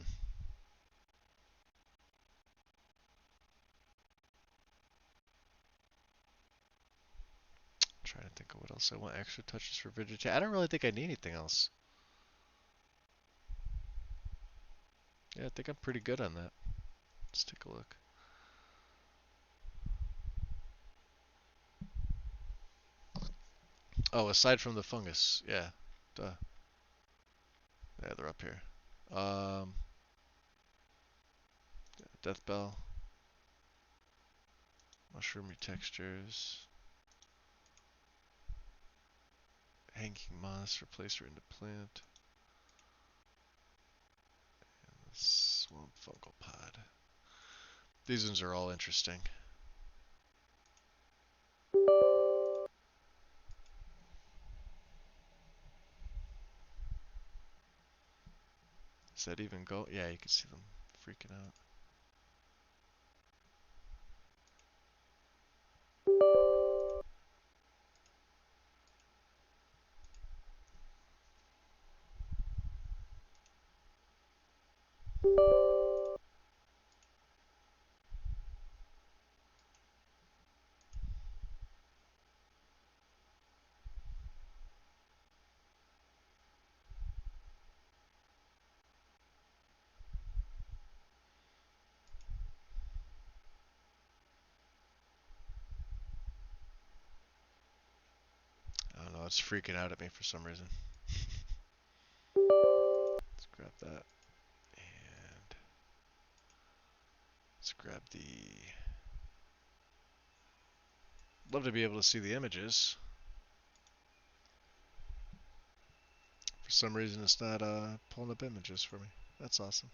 Trying to think of what else I want. Extra touches for vegetation. I don't really think I need anything else. Yeah, I think I'm pretty good on that. Let's take a look. Oh, aside from the fungus, yeah, duh. Yeah, they're up here. Um, Death bell, mushroomy textures, hanging moss, replace into plant, swamp fungal pod. These ones are all interesting. Does that even go? Yeah, you can see them freaking out. I don't know, it's freaking out at me for some reason. Let's grab that. And let's grab the... Love to be able to see the images. For some reason it's not pulling up images for me. That's awesome.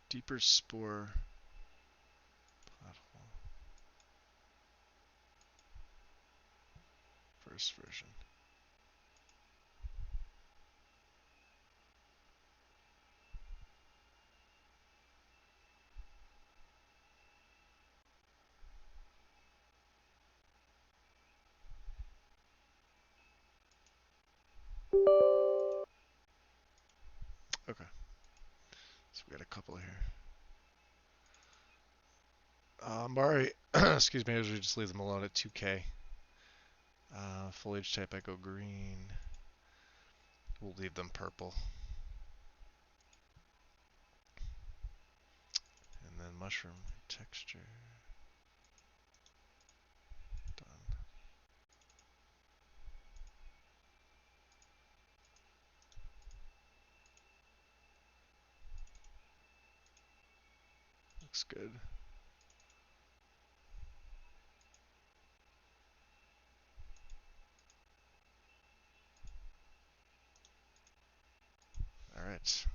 Deeper spore pothole. First version. Okay. So we got a couple here. Mari, excuse me, I usually just leave them alone at 2K. Foliage type, I go green. We'll leave them purple. And then mushroom texture. Done. Looks good. Alright.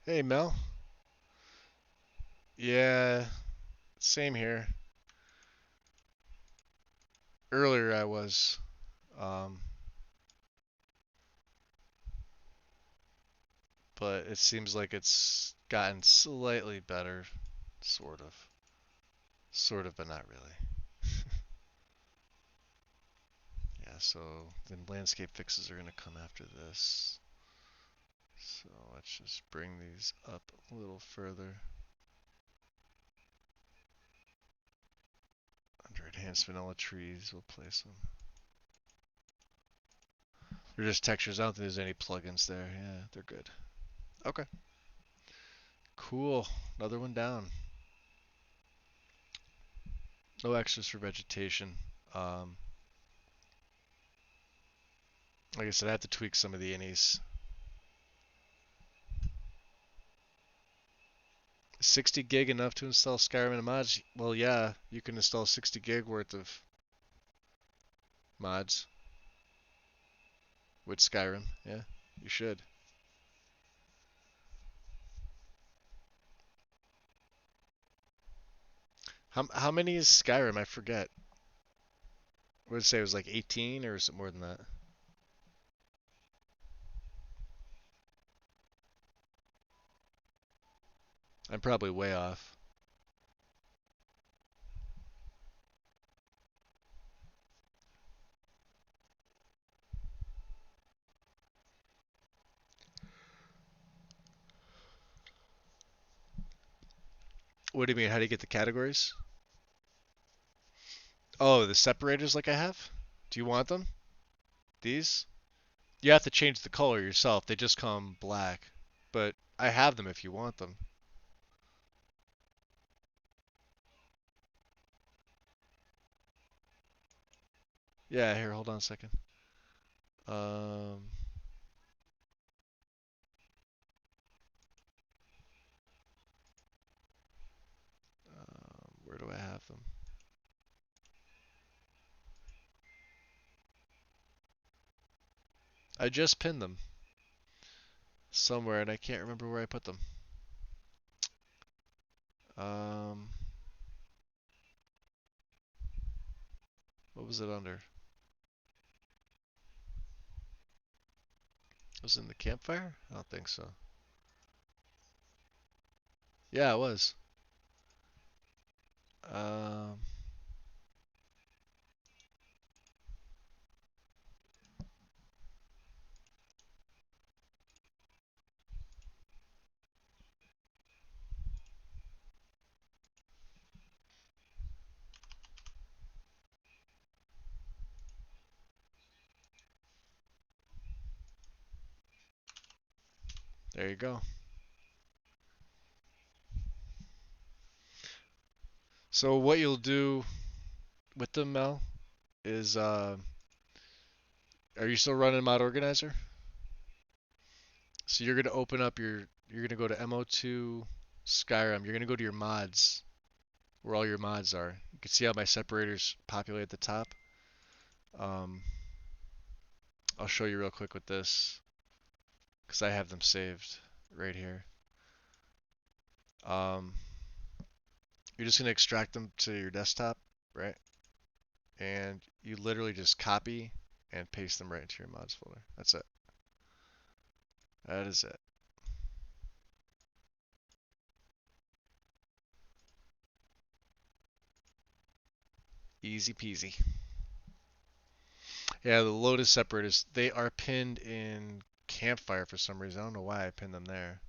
Hey, Mel. Yeah, same here. Earlier I was. Um, but it seems like it's gotten slightly better, sort of. Sort of, but not really. Yeah, so then landscape fixes are going to come after this. So let's just bring these up a little further. Under enhanced vanilla trees, we'll place them. They're just textures. I don't think there's any plugins there. Yeah, they're good. Okay. Cool. Another one down. No extras for vegetation. Um, like I said, I have to tweak some of the innies. 60 gig enough to install Skyrim and mods? Well, yeah, you can install 60 gig worth of mods with Skyrim. Yeah, you should. How many is Skyrim? I forget. What did it say? It was like 18 or is it more than that? I'm probably way off. What do you mean? How do you get the categories? Oh, the separators like I have? Do you want them? These? You have to change the color yourself. They just come black. But I have them if you want them. Yeah, here, hold on a second. Um, where do I have them? I just pinned them somewhere and I can't remember where I put them. Um, what was it under? Was it in the campfire? I don't think so. Yeah, it was. Um, there you go. So what you'll do with them, Mel, is are you still running Mod Organizer? So you're gonna open up you're gonna go to MO2 Skyrim. You're gonna go to your mods, where all your mods are. You can see how my separators populate at the top. Um, I'll show you real quick with this, because I have them saved right here. Um, you're just gonna extract them to your desktop, right? And you literally just copy and paste them right into your mods folder. That's it. That is it. Easy peasy. Yeah, the Lotus separators, they are pinned in Campfire for some reason. I don't know why I pinned them there.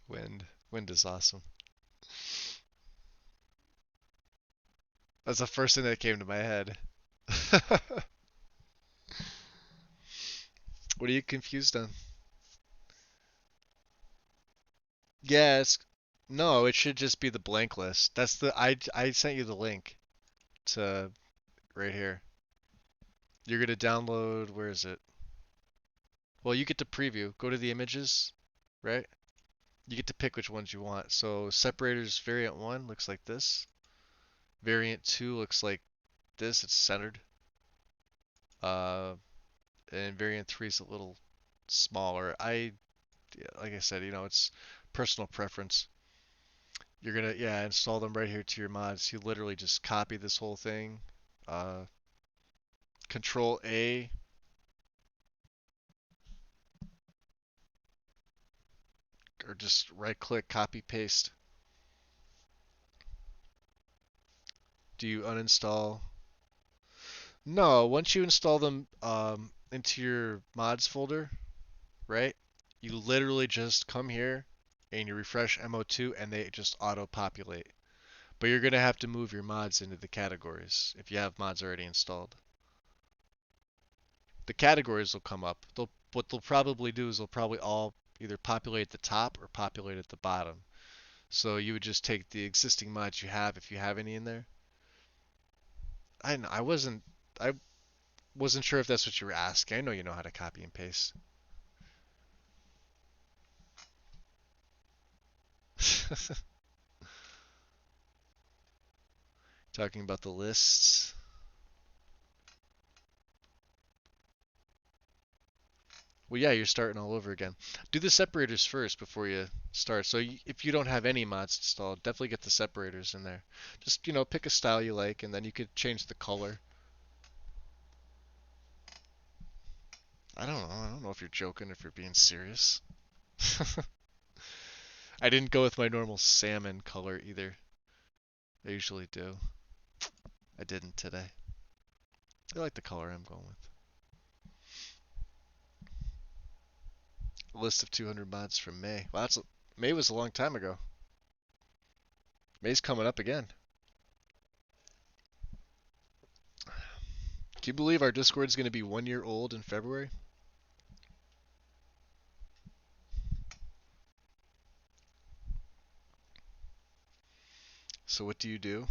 Wind. Wind is awesome. That's the first thing that came to my head. What are you confused on? Yes. No, it should just be the blank list. That's the I sent you the link to right here. You're gonna download, where is it? Well, you get to preview. Go to the images, right? You get to pick which ones you want. So separators variant 1 looks like this. Variant 2 looks like this. It's centered. Uh, and variant 3 is a little smaller. Yeah, like I said, it's personal preference. You're gonna, yeah, install them right here to your mods. You literally just copy this whole thing. Uh, Control A, or just right click, copy paste. Do you uninstall? No, once you install them into your mods folder, right? You literally just come here and you refresh MO2 and they just auto populate. But you're gonna have to move your mods into the categories if you have mods already installed. The categories will come up. What they'll probably do is they'll probably all either populate at the top or populate at the bottom. So you would just take the existing mods you have if you have any in there. I wasn't sure if that's what you were asking. I know you know how to copy and paste. Talking about the lists. Well, yeah, you're starting all over again. Do the separators first before you start. So if you don't have any mods installed, definitely get the separators in there. Just, pick a style you like, and then you could change the color. I don't know. I don't know if you're joking, if you're being serious. I didn't go with my normal salmon color either. I usually do. I didn't today. I like the color I'm going with. A list of 200 mods from May. Well, May was a long time ago. May's coming up again. Can you believe our Discord's going to be 1 year old in February? So what do you do?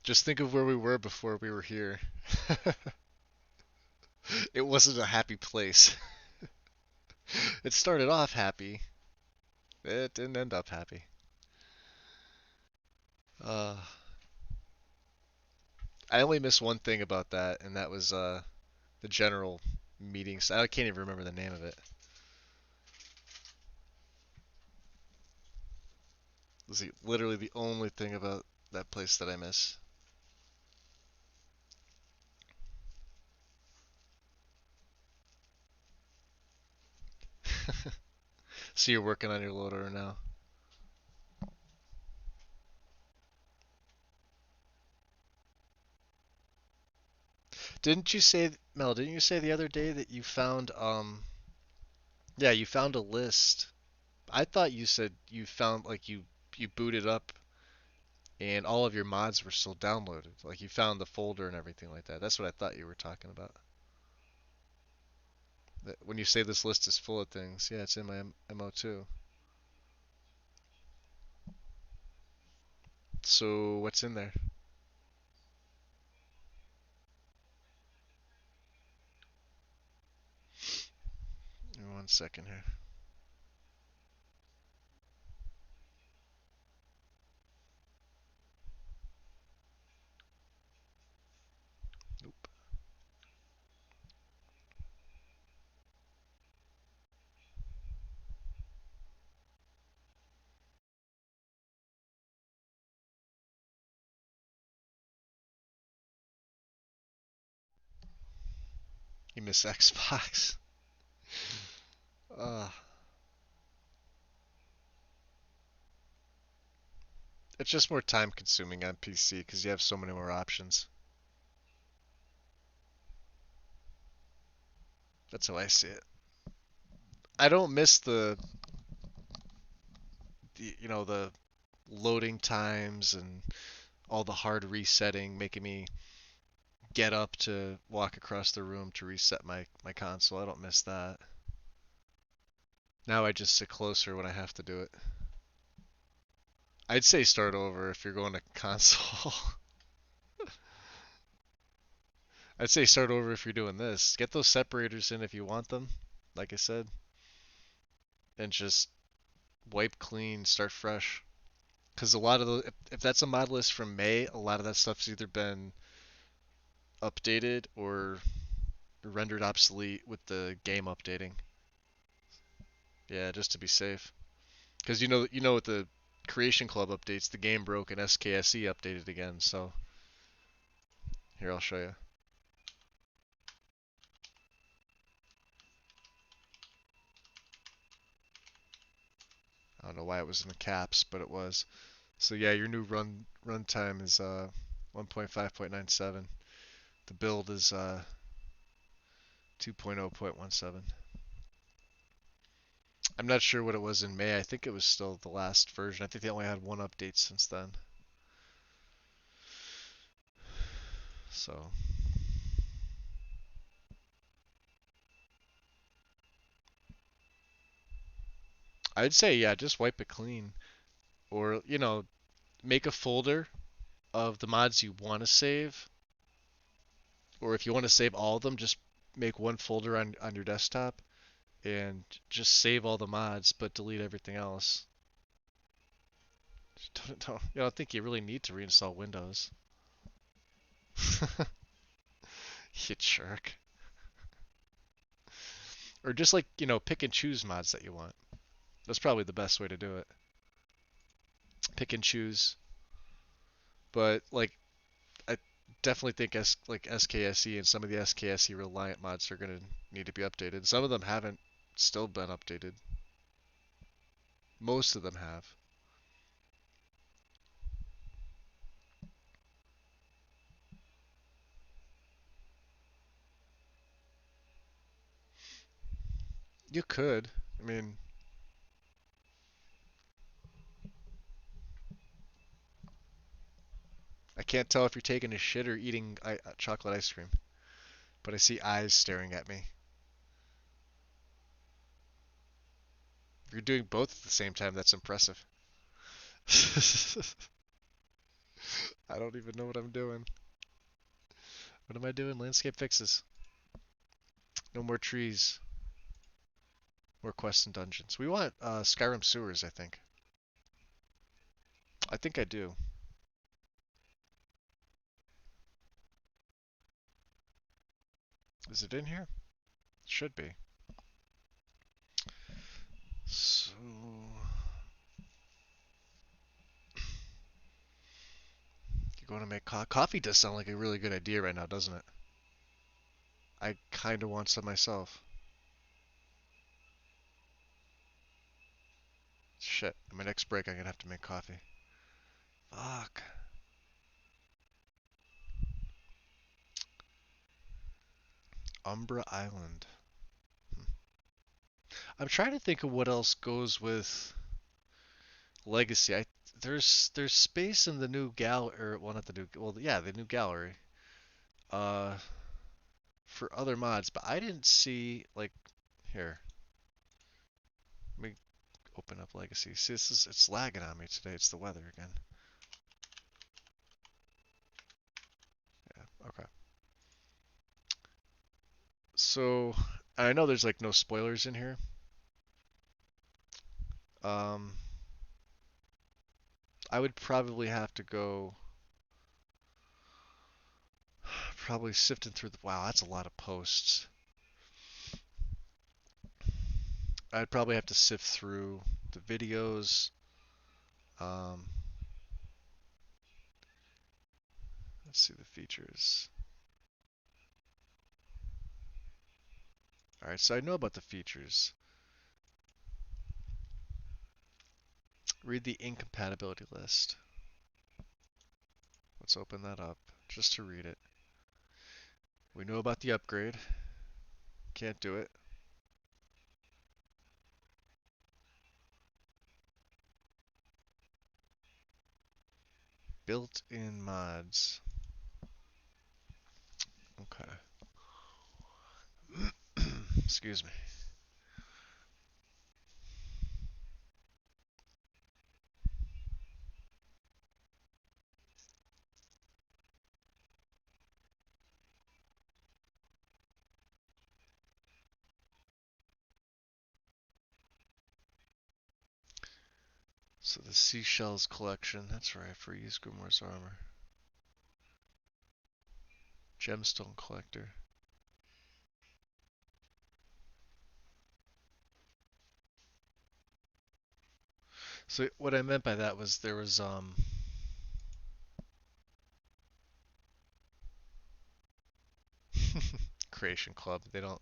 Just think of where we were before we were here. It wasn't a happy place. It started off happy. It didn't end up happy. Uh, I only miss one thing about that, and that was the general meetings. I can't even remember the name of it. This is literally the only thing about that place that I miss. So you're working on your loader now. Didn't you say, Mel, didn't you say the other day that you found, yeah, you found a list. I thought you said you found, like, you booted up and all of your mods were still downloaded. Like, you found the folder and everything like that. That's what I thought you were talking about. When you say this list is full of things, yeah, it's in my MO2. So, what's in there? Give me 1 second here. Nope. You miss Xbox. Uh, it's just more time consuming on PC because you have so many more options. That's how I see it. I don't miss the loading times and all the hard resetting, making me get up to walk across the room to reset my console. I don't miss that. Now I just sit closer when I have to do it. I'd say start over if you're going to console. I'd say start over if you're doing this. Get those separators in if you want them, like I said, and just wipe clean, start fresh. Because a lot of the if that's a mod list from May, a lot of that stuff's either been updated or rendered obsolete with the game updating. Yeah, just to be safe. Because with the Creation Club updates, the game broke and SKSE updated again. So here, I'll show you. I don't know why it was in the caps, but it was. So yeah, your new runtime is 1.5.97. The build is 2.0.17. I'm not sure what it was in May. I think it was still the last version. I think they only had one update since then. So I'd say yeah, just wipe it clean, or make a folder of the mods you want to save, or if you want to save all of them, just make one folder on your desktop and just save all the mods, but delete everything else. I don't think you really need to reinstall Windows. You jerk. Or just pick and choose mods that you want. That's probably the best way to do it. Pick and choose. But I definitely think SKSE and some of the SKSE reliant mods are gonna need to be updated. Some of them haven't still been updated. Most of them have. You could. I mean, I can't tell if you're taking a shit or eating chocolate ice cream, but I see eyes staring at me. If you're doing both at the same time, that's impressive. I don't even know what I'm doing. What am I doing? Landscape fixes. No more trees. More quests and dungeons. We want Skyrim sewers, I think. I think I do. Is it in here? It should be. So... You're going to make coffee does sound like a really good idea right now, doesn't it? I kind of want some myself. Shit. On my next break, I'm going to have to make coffee. Fuck. Umbra Island. I'm trying to think of what else goes with Legacy. There's space in the new gallery, or well, not the new, well, yeah, the new gallery, uh, for other mods, but I didn't see here. Let me open up Legacy. See, it's lagging on me today. It's the weather again. Yeah, okay. So I know there's no spoilers in here. Um, I would probably have to go. Probably sifting through the. Wow, that's a lot of posts. I'd probably have to sift through the videos. Um, let's see the features. Alright, so I know about the features. Read the incompatibility list. Let's open that up just to read it. We know about the upgrade. Can't do it. Built-in mods. Okay. Excuse me. So the Seashells collection, that's right, for Ys Grimoire's armor. Gemstone collector. So what I meant by that was there was Creation Club. They don't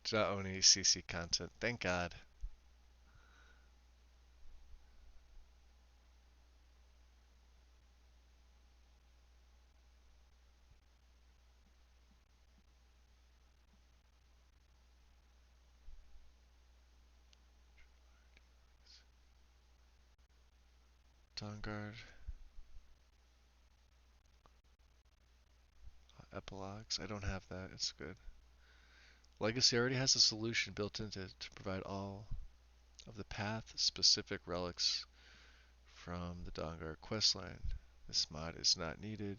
do not own any CC content. Thank God. Dawnguard. Epilogues. I don't have that. It's good. Legacy already has a solution built into it to provide all of the path-specific relics from the Dawnguard questline. This mod is not needed.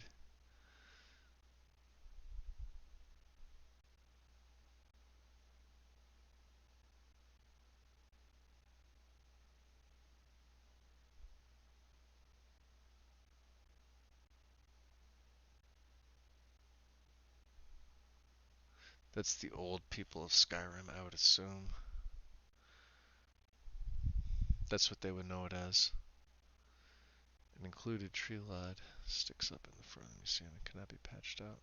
That's the old people of Skyrim, I would assume. That's what they would know it as. An included tree lod sticks up in the front of the museum and cannot be patched out.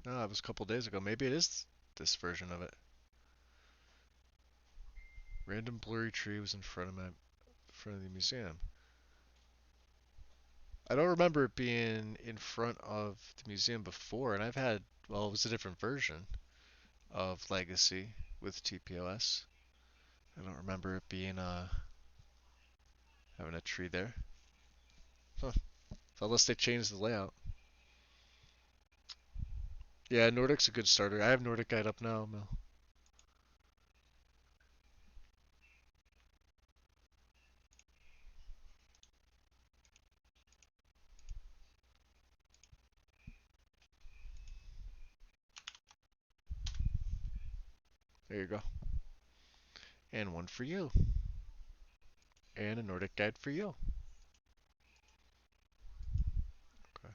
No, it was a couple days ago. Maybe it is this version of it. Random blurry tree was in front of the museum. I don't remember it being in front of the museum before, and I've had, well, it was a different version of Legacy with TPOS. I don't remember it being having a tree there. Huh. So unless they changed the layout. Yeah, Nordic's a good starter. I have Nordic Guide up now, Mel. There you go. And one for you. And a Nordic Guide for you. Okay.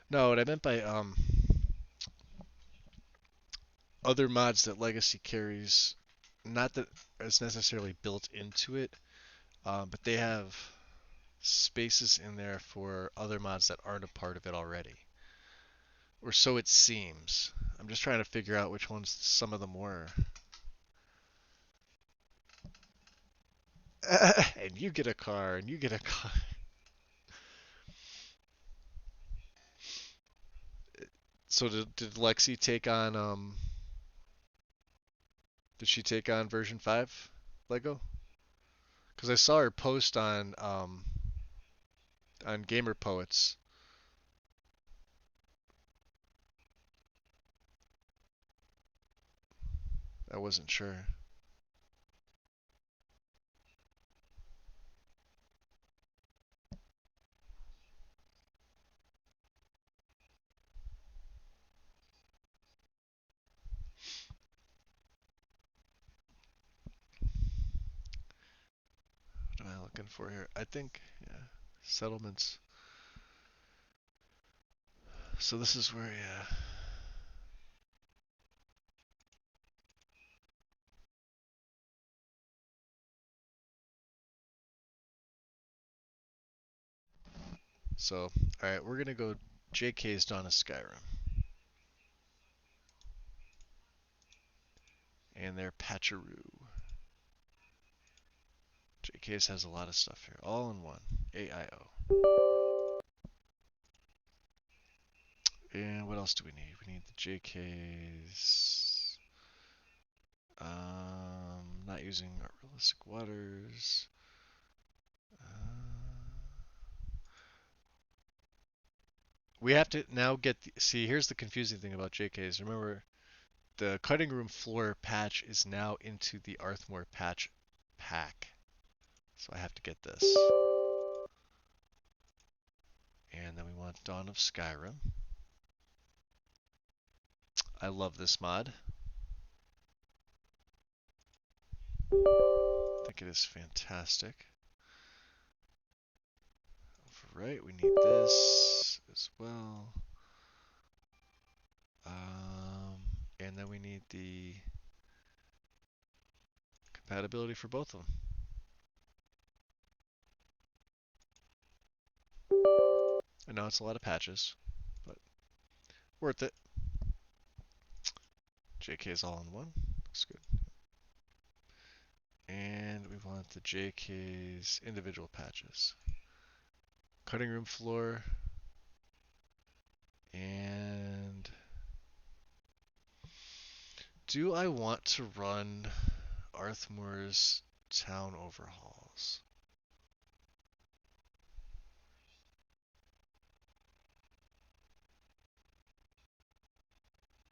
No, what I meant by other mods that Legacy carries, not that it's necessarily built into it, but they have spaces in there for other mods that aren't a part of it already. Or so it seems. I'm just trying to figure out which ones some of them were. And you get a car, and you get a car. So did Lexi take on did she take on version 5 Lego? Because I saw her post on Gamer Poets. I wasn't sure. What am I looking for here? I think, yeah, settlements. So this is where, yeah. So, alright, we're gonna go JK's Dawn of Skyrim. And their Patcharoo. JK's has a lot of stuff here, all in one. AIO. And what else do we need? We need the JK's. Not using our realistic waters. We have to now get see. Here's the confusing thing about JK's. Remember, the cutting room floor patch is now into the Arthmore patch pack, so I have to get this. And then we want Dawn of Skyrim. I love this mod. I think it is fantastic. Right, we need this as well. And then we need the compatibility for both of them. I know it's a lot of patches, but worth it. JK is all in one. Looks good. And we want the JK's individual patches. Cutting room floor. And do I want to run Arthmore's town overhauls?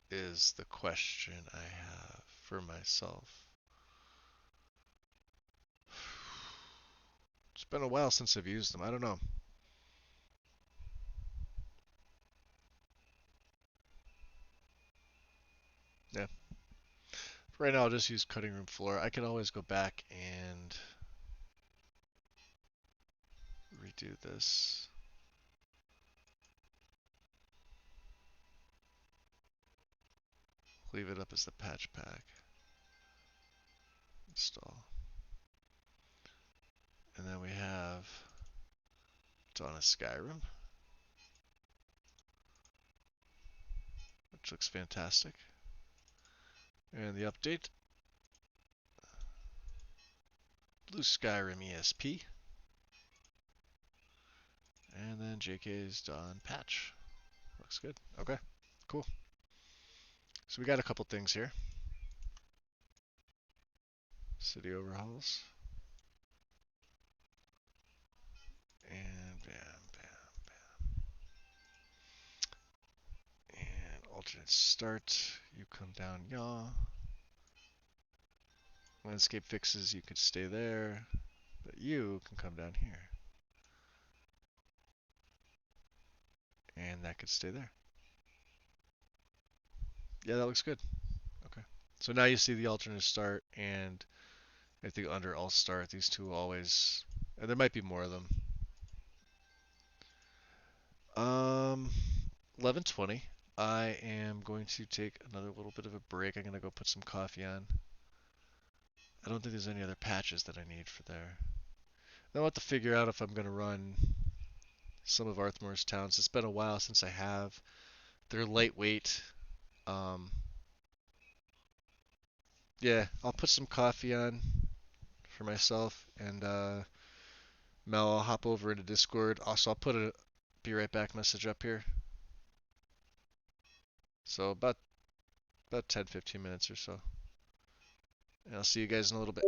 Is the question I have for myself. It's been a while since I've used them. I don't know. Yeah. For right now, I'll just use cutting room floor. I can always go back and redo this. Leave it up as the patch pack. Install. And then we have Dawn of Skyrim, which looks fantastic. And the update. Blue Skyrim ESP. And then JK's Dawn patch. Looks good. Okay, cool. So we got a couple things here. City overhauls. And bam, bam, bam. And alternate start. You come down yaw. Landscape fixes, you could stay there. But you can come down here. And that could stay there. Yeah, that looks good. Okay. So now you see the alternate start, and I think under all start, these two always, and there might be more of them. 11:20. I am going to take another little bit of a break. I'm going to go put some coffee on. I don't think there's any other patches that I need for there. I'll have to figure out if I'm going to run some of Arthmore's towns. It's been a while since I have. They're lightweight. Um, yeah, I'll put some coffee on for myself, and Mel, I'll hop over into Discord. Also, I'll put a be right back message up here. So about 10-15 minutes or so. And I'll see you guys in a little bit.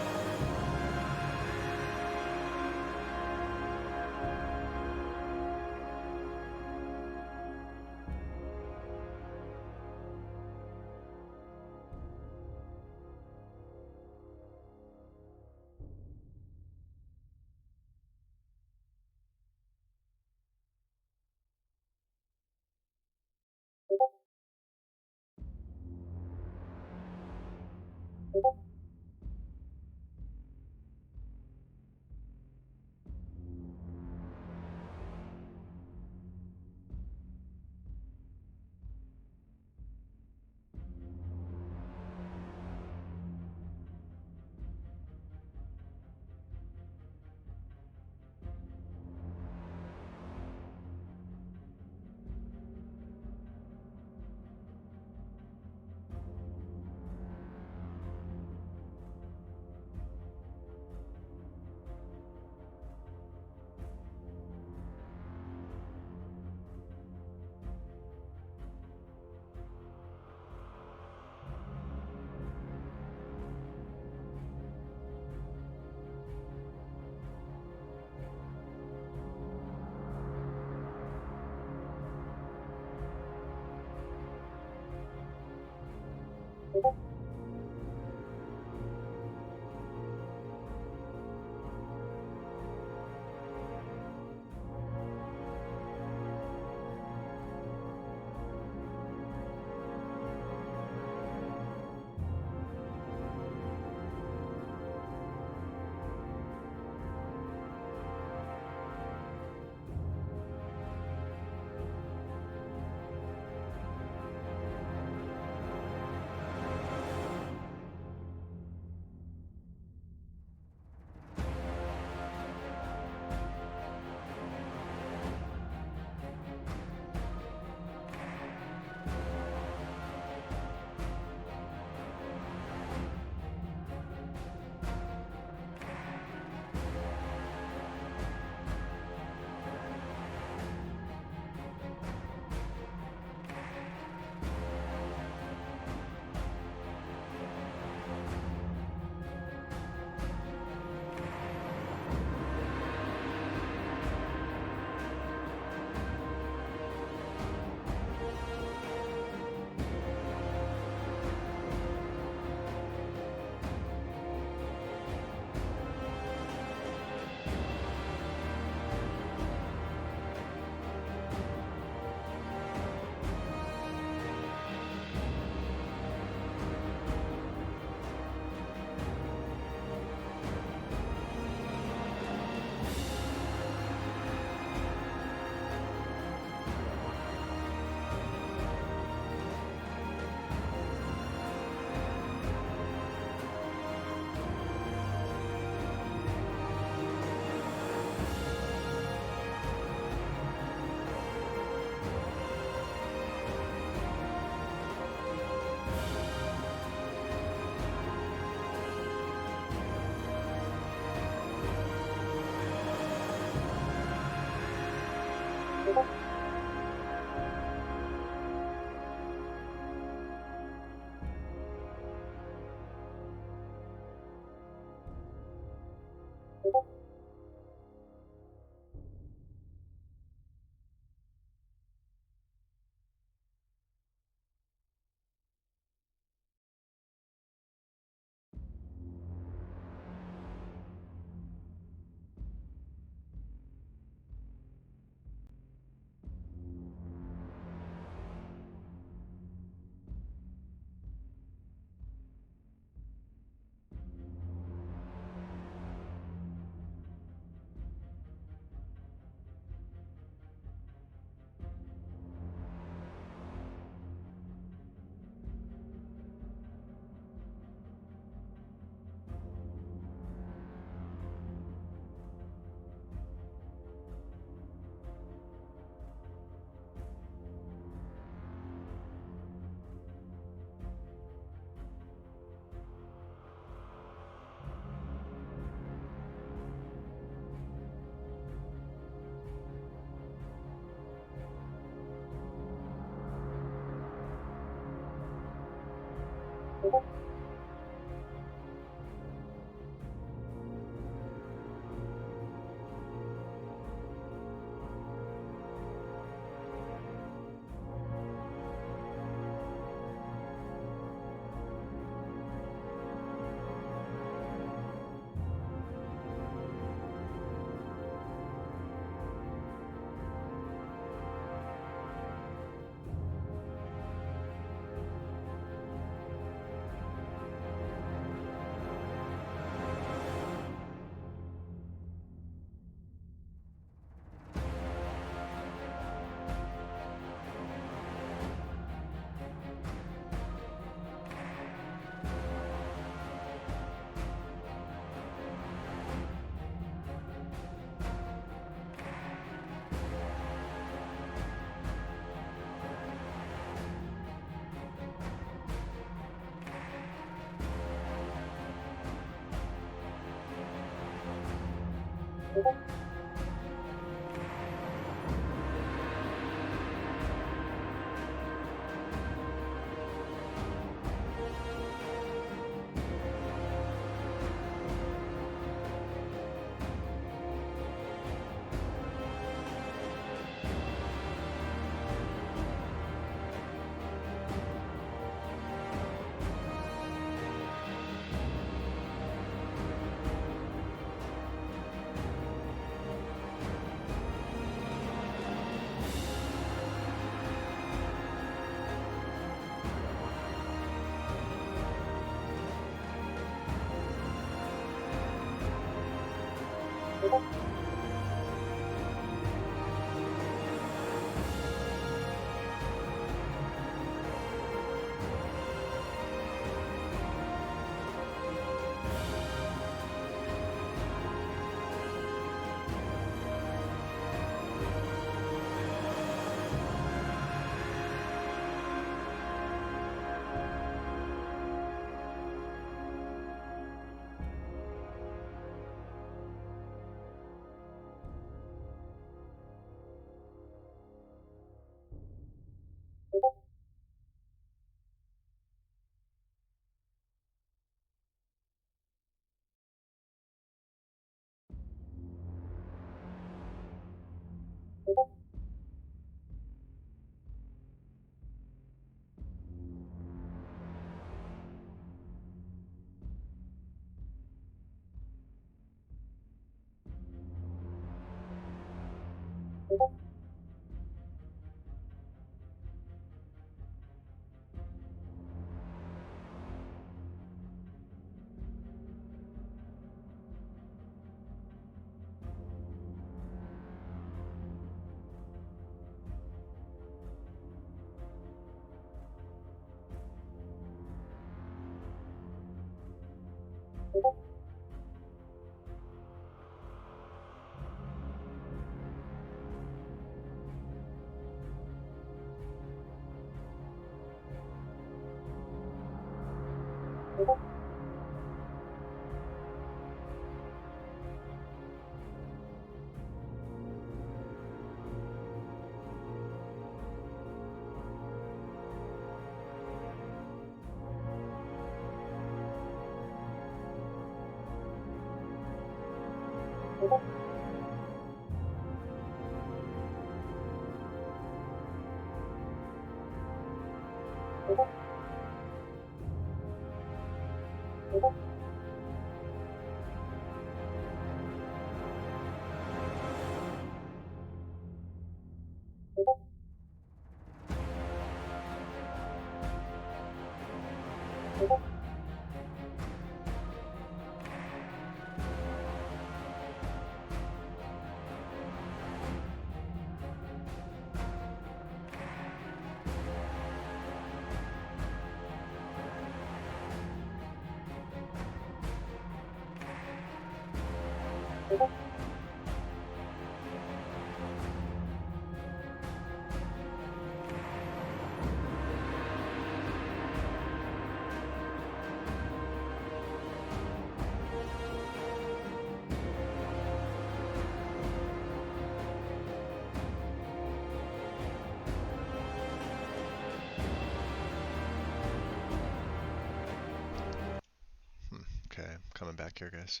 Okay, I'm coming back here, guys.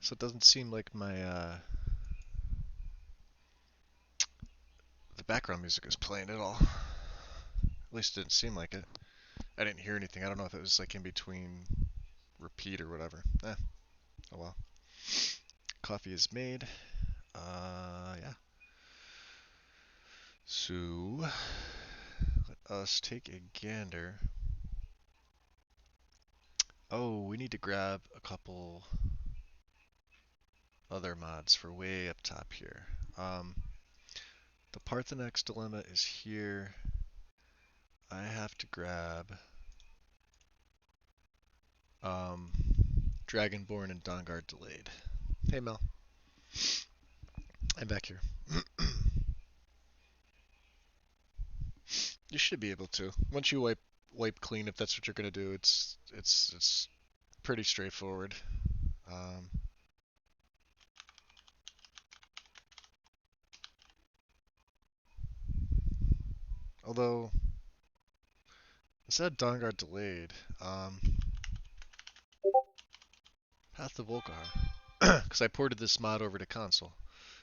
So it doesn't seem like my the background music is playing at all. At least it didn't seem like it. I didn't hear anything. I don't know if it was like in between repeat or whatever. Oh well. Coffee is made. Yeah. So let us take a gander. Oh, we need to grab a couple other mods for way up top here. The Parthenax dilemma is here. I have to grab Dragonborn and Dawnguard delayed. Hey Mel, I'm back here. You should be able to. Once you wipe clean, if that's what you're gonna do, it's pretty straightforward. Um, Although, instead of Dawnguard delayed, Path to Volkihar. Because I ported this mod over to console.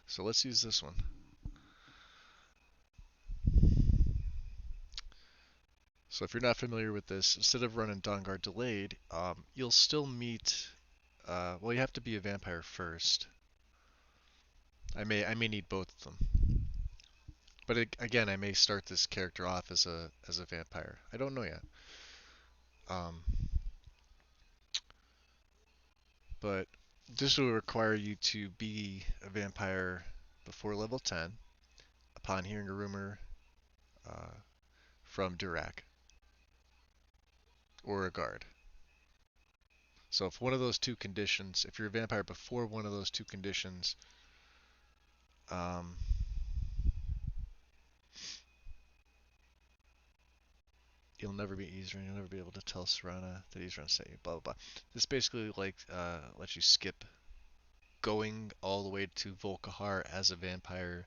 So let's use this one. So if you're not familiar with this, instead of running Dawnguard delayed, you'll still meet. Well, you have to be a vampire first. I may need both of them. But again, I may start this character off as a vampire. I don't know yet. Um, but this will require you to be a vampire before level 10 upon hearing a rumor uh, from Durak or a guard. So if one of those two conditions, if you're a vampire before one of those two conditions, um, you'll never be Ezran. You'll never be able to tell Serana that Ezran sent you. Blah blah blah. This basically like lets you skip going all the way to Volkihar as a vampire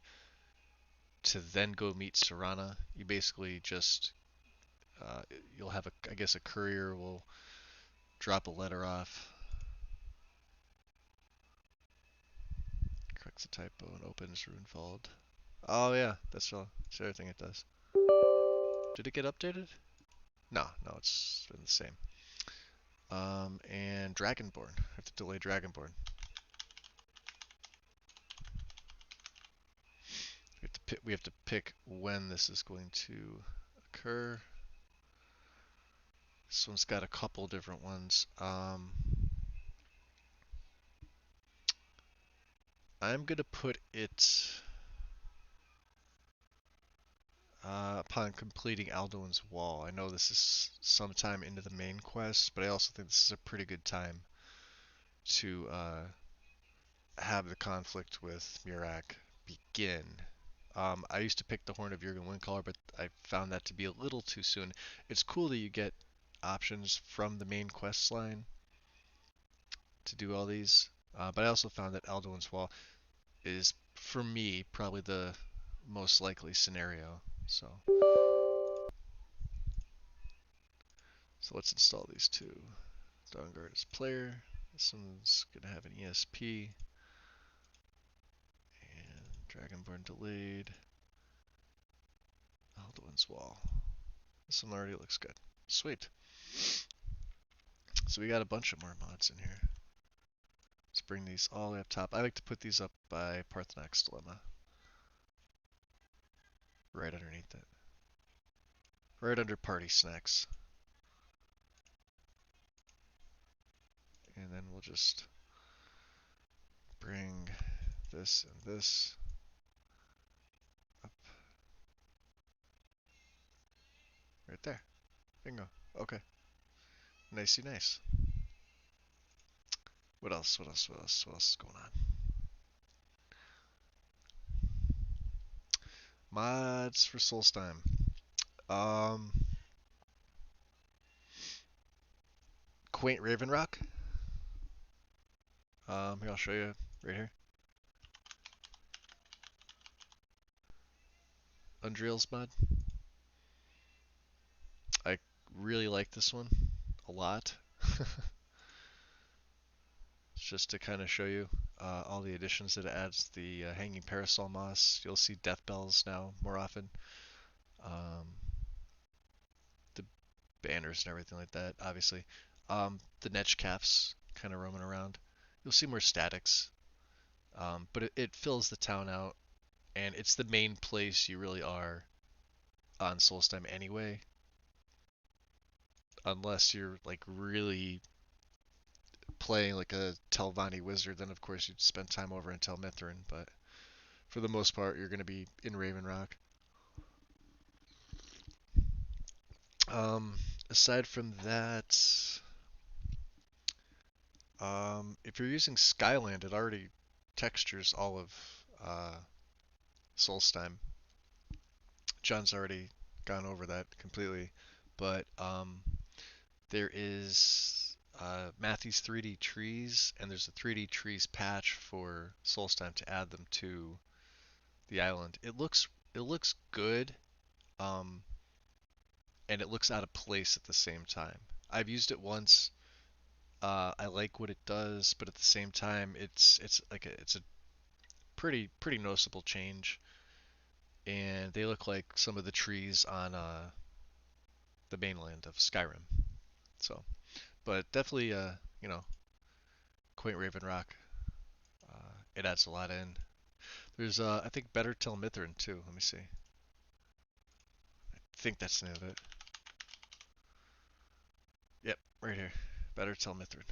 to then go meet Serana. You basically just uh, you'll have I guess a courier will drop a letter off, corrects the typo, and opens Runefold. Oh yeah, that's all. That's everything it does. Did it get updated? No, no, it's been the same. And Dragonborn. I have to delay Dragonborn. We have to pick when this is going to occur. This one's got a couple different ones. I'm gonna put it upon completing Alduin's Wall. I know this is sometime into the main quest, but I also think this is a pretty good time to have the conflict with Murak begin. I used to pick the Horn of Jurgen Windcaller, but I found that to be a little too soon. It's cool that you get options from the main quest line to do all these, but I also found that Alduin's Wall is, for me, probably the most likely scenario. So let's install these two. Dawnguard is player. This one's gonna have an ESP. And Dragonborn delayed. Alduin's Wall. This one already looks good. Sweet. So we got a bunch of more mods in here. Let's bring these all the way up top. I like to put these up by Parthenak's Dilemma. Right underneath it. Right under Party Snacks. And then we'll just bring this and this up. Right there. Bingo. Okay. Nicey nice. What else? What else? What else? What else is going on? Mods for Solstheim. Um, Quaint Raven Rock. Here I'll show you right here. Undreal's mod. I really like this one a lot. Just to kind of show you all the additions that it adds. The hanging parasol moss. You'll see death bells now more often. The banners and everything like that, obviously. The netch calves kind of roaming around. You'll see more statics, but it fills the town out, and it's the main place you really are on Solstheim anyway, unless you're like really playing like a Telvanni wizard. Then of course you'd spend time over in Tel Mithryn, but for the most part you're going to be in Raven Rock. Aside from that, if you're using Skyland, it already textures all of Solstheim. John's already gone over that completely, but there is Matthew's 3D trees, and there's a 3D trees patch for Solstheim to add them to the island. It looks good. um, and it looks out of place at the same time. I've used it once. I like what it does, but at the same time, it's a pretty noticeable change, and they look like some of the trees on the mainland of Skyrim. So, but definitely, you know, Quaint Raven Rock. It adds a lot in. There's, I think, Better Tell Mithrin too. Let me see. I think that's the name of it. Yep, right here. Better Tell Mithrin.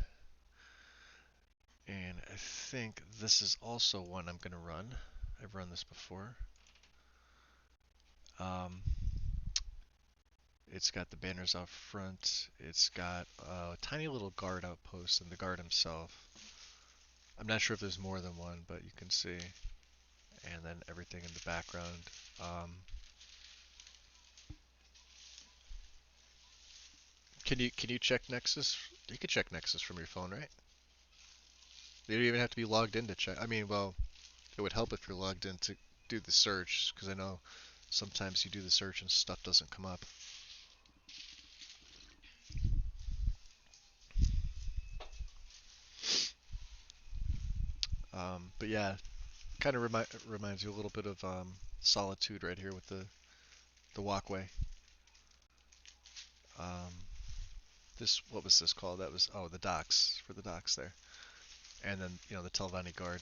And I think this is also one I'm gonna run. I've run this before. Um, it's got the banners out front. It's got a tiny little guard outpost and the guard himself. I'm not sure if there's more than one, but you can see. And then everything in the background. Um, can you check Nexus? You can check Nexus from your phone, right? You don't even have to be logged in to check. I mean, well, it would help if you're logged in to do the search, because I know sometimes you do the search and stuff doesn't come up. But yeah, kind of reminds you a little bit of Solitude right here with the walkway. Um, this what was this called? That was, oh, the docks, for the docks there, and then the Telvanni guard.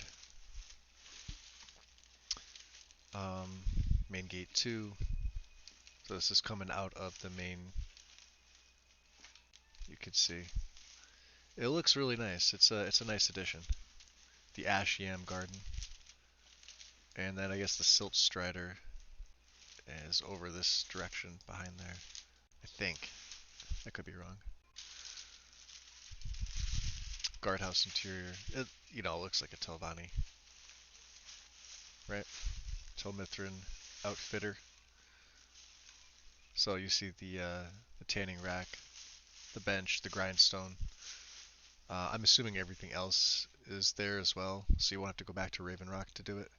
Um, Main gate 2. So this is coming out of the main. You can see it looks really nice. It's a nice addition. The Ash Yam Garden, and then I guess the Silt Strider is over this direction behind there. I think. I could be wrong. Guardhouse interior. It looks like a Telvanni, right? Telmithrin outfitter. So you see the tanning rack, the bench, the grindstone. I'm assuming everything else is there as well, so you won't have to go back to Raven Rock to do it.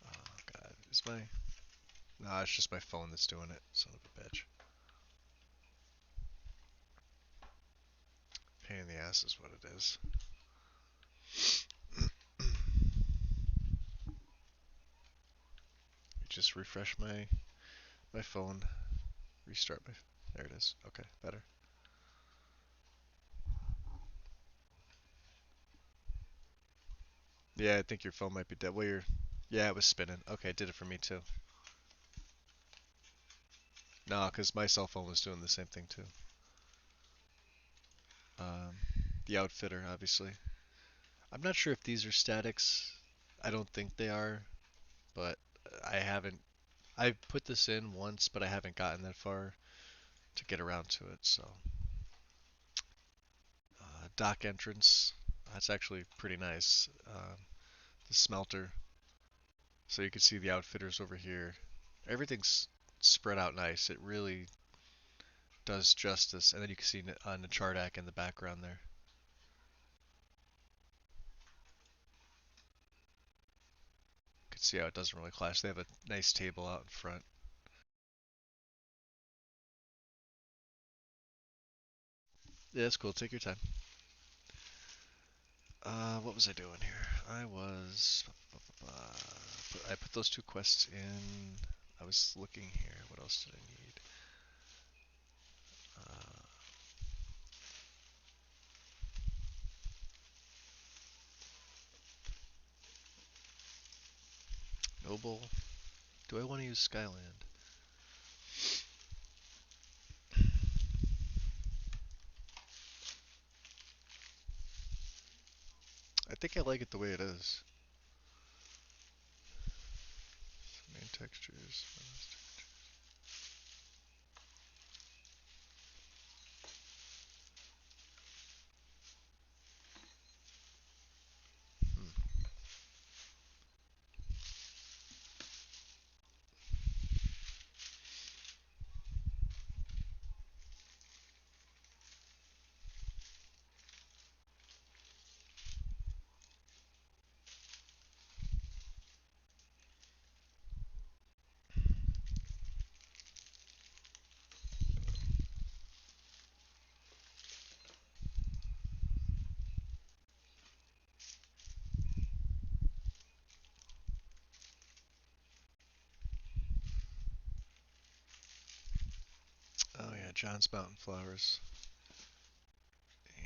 Oh god, is my... No, it's just my phone that's doing it, son of a bitch. Pain in the ass is what it is. Just refresh my phone, restart my... There it is. Okay, better. Yeah, I think your phone might be dead. Well, yeah, it was spinning. Okay, it did it for me too. No, because my cell phone was doing the same thing too. Um, the outfitter, obviously. I'm not sure if these are statics. I don't think they are, but I haven't. I put this in once, but I haven't gotten that far to get around to it. So, dock entrance. That's actually pretty nice. The smelter. So you can see the outfitters over here. Everything's spread out nice. It really does justice. And then you can see Nachardak in the background there. You can see how it doesn't really clash. They have a nice table out in front. Yeah, that's cool. Take your time. What was I doing here? I put those 2 quests in. I was looking here. What else did I need? Uh, Noble. Do I want to use Skyland? I think I like it the way it is. Main textures. Hmm. John's Mountain Flowers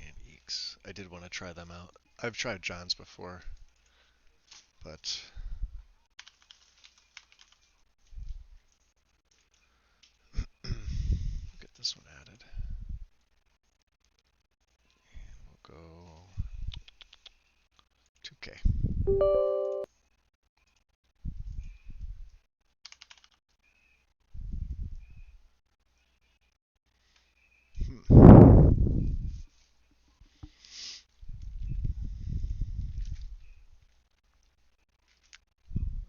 and Eeks. I did want to try them out. I've tried John's before, but we'll get this one added. And we'll go 2K.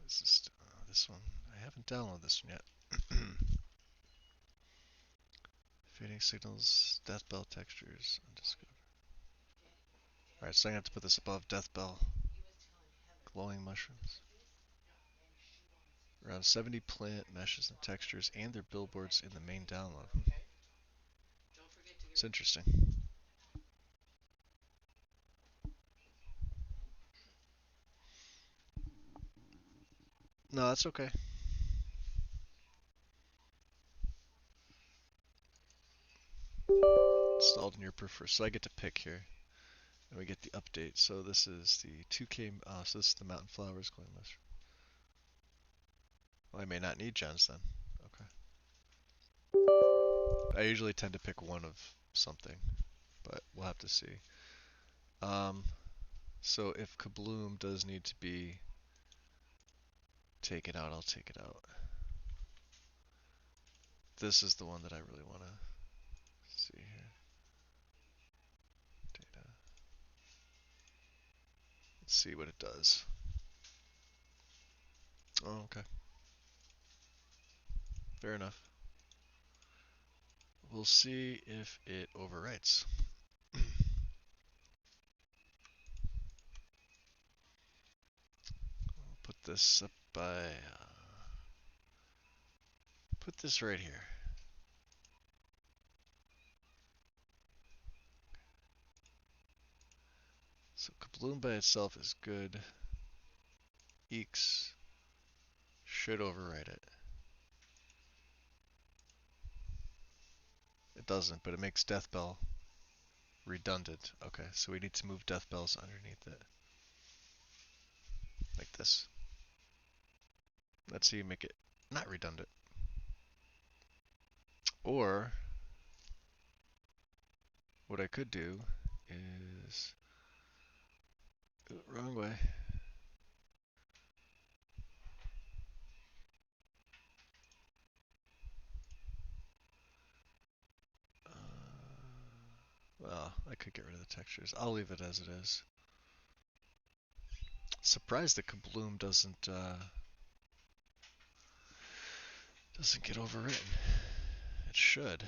This is this one. I haven't downloaded this one yet. Fading signals, death bell textures, undiscovered. Alright, so I'm gonna have to put this above death bell. Glowing mushrooms. Around 70 plant meshes and textures and their billboards in the main download. It's interesting. No, that's okay. Installed in your preferred. So I get to pick here. And we get the update. So this is the 2K. So this is the Mountain Flowers glowing mushroom. Well, I may not need gens then. Okay. I usually tend to pick one of something, but we'll have to see. So if Kabloom does need to be taken out, I'll take it out. This is the one that I really want to see here. Data. Let's see what it does. Oh, okay. Fair enough. We'll see if it overwrites. I'll put this up by... put this right here. So Kabloom by itself is good. Eeks should overwrite it. It doesn't, but it makes Death Bell redundant. Okay, so we need to move Death Bells underneath it. Like this. Let's see, make it not redundant. Or, what I could do is... ooh, wrong way. Well, I could get rid of the textures. I'll leave it as it is. Surprised that Kabloom doesn't get overwritten. It should,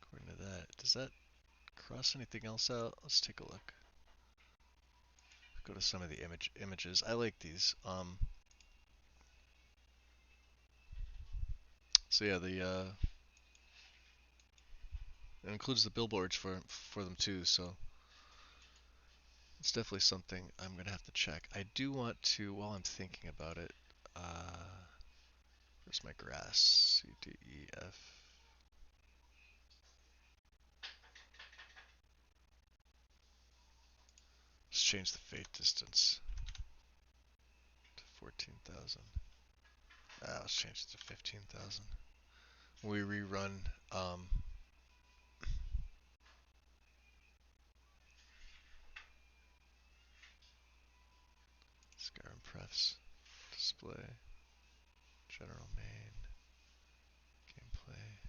according to that. Does that cross anything else out? Let's take a look. Go to some of the images. I like these. So yeah, it includes the billboards for them too. So it's definitely something I'm gonna have to check. I do want to, while I'm thinking about it. Where's my grass? C, D, E, F. Let's change the fade distance to 14,000. Let's change it to 15,000. We rerun Skyrim Prefs, display, general main, gameplay.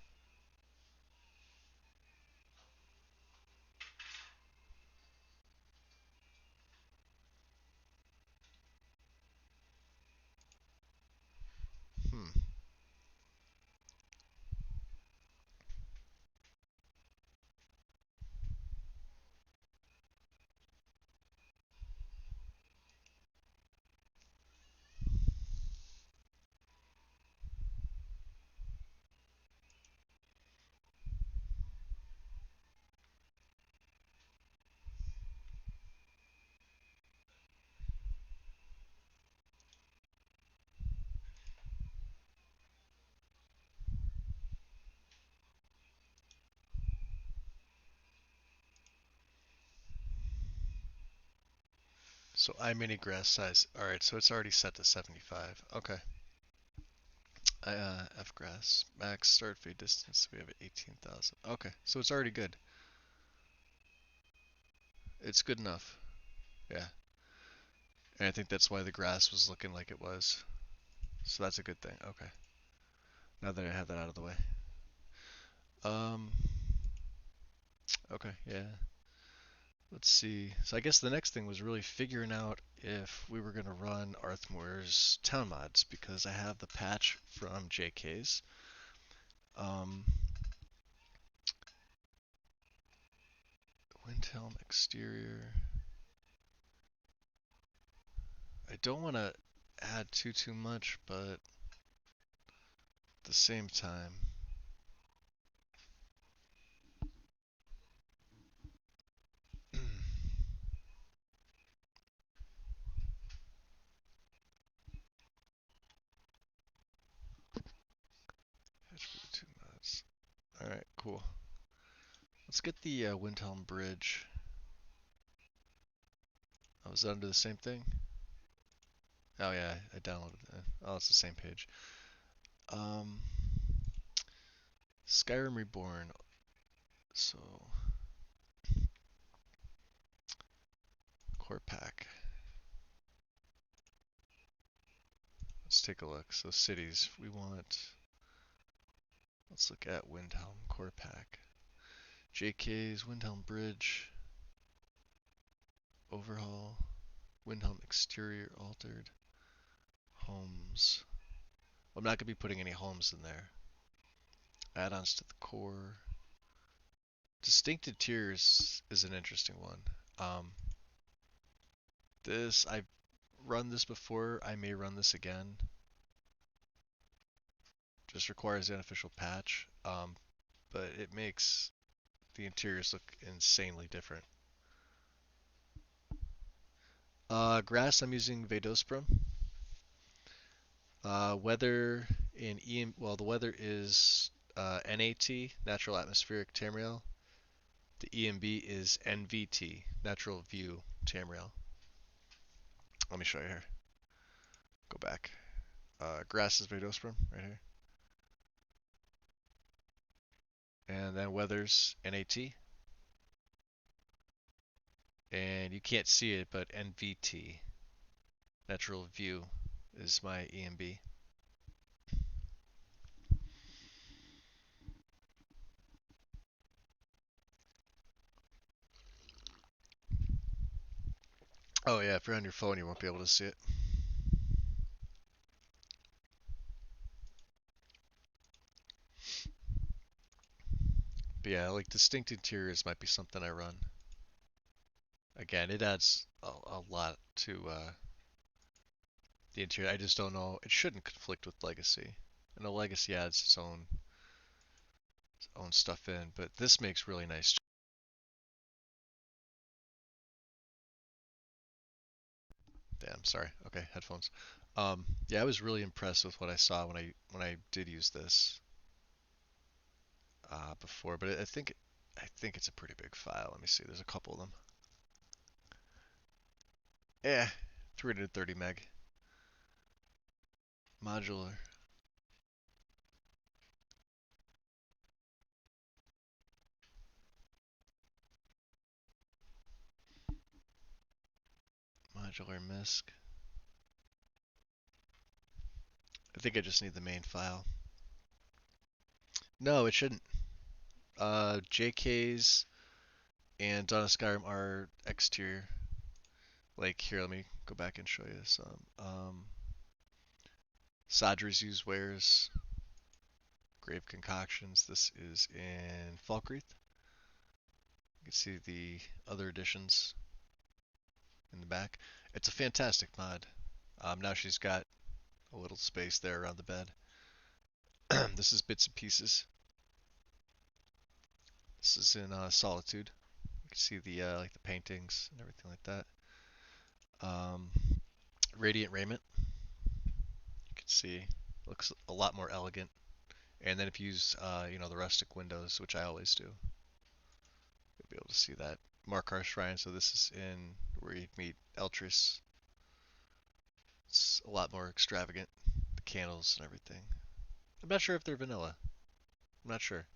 Hmm. So iMini grass size. All right, so it's already set to 75. Okay. F grass max start feed distance. We have 18,000. Okay, so it's already good. It's good enough. Yeah, and I think that's why the grass was looking like it was. So that's a good thing. Okay. Now that I have that out of the way. Um. Okay. Yeah. Let's see. So I guess the next thing was really figuring out if we were gonna run Arthmore's town mods because I have the patch from JK's. Um, Windhelm exterior. I don't want to add too much, but at the same time, patch for the two mods. All right, cool. Let's get the Windhelm bridge. Oh, is that under the same thing? Oh yeah, I downloaded that. Oh, it's the same page. Um, Skyrim Reborn. So core pack. Let's take a look. So cities, we want. Let's look at Windhelm core pack. JK's Windhelm bridge. Overhaul. Windhelm exterior altered. Homes. I'm not going to be putting any homes in there. Add-ons to the core. Distinct interiors is an interesting one. I've run this before. I may run this again. Just requires the unofficial patch, but it makes the interiors look insanely different. Grass, I'm using Vadosprum. Weather in well, the weather is NAT, Natural Atmospheric Tamriel. The EMB is NVT, Natural View Tamriel. Let me show you here. Go back. Grass is Vadosprum right here. And then weather's NAT. And you can't see it, but NVT, Natural View, is my EMB. Oh yeah, if you're on your phone, you won't be able to see it. But yeah, like distinct interiors might be something I run. Again, it adds a lot to the interior. I just don't know. It shouldn't conflict with Legacy. And the Legacy adds its own stuff in, but this makes really nice. Damn, sorry. Okay, headphones. Yeah, I was really impressed with what I saw when I did use this before, but I think it's a pretty big file. Let me see. There's a couple of them. Yeah, 330 meg. Modular. Modular MISC. I think I just need the main file. No, it shouldn't. JK's and Dawn of Skyrim are exterior. Like here, let me go back and show you some. Sadra's use wares, Grave Concoctions. This is in Falkreath. You can see the other additions in the back. It's a fantastic mod. Now she's got a little space there around the bed. This is Bits and Pieces. This is in Solitude. You can see the like the paintings and everything like that. Um, Radiant Raiment. You can see looks a lot more elegant. And then if you use the rustic windows, which I always do, you'll be able to see that Markarth Shrine, so this is in where you meet Eltris. It's a lot more extravagant. The candles and everything. I'm not sure if they're vanilla. I'm not sure.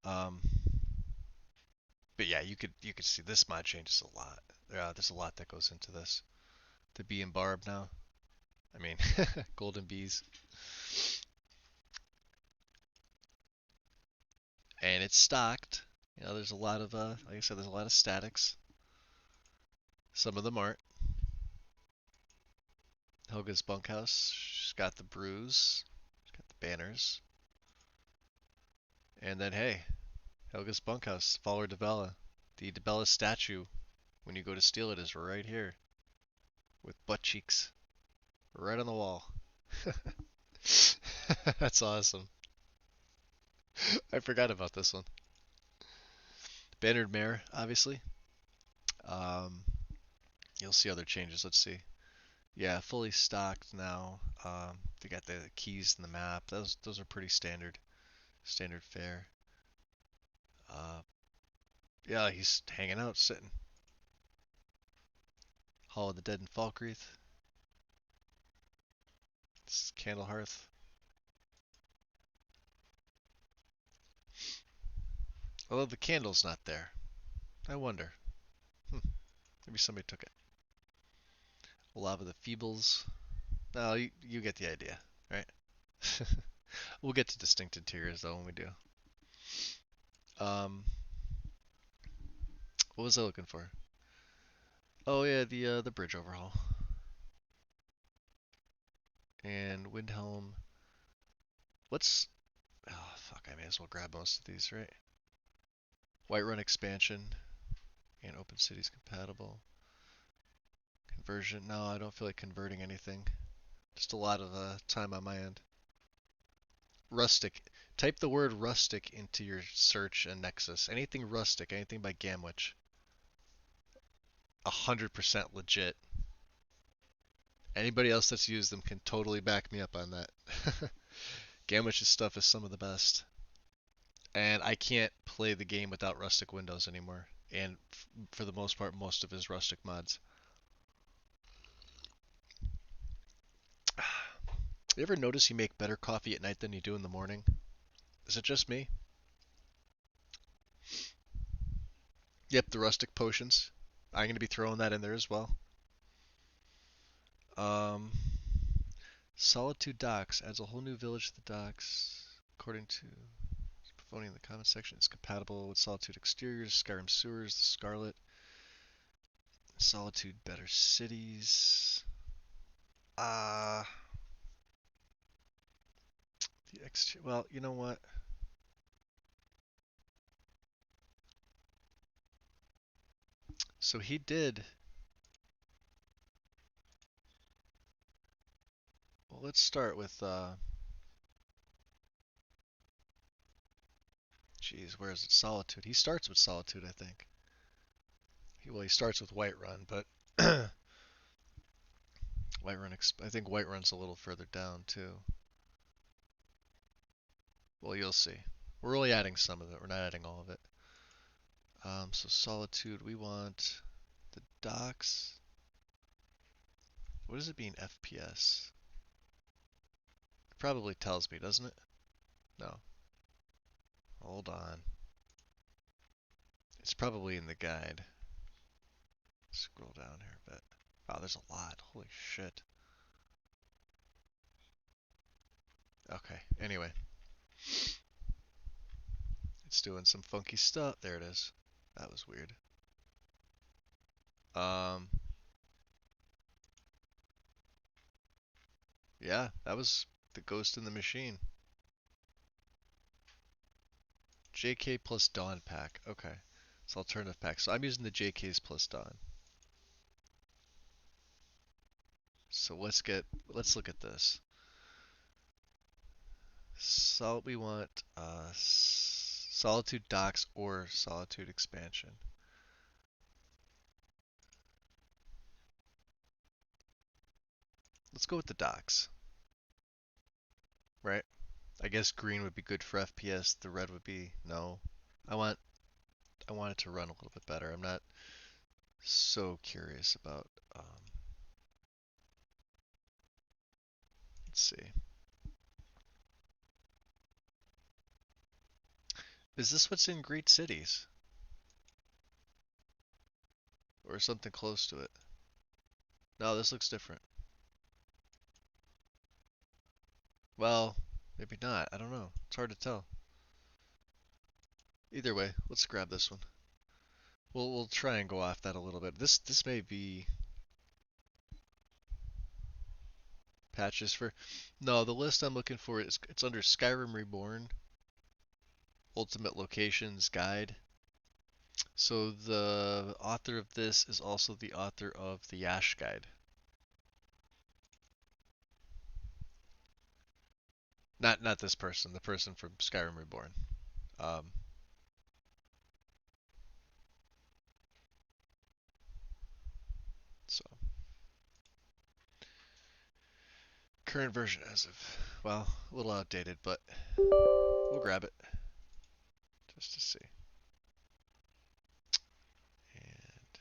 Um, but yeah, you could see this mod changes a lot. There's a lot that goes into this. The bee and barb now. I mean, golden bees. And it's stocked. You know, there's a lot of like I said, there's a lot of statics. Some of them aren't. Helga's bunkhouse. She's got the brews. She's got the banners. And then hey, Helga's bunkhouse. Follow Debella. The Debella statue, when you go to steal it, is right here. With butt cheeks. Right on the wall. That's awesome. I forgot about this one. Bannered Mare, obviously. Um, you'll see other changes. Let's see. Yeah, fully stocked now. They got the keys and the map. Those are pretty standard fare. Uh, yeah, he's hanging out, sitting. Hall of the Dead and Falkreath. It's Candle Hearth. Although the candle's not there. I wonder. Maybe somebody took it. Lava the Feebles. No, you get the idea, right? We'll get to distinct interiors though when we do. Um, what was I looking for? Oh yeah, the bridge overhaul. And Windhelm. Let's. Oh fuck, I may as well grab most of these, right? Whiterun expansion and Open Cities compatible. Conversion. No, I don't feel like converting anything. Just a lot of time on my end. Rustic. Type the word rustic into your search and Nexus. Anything rustic, anything by Gamwich. 100% legit. Anybody else that's used them can totally back me up on that. Gamwich's stuff is some of the best. And I can't play the game without rustic windows anymore. And for the most part, most of his rustic mods. You ever notice you make better coffee at night than you do in the morning? Is it just me? Yep, the rustic potions. I'm going to be throwing that in there as well. Um, Solitude Docks adds a whole new village to the docks. According to voting in the comments section, it's compatible with Solitude Exteriors, Skyrim Sewers, the Scarlet, Solitude Better Cities. Uh, the exterior. Well, you know what? So he did. Well, let's start with. Geez, where is it? Solitude. He starts with Solitude, I think. Well, he starts with Whiterun, but Whiterun. I think Whiterun's a little further down too. Well, you'll see. We're only adding some of it. We're not adding all of it. So Solitude, we want the docks. What does it mean FPS? It probably tells me, doesn't it? No. Hold on. It's probably in the guide. Scroll down here a bit. Wow, there's a lot. Holy shit. Okay, anyway. It's doing some funky stuff. There it is. That was weird. Um, yeah, that was the Ghost in the Machine. JK plus Dawn pack. Okay. It's alternative pack. So I'm using the JKs plus Dawn. So let's look at this. So we want Solitude Docks or Solitude Expansion. Let's go with the docks. Right? I guess green would be good for FPS, the red would be no. I want I want it to run a little bit better. I'm not so curious about. Let's see. Is this what's in Great Cities? Or something close to it? No, this looks different. Well, maybe not. I don't know. It's hard to tell. Either way, let's grab this one. We'll try and go off that a little bit. This may be patches for. No, the list I'm looking for is it's under Skyrim Reborn, Ultimate Locations Guide. So the author of this is also the author of the Yash Guide. Not this person, the person from Skyrim Reborn. Um, so current version as of, well, a little outdated, but we'll grab it just to see. And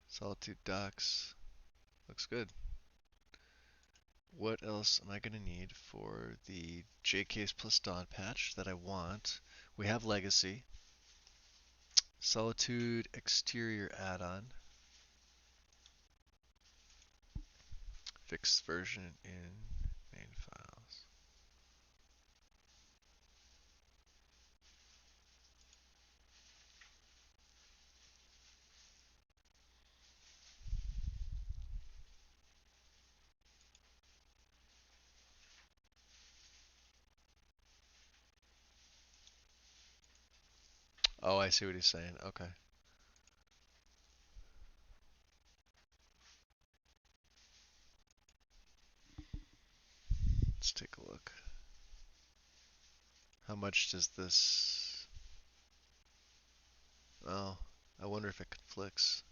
Solitude Docs looks good. What else am I going to need for the JKs plus Dawn patch that I want? We have Legacy, Solitude Exterior add-on, fixed version in main files. Oh, I see what he's saying. Okay. Let's take a look. How much does this... Oh, I wonder if it conflicts.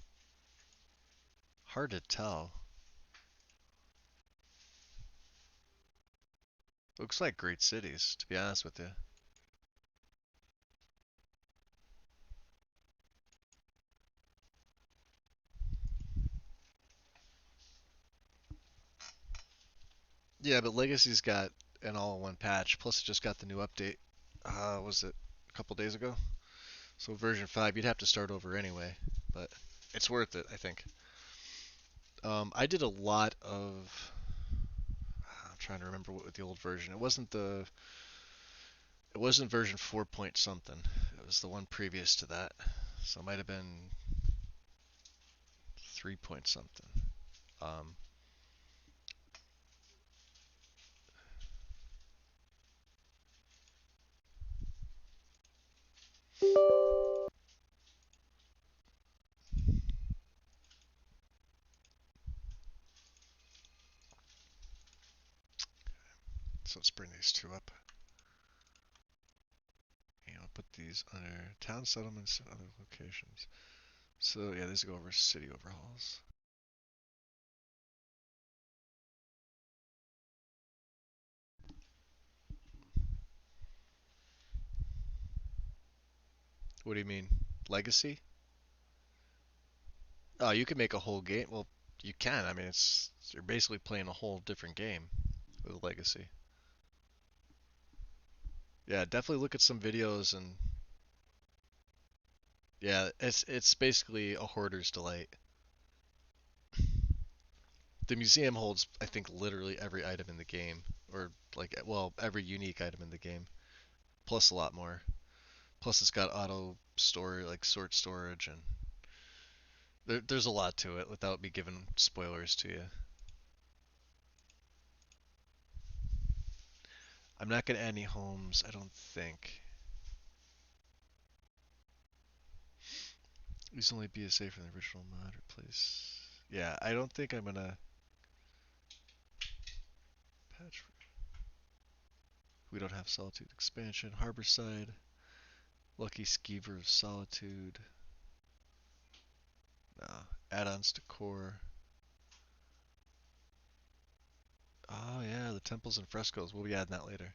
Hard to tell. Looks like Great Cities, to be honest with you. Yeah, but Legacy's got an all-in-one patch, plus it just got the new update. Was it a couple days ago? So version 5, you'd have to start over anyway, but it's worth it, I think. I did a lot of... I'm trying to remember what the old version. It wasn't version 4 point something. It was the one previous to that. So it might have been 3 point something. Um, so let's bring these two up. And I'll put these under town settlements and other locations. So yeah, these go over city overhauls. What do you mean? Legacy? Oh, you can make a whole game. Well, you can. I mean, you're basically playing a whole different game with Legacy. Yeah, definitely look at some videos and yeah, it's basically a hoarder's delight. The museum holds, I think, literally every item in the game, or like, well, every unique item in the game, plus a lot more. Plus, it's got auto store, like sort storage, and there's a lot to it without me giving spoilers to you. I'm not gonna add any homes, I don't think. These only BSA from the original mod replace. Yeah, I don't think I'm gonna patch. We don't have Solitude expansion. Harborside, Lucky Skeever of Solitude. No. Add-ons to core. Oh yeah, the temples and frescoes. We'll be adding that later.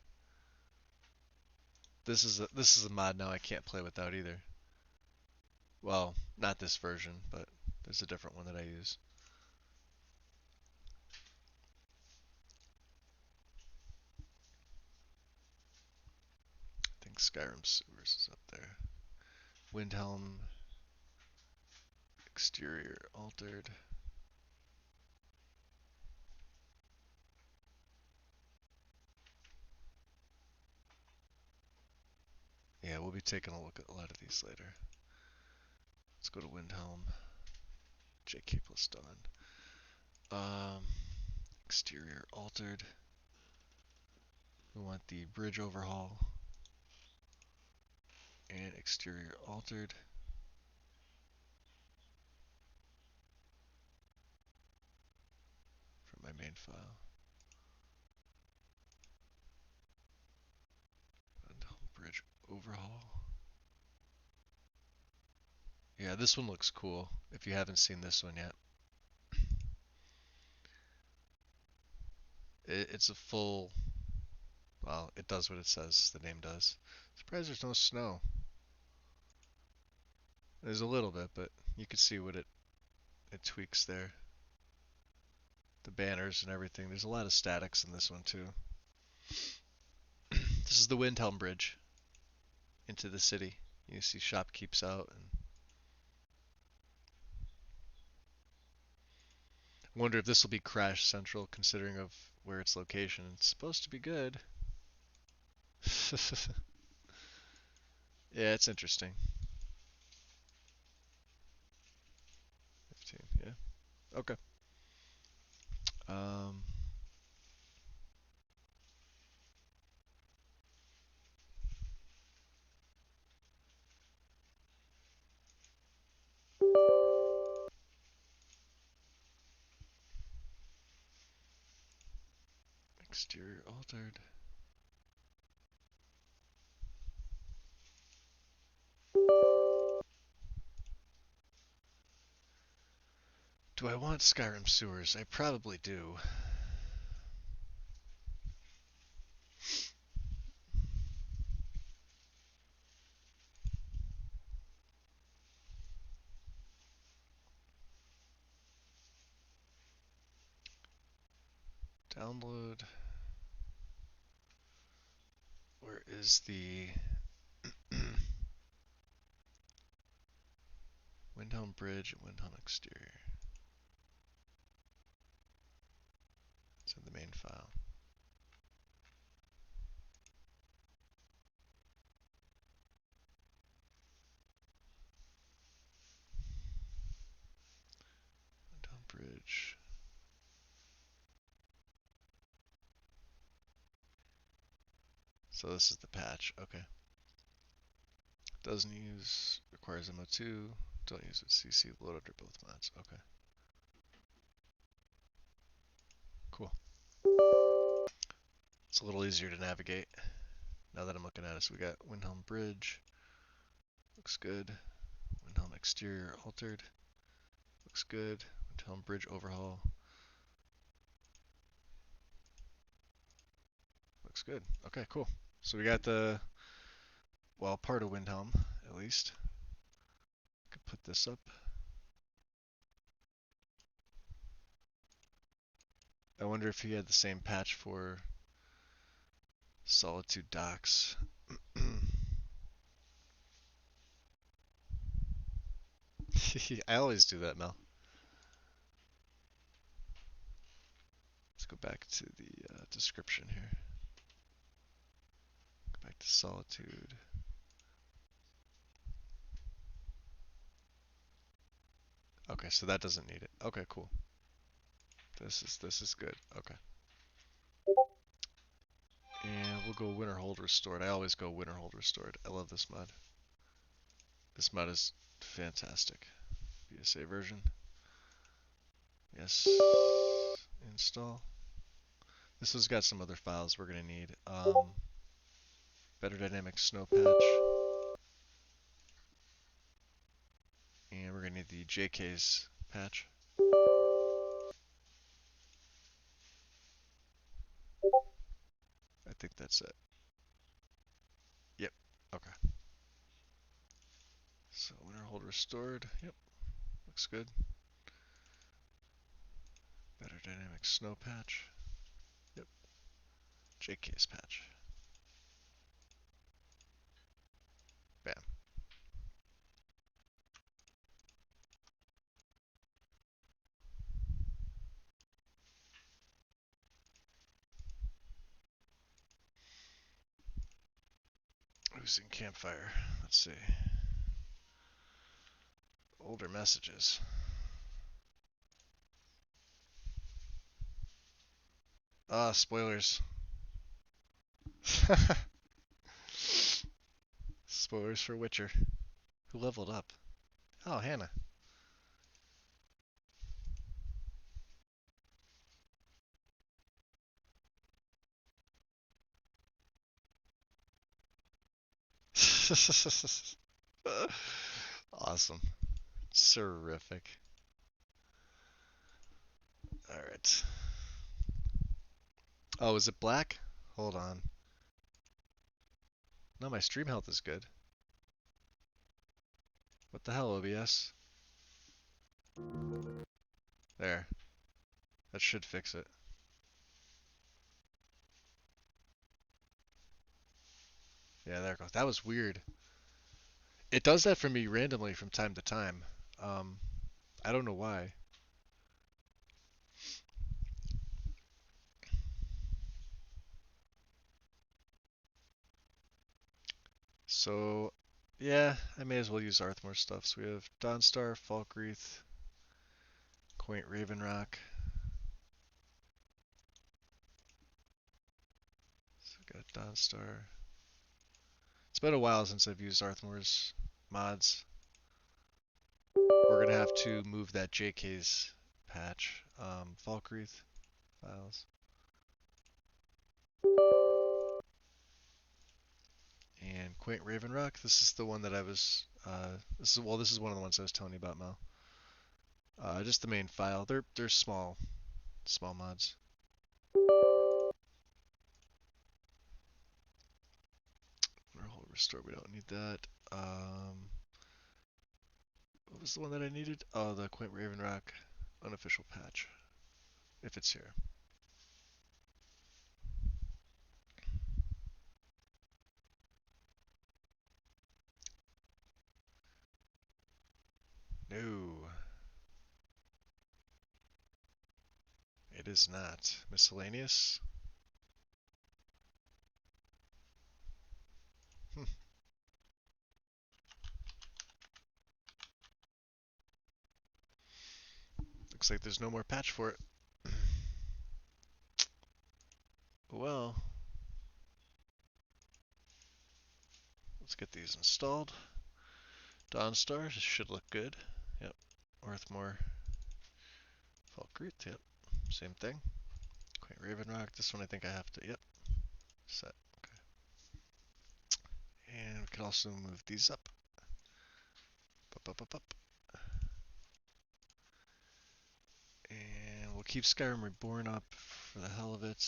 This is a mod now I can't play without either. Well, not this version, but there's a different one that I use. I think Skyrim Sewers is up there. Windhelm, exterior altered. Yeah, we'll be taking a look at a lot of these later. Let's go to Windhelm. JK plus Dawn. Exterior altered. We want the bridge overhaul and exterior altered. From my main file. Windhelm bridge overhaul. Yeah, this one looks cool if you haven't seen this one yet. It's a full, well, it does what it says the name does. Surprised there's no snow. There's a little bit, but you can see what it tweaks there. The banners and everything. There's a lot of statics in this one too. This is the Windhelm Bridge into the city. You see shopkeeps out, and I wonder if this will be crash central considering of where its location. It's supposed to be good. Yeah, it's interesting. 15, yeah. Okay. Um, exterior altered. Do I want Skyrim sewers? I probably do. Download. Where is the Windhelm Bridge and Windhelm Exterior? It's in the main file. Windhelm Bridge. So this is the patch. Okay. Doesn't use, requires MO2. Don't use with CC. Load under both mods. Okay. Cool. It's a little easier to navigate now that I'm looking at it. So we got Windhelm Bridge. Looks good. Windhelm Exterior altered. Looks good. Windhelm Bridge overhaul. Looks good. Okay, cool. So we got the, well, part of Windhelm, at least. Could put this up. I wonder if he had the same patch for Solitude Docks. I always do that, Mel. Let's go back to the description here. Go back to Solitude. Okay, so that doesn't need it. Okay, cool. This is good. Okay. And we'll go Winterhold Restored. I always go Winterhold Restored. I love this mod. This mod is fantastic. BSA version. Yes. Install. This has got some other files we're gonna need. Better Dynamic Snow Patch. And we're gonna need the JK's patch. I think that's it. Yep. Okay. So Winterhold Hold restored. Yep, looks good. Better dynamic snow patch. Yep. JK's patch. Bam. Who's in campfire? Let's see. Older messages. Ah, spoilers. Spoilers for Witcher. Who leveled up? Oh, Hannah. Awesome. Terrific. Alright. Oh, is it black? Hold on. No, my stream health is good. What the hell, OBS? There. That should fix it. Yeah, there it goes. That was weird. It does that for me randomly from time to time. Um, I don't know why. So, yeah, I may as well use Arthmore stuff. So we have Dawnstar, Falkreath, Quaint Ravenrock. So we got Dawnstar. It's been a while since I've used Arthmore's mods. We're gonna have to move that JK's patch. Falkreath files. And Quaint Ravenrock. This is the one that I was. This is one of the ones I was telling you about, Mel. Just the main file. They're small mods. Hold restore. We don't need that. What was the one that I needed? Oh, the Quaint Ravenrock unofficial patch. If it's here. No, it is not. Miscellaneous? Hmm. Looks like there's no more patch for it. Well, let's get these installed. Dawnstar should look good. Yep. Orthmore. Falkreath, yep. Same thing. Quaint Ravenrock. This one I think I have to, yep. Set. Okay. And we can also move these up. Up, up, up, up. And we'll keep Skyrim Reborn up for the hell of it.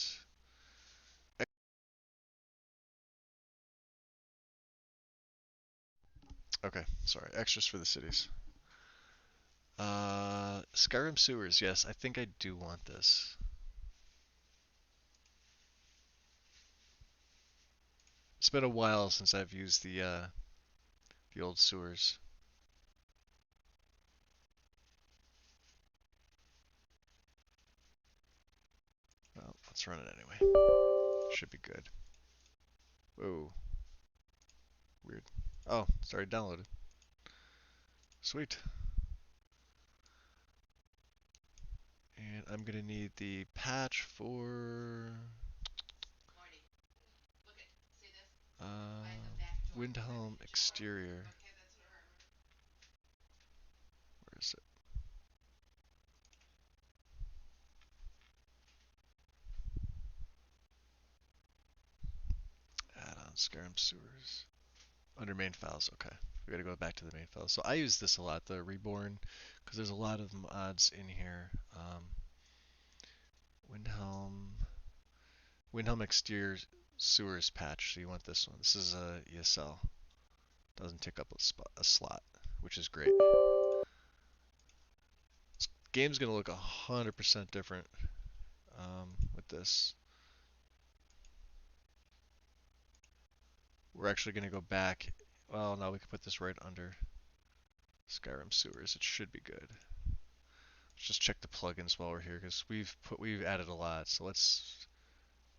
Okay, sorry. Extras for the cities. Skyrim Sewers. Yes, I think I do want this. It's been a while since I've used the old sewers. Well, let's run it anyway. Should be good. Whoa. Weird. Oh, it's already downloaded. Sweet. And I'm gonna need the patch for Marty, look at, see this? uh, By the back door. Windhelm exterior. Okay, that's where I remember. Where is it? Add-on Skyrim sewers. Under main files. Okay, we gotta go back to the main files. So I use this a lot, the Reborn, because there's a lot of mods in here. Windhelm. Windhelm exterior sewers patch. So you want this one. This is a ESL. Doesn't take up a slot. which is great. This game's gonna look 100% different with this. We're actually gonna go back. Well, no, we can put this right under Skyrim sewers. It should be good. Let's just check the plugins while we're here because we've added a lot. So let's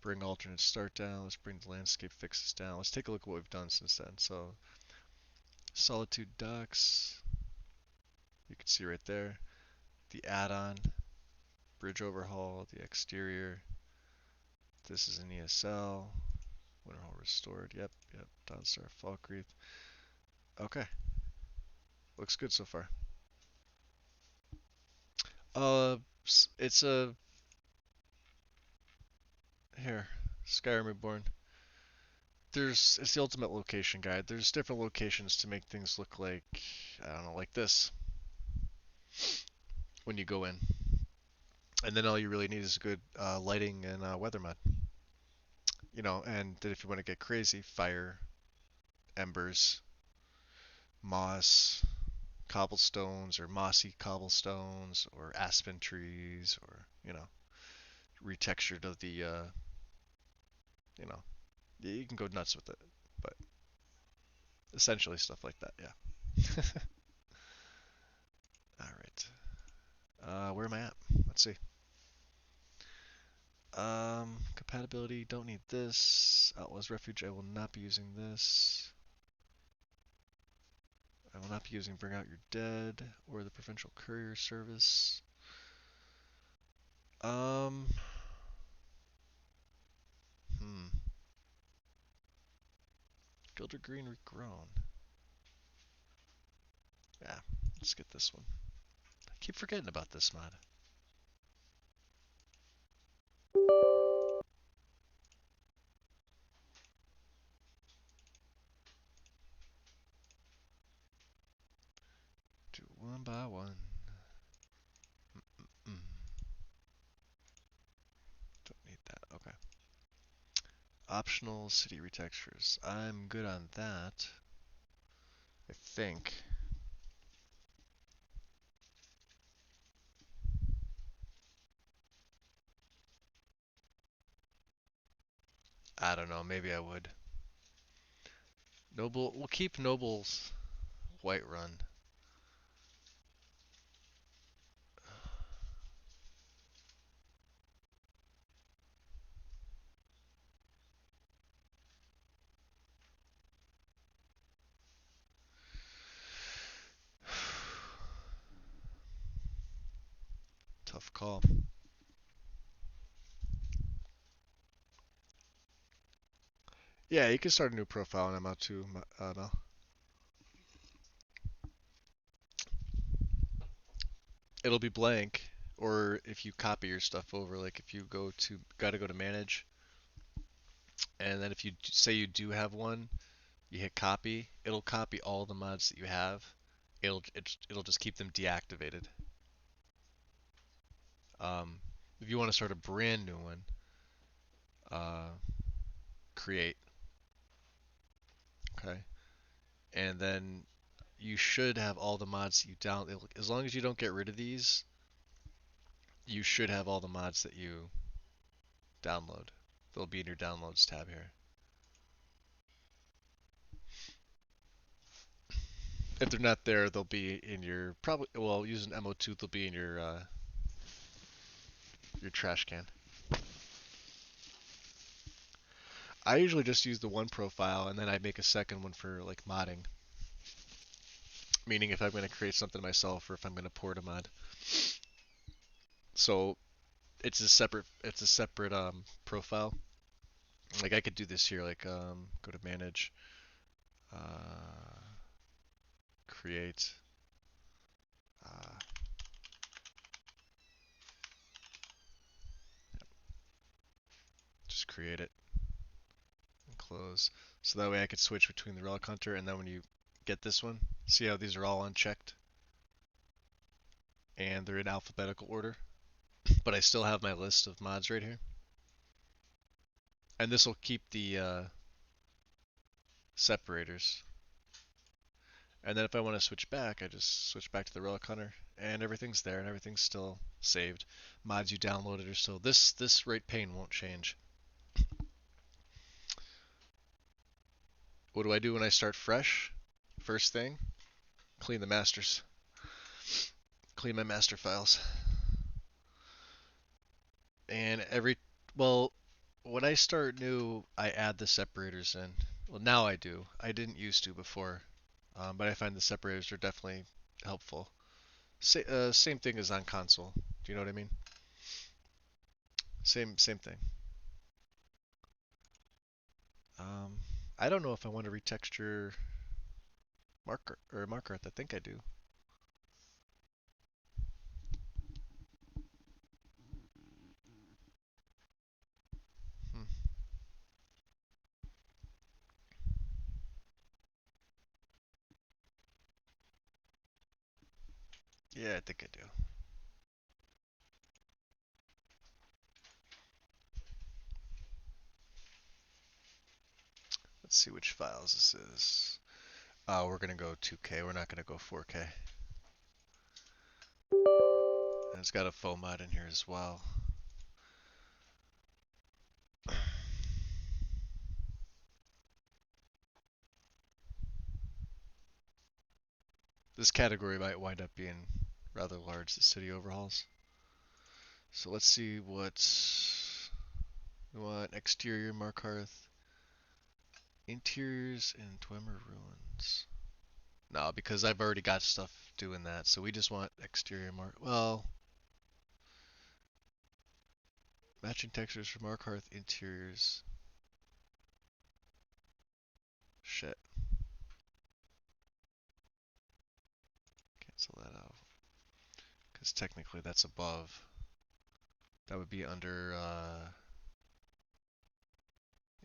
bring alternate start down. Let's bring the landscape fixes down. Let's take a look at what we've done since then. So Solitude Docks, you can see right there. The add-on, bridge overhaul, the exterior. This is an ESL. Winterhall restored. Yep. Dawnstar Falkreath. Okay. Looks good so far. It's a here, Skyrim Reborn. It's the ultimate location guide. There's different locations to make things look like, I don't know, like this when you go in. And then all you really need is good lighting and weather mod. And then if you want to get crazy, fire, embers, moss, cobblestones, or mossy cobblestones, or aspen trees, or, retextured of the, you know, you can go nuts with it. But essentially stuff like that, yeah. Alright. Where am I at? Let's see. Compatibility, don't need this. Outlaws Refuge, I will not be using this. I will not be using Bring Out Your Dead or the Provincial Courier Service. Um, hmm. Gilder Green Regrown. Yeah, let's get this one. I keep forgetting about this mod. Do one by one. Mm-mm. Don't need that. Okay. Optional city retextures. I'm good on that. I think. I don't know. Maybe I would. Noble. We'll keep Noble's Whiterun. Tough call. Yeah, you can start a new profile and I'm out too, Mel. It'll be blank, or if you copy your stuff over, like if you gotta go to manage, and then if you say you do have one, you hit copy, it'll copy all the mods that you have. It'll just keep them deactivated. Um, if you want to start a brand new one, uh, create, okay, and then you should have all the mods that you down. As long as you don't get rid of these, you should have all the mods that you download. They'll be in your downloads tab here. If they're not there, they'll be in your probably well using MO2. They'll be in your trash can. I usually just use the one profile and then I make a second one for like modding. Meaning if I'm going to create something myself or if I'm going to port a mod. So it's a separate profile. Like I could do this here. Like go to manage, uh, create. Uh, just create it and close. So that way I could switch between the Relic Hunter and then when you get this one, see how these are all unchecked and they're in alphabetical order. But I still have my list of mods right here. And this will keep the separators. And then if I want to switch back, I just switch back to the Relic Hunter, and everything's there, and everything's still saved. Mods you downloaded are still this rate pane won't change. What do I do when I start fresh? First thing, clean the masters, clean my master files, and well, when I start new, I add the separators in. Well, now I do. I didn't used to before, but I find the separators are definitely helpful. Same thing as on console. Do you know what I mean? Same thing. Um, I don't know if I want to retexture marker art. I think I do. Hmm. Yeah, I think I do. Let's see which files this is. Oh, we're gonna go 2K. We're not gonna go 4K. And it's got a faux mod in here as well. This category might wind up being rather large, the city overhauls. So let's see what we want. Exterior Markarth, interiors in Dwemer Ruins. No, because I've already got stuff doing that. So we just want exterior well, matching textures for Markarth interiors. Shit. Cancel that out. Because technically that's above. That would be under,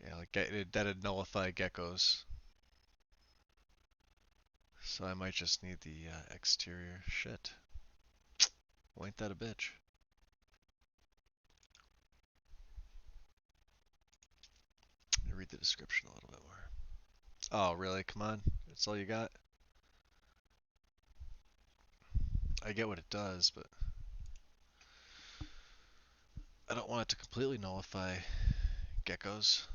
yeah, like that'd nullify geckos. So I might just need the exterior. Shit. Well, ain't that a bitch? Let me read the description a little bit more. Oh, really? Come on. That's all you got? I get what it does, but I don't want it to completely nullify geckos.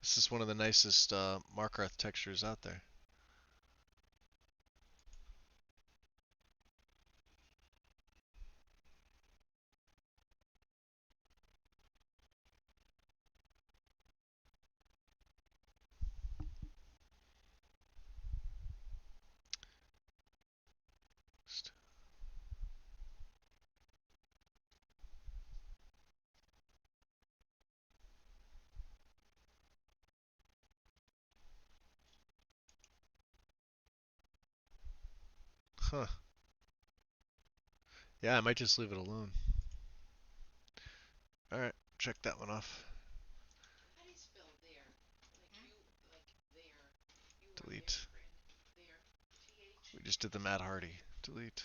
This is one of the nicest Markarth textures out there. Huh. Yeah, I might just leave it alone. Alright, check that one off. How do you spell there? Delete. We just did the Matt Hardy. Delete.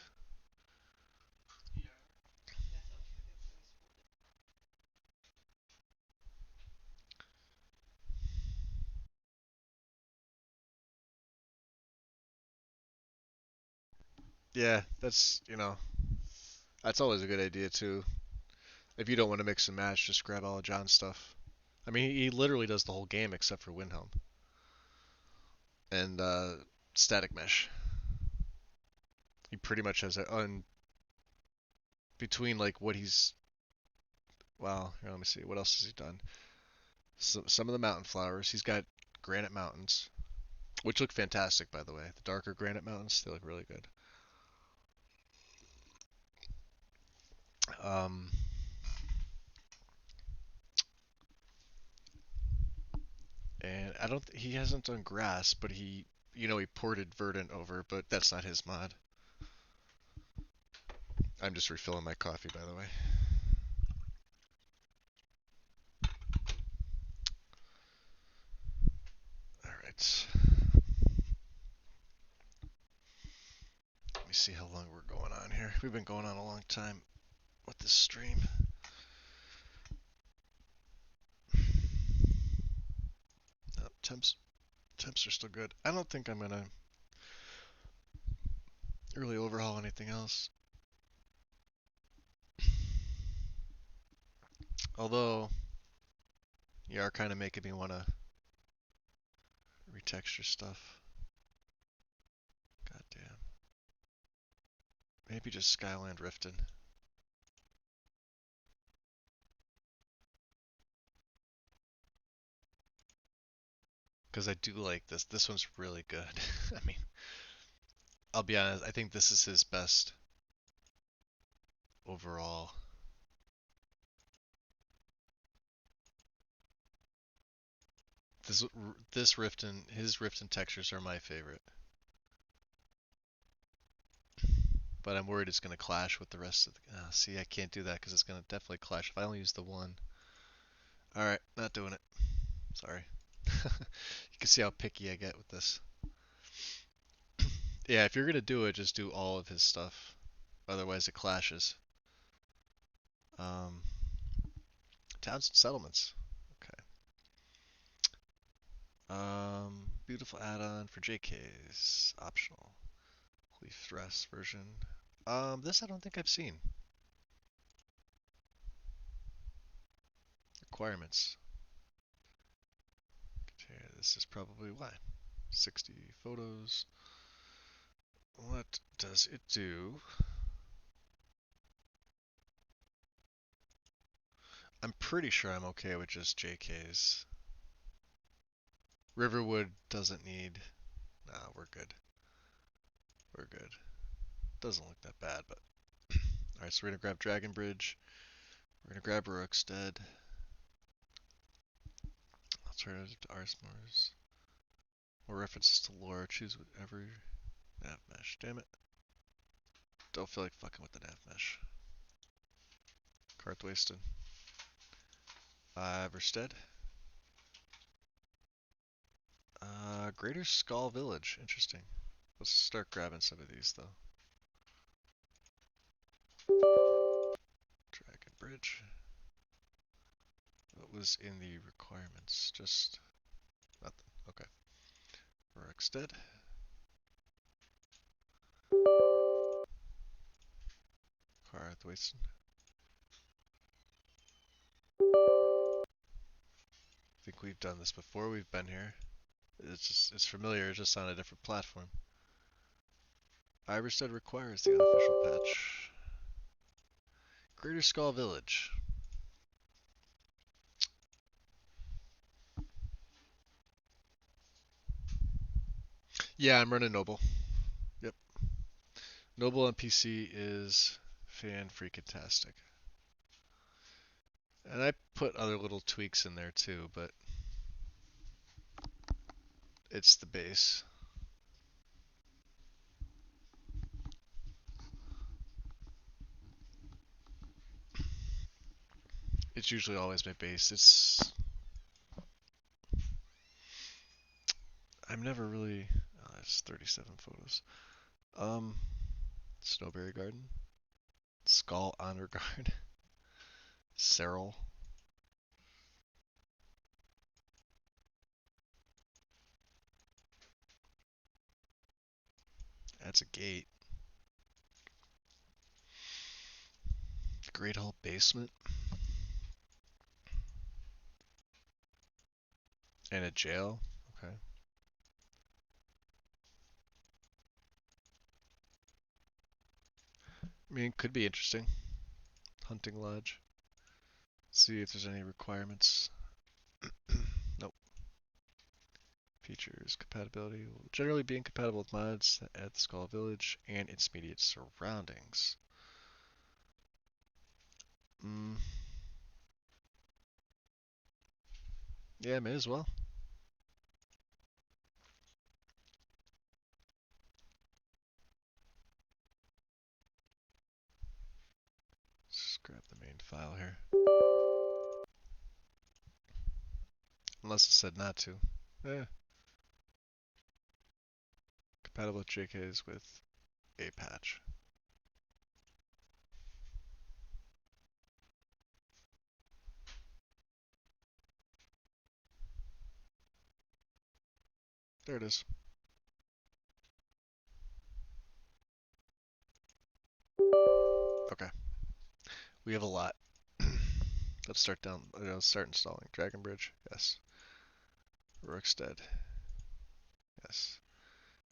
Yeah, that's always a good idea too. If you don't want to mix and match, just grab all of John's stuff. I mean, he literally does the whole game except for Windhelm and Static Mesh. He pretty much has it on between like what he's. Well, here, let me see. What else has he done? So, some of the mountain flowers. He's got granite mountains, which look fantastic, by the way. The darker granite mountains, they look really good. Um, and I don't. He hasn't done grass, but he ported Verdant over, but that's not his mod. I'm just refilling my coffee, by the way. All right. Let me see how long we're going on here. We've been going on a long time with this stream. Oh, temps Temps are still good. I don't think I'm gonna really overhaul anything else. Although, you are kind of making me want to retexture stuff. God damn. Maybe just Skyland Riften. Because I do like this. This one's really good. I mean, I'll be honest, I think this is his best overall. This Riften, his Riften textures are my favorite. But I'm worried it's going to clash with the rest of the... see, I can't do that because it's going to definitely clash if I only use the one. Alright, not doing it. Sorry. You can see how picky I get with this. Yeah, if you're going to do it, just do all of his stuff. Otherwise it clashes. Um, Towns and settlements. Okay. Beautiful add-on for JKs. Optional. Leaf Thrust version. This I don't think I've seen. Requirements. Okay, this is probably why. 60 photos. What does it do? I'm pretty sure I'm okay with just JKs. Riverwood doesn't need... Nah, we're good. We're good. Doesn't look that bad, but... Alright, so we're gonna grab Dragon Bridge. We're gonna grab Rookstead. Alternative to Arsmores. More references to lore. Choose whatever. Nav mesh. Damn it. Don't feel like fucking with the nav mesh. Karthwasten. Verstead. Greater Skull Village. Interesting. Let's start grabbing some of these though. Dragon Bridge. What was in the requirements? Just nothing. Okay. Rookstead. Karthwasten. I think we've done this before. We've been here. It's familiar. It's just on a different platform. Iverstead requires the unofficial patch. Greater Skull Village. Yeah, I'm running Noble. Yep. Noble on PC is fan-freaking-tastic. And I put other little tweaks in there too, but it's the base. It's usually always my base. I'm never really... Oh, that's 37 photos. Snowberry Garden. Skull Honor Guard. Cyril. That's a gate. Great Hall Basement. And a jail. Okay. I mean, could be interesting. Hunting Lodge. See if there's any requirements. Nope. Features, compatibility. Will generally be incompatible with mods at the Skull Village and its immediate surroundings. Yeah, may as well. Just grab the main file here. Unless it said not to. Eh. Compatible with JKs with a patch. There it is. Okay. We have a lot. Let's start down. Let's start installing. Dragon Bridge. Yes. Rookstead. Yes.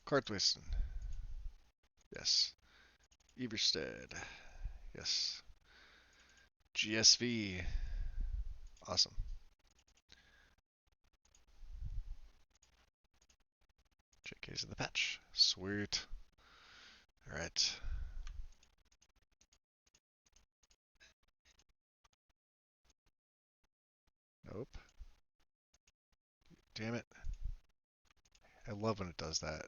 Kartwisten. Yes. Everstead. Yes. GSV. Awesome. JK's in the patch. Sweet. Alright. Nope. Damn it. I love when it does that.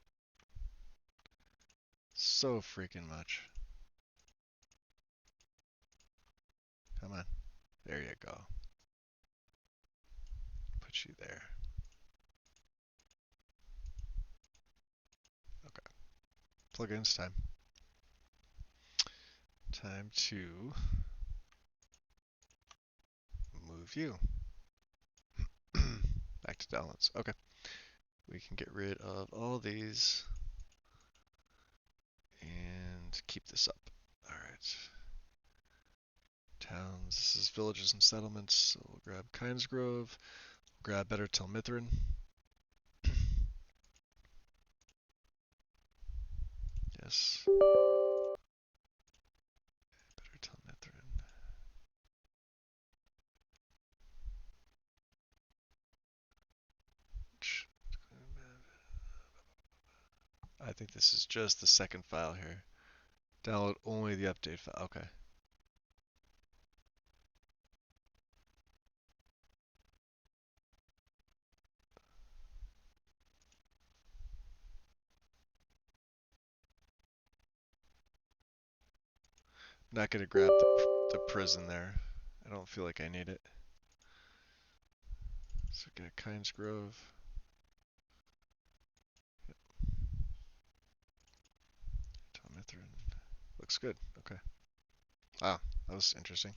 So freaking much. Come on. There you go. Put you there. Okay. Plugins time. Time to move you. Back to balance. Okay. We can get rid of all these and keep this up. Alright. Towns. This is villages and settlements. So we'll grab Kynesgrove. Grab Better Telmithrin. Yes. Better Telmithrin. I think this is just the second file here. Download only the update file. Okay. Not gonna grab the prison there. I don't feel like I need it. So get Kynesgrove. Yep. Telmithrin. Looks good. Okay. Ah, that was interesting.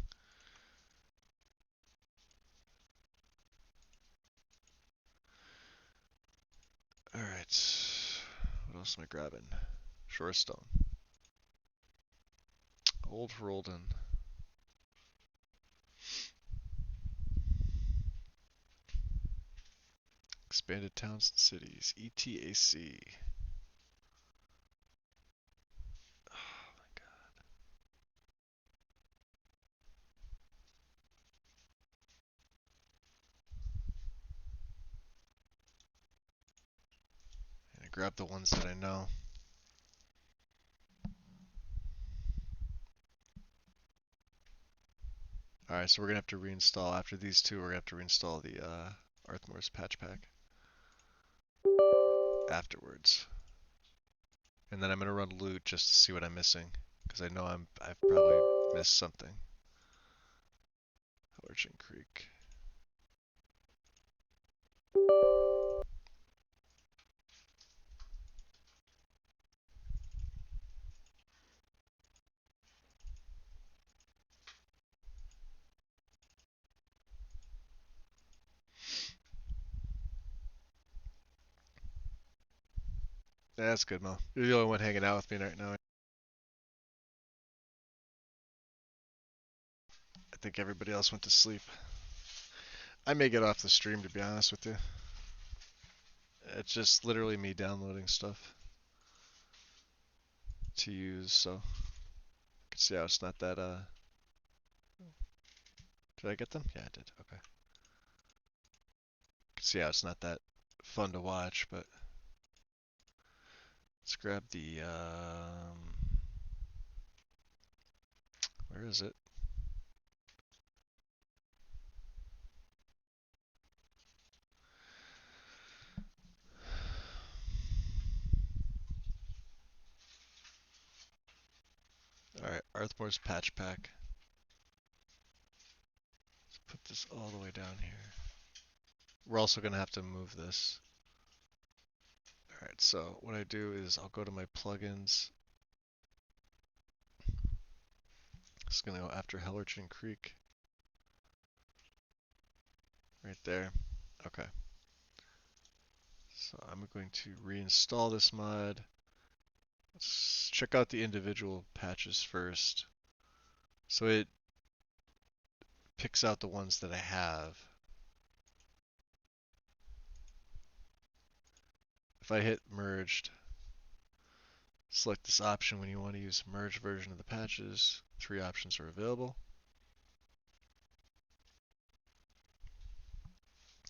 Alright. What else am I grabbing? Shorestone. Old Roldan. Expanded towns and cities. ETAC. Oh my god. And I grab the ones that I know. Alright, so we're gonna have to reinstall after these two. We're gonna have to reinstall the Arthmore's patch pack afterwards. And then I'm gonna run loot just to see what I'm missing, because I know I've probably missed something. Orchard Creek. Yeah, that's good, Mo. You're the only one hanging out with me right now. I think everybody else went to sleep. I may get off the stream, to be honest with you. It's just literally me downloading stuff to use, so you can see how it's not that, did I get them? Yeah, I did. Okay. You can see how it's not that fun to watch, but let's grab the, where is it? Alright, Arthmore's patch pack. Let's put this all the way down here. We're also gonna have to move this. Alright, so what I do is I'll go to my plugins. It's gonna go after Hellerton Creek. Right there. Okay. So I'm going to reinstall this mod. Let's check out the individual patches first. So it picks out the ones that I have. If I hit merged, select this option when you want to use merged version of the patches. 3 options are available.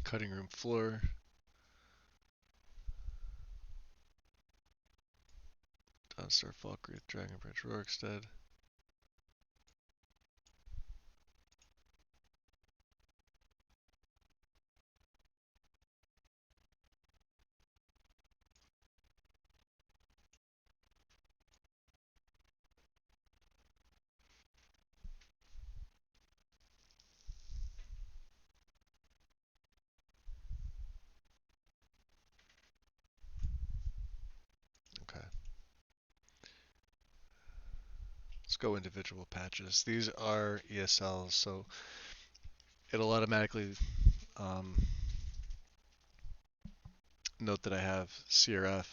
Cutting room floor. Downstar Falkreath, Dragon Bridge, Rorikstead. Okay. Let's go individual patches. These are ESLs, so it'll automatically note that I have CRF,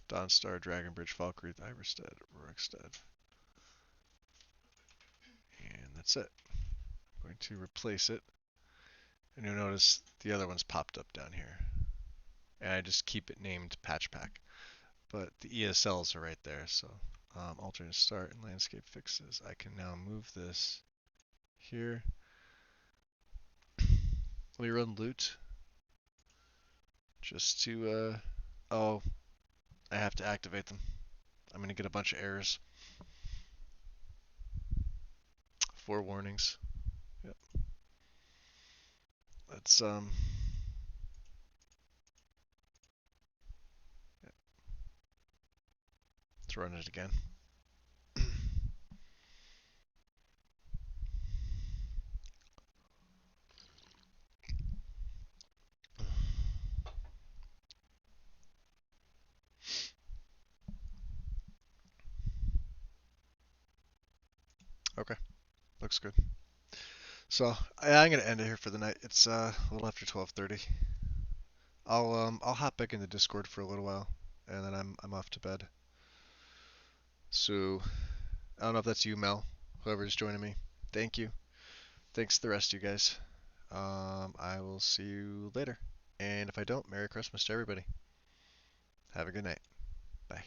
Dawnstar, Dragonbridge, Falkreath, Iverstead, Rorikstead. And that's it. I'm going to replace it. And you'll notice the other one's popped up down here. And I just keep it named Patch Pack. But the ESLs are right there, so alternate start and landscape fixes. I can now move this here. Let me run loot. Just to, oh, I have to activate them. I'm gonna get a bunch of errors. 4 warnings. Yep. Let's let's run it again. Okay, looks good. So I'm gonna end it here for the night. It's a little after 12:30. I'll hop back in the Discord for a little while, and then I'm off to bed. So I don't know if that's you, Mel, whoever's joining me. Thank you. Thanks to the rest of you guys. I will see you later. And if I don't, Merry Christmas to everybody. Have a good night. Bye.